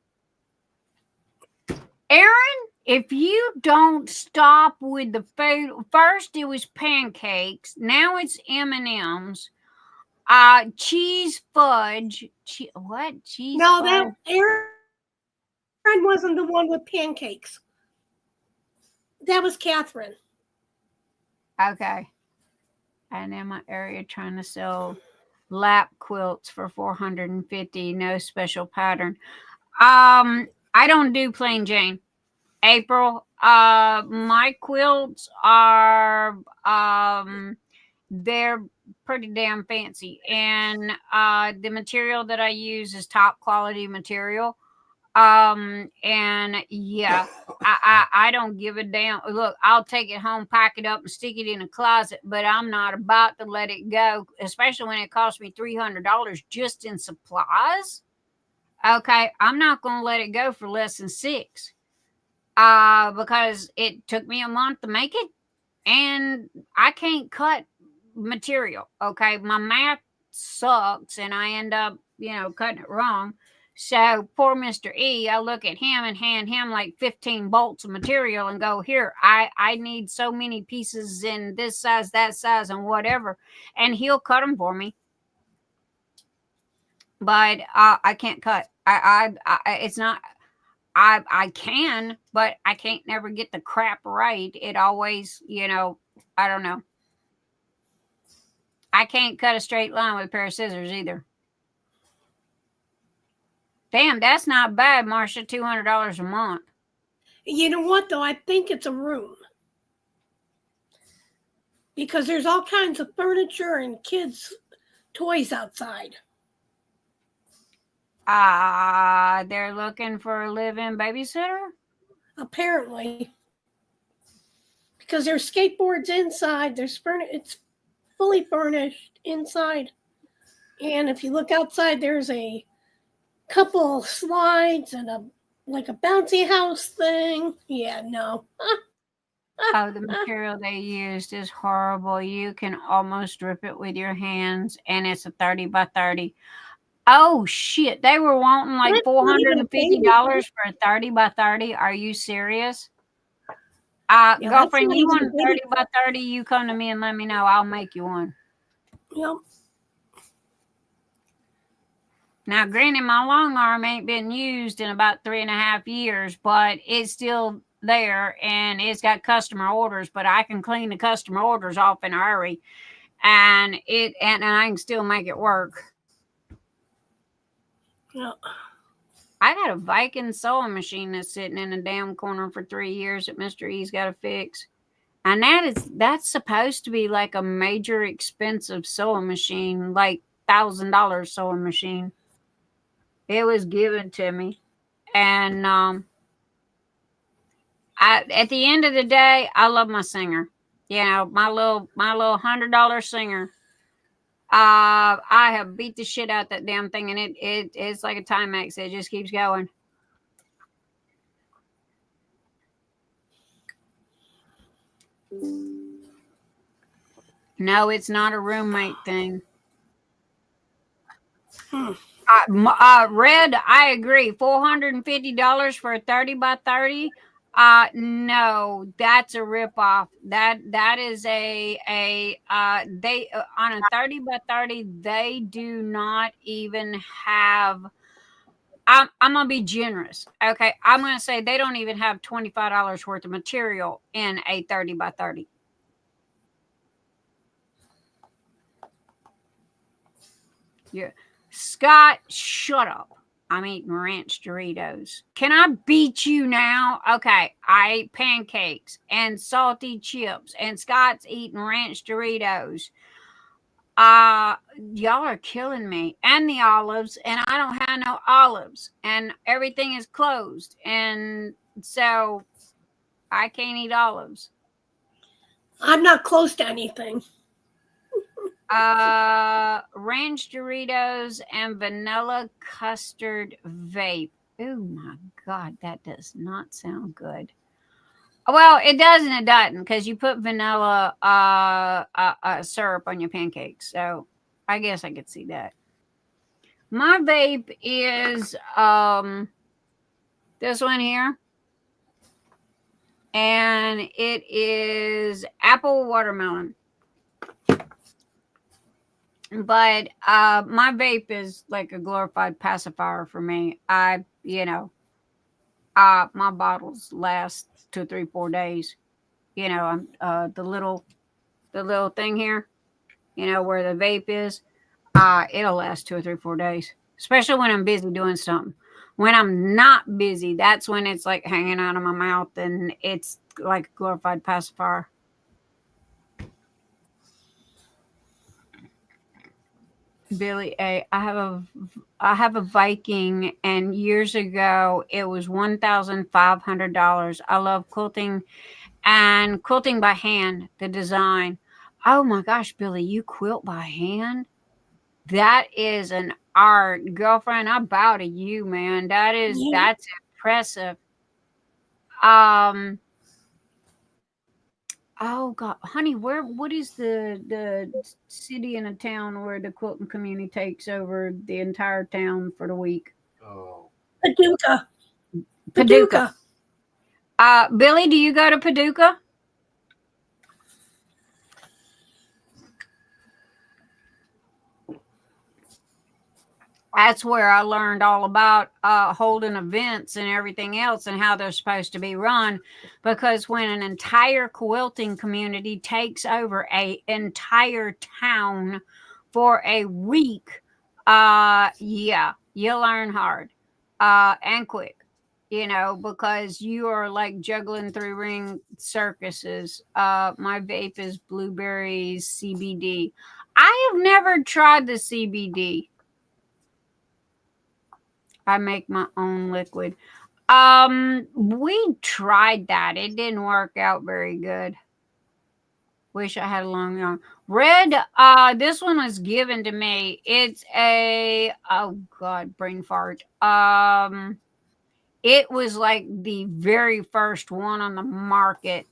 Erin, if you don't stop with the food, first it was pancakes, now it's M&Ms, cheese fudge. What? Cheese no, fudge? That Erin wasn't the one with pancakes. That was Catherine. Okay. And in my area trying to sell lap quilts for $450, no special pattern. I don't do plain Jane. April, my quilts are they're pretty damn fancy, and the material that I use is top quality material. And yeah, I don't give a damn. Look, I'll take it home, pack it up, and stick it in a closet, but I'm not about to let it go, especially when it cost me $300 just in supplies. Okay, I'm not going to let it go for less than $6. Because it took me a month to make it, and I can't cut material. Okay, my math sucks, and I end up, cutting it wrong. So poor Mr. E, I look at him and hand him like 15 bolts of material and go, here, I need so many pieces in this size, that size, and whatever, and he'll cut them for me. But I can't cut. It's not. I can, but I can't never get the crap right. It always, I don't know. I can't cut a straight line with a pair of scissors either. Damn, that's not bad, Marsha. $200 a month. You know what, though? I think it's a room. Because there's all kinds of furniture and kids' toys outside. They're looking for a live-in babysitter? Apparently. Because there's skateboards inside. It's fully furnished inside. And if you look outside, there's a couple slides and a bouncy house thing. Yeah, no. Oh, the material they used is horrible. You can almost rip it with your hands, and it's a 30 by 30. Oh, shit. They were wanting like $450 for a 30 by 30. Are you serious? Girlfriend, you want a 30 by 30? You come to me and let me know. I'll make you one. Yep. Now, granted, my long arm ain't been used in about 3.5 years, but it's still there, and it's got customer orders, but I can clean the customer orders off in a hurry, and I can still make it work. Yeah. I got a Viking sewing machine that's sitting in a damn corner for 3 years that Mr. E's got to fix. And that's supposed to be like a major expensive sewing machine, like $1,000 sewing machine. It was given to me. And at the end of the day, I love my Singer. My little $100 Singer. I have beat the shit out that damn thing, and it's like a Timex. It just keeps going. No, it's not a roommate thing. Red, I agree. $450 for a 30 by 30. No, that's a ripoff. That is they on a 30 by 30, they do not even have. I'm gonna be generous. Okay, I'm gonna say they don't even have $25 worth of material in a 30 by 30. Yeah, Scott, shut up. I'm eating ranch Doritos. Can I beat you now? Okay, I ate pancakes and salty chips, and Scott's eating ranch Doritos. Y'all are killing me. And the olives, and I don't have no olives, and everything is closed, and so I can't eat olives. I'm not close to anything. Ranch Doritos and vanilla custard vape. Oh my God, that does not sound good. Well, it does and it doesn't, because you put vanilla syrup on your pancakes. So I guess I could see that. My vape is this one here. And it is apple watermelon. But my vape is like a glorified pacifier for me. My bottles last 2, 3, 4 days. I'm the little thing here, where the vape is. It'll last 2 or 3, 4 days, especially when I'm busy doing something. When I'm not busy, that's when it's like hanging out of my mouth, and it's like a glorified pacifier. Billie A, I have a Viking, and years ago it was $1,500. I love quilting and quilting by hand, the design. Oh my gosh, Billie, you quilt by hand? That is an art, girlfriend. I bow to you, man. That's impressive. Oh God, honey, what is the city and a town where the quilting community takes over the entire town for the week? Oh, Paducah. Billie, do you go to Paducah? That's where I learned all about holding events and everything else and how they're supposed to be run. Because when an entire quilting community takes over an entire town for a week, yeah, you learn hard and quick, because you are like juggling 3-ring circuses. My vape is blueberries CBD. I have never tried the CBD. I make my own liquid. We tried that. It didn't work out very good. Wish I had a long yarn. Red, this one was given to me. It's oh God, brain fart. It was like the very first one on the market.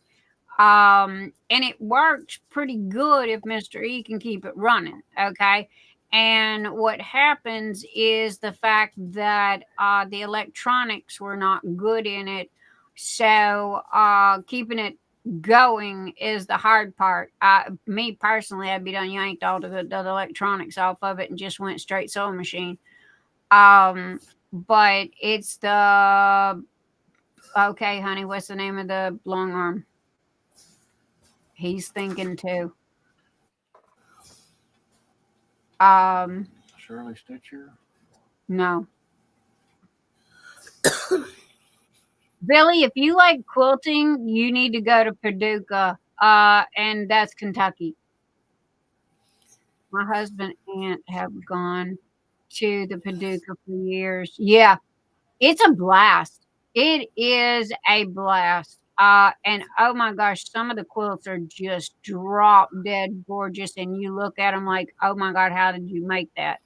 And it works pretty good if Mr. E can keep it running. Okay. And what happens is the fact that the electronics were not good in it. So keeping it going is the hard part. Me personally, I'd be done yanked all the electronics off of it and just went straight sewing machine. But it's the, okay, honey, what's the name of the long arm? He's thinking too. Shirley Stitcher? No. Billie, if you like quilting, you need to go to Paducah, and that's Kentucky. My husband and aunt have gone to the Paducah for years. Yeah, it's a blast. It is a blast. And oh my gosh, some of the quilts are just drop dead gorgeous, and you look at them like, oh my God, how did you make that?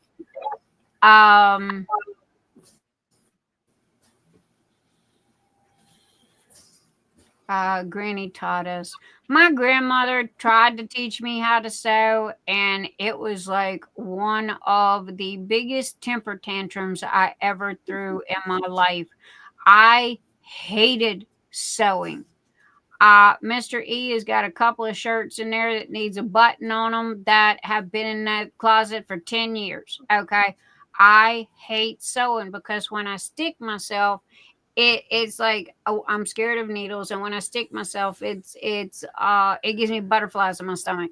Granny taught us. My grandmother tried to teach me how to sew, and it was like one of the biggest temper tantrums I ever threw in my life. I hated sewing. Mr. E has got a couple of shirts in there that needs a button on them that have been in that closet for 10 years. Okay. I hate sewing because when I stick myself, it's like, oh, I'm scared of needles, and when I stick myself, it gives me butterflies in my stomach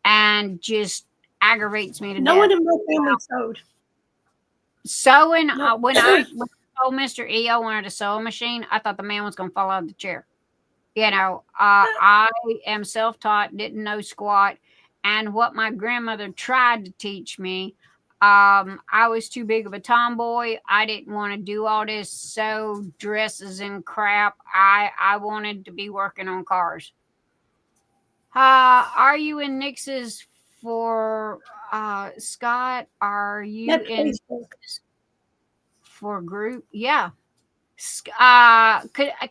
and just aggravates me to No death. one in my family sewed. Sewing, when I told Mr. E I wanted a sewing machine, I thought the man was going to fall out of the chair. You know, I am self-taught, didn't know squat, and what my grandmother tried to teach me, I was too big of a tomboy. I didn't want to do all this sew dresses and crap. I wanted to be working on cars. Are you in Nyx's for Scott? Are you That's in Facebook. for group? Yeah.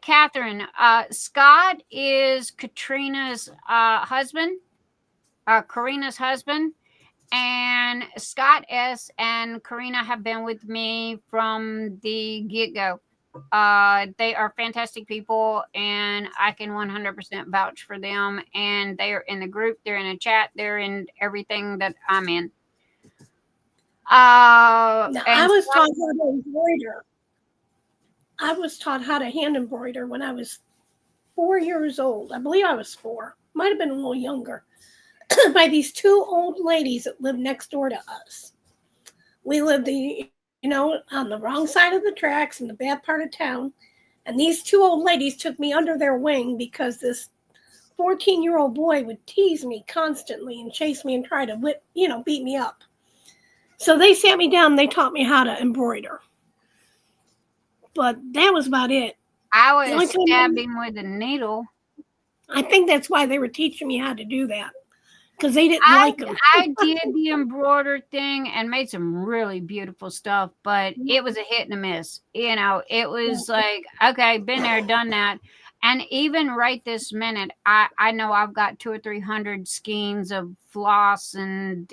Catherine, Scott is Katrina's husband, Karina's husband, and Scott S. and Karina have been with me from the get-go. They are fantastic people, and I can 100% vouch for them. And they are in the group, they're in a chat, they're in everything that I'm in. I was taught how to embroider. I was taught how to hand embroider when I was 4 years old. I believe I was 4. Might have been a little younger. By these 2 old ladies that lived next door to us. We lived, on the wrong side of the tracks in the bad part of town. And these 2 old ladies took me under their wing because this 14-year-old boy would tease me constantly and chase me and try to beat me up. So they sat me down and they taught me how to embroider. But that was about it. I would have stabbed him with a needle. I think that's why they were teaching me how to do that. Because they didn't like them. I did the embroider thing and made some really beautiful stuff, but it was a hit and a miss. It was like, okay, been there, done that. And even right this minute, I know I've got 200 or 300 skeins of floss and,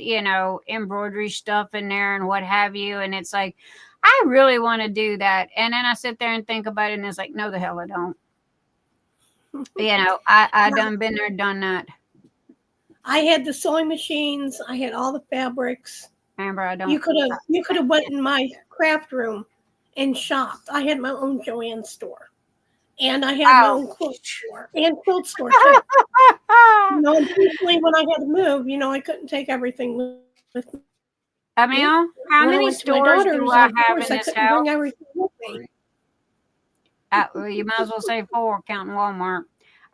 embroidery stuff in there and what have you. And it's like, I really want to do that. And then I sit there and think about it, and it's like, no, the hell I don't. I done been there, done that. I had the sewing machines. I had all the fabrics. Amber, I don't. You could have went in my craft room and shopped. I had my own Joanne store, and I had my own quilt store and quilt store too. Usually when I had to move, I couldn't take everything with me. Emil, how many stores do I have in this house? Bring everything with me. You might as well say 4, counting Walmart.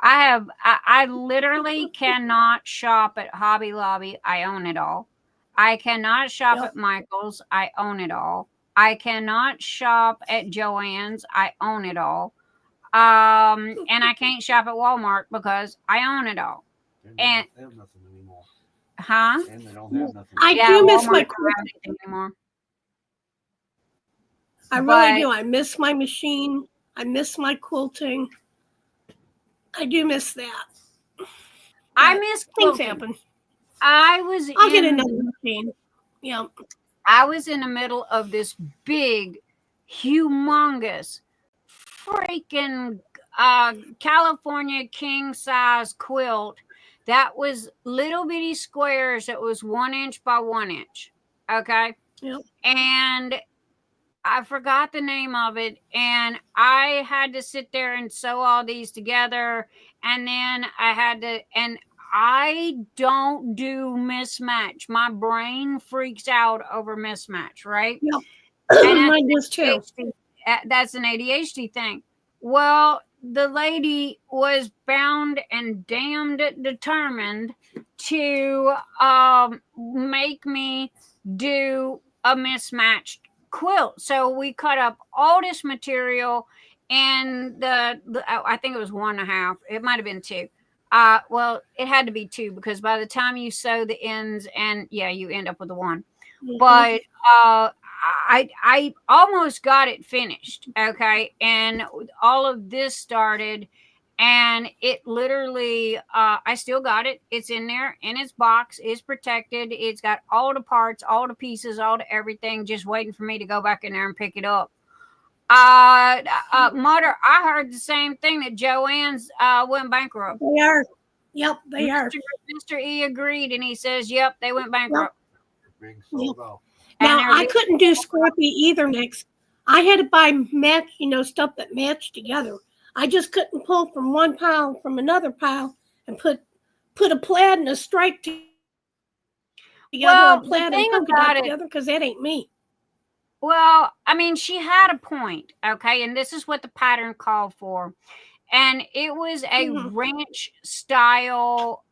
I literally cannot shop at Hobby Lobby. I own it all. I cannot shop at Michael's. I own it all. I cannot shop at Joann's. I own it all. And I can't shop at Walmart because I own it all. And they have nothing anymore. Huh? And they don't have nothing. I do miss Walmart my don't have anything anymore. I really do. I miss my machine. I miss my quilting. I do miss that. I miss quilting. Things happen. I'll get another machine. Yeah. I was in the middle of this big, humongous, freaking California king size quilt that was little bitty squares that was 1 inch by 1 inch. Okay. Yep. And I forgot the name of it, and I had to sit there and sew all these together, and then I don't do mismatch. My brain freaks out over mismatch, right? Yep. And mine does too. That's an ADHD thing. Well, the lady was bound and damned determined to make me do a mismatched quilt. So we cut up all this material, and I think it was 1.5. It might have been 2. Well, it had to be 2 because by the time you sew the ends, and you end up with a 1. Mm-hmm. But I almost got it finished. Okay, and all of this started And it literally, I still got it. It's in there in its box. It's protected. It's got all the parts, all the pieces, all the everything, just waiting for me to go back in there and pick it up. Mother, I heard the same thing, that Joanne's went bankrupt. They are. Yep, they are. Mr. E agreed, and he says, yep, they went bankrupt. Being sold off. Now, I couldn't do Scrappy either, Nyx. I had to buy stuff that matched together. I just couldn't pull from one pile from another pile and put a plaid and a stripe together, a plaid and polka dot together, because that ain't me. Well, I mean, she had a point, okay? And this is what the pattern called for. And it was a ranch style,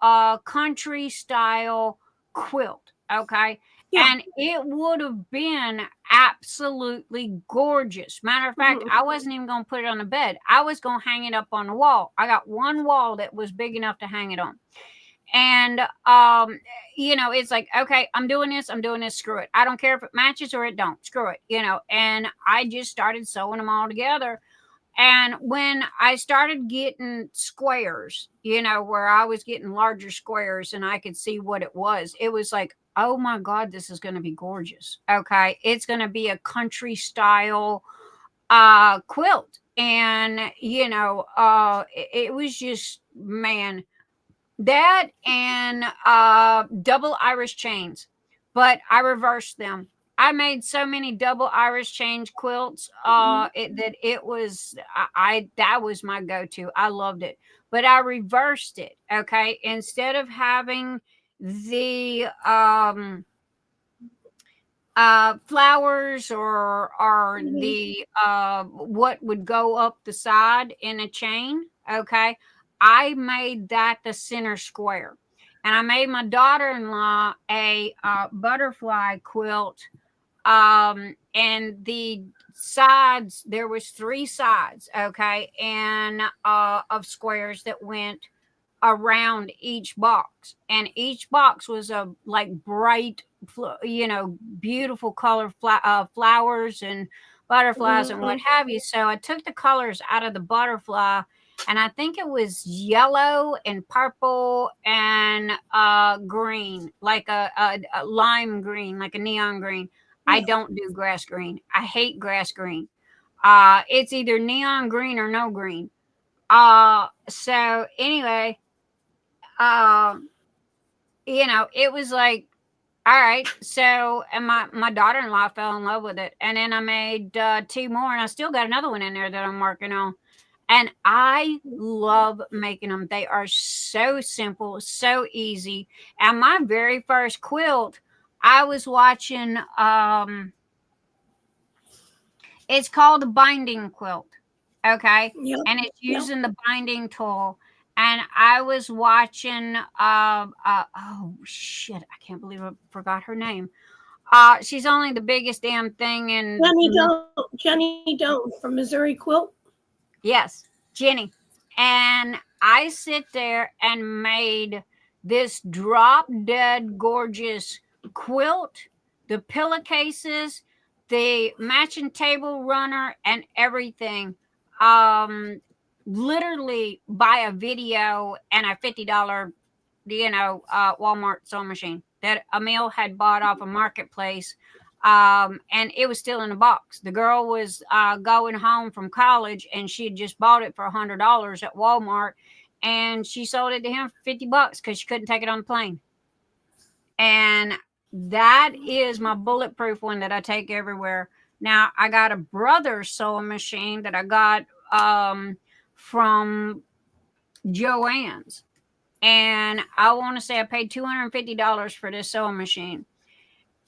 country style quilt, okay? Yeah. And it would have been absolutely gorgeous. Matter of fact, I wasn't even going to put it on the bed. I was going to hang it up on the wall. I got one wall that was big enough to hang it on. And, it's like, okay, I'm doing this, screw it. I don't care if it matches or it don't, screw it, and I just started sewing them all together. And when I started getting squares, where I was getting larger squares and I could see what it was like, oh my God, this is going to be gorgeous. Okay. It's going to be a country style, quilt. And, it was just, man, that and double Irish chains, but I reversed them. I made so many double Irish chain quilts that was my go-to. I loved it, but I reversed it. Okay, instead of having the flowers or the what would go up the side in a chain. Okay, I made that the center square, and I made my daughter-in-law a butterfly quilt. And the sides, there was 3 sides, okay, and of squares that went around each box, and each box was a bright, beautiful color flowers and butterflies and what have you. So I took the colors out of the butterfly, and I think it was yellow and purple and green, like a lime green, like a neon green. I don't do grass green. I hate grass green. It's either neon green or no green. So anyway, it was like, all right. So, and my daughter-in-law fell in love with it. And then I made 2 more, and I still got another one in there that I'm working on. And I love making them. They are so simple, so easy. And my very first quilt, I was watching, it's called a binding quilt. Okay. Yep. And it's using the binding tool. And I was watching, oh shit, I can't believe I forgot her name. She's only the biggest damn thing in Jenny Doan from Missouri Quilt. Yes, Jenny. And I sit there and made this drop dead gorgeous quilt, the pillowcases, the matching table runner, and everything. Literally by a video and a $50, Walmart sewing machine that Emil had bought off a marketplace. And it was still in a box. The girl was going home from college, and she had just bought it for $100 at Walmart, and she sold it to him for $50 because she couldn't take it on the plane. And that is my bulletproof one that I take everywhere. Now I got a Brothers sewing machine that I got from Joann's, and I want to say I paid $250 for this sewing machine.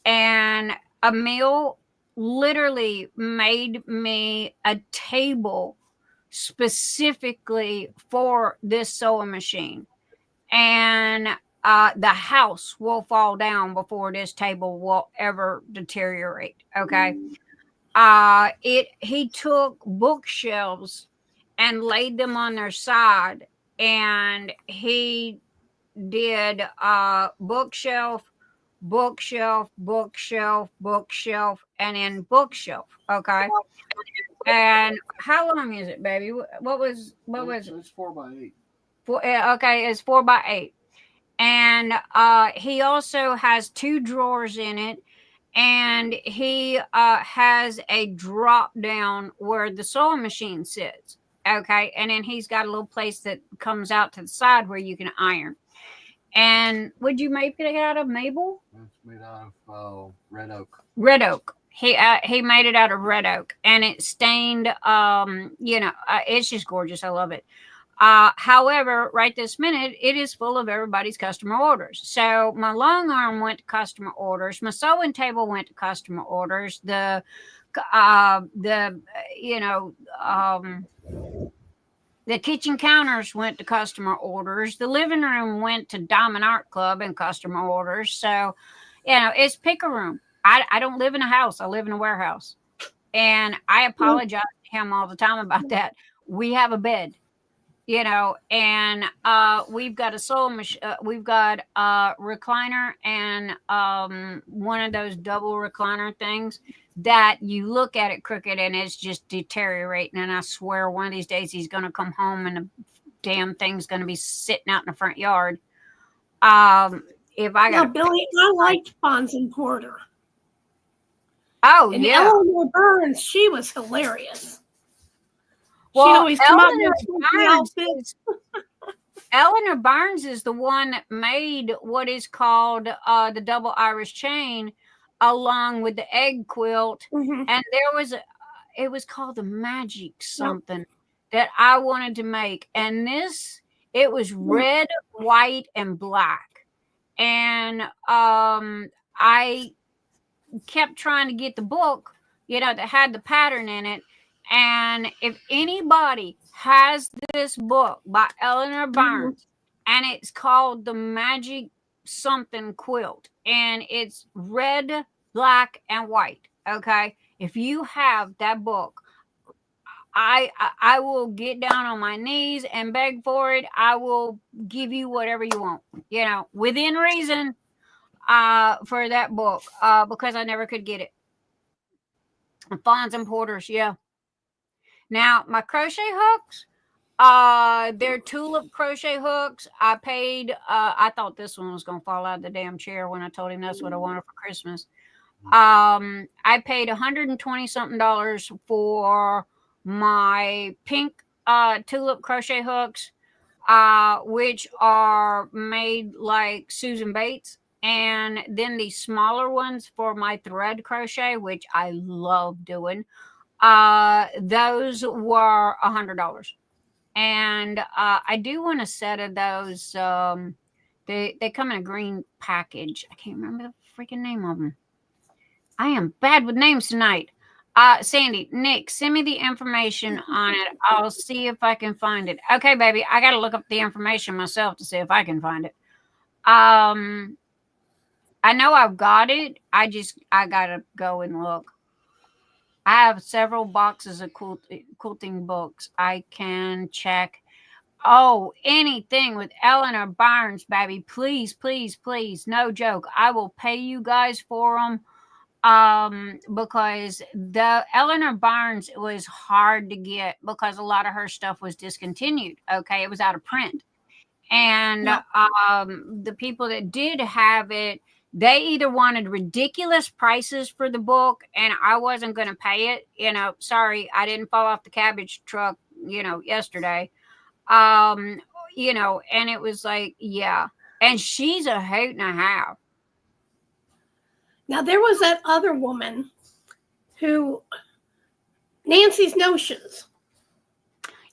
And Emil literally made me a table specifically for this sewing machine, and the house will fall down before this table will ever deteriorate. Okay. He took bookshelves and laid them on their side, and he did bookshelf, and then bookshelf. Okay. And how long is it, baby? What was it? It's 4x8. Okay, it's 4x8. And he also has 2 drawers in it, and he has a drop down where the sewing machine sits. Okay, and then he's got a little place that comes out to the side where you can iron. And would you make it out of maple? It's made out of red oak. Red oak. He made it out of red oak, and it's stained. It's just gorgeous. I love it. However, right this minute, it is full of everybody's customer orders. So my long arm went to customer orders. My sewing table went to customer orders. The kitchen counters went to customer orders. The living room went to Diamond Art Club and customer orders. So, it's pick a room. I don't live in a house. I live in a warehouse. And I apologize to him all the time about that. We have a bed, and we've got a sewing machine. We've got a recliner and one of those double recliner things that you look at it crooked and it's just deteriorating. And I swear one of these days he's going to come home and the damn thing's going to be sitting out in the front yard. If I got Billy, I liked Bonds and Porter. Oh, and yeah. Eleanor Burns, she was hilarious. Well, she always come up with Eleanor Burns is the one that made what is called the double Irish chain along with the egg quilt. Mm-hmm. And it was called the magic something that I wanted to make. And it was red, white, and black. And I kept trying to get the book, that had the pattern in it. And if anybody has this book by Eleanor Burns, and it's called The Magic Something Quilt, and it's red, black, and white, okay? If you have that book, I will get down on my knees and beg for it. I will give you whatever you want, within reason, for that book, because I never could get it. Fawns and Porters, yeah. Now, my crochet hooks, they're tulip crochet hooks. I paid, I thought this one was going to fall out of the damn chair when I told him that's what I wanted for Christmas. I paid $120-something for my pink tulip crochet hooks, which are made like Susan Bates. And then the smaller ones for my thread crochet, which I love doing. Those were $100. And I do want a set of those. They come in a green package. I can't remember the freaking name of them. I am bad with names tonight. Sandy, Nick, send me the information on it. I'll see if I can find it. Okay, baby, I got to look up the information myself to see if I can find it. I know I've got it. I got to go and look. I have several boxes of quilting books. I can check. Oh, anything with Eleanor Burns, baby. Please, please, please. No joke. I will pay you guys for them. Because the Eleanor Burns was hard to get because a lot of her stuff was discontinued. Okay. It was out of print. And the people that did have it, they either wanted ridiculous prices for the book and I wasn't going to pay it. Sorry, I didn't fall off the cabbage truck, yesterday. And it was like, yeah. And she's a hoot and a half. Now, there was that other woman who, Nancy's Notions.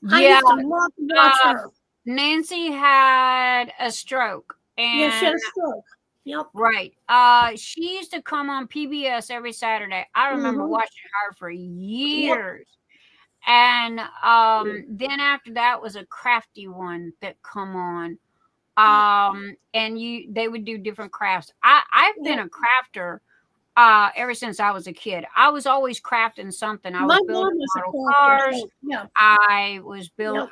I used to love to watch her. Nancy had a stroke. And she had a stroke. Yep. Right. She used to come on PBS every Saturday. I remember watching her for years. Yep. And then after that was a crafty one that come on. And they would do different crafts. I've been a crafter ever since I was a kid. I was always crafting something. I was building model cars. Yeah. I was building.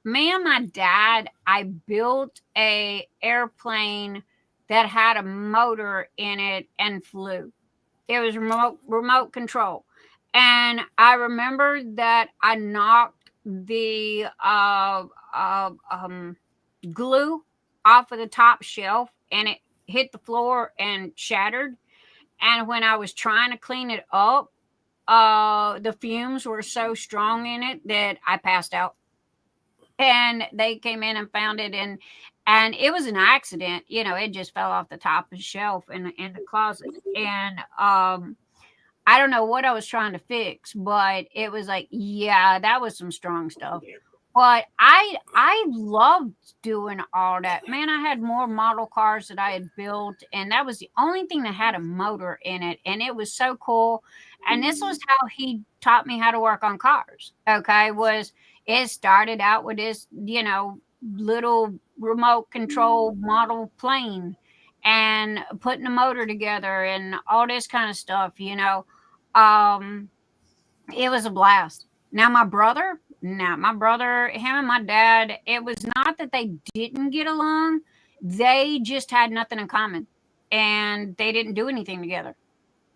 Me and my dad, I built a airplane that had a motor in it and flew. It was remote control. And I remember that I knocked the glue off of the top shelf, and it hit the floor and shattered. And when I was trying to clean it up, the fumes were so strong in it that I passed out. And they came in and found it, and it was an accident. You know, it just fell off the top of the shelf in the closet. And I don't know what I was trying to fix, but it was like, yeah, that was some strong stuff. But I loved doing all that. Man, I had more model cars that I had built, and that was the only thing that had a motor in it, and it was so cool. And this was how he taught me how to work on cars. Okay, was it started out with this, you know, little remote control model plane and putting the motor together and all this kind of stuff, you know. It was a blast. Now my brother, him and my dad, it was not that they didn't get along, they just had nothing in common, and they didn't do anything together.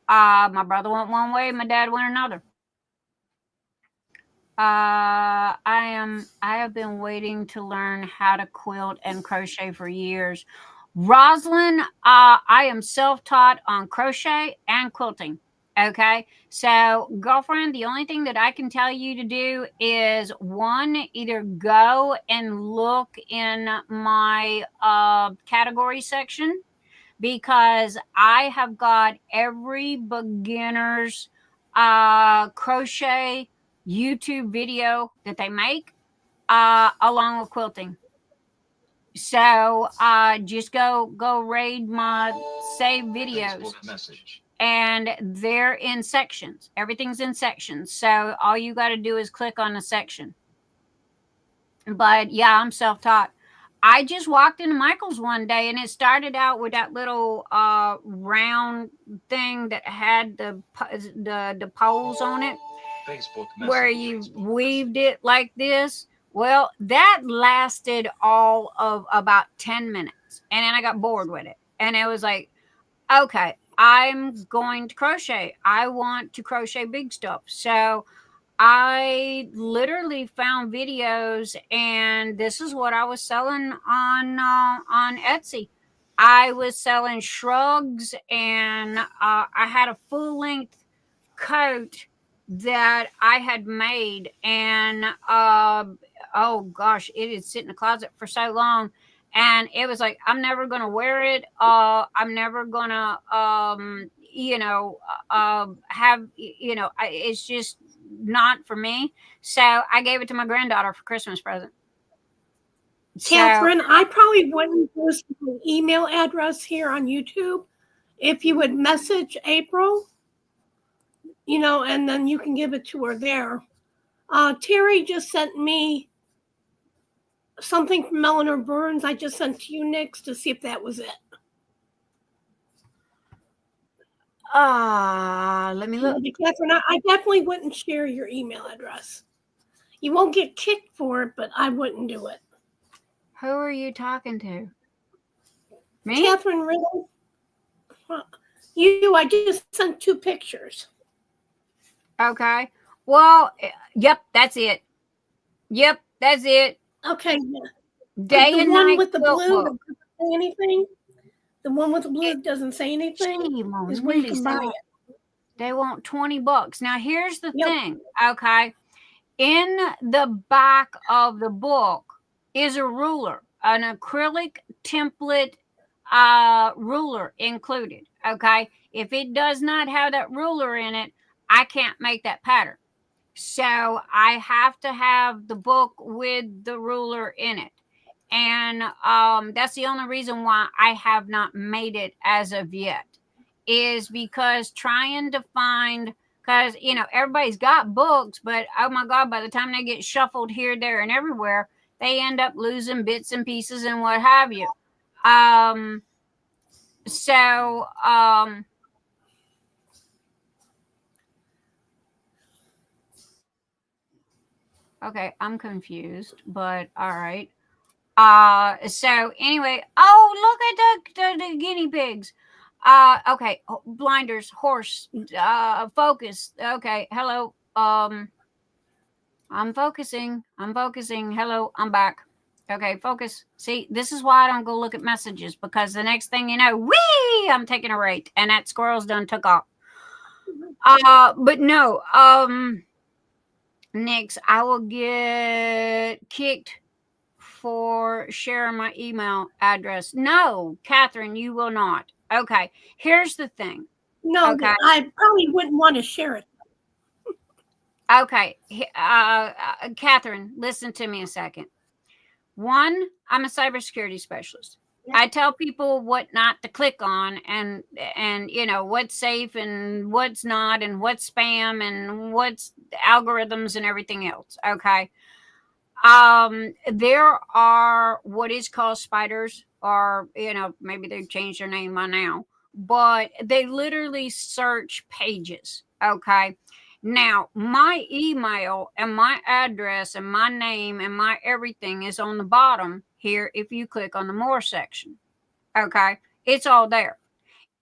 My brother went one way, my dad went another. I have been waiting to learn how to quilt and crochet for years. Rosalind, I am self-taught on crochet and quilting. Okay, so girlfriend, the only thing that I can tell you to do is one, either go and look in my category section, because I have got every beginner's crochet YouTube video that they make, along with quilting. So just go raid my save videos, and they're in sections. Everything's in sections. So all you got to do is click on a section. But yeah, I'm self-taught. I just walked into Michael's one day, and it started out with that little round thing that had the poles on it, where you weaved it like this. Well, that lasted all of about 10 minutes, and then I got bored with it, and it was like, okay, I'm going to crochet. I want to crochet big stuff. So I literally found videos, and this is what I was selling on Etsy. I was selling shrugs, and I had a full length coat that I had made, and oh gosh, it had sit in the closet for so long, and it was like, I'm never gonna wear it. I'm never gonna have, it's just not for me. So I gave it to my granddaughter for Christmas present. Catherine, I probably wouldn't post an email address here on YouTube. If you would message April, and then you can give it to her there. Terry just sent me something from Eleanor Burns. I just sent to you, Nyx, to see if that was it. Let me look. Catherine, I definitely wouldn't share your email address. You won't get kicked for it, but I wouldn't do it. Who are you talking to? Me? Catherine Riddle. I just sent 2 pictures. Okay. Well, yep, that's it. Yep, that's it. Okay. Day the and one night with the blue book. doesn't say anything. The one with the blue doesn't say anything. Is where you can buy it. They want $20. Now here's the thing. Okay. In the back of the book is a ruler, an acrylic template ruler included. Okay. If it does not have that ruler in it, I can't make that pattern. So I have to have the book with the ruler in it. And that's the only reason why I have not made it as of yet, is because trying to find, because, everybody's got books, but oh my God, by the time they get shuffled here, there, and everywhere, they end up losing bits and pieces and what have you. Okay, I'm confused, but all right. So anyway, oh, look at the guinea pigs. Okay. Blinders, horse, focus. Okay. Hello. I'm focusing. Hello. I'm back. Okay. Focus. See, this is why I don't go look at messages, because the next thing you know, whee, I'm taking a rate and that squirrel's done took off. But no, Nyx, I will get kicked for sharing my email address. No, Catherine, you will not. Okay, here's the thing. No, okay. I probably wouldn't want to share it. Okay, Catherine, listen to me a second. One, I'm a cybersecurity specialist. Yeah. I tell people what not to click on, and you know what's safe and what's not, and what's spam and what's algorithms and everything else. Okay. There are what is called spiders, or you know, maybe they've changed their name by now, but they literally search pages. Okay. Now, my email and my address and my name and my everything is on the bottom here if you click on the more section. Okay. It's all there.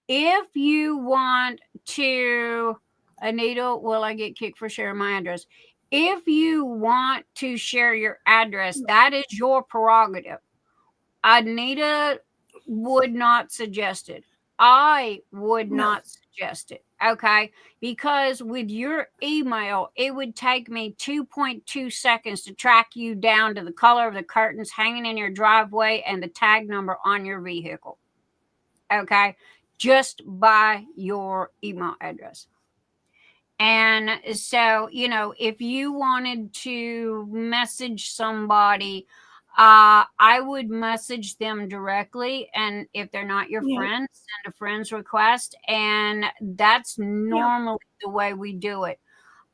If you want to, Anita, will I get kicked for sharing my address? If you want to share your address, that is your prerogative. Anita would not suggest it. I would not suggest it. Okay. Because with your email, it would take me 2.2 seconds to track you down to the color of the curtains hanging in your driveway and the tag number on your vehicle. Okay. Just by your email address. And so, you know, if you wanted to message somebody, I would message them directly. And if they're not your friend, send a friend's request. And that's normally the way we do it.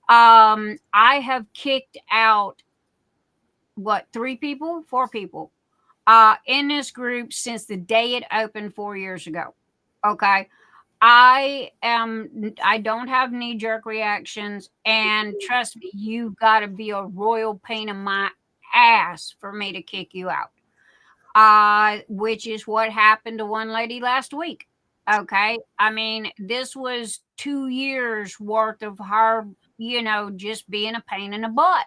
I have kicked out, 4 people in this group since the day it opened 4 years ago. Okay. I don't have knee-jerk reactions, and trust me, you've got to be a royal pain in my ass for me to kick you out. Which is what happened to one lady last week. Okay. I mean, this was 2 years worth of her, you know, just being a pain in the butt.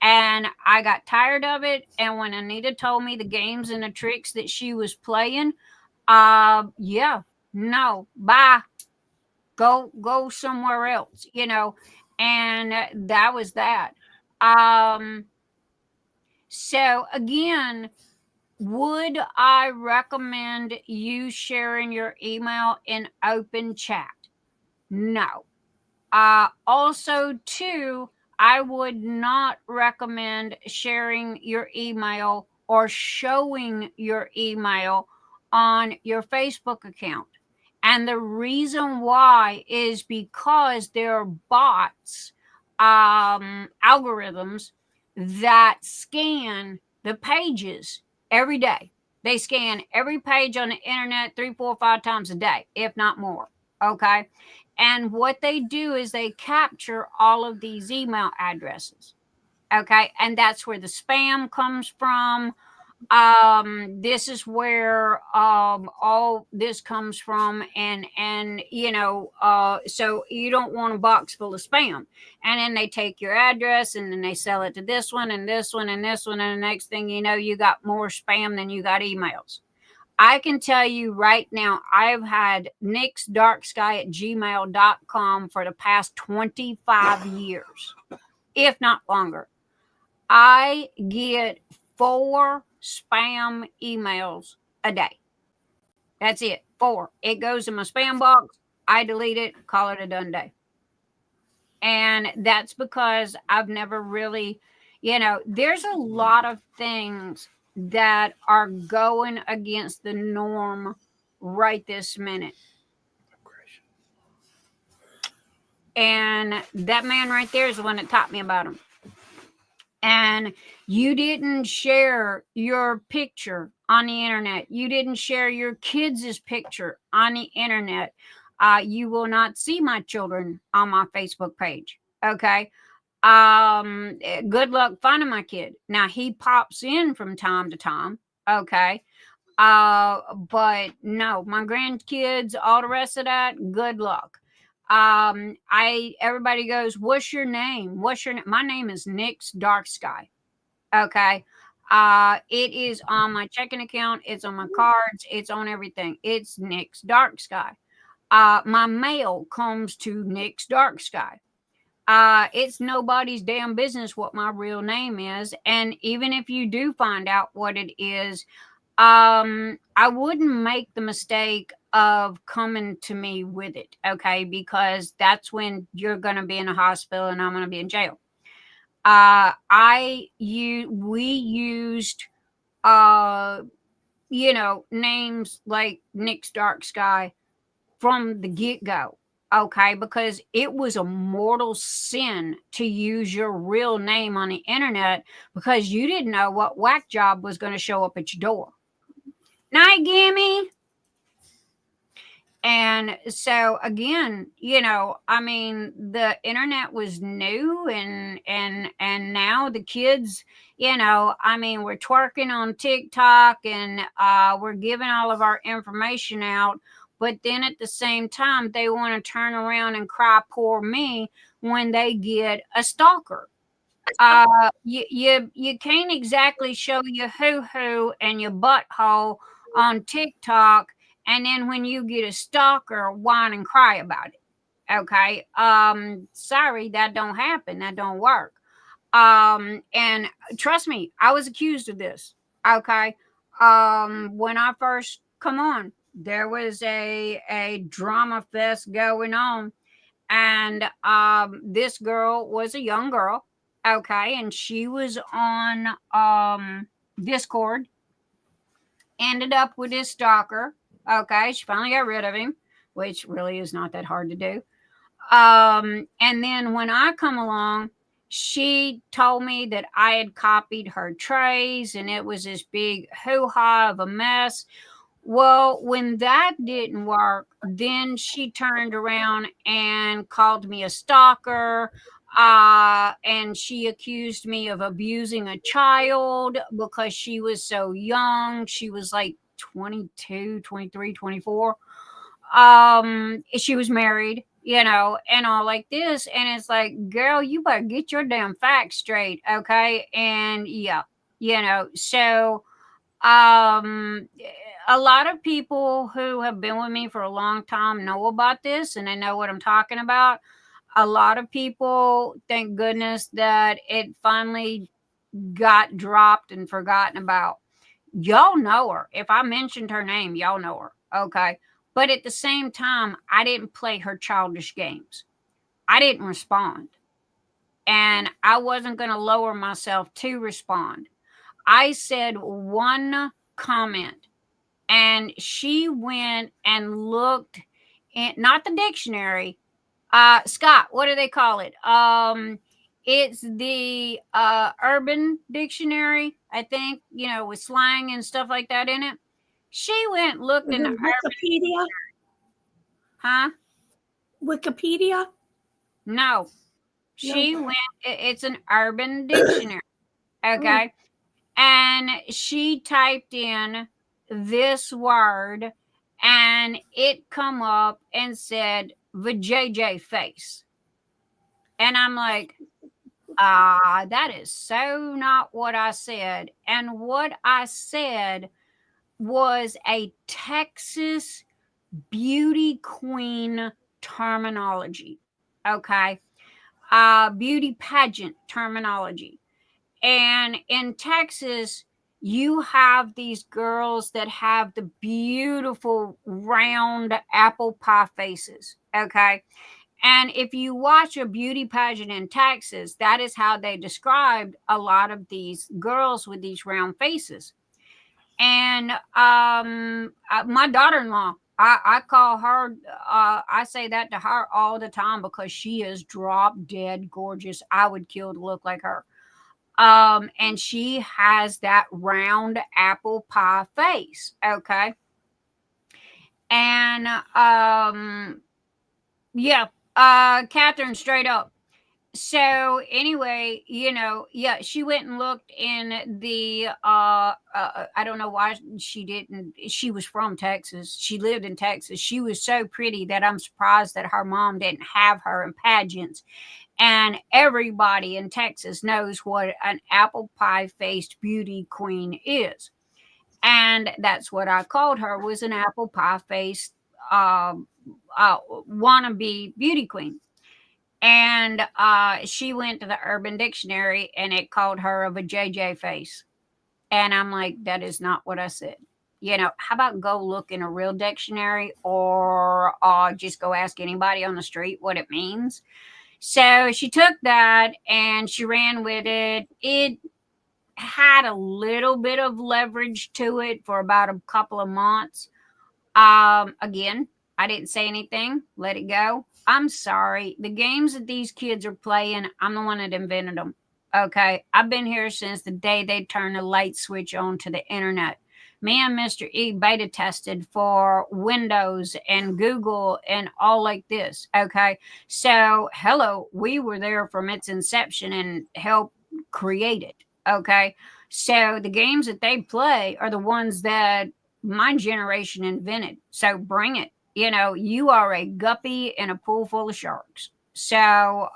And I got tired of it. And when Anita told me the games and the tricks that she was playing, no, bye. Go somewhere else, you know. And that was that. So again, would I recommend you sharing your email in open chat? No. Also, too, I would not recommend sharing your email or showing your email on your Facebook account. And the reason why is because there are bots, algorithms that scan the pages every day. They scan every page on the internet 3, 4, 5 times a day, if not more. Okay. And what they do is they capture all of these email addresses. Okay. And that's where the spam comes from. This is where all this comes from, and you know, so you don't want a box full of spam. And then they take your address and then they sell it to this one and this one and this one, and the next thing you know, you got more spam than you got emails. I can tell you right now, I've had Nyx DarkSky at gmail.com for the past 25 years, if not longer. I get 4 spam emails a day. That's it. 4. It goes in my spam box. I delete it, call it a done day. And that's because I've never really, you know, there's a lot of things that are going against the norm right this minute. And that man right there is the one that taught me about him. And you didn't share your picture on the internet. You didn't share your kids' picture on the internet. You will not see my children on my Facebook page. Okay. Good luck finding my kid. Now he pops in from time to time. Okay. But no, my grandkids, all the rest of that, good luck. Everybody goes, what's your name? What's your name? My name is Nyx DarkSky. Okay. It is on my checking account, it's on my cards, it's on everything. It's Nyx DarkSky. My mail comes to Nyx DarkSky. It's nobody's damn business what my real name is. And even if you do find out what it is, I wouldn't make the mistake of coming to me with it, okay? Because that's when you're going to be in a hospital and I'm going to be in jail. We used, names like Nyx DarkSky from the get-go, okay? Because it was a mortal sin to use your real name on the internet because you didn't know what whack job was going to show up at your door. Night, Gimme. And so again, the internet was new and now the kids, we're twerking on TikTok and we're giving all of our information out. But then at the same time, they want to turn around and cry poor me when they get a stalker. You can't exactly show your hoo-hoo and your butthole on TikTok, and then when you get a stalker, whine and cry about it. Okay. Sorry, that don't happen. That don't work. And trust me, I was accused of this. Okay. When I first come on, there was a drama fest going on, and this girl was a young girl. Okay, and she was on Discord. Ended up with this stalker. Okay, she finally got rid of him, which really is not that hard to do. And then when I come along, she told me that I had copied her trays and it was this big hoo-ha of a mess. Well, when that didn't work, then she turned around and called me a stalker. And she accused me of abusing a child because she was so young. She was like 22, 23, 24. She was married, and all like this. And it's like, girl, you better get your damn facts straight. Okay. And yeah, so, a lot of people who have been with me for a long time know about this and they know what I'm talking about. A lot of people, thank goodness that it finally got dropped and forgotten about. Y'all know her. If I mentioned her name, y'all know her. Okay. But at the same time, I didn't play her childish games. I didn't respond. And I wasn't going to lower myself to respond. I said one comment and she went and looked in, not the dictionary. Scott, what do they call it? It's the Urban Dictionary, I think, with slang and stuff like that in it. She went looked in the Wikipedia. Huh? Wikipedia? No. She went, it's an Urban Dictionary. Okay. And she typed in this word and it come up and said vajayjay face. And I'm like, that is so not what I said. And what I said was a Texas beauty queen terminology. Okay. Beauty pageant terminology. And in Texas, you have these girls that have the beautiful round apple pie faces. Okay. And if you watch a beauty pageant in Texas, that is how they described a lot of these girls with these round faces. And my daughter-in-law, I call her, I say that to her all the time because she is drop dead gorgeous. I would kill to look like her. And she has that round apple pie face. Okay. And, yeah, Catherine, straight up. So anyway, yeah, she went and looked in the I don't know why she didn't. She was from Texas. She lived in Texas. She was so pretty that I'm surprised that her mom didn't have her in pageants. And everybody in Texas knows what an apple pie faced beauty queen is. And that's what I called her, was an apple pie faced wannabe beauty queen. And she went to the Urban Dictionary and it called her of a JJ face. And I'm like, that is not what I said. How about go look in a real dictionary, or just go ask anybody on the street what it means? So she took that and she ran with it. It had a little bit of leverage to it for about a couple of months. Again, I didn't say anything. Let it go. I'm sorry. The games that these kids are playing, I'm the one that invented them. Okay. I've been here since the day they turned the light switch on to the internet. Me and Mr. E beta tested for Windows and Google and all like this. Okay. So, hello, we were there from its inception and helped create it. Okay. So, the games that they play are the ones that my generation invented. So, bring it. You are a guppy in a pool full of sharks. So,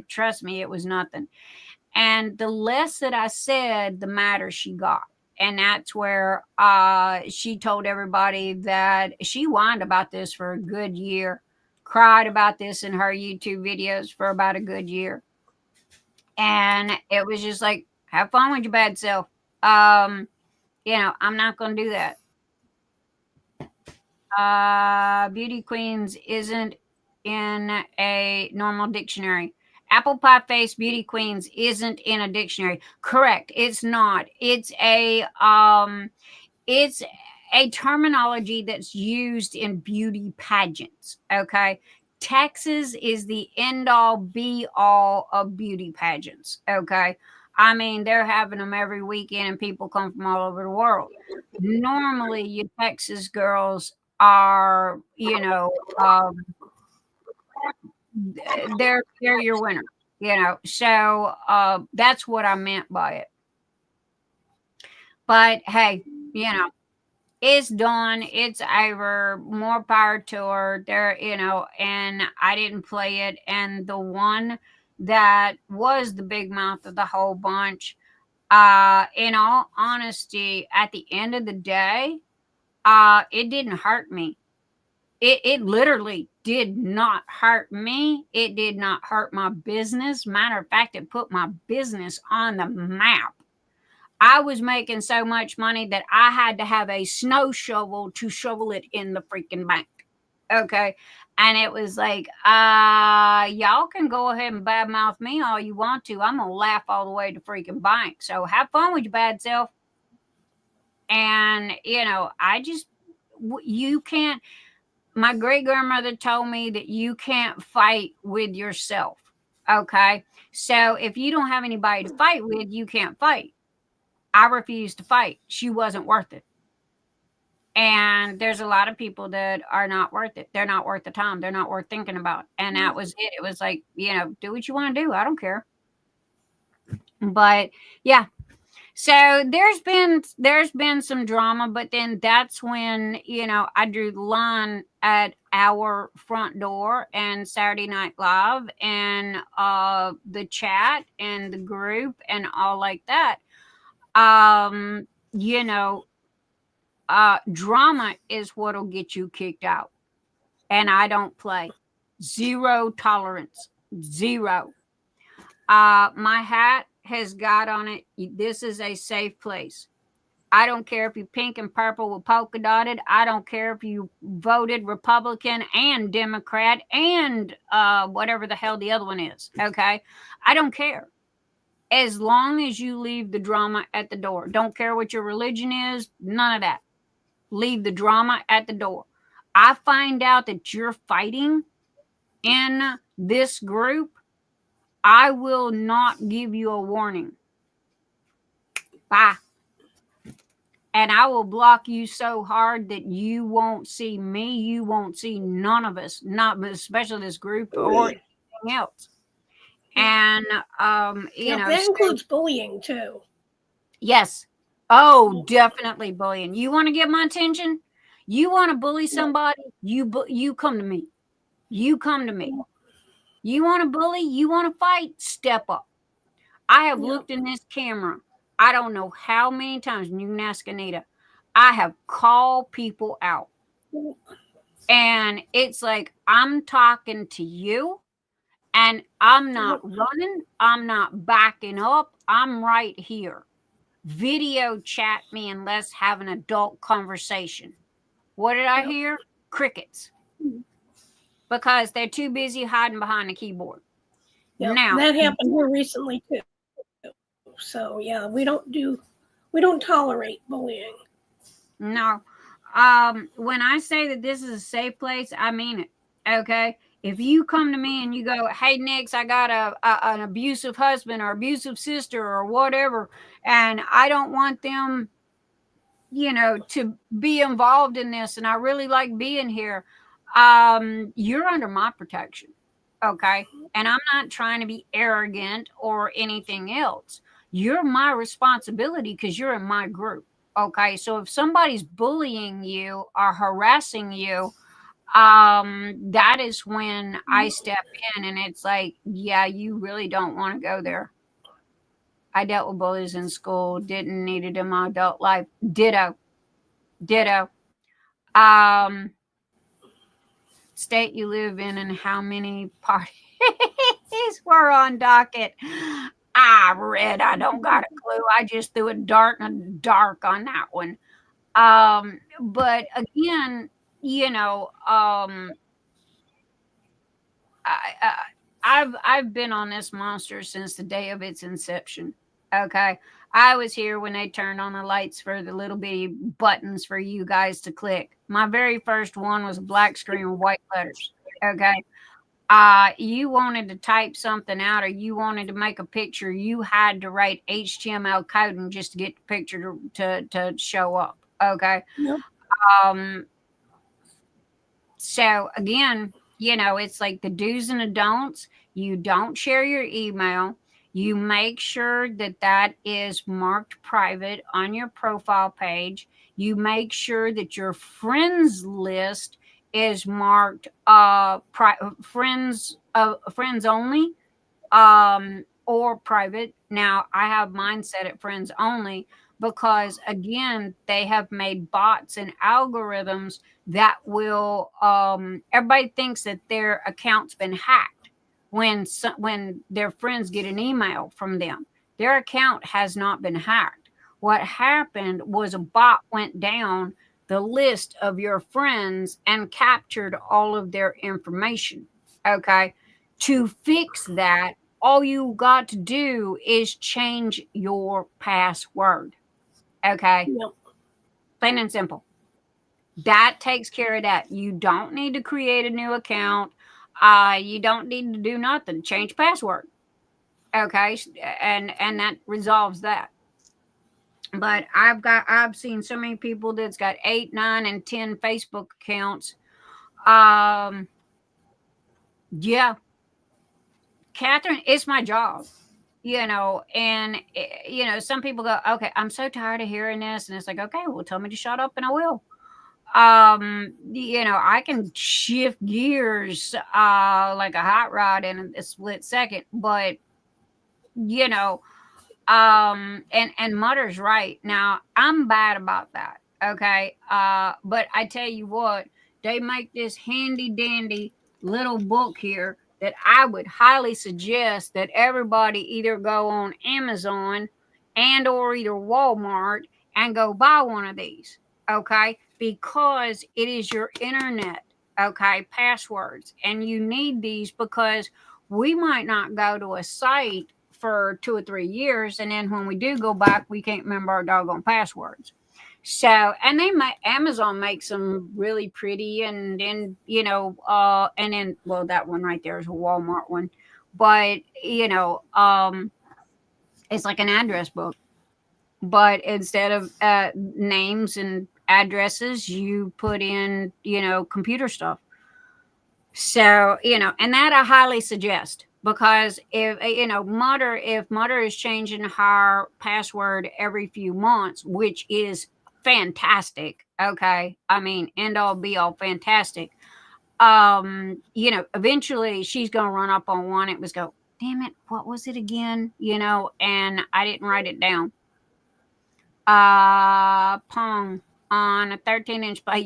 trust me, it was nothing. And the less that I said, the madder she got. And that's where she told everybody that she whined about this for a good year, cried about this in her YouTube videos for about a good year. And it was just like, have fun with your bad self. I'm not going to do that. Beauty queens isn't in a normal dictionary. Apple pie face beauty queens isn't in a dictionary. Correct. It's not. It's a terminology that's used in beauty pageants. Okay. Texas is the end all be all of beauty pageants. Okay. I mean, they're having them every weekend and people come from all over the world. Normally, you Texas girls are, they're your winner, So that's what I meant by it. But hey, it's done. It's over. More power to her. There, and I didn't play it. And the one that was the big mouth of the whole bunch, in all honesty, at the end of the day, it didn't hurt me. It literally did not hurt me. It did not hurt my business. Matter of fact, it put my business on the map. I was making so much money that I had to have a snow shovel to shovel it in the freaking bank. Okay. And it was like, y'all can go ahead and badmouth me all you want to. I'm going to laugh all the way to freaking bank. So have fun with your bad self. And, you can't. My great grandmother told me that you can't fight with yourself. Okay. So if you don't have anybody to fight with, you can't fight. I refused to fight. She wasn't worth it. And there's a lot of people that are not worth it. They're not worth the time. They're not worth thinking about. And that was it. It was like, do what you want to do. I don't care. But yeah. So there's been some drama, but then that's when, I drew the line at our front door and Saturday Night Live and the chat and the group and all like that. Drama is what'll get you kicked out. And I don't play. Zero tolerance. Zero. My hat has got on it, this is a safe place. I don't care if you're pink and purple with polka dotted. I don't care if you voted Republican and Democrat and whatever the hell the other one is. Okay. I don't care. As long as you leave the drama at the door. Don't care what your religion is. None of that. Leave the drama at the door. I find out that you're fighting in this group, I will not give you a warning. Bye. And I will block you so hard that you won't see me. You won't see none of us, not especially this group or anything else. And that includes bullying too. Yes. Oh, definitely bullying. You want to get my attention? You want to bully somebody? You come to me. You come to me. You want to bully? You want to fight? Step up. I have looked in this camera. I don't know how many times, and you can ask Anita. I have called people out. And it's like, I'm talking to you, and I'm not running. I'm not backing up. I'm right here. Video chat me and let's have an adult conversation. What did I hear? Crickets. Because they're too busy hiding behind the keyboard. Now that happened here recently too. So yeah, we don't tolerate bullying. No. When I say that this is a safe place, I mean it. Okay. If you come to me and you go, hey, Nyx, I got an abusive husband or abusive sister or whatever, and I don't want them, to be involved in this, and I really like being here, you're under my protection. Okay. And I'm not trying to be arrogant or anything else. You're my responsibility because you're in my group. Okay. So if somebody's bullying you or harassing you, that is when I step in, and it's like, yeah, you really don't want to go there. I dealt with bullies in school, didn't need it in my adult life. Ditto. State you live in and how many parties were on docket. I don't got a clue. I just threw a dark on that one. But again, I've been on this monster since the day of its inception. Okay. I was here when they turned on the lights for the little bitty buttons for you guys to click. My very first one was a black screen with white letters. Okay. You wanted to type something out or you wanted to make a picture, you had to write HTML coding just to get the picture to show up. Okay. Yep. So again, it's like the do's and the don'ts. You don't share your email. You make sure that is marked private on your profile page. You make sure that your friends list is marked friends only or private. Now I have mine set at friends only because again, they have made bots and algorithms that will everybody thinks that their account's been hacked when their friends get an email from them. Their account has not been hacked. What happened was a bot went down the list of your friends and captured all of their information. Okay. To fix that, all you got to do is change your password. Okay. Yep. Plain and simple. That takes care of that. You don't need to create a new account. You don't need to do nothing. Change password. Okay. And that resolves that. But I've seen so many people that's got 8, 9, and 10 Facebook accounts. Yeah. Catherine, it's my job, and some people go, okay, I'm so tired of hearing this. And it's like, okay, well, tell me to shut up and I will. I can shift gears like a hot rod in a split second, but and Mutter's right. Now I'm bad about that. Okay. But I tell you what, they make this handy dandy little book here that I would highly suggest that everybody either go on Amazon and or either Walmart and go buy one of these. Okay. Because it is your internet. Okay. Passwords. And you need these because we might not go to a site for 2 or 3 years. And then when we do go back, we can't remember our doggone passwords. So, and Amazon makes them really pretty and then, and then, well, that one right there is a Walmart one, but, it's like an address book, but instead of names and addresses, you put in, computer stuff. So, and that I highly suggest. because if MuttNutt is changing her password every few months, which is fantastic. Okay, I mean, end all be all fantastic. Eventually she's gonna run up on one. It was go, damn it, what was it again? And I didn't write it down. Pong on a 13-inch play.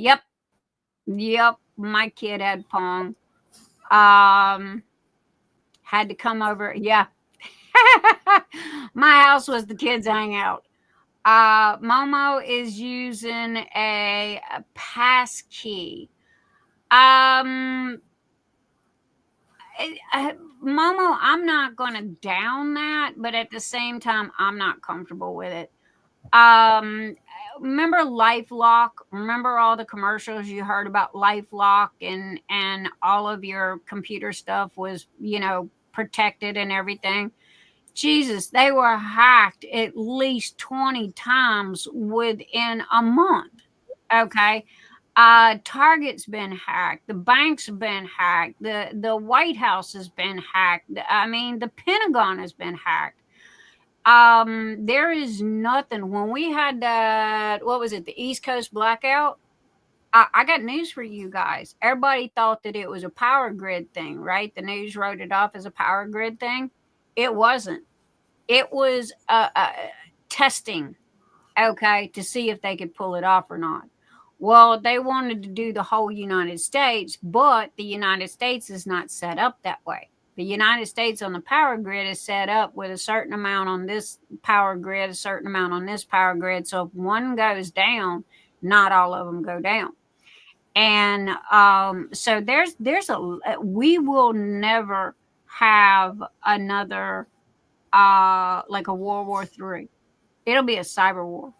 Yep, my kid had Pong. Had to come over. Yeah. My house was the kids' hangout. Momo is using a pass key. Momo, I'm not going to down that, but at the same time, I'm not comfortable with it. Remember LifeLock? Remember all the commercials you heard about LifeLock and all of your computer stuff was, protected and everything? Jesus, they were hacked at least 20 times within a month. Okay. Target's been hacked. The bank's been hacked. The White House has been hacked. I mean, the Pentagon has been hacked. There is nothing. When we had that, what was it, the East Coast blackout? I got news for you guys. Everybody thought that it was a power grid thing, right? The news wrote it off as a power grid thing. It wasn't. It was testing, okay, to see if they could pull it off or not. Well, they wanted to do the whole United States, but the United States is not set up that way. The United States on the power grid is set up with a certain amount on this power grid, a certain amount on this power grid. So if one goes down, not all of them go down. And so we will never have another like a World War III. It'll be a cyber war.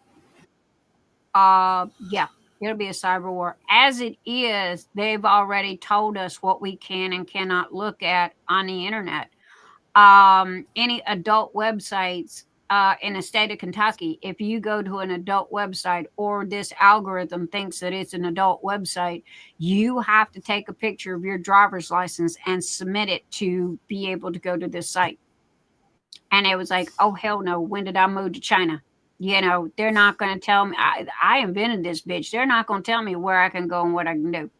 Yeah, it'll be a cyber war. As it is, they've already told us what we can and cannot look at on the internet. Any adult websites in the state of Kentucky, if you go to an adult website or this algorithm thinks that it's an adult website, you have to take a picture of your driver's license and submit it to be able to go to this site. And it was like, oh, hell no. When did I move to China? They're not going to tell me. I invented this bitch. They're not going to tell me where I can go and what I can do.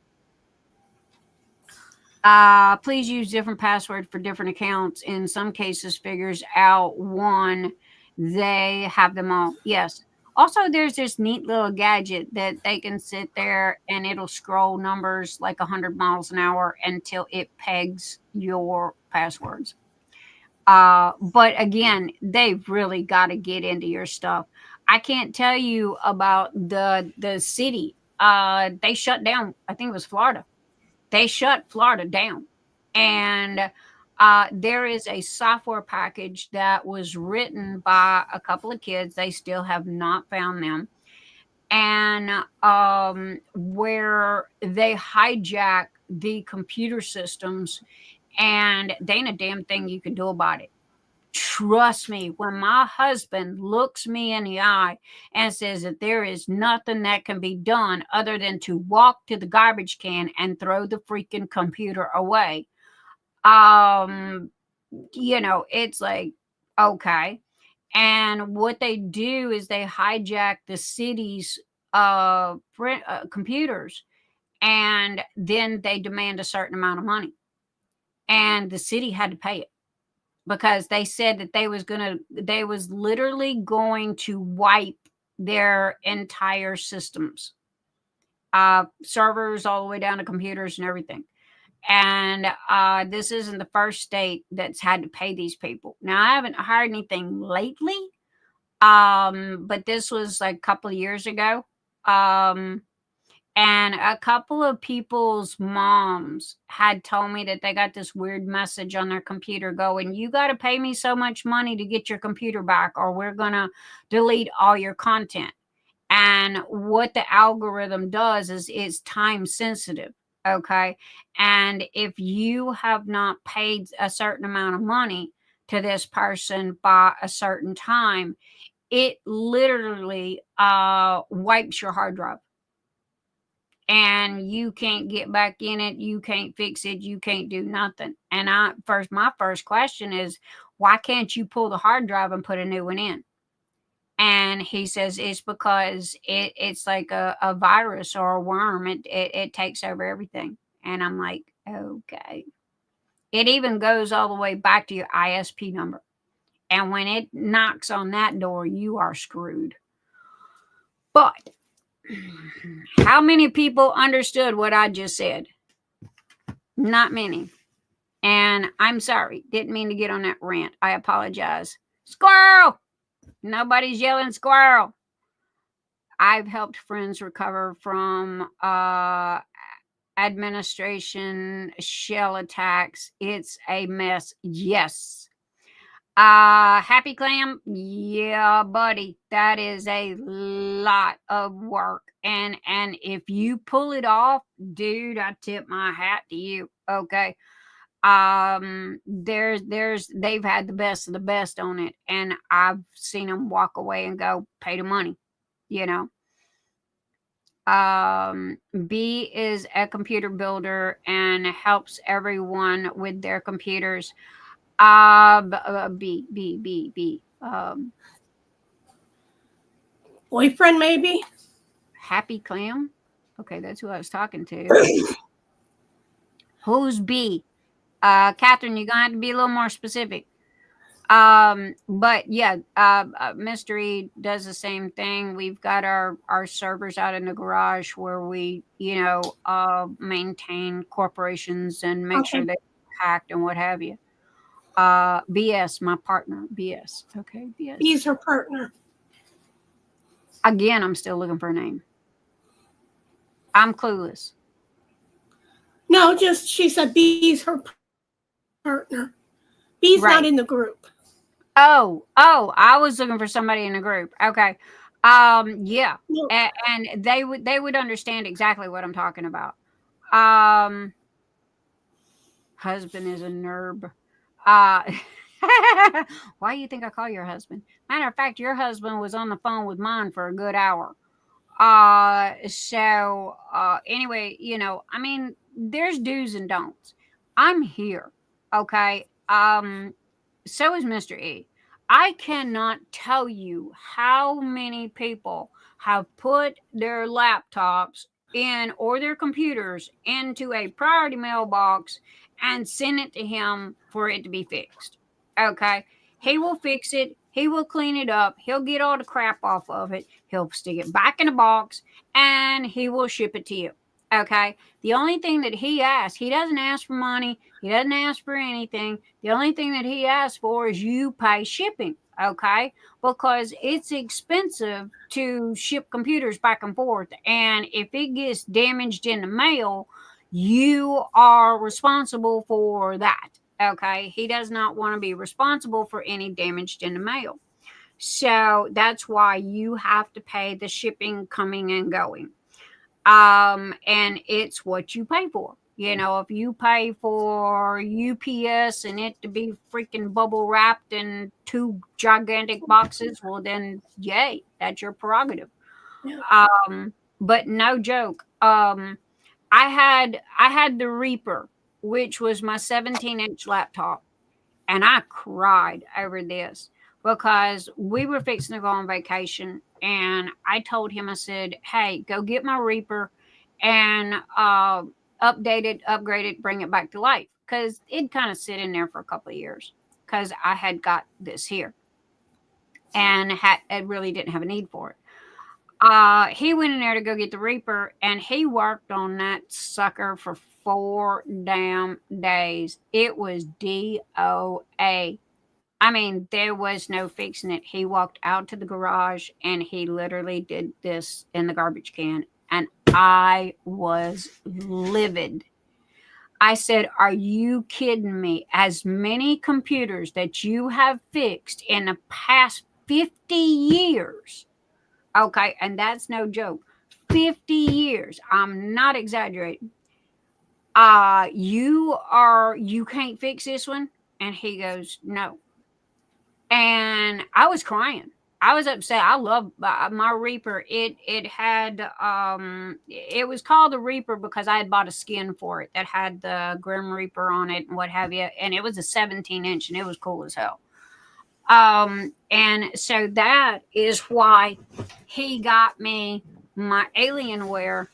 Please use different passwords for different accounts. In some cases, figures out one. They have them all. Yes. Also, there's this neat little gadget that they can sit there and it'll scroll numbers like 100 miles an hour until it pegs your passwords. But again, they've really got to get into your stuff. I can't tell you about the city. They shut down. I think it was Florida. They shut Florida down. And there is a software package that was written by a couple of kids. They still have not found them. And where they hijack the computer systems, and there ain't a damn thing you can do about it. Trust me, when my husband looks me in the eye and says that there is nothing that can be done other than to walk to the garbage can and throw the freaking computer away, it's like, okay. And what they do is they hijack the city's computers, and then they demand a certain amount of money. And the city had to pay it because they said that they was literally going to wipe their entire systems, servers all the way down to computers and everything. And this isn't the first state that's had to pay these people. Now, I haven't heard anything lately, but this was like a couple of years ago. And a couple of people's moms had told me that they got this weird message on their computer going, you got to pay me so much money to get your computer back, or we're going to delete all your content. And what the algorithm does is it's time sensitive. Okay. And if you have not paid a certain amount of money to this person by a certain time, it literally wipes your hard drive. and you can't get back in it, you can't fix it, you can't do nothing. And my first question is, why can't you pull the hard drive and put a new one in? And he says it's because it's like a virus or a worm. It takes over everything. And I'm like, okay. It even goes all the way back to your ISP number. And when it knocks on that door, you are screwed. But how many people understood what I just said? Not many. And I'm sorry. Didn't mean to get on that rant. I apologize. Squirrel! Nobody's yelling squirrel. I've helped friends recover from administration shell attacks. It's a mess. Yes. Happy Clam, yeah, buddy, that is a lot of work. And if you pull it off, dude, I tip my hat to you. Okay. They've had the best of the best on it, and I've seen them walk away and go pay the money, you know. B is a computer builder and helps everyone with their computers. B. Boyfriend, maybe? Happy Clam? Okay, that's who I was talking to. Who's B? Catherine, you're gonna have to be a little more specific. But yeah, Mr. E does the same thing. We've got our servers out in the garage where we, maintain corporations and make sure they're hacked and what have you. BS, my partner. BS. Okay, BS. He's her partner. Again, I'm still looking for a name. I'm clueless. No, just she said B's her partner. B's not in the group. Oh, I was looking for somebody in the group. Okay. Yeah. No. And they would understand exactly what I'm talking about. Husband is a nerd. Why do you think I call your husband? Matter of fact, your husband was on the phone with mine for a good hour. Anyway, I mean, there's do's and don'ts. I'm here. Okay. So is Mr. E. I cannot tell you how many people have put their laptops in or their computers into a priority mailbox and send it to him for it to be fixed. Okay. He will fix it. He will clean it up. He'll get all the crap off of it. He'll stick it back in the box and he will ship it to you. Okay. The only thing that he asks, he doesn't ask for money. He doesn't ask for anything. The only thing that he asks for is you pay shipping. Okay. Because it's expensive to ship computers back and forth. And if it gets damaged in the mail, you are responsible for that. Okay. He does not want to be responsible for any damaged in the mail. So that's why you have to pay the shipping coming and going. And it's what you pay for. If you pay for UPS and it to be freaking bubble wrapped in 2 gigantic boxes, well then, yay, that's your prerogative. Yeah. But no joke. I had the Reaper, which was my 17-inch laptop, and I cried over this because we were fixing to go on vacation, and I told him, I said, hey, go get my Reaper and update it, upgrade it, bring it back to life, because it'd kind of sit in there for a couple of years because I had got this here and I really didn't have a need for it. He went in there to go get the Reaper, and he worked on that sucker for 4 damn days. It was DOA. I mean, there was no fixing it. He walked out to the garage and he literally did this in the garbage can. And I was livid. I said, are you kidding me? As many computers that you have fixed in the past 50 years. Okay, and that's no joke. 50 years. I'm not exaggerating. You can't fix this one? And he goes, no. And I was crying. I was upset. I love my Reaper. It had it was called the Reaper because I had bought a skin for it that had the Grim Reaper on it and what have you, and it was a 17-inch and it was cool as hell. And so that is why he got me my Alienware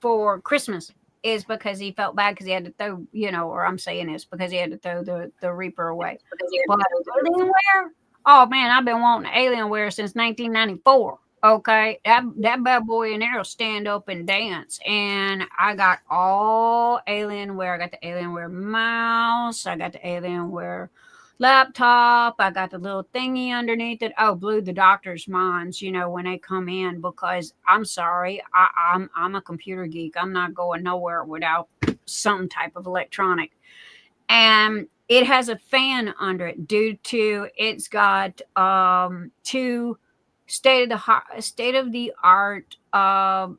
for Christmas, is because he felt bad because he had to throw, or I'm saying this because he had to throw the Reaper away. But Alienware, oh man, I've been wanting Alienware since 1994. Okay, that bad boy in there will stand up and dance, and I got all Alienware. I got the Alienware mouse. I got the Alienware laptop. I got the little thingy underneath it. Oh, blew the doctor's minds, when they come in, because I'm sorry, I'm a computer geek. I'm not going nowhere without some type of electronic. And it has a fan under it due to it's got two state of the art oh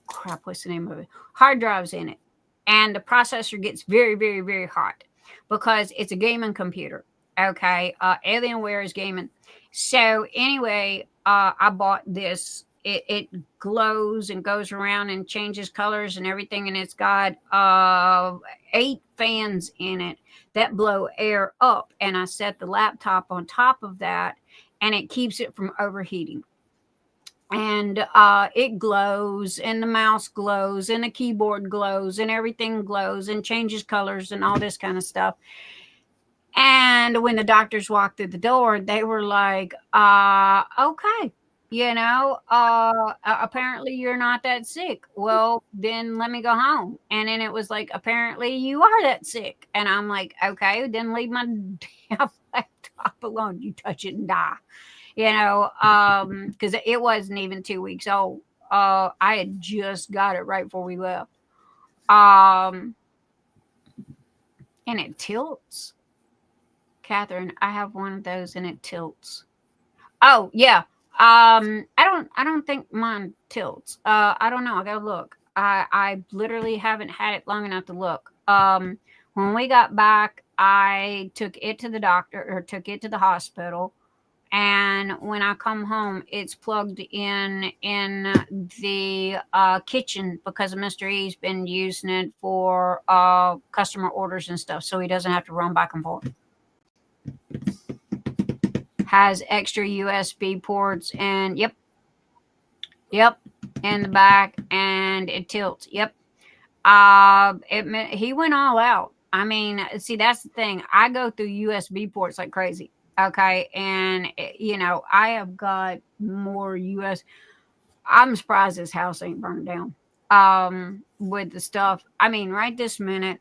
crap, what's the name of it? Hard drives in it. And the processor gets very, very, very hot because it's a gaming computer. Okay. Alienware is gaming. So anyway, I bought this. It glows and goes around and changes colors and everything. And it's got 8 fans in it that blow air up. And I set the laptop on top of that, and it keeps it from overheating. And it glows, and the mouse glows, and the keyboard glows, and everything glows and changes colors and all this kind of stuff. And when the doctors walked through the door, they were like, okay, apparently you're not that sick. Well, then let me go home. And then it was like, apparently you are that sick. And I'm like, okay, then leave my damn laptop alone. You touch it and die. Because it wasn't even 2 weeks old. I had just got it right before we left. And it tilts. Catherine, I have one of those and it tilts. Oh yeah. I don't think mine tilts. I don't know. I gotta look. I literally haven't had it long enough to look. When we got back, I took it to the hospital. And when I come home, it's plugged in the kitchen because Mr. E's been using it for customer orders and stuff, so he doesn't have to run back and forth. Has extra USB ports, and yep, in the back, and it tilts. Yep. He went all out. I mean, see, that's the thing. I go through USB ports like crazy. Okay. And, I have got more I'm surprised this house ain't burned down with the stuff. I mean, right this minute,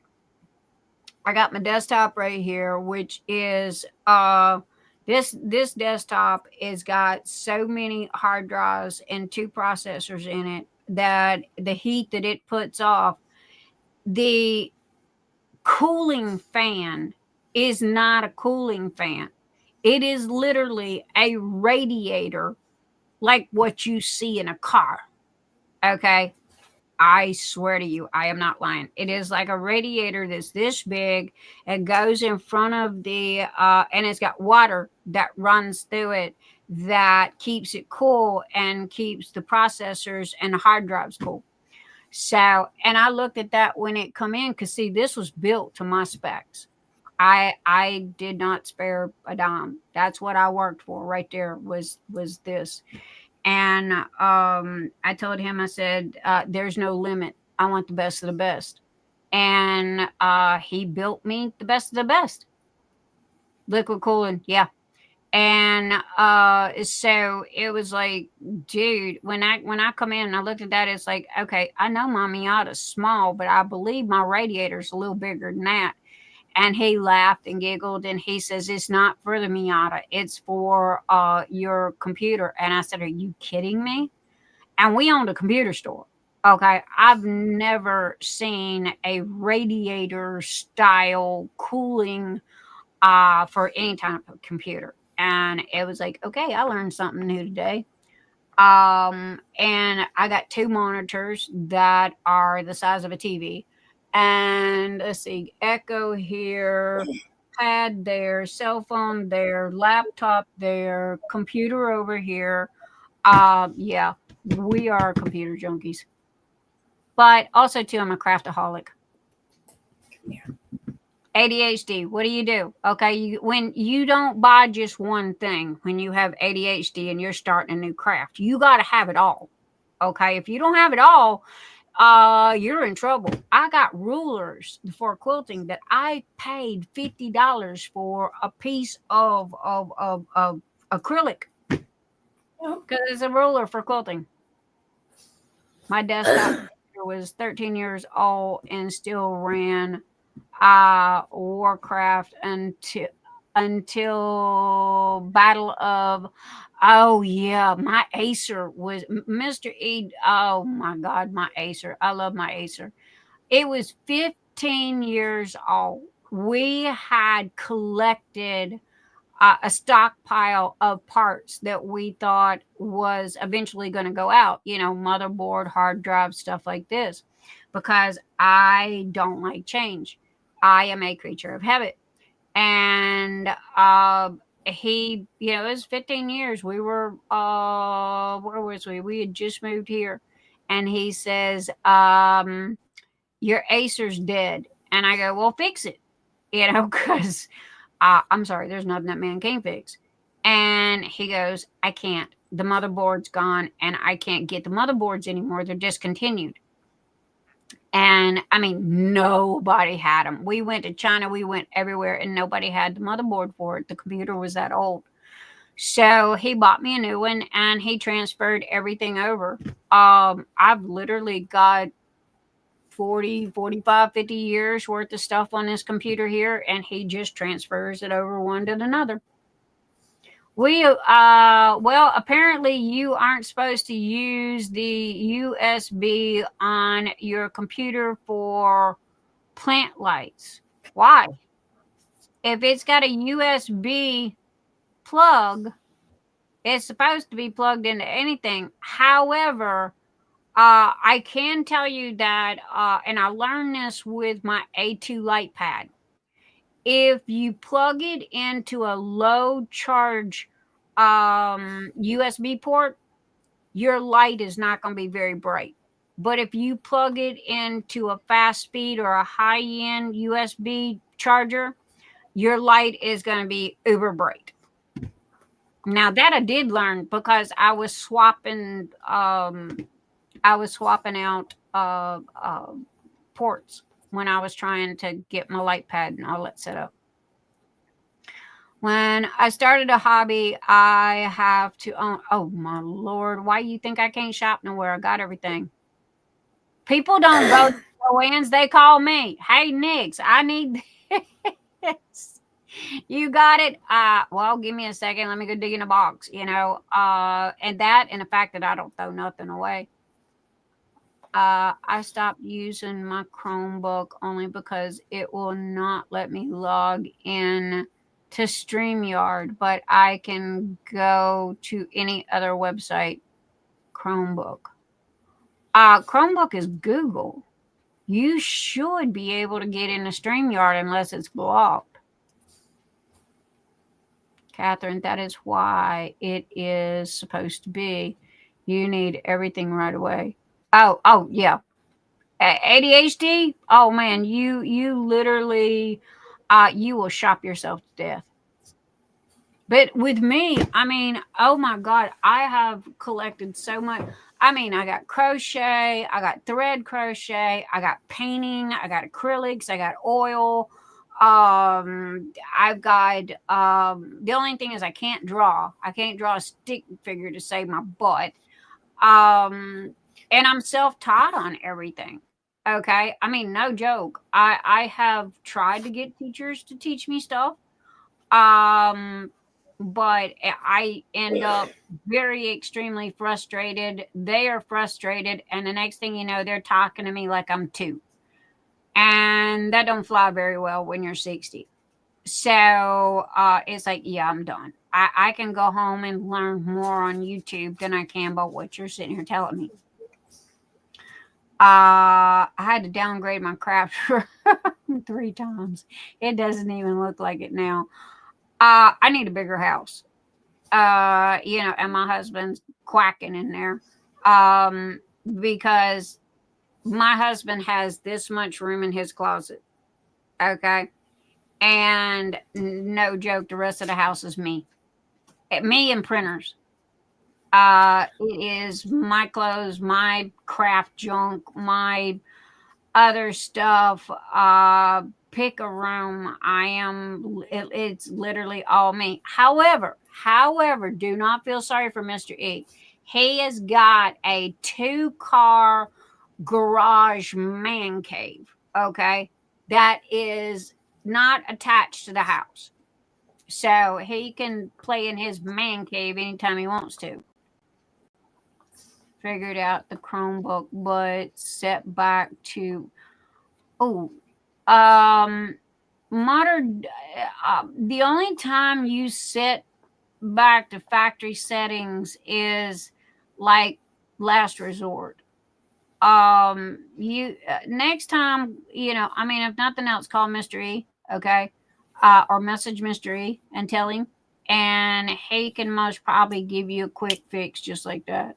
I got my desktop right here, which is this desktop has got so many hard drives and 2 processors in it that the heat that it puts off, the cooling fan is not a cooling fan. It is literally a radiator like what you see in a car. Okay. I swear to you, I am not lying. It is like a radiator that's this big. It goes in front of the, and it's got water that runs through it that keeps it cool and keeps the processors and the hard drives cool. So, and I looked at that when it come in, because see, this was built to my specs. I did not spare a dime. That's what I worked for right there was this. And I told him, I said, there's no limit. I want the best of the best. And he built me the best of the best. Liquid cooling, yeah. And so it was like, dude, when I come in and I looked at that, it's like, okay, I know my Miata's small, but I believe my radiator's a little bigger than that. And he laughed and giggled, and he says, it's not for the Miata. It's for your computer. And I said, are you kidding me? And we owned a computer store. Okay. I've never seen a radiator style cooling for any type of computer. And it was like, okay, I learned something new today. And I got 2 monitors that are the size of a TV. And let's see, Echo here. iPad there, cell phone there, laptop there, computer over here. Yeah, we are computer junkies. But also, too, I'm a craftaholic. ADHD, what do? Okay, when you don't buy just one thing, when you have ADHD and you're starting a new craft, you got to have it all. Okay, if you don't have it all, you're in trouble. I got rulers for quilting that I paid $50 for a piece of acrylic because it's a ruler for quilting. My desktop was 13 years old and still ran Warcraft until Battle of, oh yeah, my Acer was Mr. E. Oh my God, my Acer. I love my Acer. It was 15 years old. We had collected a stockpile of parts that we thought was eventually going to go out, motherboard, hard drive, stuff like this, because I don't like change. I am a creature of habit. And he, it was 15 years. We were, where was we? We had just moved here. And he says, your Acer's dead. And I go, well, fix it, because I'm sorry, there's nothing that man can't fix. And he goes, I can't. The motherboard's gone and I can't get the motherboards anymore. They're discontinued. And I mean, nobody had them. We went to China, we went everywhere, and nobody had the motherboard for it. The computer was that old. So he bought me a new one and he transferred everything over. I've literally got 40, 45, 50 years worth of stuff on this computer here, and he just transfers it over one to another. Well, apparently you aren't supposed to use the USB on your computer for plant lights. Why? If it's got a USB plug, it's supposed to be plugged into anything. However, I can tell you that, and I learned this with my A2 light pad. If you plug it into a low charge USB port, your light is not going to be very bright. But if you plug it into a fast speed or a high end USB charger, your light is going to be uber bright. Now that I did learn because I was swapping out ports when I was trying to get my light pad and all that set up. When I started a hobby, I have to own. Oh my Lord, why you think I can't shop nowhere? I got everything. People don't go to Joann's, they call me. Hey, Nyx, I need this. You got it? Well, give me a second. Let me go dig in a box, and that and the fact that I don't throw nothing away. I stopped using my Chromebook only because it will not let me log in to StreamYard, but I can go to any other website. Chromebook. Chromebook is Google. You should be able to get into StreamYard unless it's blocked. Catherine, that is why it is supposed to be. You need everything right away. Oh, yeah. ADHD? Oh, man, you literally, you will shop yourself to death. But with me, I mean, oh my God, I have collected so much. I mean, I got crochet, I got thread crochet, I got painting, I got acrylics, I got oil. I've got, the only thing is I can't draw. I can't draw a stick figure to save my butt. And I'm self-taught on everything. Okay. I mean, no joke. I have tried to get teachers to teach me stuff. But I end up very extremely frustrated. They are frustrated. And the next thing you know, they're talking to me like I'm 2. And that don't fly very well when you're 60. So it's like, yeah, I'm done. I can go home and learn more on YouTube than I can about what you're sitting here telling me. I had to downgrade my craft 3 times. It doesn't even look like it now. I need a bigger house. And my husband's quacking in there. Because my husband has this much room in his closet. Okay. And no joke, the rest of the house is me. Me and printers. It is my clothes, my craft junk, my other stuff. Pick a room. It's literally all me. However, do not feel sorry for Mr. E. He has got a 2-car garage man cave. Okay. That is not attached to the house. So he can play in his man cave anytime he wants to. Figured out the Chromebook, but set back to modern. The only time you set back to factory settings is like last resort. You next time, if nothing else, call Mr. E, okay, or message Mr. E and tell him, and he can most probably give you a quick fix just like that.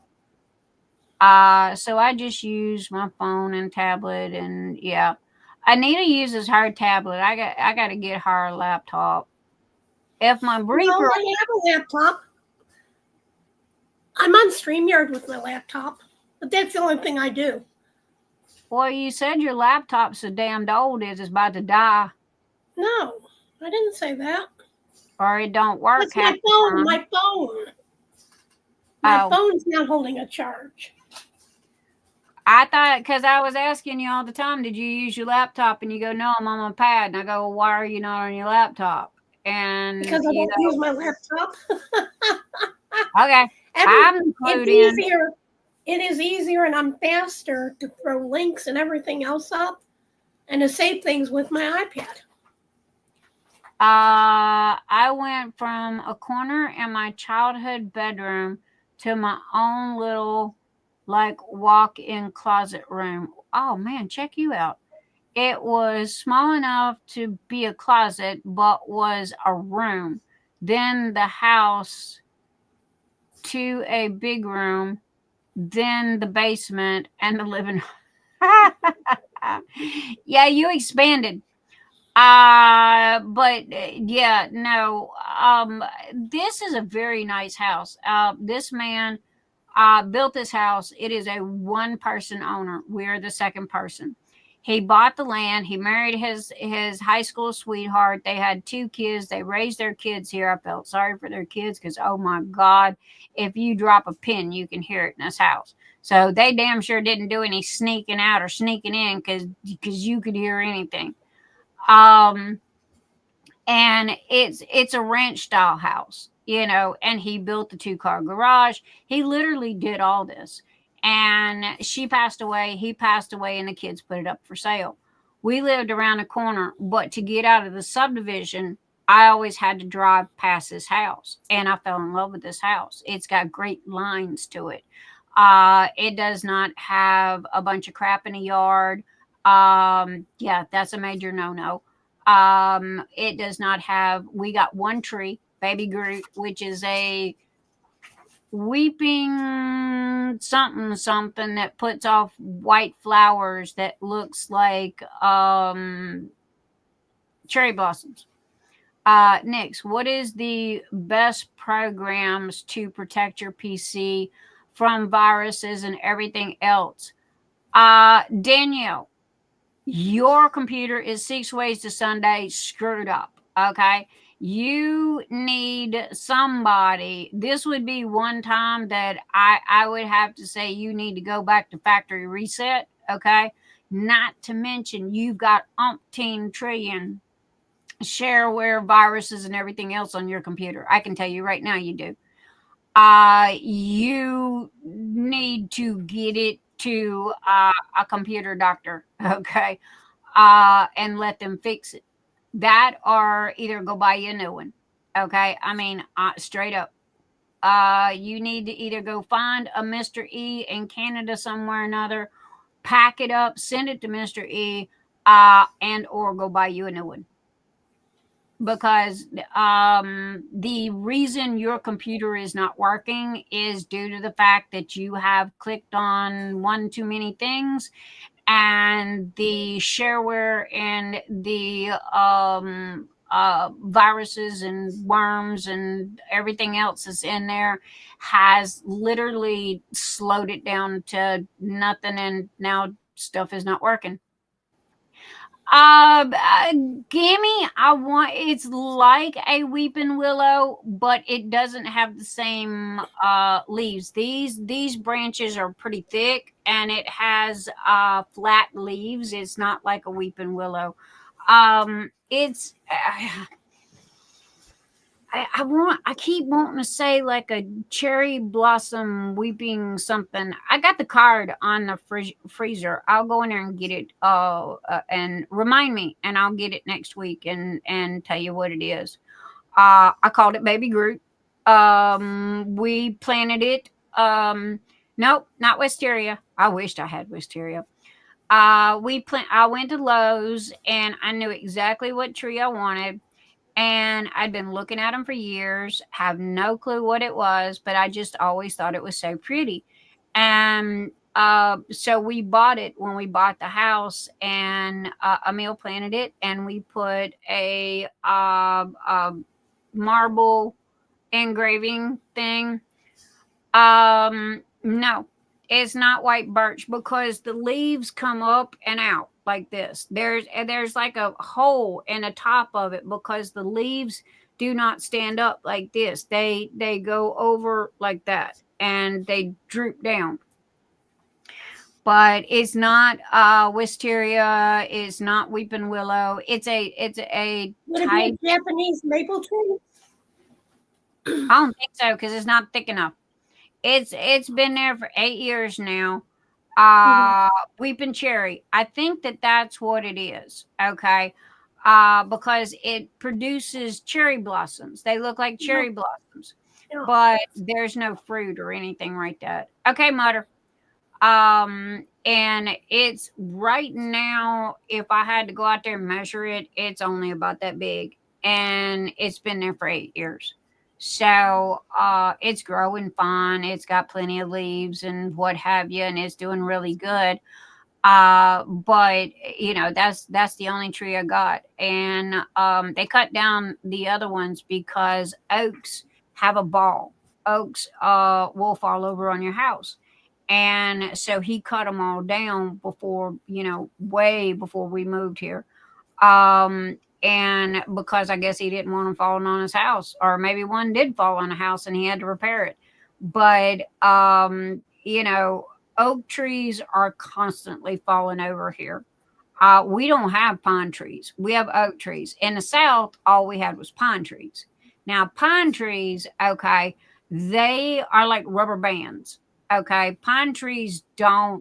So I just use my phone and tablet, and yeah, Anita uses her tablet. I got to get her a laptop. If my reaper, no, I have a laptop. I'm on StreamYard with my laptop, but that's the only thing I do. Well, you said your laptop's so damned old it's about to die. No, I didn't say that. Or it don't work. That's my phone. My phone. My phone's not holding a charge. I thought, because I was asking you all the time, did you use your laptop? And you go, no, I'm on my pad. And I go, well, why are you not on your laptop? And because I don't use my laptop. Okay. It is easier and I'm faster to throw links and everything else up and to save things with my iPad. I went from a corner in my childhood bedroom to my own little walk-in closet room. Oh man, check you out. It was small enough to be a closet, but was a room. Then the house to a big room, then the basement and the living room. Yeah, you expanded. But yeah, no. This is a very nice house. This man built this house. It is a 1-person owner. We're the second person. He bought the land. He married his high school sweetheart. They had 2 kids. They raised their kids here. I felt sorry for their kids because, oh my God, if you drop a pin, you can hear it in this house. So they damn sure didn't do any sneaking out or sneaking in because you could hear anything. And it's a ranch style house, and he built the 2-car garage. He literally did all this. And she passed away, he passed away, and the kids put it up for sale. We lived around the corner, but to get out of the subdivision, I always had to drive past this house, and I fell in love with this house. It's got great lines to it. It does not have a bunch of crap in the yard. Yeah, that's a major no-no. It does not have, we got 1 tree, Baby Groot, which is a weeping something that puts off white flowers that looks like cherry blossoms. Nyx, what is the best programs to protect your PC from viruses and everything else? Danielle, your computer is 6 ways to Sunday screwed up. Okay. You need somebody. This would be one time that I would have to say you need to go back to factory reset. Okay. Not to mention you've got umpteen trillion shareware, viruses, and everything else on your computer. I can tell you right now you do. You need to get it to a computer doctor. Okay. And let them fix it. That or either go buy you a new one. Okay. I mean, straight up. You need to either go find a Mr. E in Canada somewhere or another, pack it up, send it to Mr. E, and or go buy you a new one. Because the reason your computer is not working is due to the fact that you have clicked on one too many things, and the shareware and the viruses and worms and everything else that's in there has literally slowed it down to nothing, and now stuff is not working. Gammy, it's like a weeping willow, but it doesn't have the same leaves. These branches are pretty thick, and it has flat leaves. It's not like a weeping willow. It's I keep wanting to say like a cherry blossom weeping something. I got the card on the freezer. I'll go in there and get it and remind me, and I'll get it next week and tell you what it is. I called it Baby Groot. We planted it. Nope, not wisteria. I wished I had wisteria. I went to Lowe's and I knew exactly what tree I wanted. And I'd been looking at them for years, have no clue what it was, but I just always thought it was so pretty. And so we bought it when we bought the house, and Emil planted it, and we put a marble engraving thing. No, it's not white birch because the leaves come up and out like this. There's like a hole in the top of it because the leaves do not stand up like this. They go over like that and they droop down. But it's not wisteria. It's not weeping willow. It's a Would it be a Japanese maple tree? I don't think so because it's not thick enough. It's been there for 8 years now. Weeping cherry. I think that's what it is. Okay. Because it produces cherry blossoms. They look like cherry blossoms, but there's no fruit or anything like that. Okay, Mutter. And it's right now, if I had to go out there and measure it, it's only about that big, and it's been there for 8 years. So it's growing fine. It's got plenty of leaves and what have you, and it's doing really good. But you know, that's the only tree I got. And they cut down the other ones because oaks have a ball. Oaks will fall over on your house. And so he cut them all down before, way before we moved here. And because I guess he didn't want them falling on his house, or maybe one did fall on a house and he had to repair it. But, oak trees are constantly falling over here. We don't have pine trees. We have oak trees. In the South, all we had was pine trees. Now, pine trees, okay, they are like rubber bands. Okay, pine trees for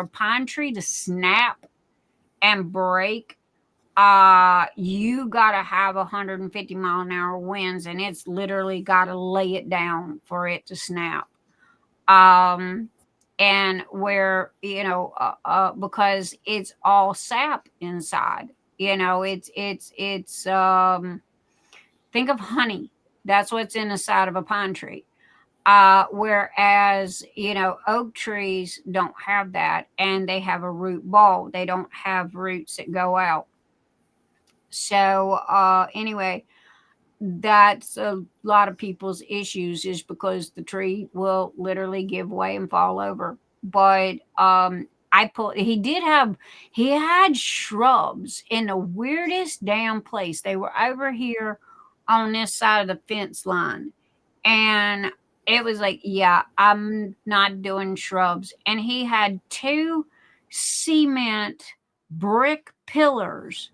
a pine tree to snap and break, you gotta have 150-mile-an-hour winds, and it's literally gotta lay it down for it to snap. And where because it's all sap inside. It's think of honey. That's what's in the side of a pine tree. Whereas, oak trees don't have that, and they have a root ball. They don't have roots that go out. So, anyway, that's a lot of people's issues, is because the tree will literally give way and fall over. But, he had shrubs in the weirdest damn place. They were over here on this side of the fence line. And it was like, yeah, I'm not doing shrubs. And he had 2 cement brick pillars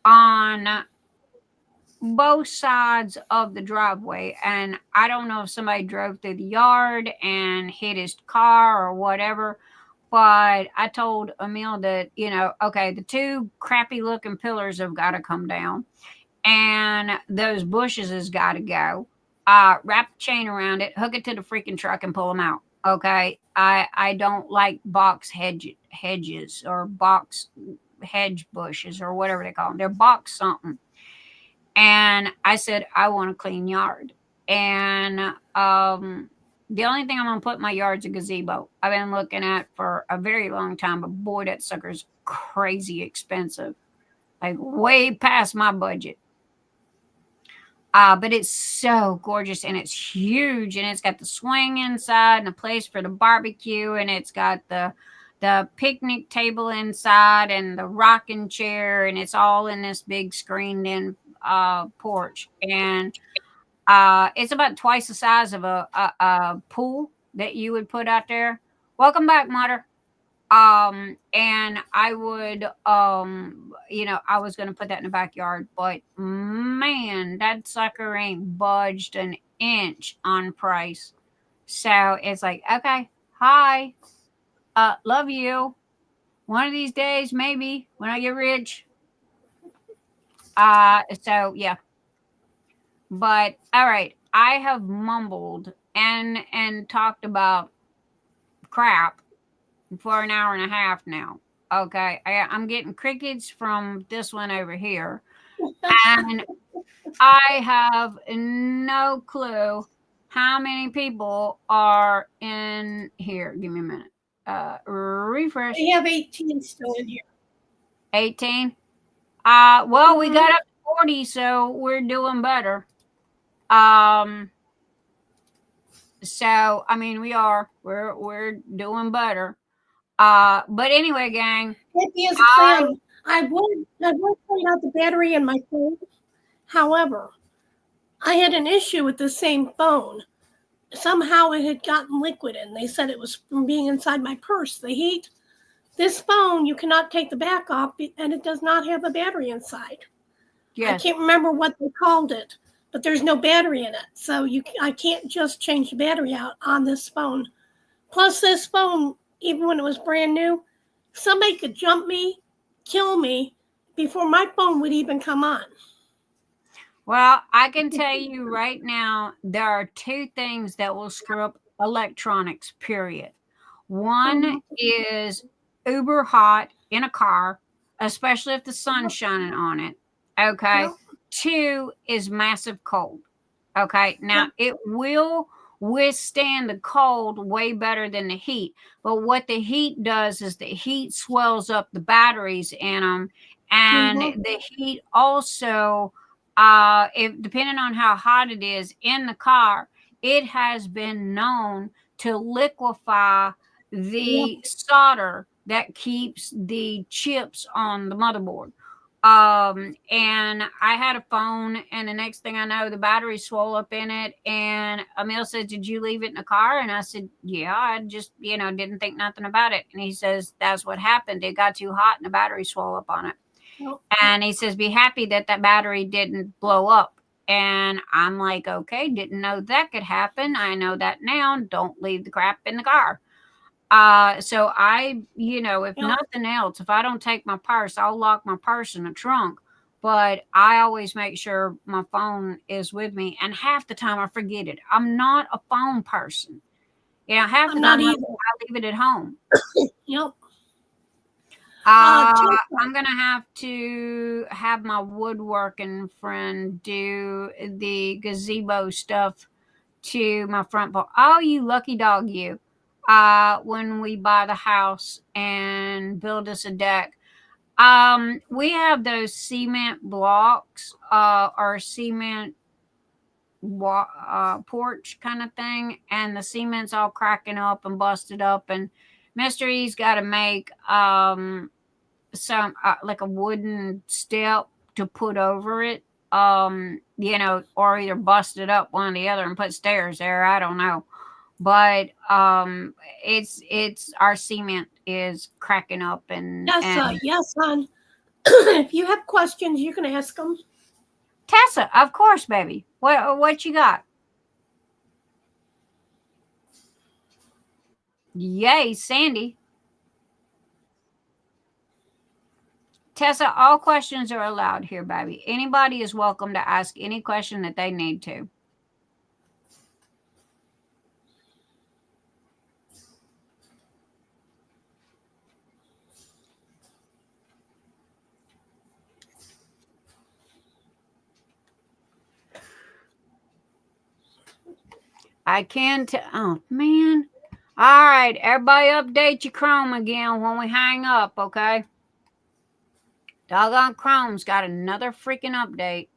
on both sides of the driveway. And I don't know if somebody drove through the yard and hit his car or whatever. But I told Emil that, okay, the 2 crappy looking pillars have got to come down. And those bushes has got to go. Wrap the chain around it, hook it to the freaking truck, and pull them out. Okay, I don't like box hedges or box hedge bushes or whatever they call them. They're box something. And I said, I want a clean yard. And the only thing I'm going to put in my yard's a gazebo. I've been looking at for a very long time, but boy, that sucker's crazy expensive. Like way past my budget. But it's so gorgeous and it's huge and it's got the swing inside and a place for the barbecue and it's got the picnic table inside and the rocking chair and it's all in this big screened in porch. And it's about twice the size of a pool that you would put out there. Welcome back, Mother. And I would, I was going to put that in the backyard, but man, that sucker ain't budged an inch on price. So it's like, okay, hi, love you. One of these days, maybe when I get rich. So yeah, but all right, I have mumbled and talked about crap for an hour and a half now. Okay, I'm getting crickets from this one over here, and I have no clue how many people are in here. Give me a minute. Refresh. We have 18 still in here. 18. Well, we got up to 40, so we're doing better. So I mean, we're doing better. But anyway, gang. I would clean out the battery in my phone. However, I had an issue with the same phone. Somehow it had gotten liquid and they said it was from being inside my purse, the heat. This phone, you cannot take the back off and it does not have a battery inside. Yes. I can't remember what they called it, but there's no battery in it. So I can't just change the battery out on this phone. Plus this phone, even when it was brand new, somebody could jump me, kill me before my phone would even come on. Well, I can tell you right now, there are two things that will screw up electronics, period. One is uber hot in a car, especially if the sun's shining on it. Okay. Yep. Two is massive cold. Okay. Now, it will withstand the cold way better than the heat. But what the heat does is the heat swells up the batteries in them. And the heat also, if depending on how hot it is in the car, it has been known to liquefy the solder that keeps the chips on the motherboard. And I had a phone, and the next thing I know, the battery swelled up in it. And Emil said, "Did you leave it in the car?" And I said, "Yeah, I just, didn't think nothing about it." And he says, "That's what happened. It got too hot, and the battery swelled up on it." And he says, "Be happy that battery didn't blow up." And I'm like, okay, didn't know that could happen. I know that now. Don't leave the crap in the car. So I, if nothing else, if I don't take my purse, I'll lock my purse in the trunk. But I always make sure my phone is with me. And half the time I forget it. I'm not a phone person. Half the time I leave it at home. Yep. I'm going to have to have my woodworking friend do the gazebo stuff to my front porch. Oh, you lucky dog, you. When we buy the house and build us a deck. We have those cement blocks, or cement porch kind of thing, and the cement's all cracking up and busted up, and Mr. E's got to make some like a wooden step to put over it, or either bust it up one or the other and put stairs there. I don't know. But it's our cement is cracking up and yes, hon. If you have questions, you can ask them. Tessa, of course, baby. What you got? Yay, Sandy. Tessa, all questions are allowed here, baby. Anybody is welcome to ask any question that they need to. I can tell. Oh, man. All right. Everybody update your Chrome again when we hang up, okay? Doggone Chrome's got another freaking update.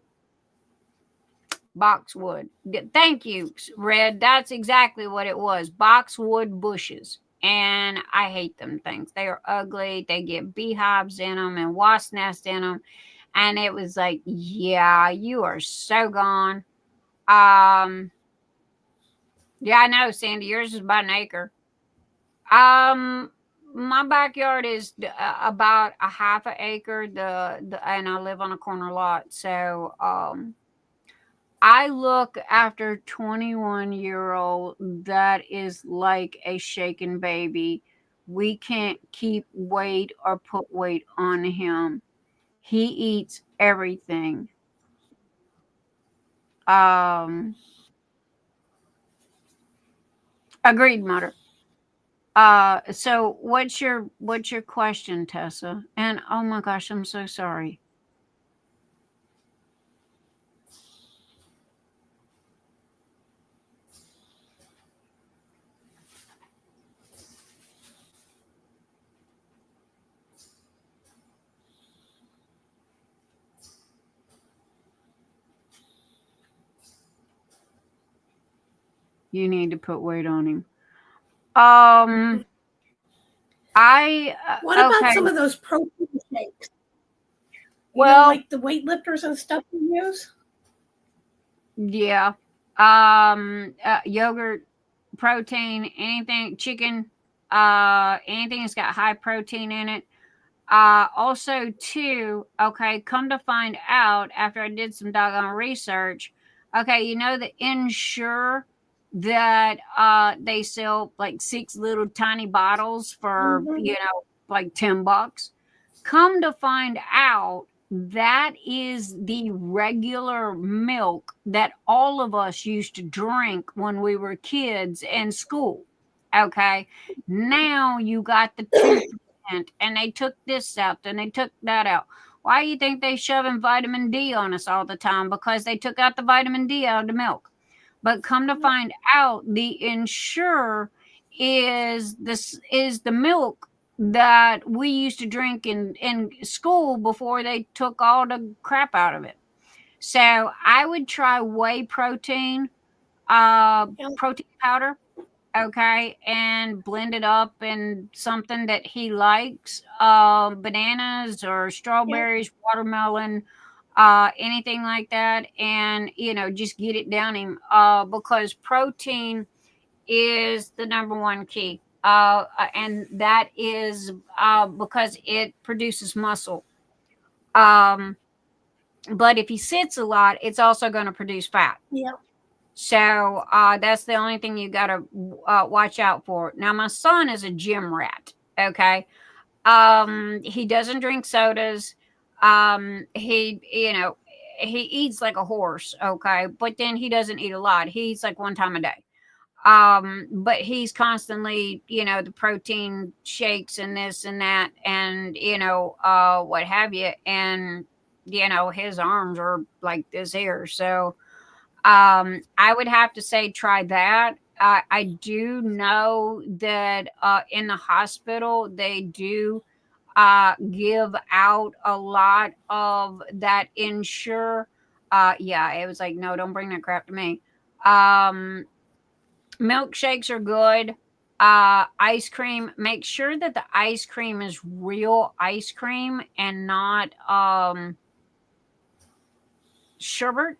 Boxwood. Thank you, Red. That's exactly what it was. Boxwood bushes. And I hate them things. They are ugly. They get beehives in them and wasp nests in them. And it was like, yeah, you are so gone. Yeah, I know, Sandy. Yours is about an acre. My backyard is about a half an acre. And I live on a corner lot. So, I look after 21-year-old that is like a shaken baby. We can't keep weight or put weight on him. He eats everything. Agreed, Mother. So what's your question, Tessa? And oh my gosh, I'm so sorry. You need to put weight on him. What about some of those protein shakes? Well, like the weightlifters and stuff you use? Yeah. Yogurt, protein, anything, chicken, anything that's got high protein in it. Also too, okay, come to find out after I did some doggone research, okay, you know the Ensure that they sell like 6 little tiny bottles for like $10. Come to find out that is the regular milk that all of us used to drink when we were kids in school. Okay, now you got the 2%, and they took this out and they took that out. Why do you think they shoving vitamin D on us all the time? Because they took out the vitamin D out of the milk. But come to find out, the Ensure is the milk that we used to drink in school before they took all the crap out of it. So I would try whey protein, protein powder, okay, and blend it up in something that he likes, bananas or strawberries, watermelon, anything like that, and just get it down him, because protein is the number one key. And that is because it produces muscle. But if he sits a lot, it's also going to produce fat. Yeah. So that's the only thing you got to watch out for. Now, my son is a gym rat. Okay. He doesn't drink sodas. He eats like a horse. Okay. But then he doesn't eat a lot. He eats like one time a day. But he's constantly, the protein shakes and this and that, and what have you, and his arms are like this here. So I would have to say try that. I do know that in the hospital they do give out a lot of that Ensure. Yeah, it was like, no, don't bring that crap to me. Milkshakes are good. Ice cream, make sure that the ice cream is real ice cream and not sherbet.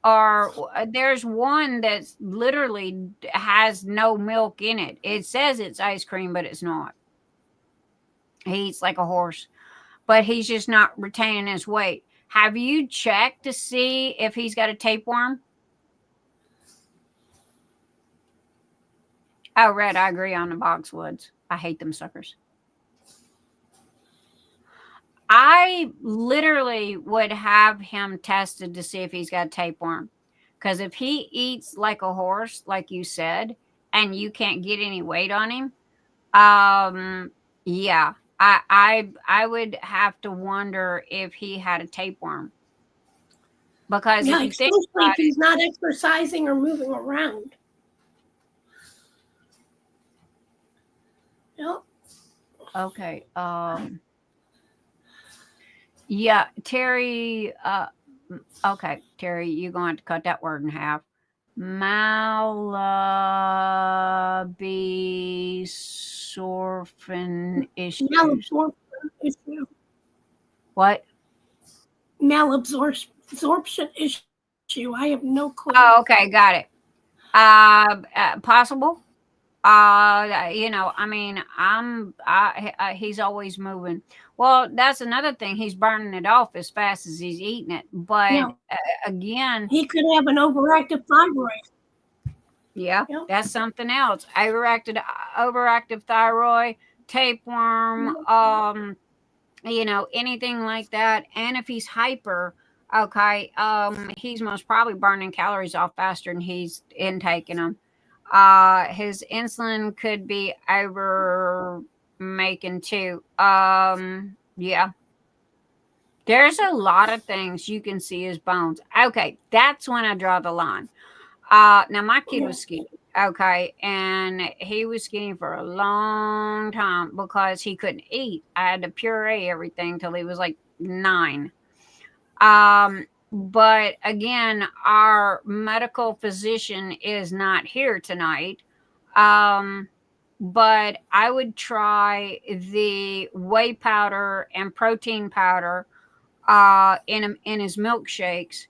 Or there's one that's literally has no milk in it. It says it's ice cream, but it's not. He eats like a horse, but he's just not retaining his weight. Have you checked to see if he's got a tapeworm? Oh, Red, I agree on the boxwoods. I hate them suckers. I literally would have him tested to see if he's got tapeworm. Because if he eats like a horse, like you said, and you can't get any weight on him, yeah, I would have to wonder if he had a tapeworm. Because if you think about if he's not exercising or moving around. Yep. Okay. Yeah, Terry. Okay, Terry, you're going to cut that word in half. Malabsorption issues. Malabsorption issue. What? Malabsorption issue. I have no clue. Oh, okay, got it. Possible. I mean, he's always moving. Well, that's another thing. He's burning it off as fast as he's eating it. But Yeah. Again, He could have an overactive thyroid. yeah, Yep. that's something else. Overactive thyroid, tapeworm, anything like that. And if he's hyper, okay, he's most probably burning calories off faster than he's intaking them. His insulin could be over making too. Yeah. There's a lot of things you can see his bones. Okay, that's when I draw the line. Now my kid was skinny, okay, and he was skinny for a long time because he couldn't eat. I had to puree everything till he was like 9. But again, our medical physician is not here tonight. But I would try the whey powder and protein powder in his milkshakes.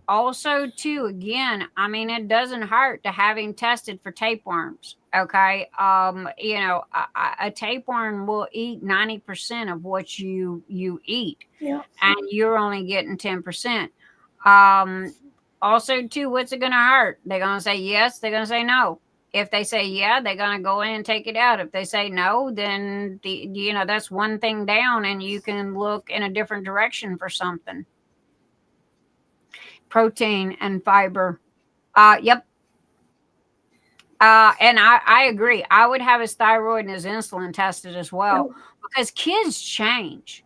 Also, too, again, I mean, it doesn't hurt to have him tested for tapeworms. Okay, a tapeworm will eat 90% of what you eat, and you're only getting 10%. Also, too, what's it going to hurt? They're going to say yes. They're going to say no. If they say yeah, they're going to go in and take it out. If they say no, then that's one thing down, and you can look in a different direction for something. Protein and fiber. Yep. And I agree. I would have his thyroid and his insulin tested as well, because kids change.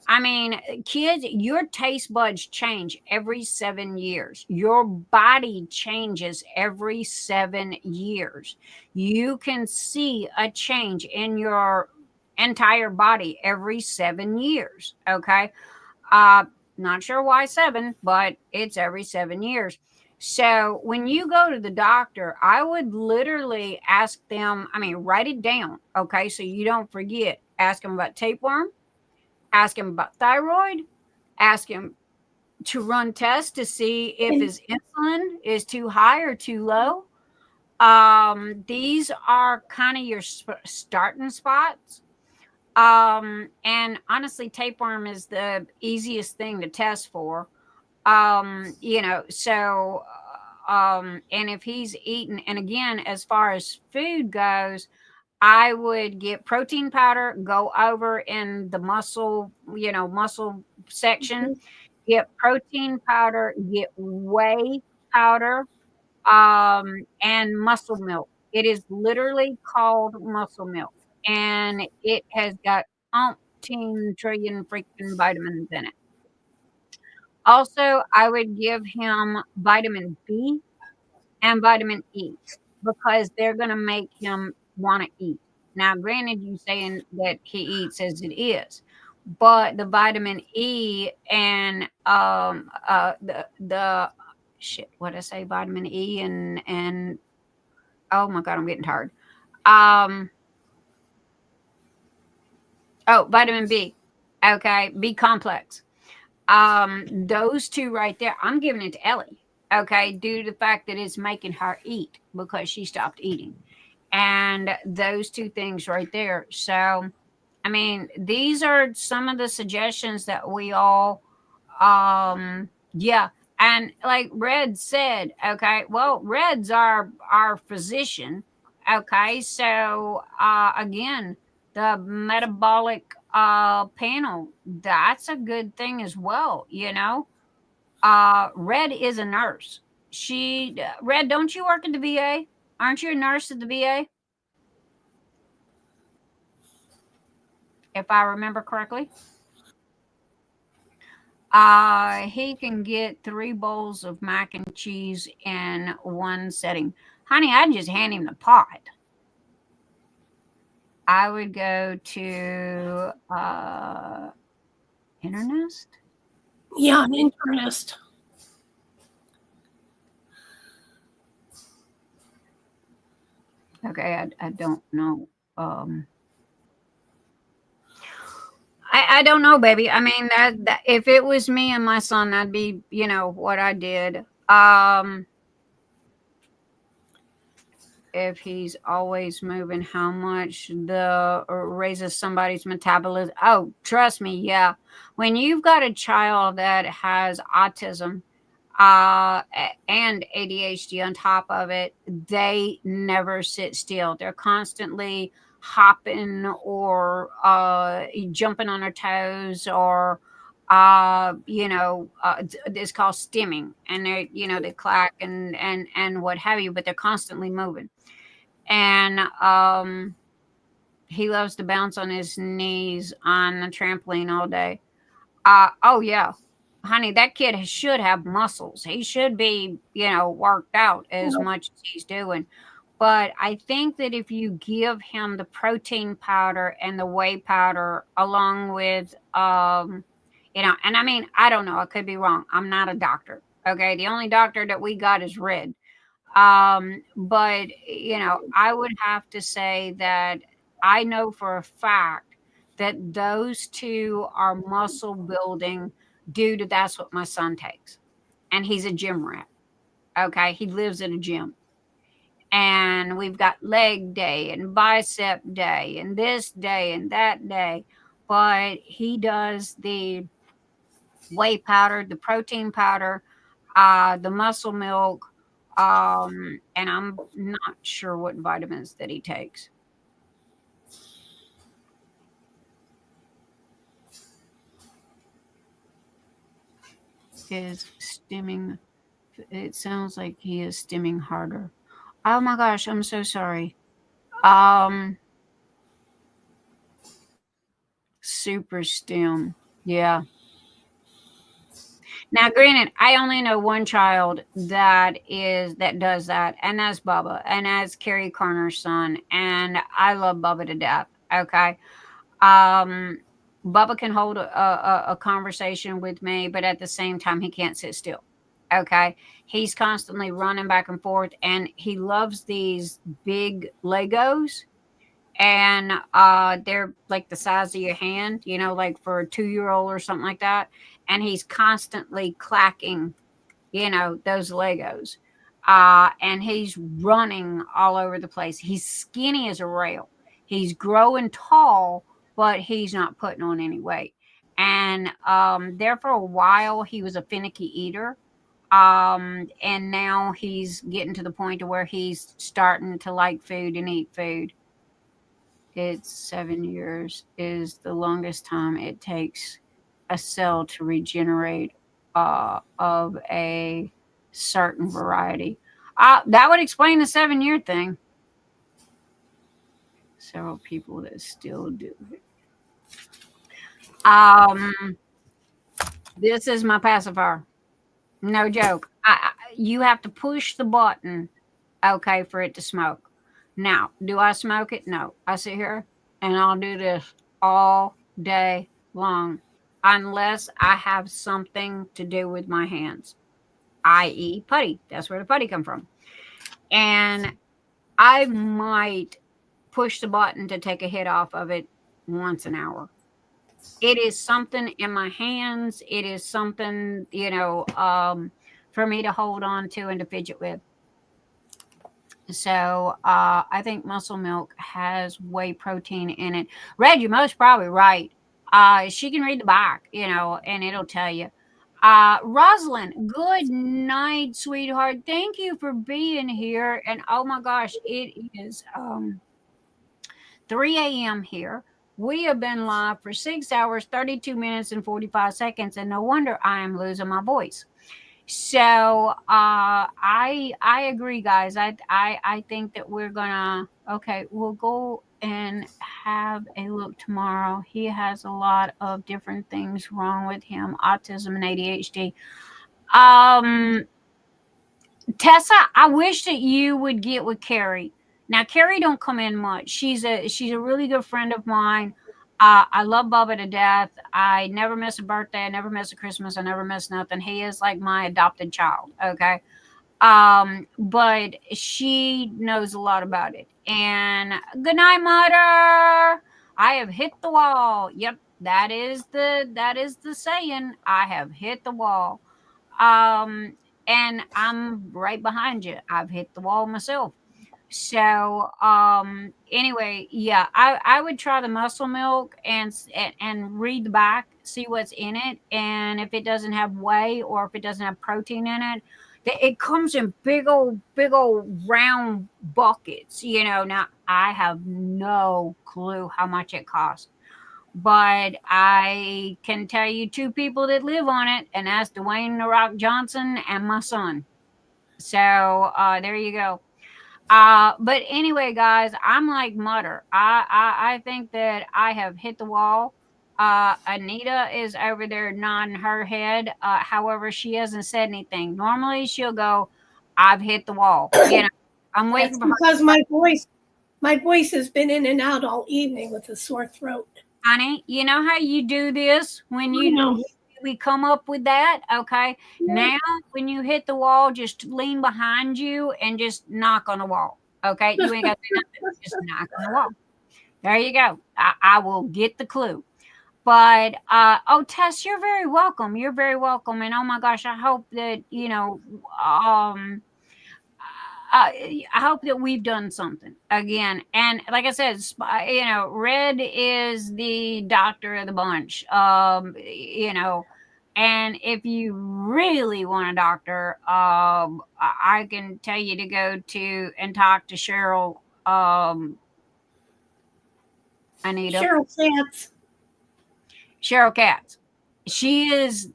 I mean, kids, your taste buds change every 7 years. Your body changes every 7 years. You can see a change in your entire body every 7 years. Okay. Not sure why 7, but it's every 7 years. So when you go to the doctor, I would literally ask them, write it down. Okay. So you don't forget. Ask them about tapeworm. Ask him about thyroid. Ask him to run tests to see if his insulin is too high or too low. These are kind of your starting spots. And honestly, tapeworm is the easiest thing to test for. And if he's eating, and again, as far as food goes, I would get protein powder, go over in the muscle section, get protein powder, get whey powder, and muscle milk. It is literally called muscle milk, and it has got umpteen trillion freaking vitamins in it. Also, I would give him vitamin B and vitamin E, because they're going to make him want to eat. Now, granted, you saying that he eats as it is, but the vitamin E and the shit, what I say, vitamin E and oh my god, I'm getting tired. Vitamin B. Okay, B complex. Those two right there, I'm giving it to Ellie. Okay, due to the fact that it's making her eat because she stopped eating. And those two things right there. So, these are some of the suggestions that we all, yeah. And like Red said, okay, well, Red's our physician. Okay, so again, the metabolic panel, that's a good thing as well, Red is a nurse. Red, don't you work at the VA? Aren't you a nurse at the VA? If I remember correctly. He can get 3 bowls of mac and cheese in one setting. Honey, I'd just hand him the pot. I would go to Internest. Yeah, an internist. Okay, I don't know. I don't know, baby. I mean that if it was me and my son, that'd be what I did. If he's always moving, how much the raises somebody's metabolism. Oh, trust me, yeah. When you've got a child that has autism and ADHD on top of it, they never sit still. They're constantly hopping or jumping on their toes or it's called stimming, and they clack and what have you, but they're constantly moving. And he loves to bounce on his knees on the trampoline all day. Oh yeah, honey, that kid should have muscles. He should be, worked out as much as he's doing. But I think that if you give him the protein powder and the whey powder along with, and I mean, I don't know, I could be wrong. I'm not a doctor. Okay. The only doctor that we got is Red. But I would have to say that I know for a fact that those two are muscle building due to that's what my son takes. And he's a gym rat. Okay. He lives in a gym. And we've got leg day and bicep day and this day and that day. But he does the whey powder, the protein powder, the muscle milk, and I'm not sure what vitamins that he takes. Is stimming. It sounds like he is stimming harder. Oh my gosh, I'm so sorry. Super stim. Yeah. Now, granted, I only know one child that does that, and that's Bubba, and that's Carrie Carner's son, and I love Bubba to death. Okay, Bubba can hold a conversation with me, but at the same time, he can't sit still. Okay, he's constantly running back and forth, and he loves these big Legos. And they're like the size of your hand, like for a 2-year-old or something like that. And he's constantly clacking, those Legos. And he's running all over the place. He's skinny as a rail. He's growing tall, but he's not putting on any weight. And there for a while, he was a finicky eater. And now he's getting to the point to where he's starting to like food and eat food. It's 7 years is the longest time it takes a cell to regenerate of a certain variety. That would explain the 7-year thing. Several people that still do it. This is my pacifier. No joke. You have to push the button, okay, for it to smoke. Now, do I smoke it? No. I sit here and I'll do this all day long unless I have something to do with my hands, i.e. putty. That's where the putty come from. And I might push the button to take a hit off of it once an hour. It is something in my hands. It is something, for me to hold on to and to fidget with. So I think muscle milk has whey protein in it. Red, you're most probably right. She can read the back, and it'll tell you. Rosalind, good night, sweetheart. Thank you for being here. And oh my gosh, it is 3 a.m. here. We have been live for 6 hours, 32 minutes, and 45 seconds. And no wonder I am losing my voice. So I agree, guys. I think that we're gonna we'll go and have a look tomorrow. He has a lot of different things wrong with him, autism and ADHD. Tessa, I wish that you would get with Carrie. Now, Carrie don't come in much. She's a really good friend of mine. I love Bubba to death. I never miss a birthday. I never miss a Christmas. I never miss nothing. He is like my adopted child. Okay. But she knows a lot about it. And good night, Mother. I have hit the wall. Yep, that is the saying. I have hit the wall. And I'm right behind you. I've hit the wall myself. So anyway, yeah, I would try the muscle milk and read the back, see what's in it, and if it doesn't have whey or if it doesn't have protein in it. It comes in big old round buckets. Now I have no clue how much it costs, but I can tell you two people that live on it, and that's Dwayne "The Rock" Johnson and my son. So there you go. But anyway, guys, I'm like Mutter. I think that I have hit the wall. Anita is over there nodding her head. However, she hasn't said anything. Normally, she'll go, "I've hit the wall." I'm waiting for her. Because my voice has been in and out all evening with a sore throat. Honey, you know how you do this when we come up with that, okay? Yeah. Now, when you hit the wall, just lean behind you and just knock on the wall, okay? You ain't got to say nothing. Just knock on the wall. There you go. I will get the clue. But, Tess, you're very welcome. You're very welcome. And, oh, my gosh, I hope that, I hope that we've done something again. And like I said, Red is the doctor of the bunch, and if you really want a doctor, I can tell you to go to and talk to Cheryl, Anita. Cheryl Katz. She is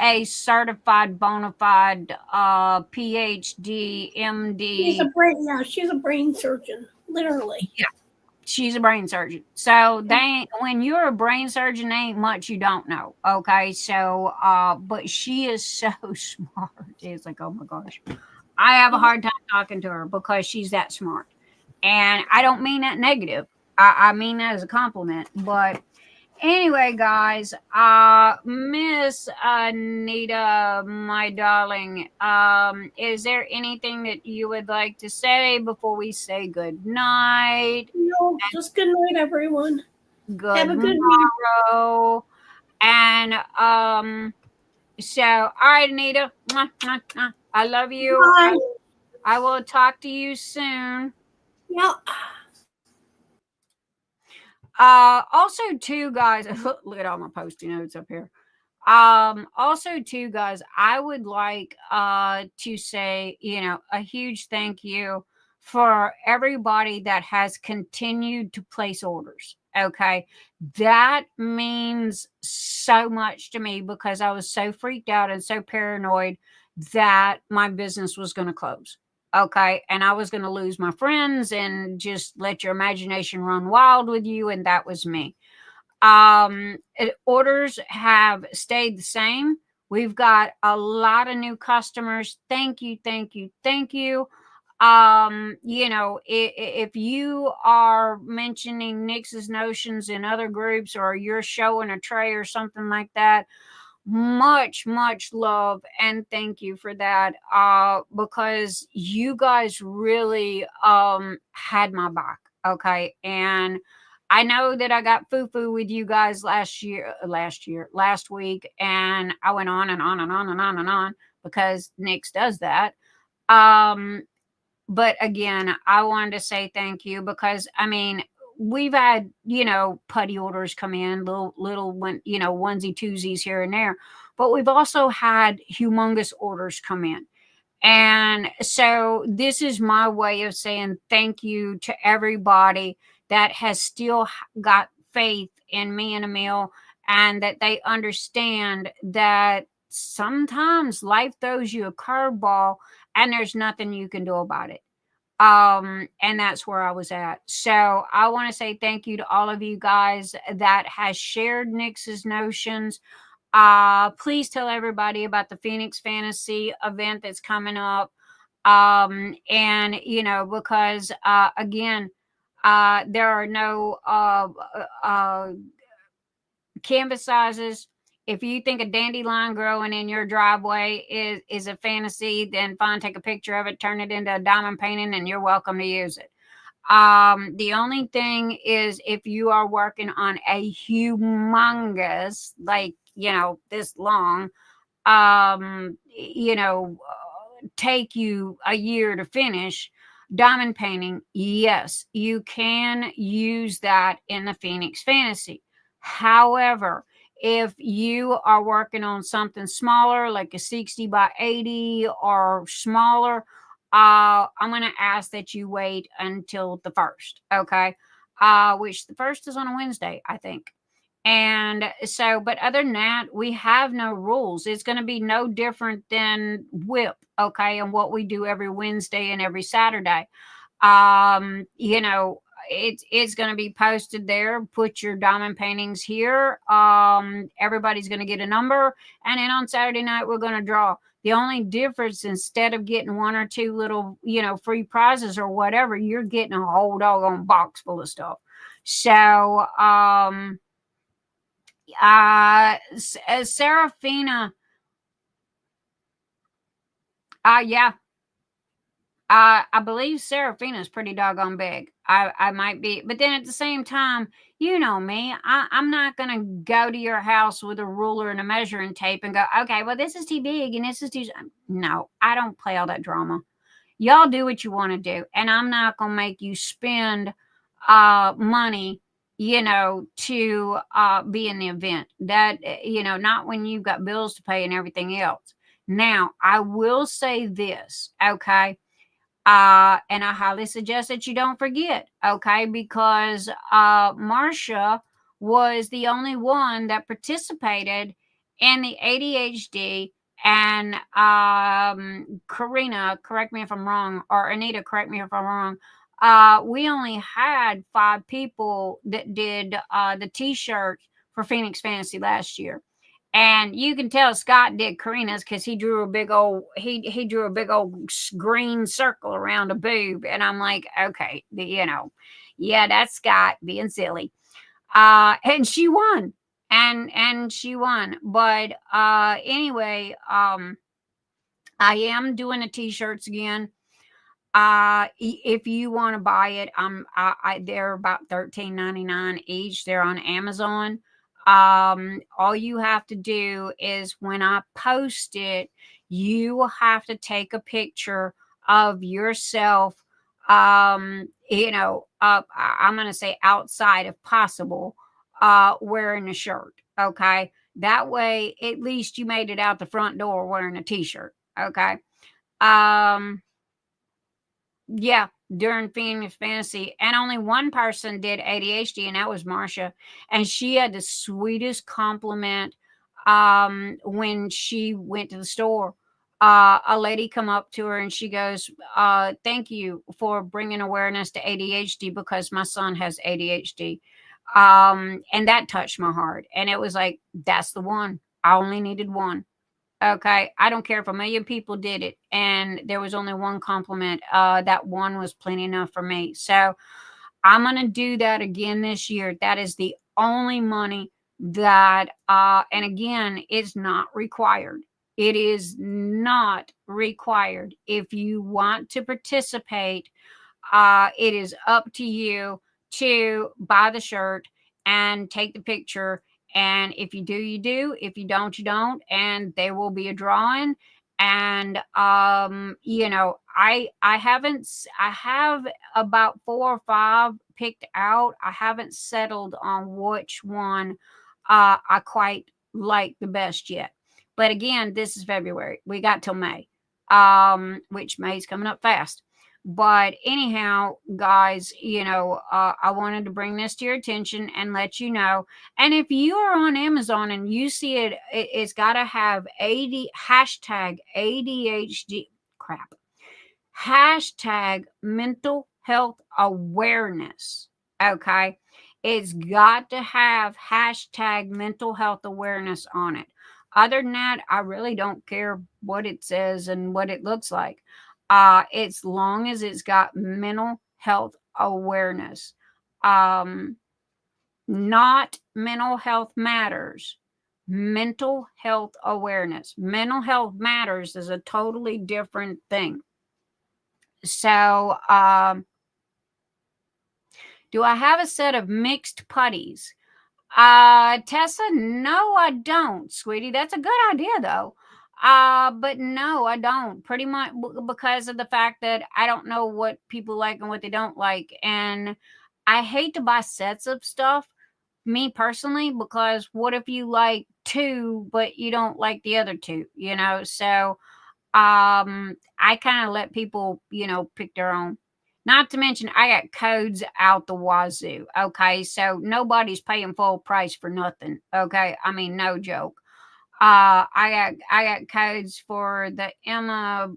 a certified bona fide PhD, MD. She's a brain surgeon, literally. Yeah, she's a brain surgeon. So when you're a brain surgeon, there ain't much you don't know. Okay, so but she is so smart. It's like, oh my gosh, I have a hard time talking to her because she's that smart, and I don't mean that negative. I mean that as a compliment, but. Anyway, guys, Miss Anita, my darling, is there anything that you would like to say before we say good night? No, just good night, everyone. Have a good tomorrow. And so, all right, Anita, I love you. Bye. I will talk to you soon. Yeah. Also too, guys, look at all my post-it notes up here. Also too, guys, I would like to say, a huge thank you for everybody that has continued to place orders. Okay, that means so much to me because I was so freaked out and so paranoid that my business was going to close. Okay. And I was going to lose my friends and just let your imagination run wild with you. And that was me. Orders have stayed the same. We've got a lot of new customers. Thank you. Thank you. Thank you. If you are mentioning Nyx's Notions in other groups or you're showing a tray or something like that, much love and thank you for that, because you guys really had my back. Okay, and I know that I got foo-foo with you guys last week, and I went on and on and on and on and on because Nyx does that. But again, I wanted to say thank you because we've had, putty orders come in, little onesie twosies here and there, but we've also had humongous orders come in. And so this is my way of saying thank you to everybody that has still got faith in me and Emil, and that they understand that sometimes life throws you a curveball and there's nothing you can do about it. And that's where I was at. So I want to say thank you to all of you guys that has shared Nyx's Notions. Please tell everybody about the Phoenix Fantasy event that's coming up. And because again, there are no canvas sizes. If you think a dandelion growing in your driveway is a fantasy, then fine, take a picture of it, turn it into a diamond painting, and you're welcome to use it. The only thing is, if you are working on a humongous, like, this long, take you a year to finish diamond painting, yes, you can use that in the Phoenix Fantasy. However, if you are working on something smaller, like a 60 by 80 or smaller, I'm going to ask that you wait until the 1st, okay? Which the 1st is on a Wednesday, I think. And so, but other than that, we have no rules. It's going to be no different than WHIP, okay, and what we do every Wednesday and every Saturday. It's going to be posted there. Put your diamond paintings here. Everybody's going to get a number, and then on Saturday night we're going to draw. The only difference, instead of getting one or two little, free prizes or whatever, you're getting a whole doggone box full of stuff. So, Serafina, yeah, I believe Serafina is pretty doggone big. I might be, but then at the same time, you know me, I'm not gonna go to your house with a ruler and a measuring tape and go, okay, well, this is too big and this is too. No, I don't play all that drama. Y'all do what you want to do, and I'm not gonna make you spend money, to be in the event. That, not when you've got bills to pay and everything else. Now, I will say this, okay? And I highly suggest that you don't forget, okay? Because Marsha was the only one that participated in the ADHD, and Karina, correct me if I'm wrong, or Anita, correct me if I'm wrong. We only had 5 people that did the T-shirt for Phoenix Fantasy last year. And you can tell Scott did Karina's because he drew a big old green circle around a boob, and I'm like, okay, yeah, that's Scott being silly. And she won, and she won. But anyway, I am doing the T-shirts again. If you want to buy it, they're about $13.99 each. They're on Amazon. All you have to do is, when I post it, you have to take a picture of yourself, I'm going to say outside if possible, wearing a shirt. Okay. That way, at least you made it out the front door wearing a T-shirt. Okay. Yeah, during Phoenix Fantasy, and only one person did ADHD, and that was Marsha, and she had the sweetest compliment when she went to the store. A lady come up to her and she goes, "Thank you for bringing awareness to ADHD, because my son has ADHD," and that touched my heart, and it was like, that's the one. I only needed one. Okay, I don't care if 1,000,000 people did it and there was only one compliment. That one was plenty enough for me. So I'm going to do that again this year. That is the only money that, and again, it's not required. It is not required. If you want to participate, it is up to you to buy the shirt and take the picture. And if you do, you do. If you don't, you don't. And there will be a drawing. And I have about 4 or 5 picked out. I haven't settled on which one I quite like the best yet. But again, this is February. We got till May, which May's coming up fast. But anyhow, guys, I wanted to bring this to your attention and let you know. And if you are on Amazon and you see it, it's got to have hashtag ADHD crap, hashtag mental health awareness. Okay. It's got to have hashtag mental health awareness on it. Other than that, I really don't care what it says and what it looks like. As long as it's got mental health awareness. Not mental health matters. Mental health awareness. Mental health matters is a totally different thing. So, do I have a set of mixed putties? Tessa, no, I don't, sweetie. That's a good idea, though. But no, I don't. Pretty much because of the fact that I don't know what people like and what they don't like. And I hate to buy sets of stuff, me personally, because what if you like two, but you don't like the other two, you know? So, I kind of let people, you know, pick their own. Not to mention, I got codes out the wazoo. Okay, so nobody's paying full price for nothing. Okay, I mean, no joke. I got codes for the Emma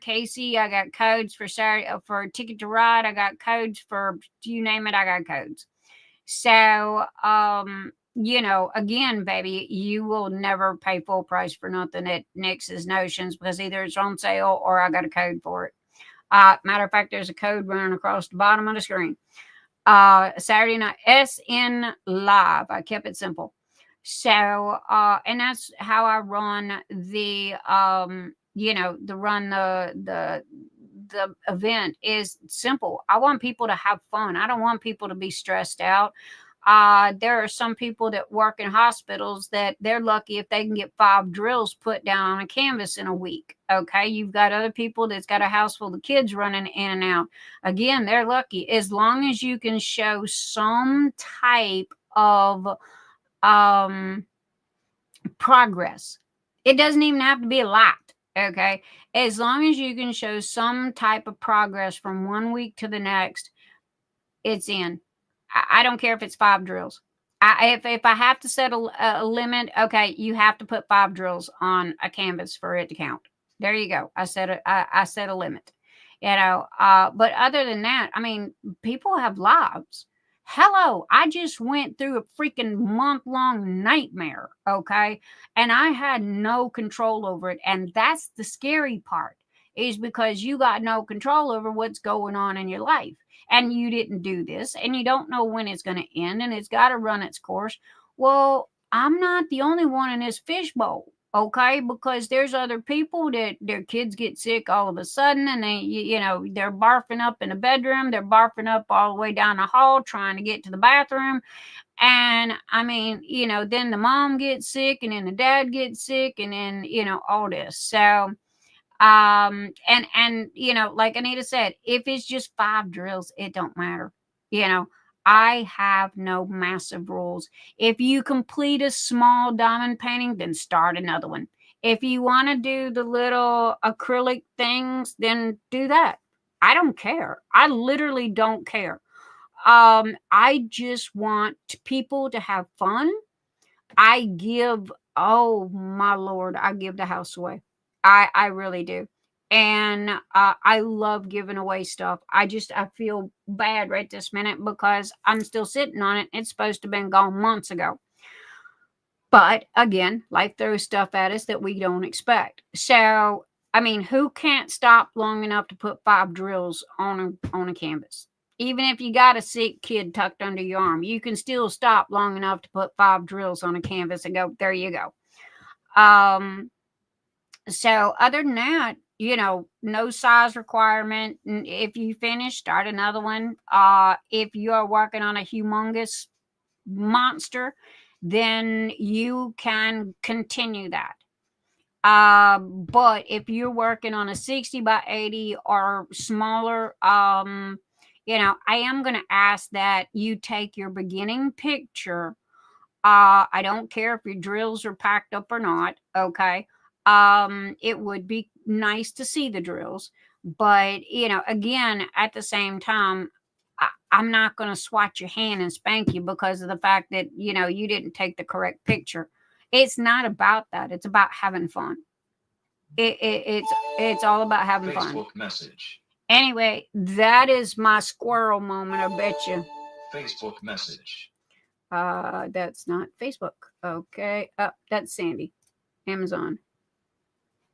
Casey. I got codes for Saturday for Ticket to Ride. I got codes for you name it. I got codes. So, you know, again, baby, you will never pay full price for nothing at Nyx's Notions because either it's on sale or I got a code for it. Matter of fact, there's a code running across the bottom of the screen. Saturday night, SNLive. I kept it simple. So, and that's how I run the, you know, the event is simple. I want people to have fun. I don't want people to be stressed out. There are some people that work in hospitals that they're lucky if they can get 5 drills put down on a canvas in a week. Okay. You've got other people that's got a house full of kids running in and out. Again, they're lucky as long as you can show some type of progress. It doesn't even have to be a lot. Okay. As long as you can show some type of progress from one week to the next, it's in. I don't care if it's 5 drills. If I have to set a limit, okay, you have to put 5 drills on a canvas for it to count. There you go. I set a limit. You know, but other than that, I mean, people have lives. Hello, I just went through a freaking month-long nightmare, okay? And I had no control over it. And that's the scary part, is because you got no control over what's going on in your life. And you didn't do this, and you don't know when it's going to end, and it's got to run its course. Well, I'm not the only one in this fishbowl, okay? Because there's other people that their kids get sick all of a sudden, and they, you know, they're barfing up in the bedroom, they're barfing up all the way down the hall trying to get to the bathroom. And I mean, you know, then the mom gets sick, and then the dad gets sick, and then, you know, all this. So, and you know, like Anita said, if it's just 5 drills, it don't matter. You know, I have no massive rules. If you complete a small diamond painting, then start another one. If you want to do the little acrylic things, then do that. I don't care. I literally don't care. I just want people to have fun. I give, oh my Lord, I give the house away. I really do. And I love giving away stuff. I feel bad right this minute because I'm still sitting on it. It's supposed to have been gone months ago. But again, life throws stuff at us that we don't expect. So, I mean, who can't stop long enough to put 5 drills on a canvas? Even if you got a sick kid tucked under your arm, you can still stop long enough to put 5 drills on a canvas and go, there you go. So other than that, you know, no size requirement. If you finish, start another one. If you are working on a humongous monster, then you can continue that. But if you're working on a 60 by 80 or smaller, you know, I am going to ask that you take your beginning picture. I don't care if your drills are packed up or not. Okay. It would be nice to see the drills, but you know, again, at the same time, I'm not going to swat your hand and spank you because of the fact that, you know, you didn't take the correct picture. It's not about that. It's about having fun. It's all about having fun. Facebook message. Anyway, that is my squirrel moment, I bet you. Facebook message. That's not Facebook. Okay. That's Sandy. Amazon.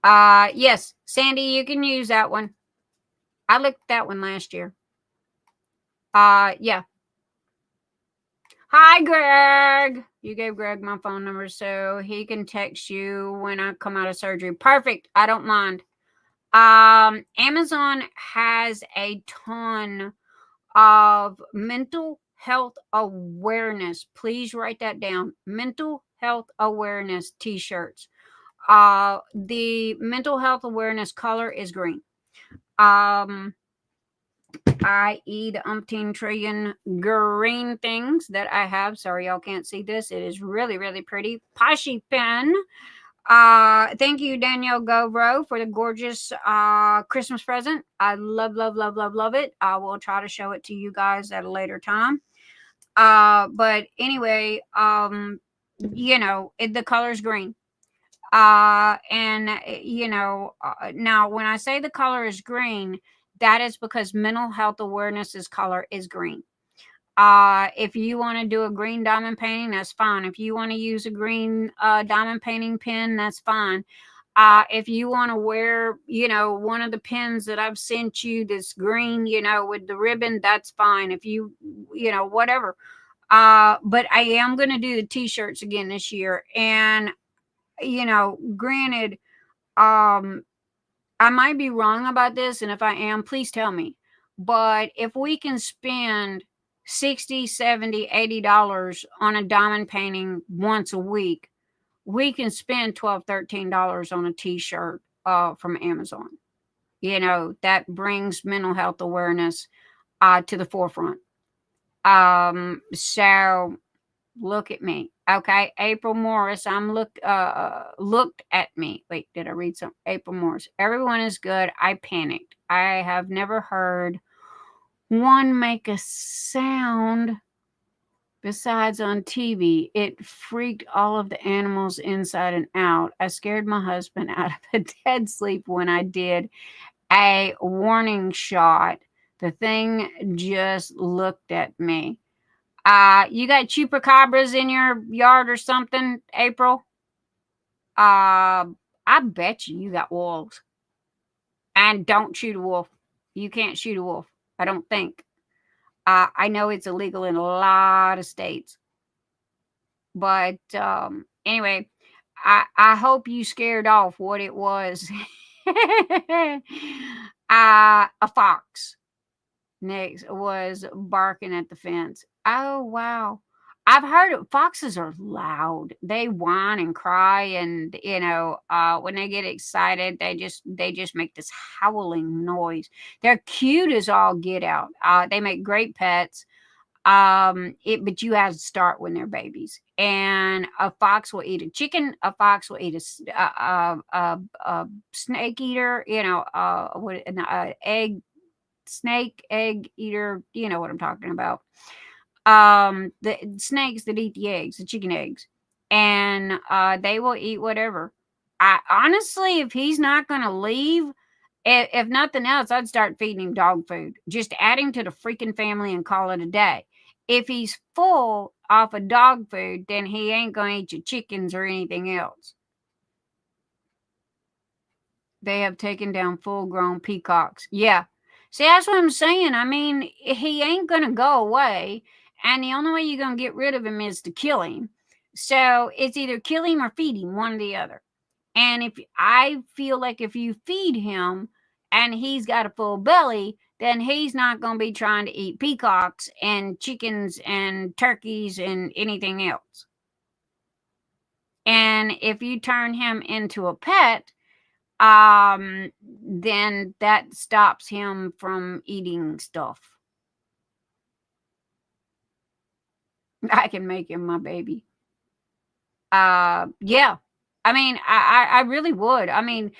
Yes, Sandy, you can use that one. I looked at that one last year. Yeah. Hi, Greg. You gave Greg my phone number so he can text you when I come out of surgery. Perfect. I don't mind. Amazon has a ton of mental health awareness. Please write that down. Mental health awareness t-shirts. The mental health awareness color is green. I.e. the umpteen trillion green things that I have. Sorry, y'all can't see this. It is really, really pretty. Pashi pen. Thank you, Danielle Govro, for the gorgeous Christmas present. I love, love, love, love, love it. I will try to show it to you guys at a later time. But anyway, you know, the color's green. And you know, now when I say the color is green, that is because mental health awareness's color is green. If you want to do a green diamond painting, that's fine. If you want to use a green diamond painting pen, that's fine. If you want to wear, you know, one of the pins that I've sent you that's green, you know, with the ribbon, that's fine. If you, you know, whatever. But I am going to do the t-shirts again this year. And, you know, granted, I might be wrong about this, and if I am, please tell me. But if we can spend $60, $70, $80 on a diamond painting once a week, we can spend $12, $13 on a t-shirt from Amazon. You know, that brings mental health awareness to the forefront. So look at me. Okay, April Morris, looked at me. Wait, did I read some? April Morris. Everyone is good. I panicked. I have never heard one make a sound besides on TV. It freaked all of the animals inside and out. I scared my husband out of a dead sleep when I did a warning shot. The thing just looked at me. You got chupacabras in your yard or something, April? I bet you got wolves. And don't shoot a wolf. You can't shoot a wolf, I don't think. I know it's illegal in a lot of states. But anyway, I hope you scared off what it was. A fox. Next was barking at the fence. Oh, wow. I've heard foxes are loud. They whine and cry, and you know, when they get excited, they just make this howling noise. They're cute as all get out. They make great pets. But you have to start when they're babies. And a fox will eat a chicken. A fox will eat a snake eater. You know, an egg. Snake egg eater, you know what I'm talking about. The snakes that eat the eggs, the chicken eggs, and they will eat whatever. I honestly, if he's not going to leave, if nothing else, I'd start feeding him dog food. Just add him to the freaking family and call it a day. If he's full off of dog food, then he ain't going to eat your chickens or anything else. They have taken down full-grown peacocks. Yeah. See, that's what I'm saying. I mean, he ain't going to go away. And the only way you're going to get rid of him is to kill him. So it's either kill him or feed him, one or the other. And if I feel like if you feed him and he's got a full belly, then he's not going to be trying to eat peacocks and chickens and turkeys and anything else. And if you turn him into a pet, then that stops him from eating stuff. I can make him my baby. Yeah. I mean, I really would. I mean,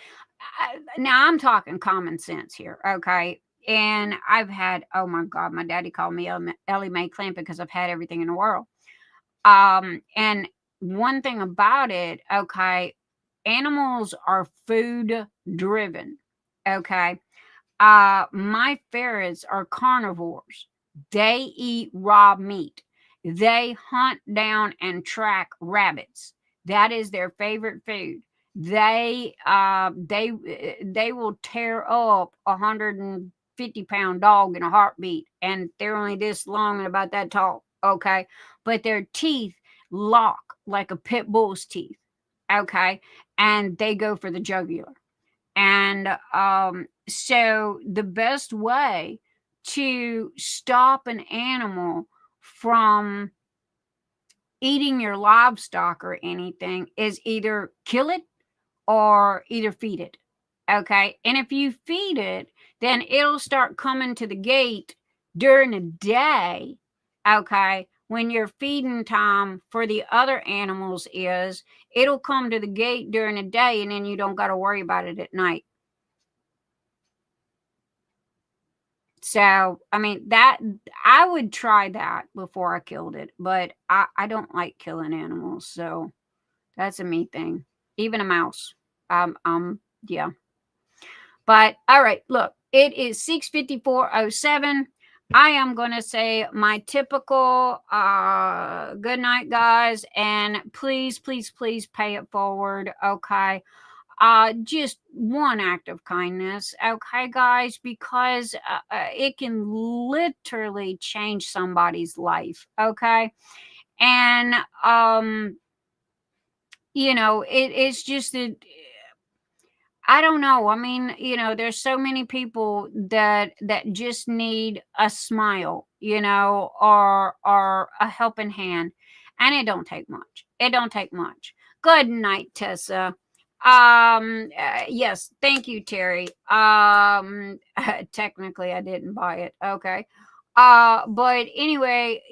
now I'm talking common sense here, okay? And I've had, oh my God, my daddy called me Ellie Mae Clamp because I've had everything in the world. And one thing about it, okay, animals are food driven. Okay. My ferrets are carnivores. They eat raw meat. They hunt down and track rabbits. That is their favorite food. they will tear up 150-pound dog in a heartbeat, and they're only this long and about that tall. Okay, but their teeth lock like a pit bull's teeth. Okay, and they go for the jugular. And so the best way to stop an animal from eating your livestock or anything is either kill it or either feed it. Okay. And if you feed it, then it'll start coming to the gate during the day. Okay. When your feeding time for the other animals is, it'll come to the gate during the day, and then you don't got to worry about it at night. So, I mean, that I would try that before I killed it, but I don't like killing animals. So that's a me thing. Even a mouse. Yeah. But all right, look, it is 6:54:07. I am going to say my typical good night, guys, and please, please, please pay it forward. Okay. Just one act of kindness, okay, guys, because it can literally change somebody's life. Okay. And it's just that I don't know. I mean, there's so many people that just need a smile, or a helping hand, and it don't take much. It don't take much. Good night, Tessa. Yes, thank you, Terry. Technically I didn't buy it. Okay. But anyway,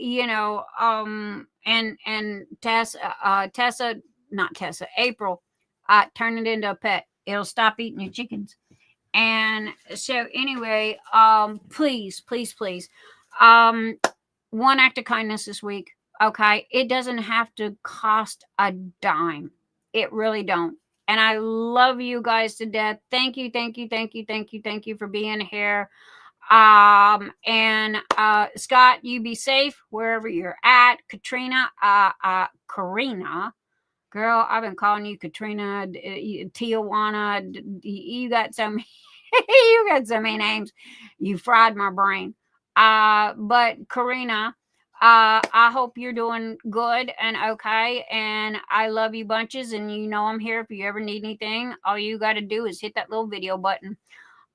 and Tessa, not Tessa, April, turn it into a pet. It'll stop eating your chickens. And so anyway, please, please, please, one act of kindness this week. Okay. It doesn't have to cost a dime. It really don't. And I love you guys to death. Thank you, thank you, thank you, thank you, thank you for being here. And Scott, you be safe wherever you're at. Katrina, Karina, girl, I've been calling you Katrina, Tijuana. You got so many, you got so many names. You fried my brain. But Karina, I hope you're doing good and okay. And I love you bunches. And I'm here if you ever need anything. All you got to do is hit that little video button.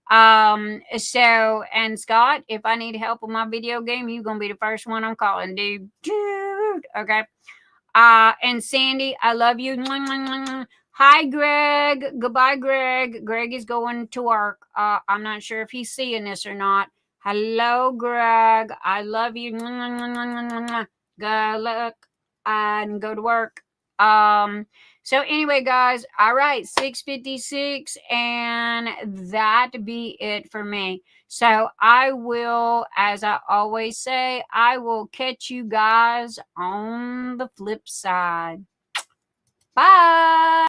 So, and Scott, if I need help with my video game, you're going to be the first one I'm calling, dude. Okay. And Sandy, I love you. Hi, Greg. Goodbye, Greg. Greg is going to work. I'm not sure if he's seeing this or not. Hello, Greg. I love you. Good luck and go to work. So anyway, guys, all right, 6:56, and that be it for me. So I will, as I always say, I will catch you guys on the flip side. Bye.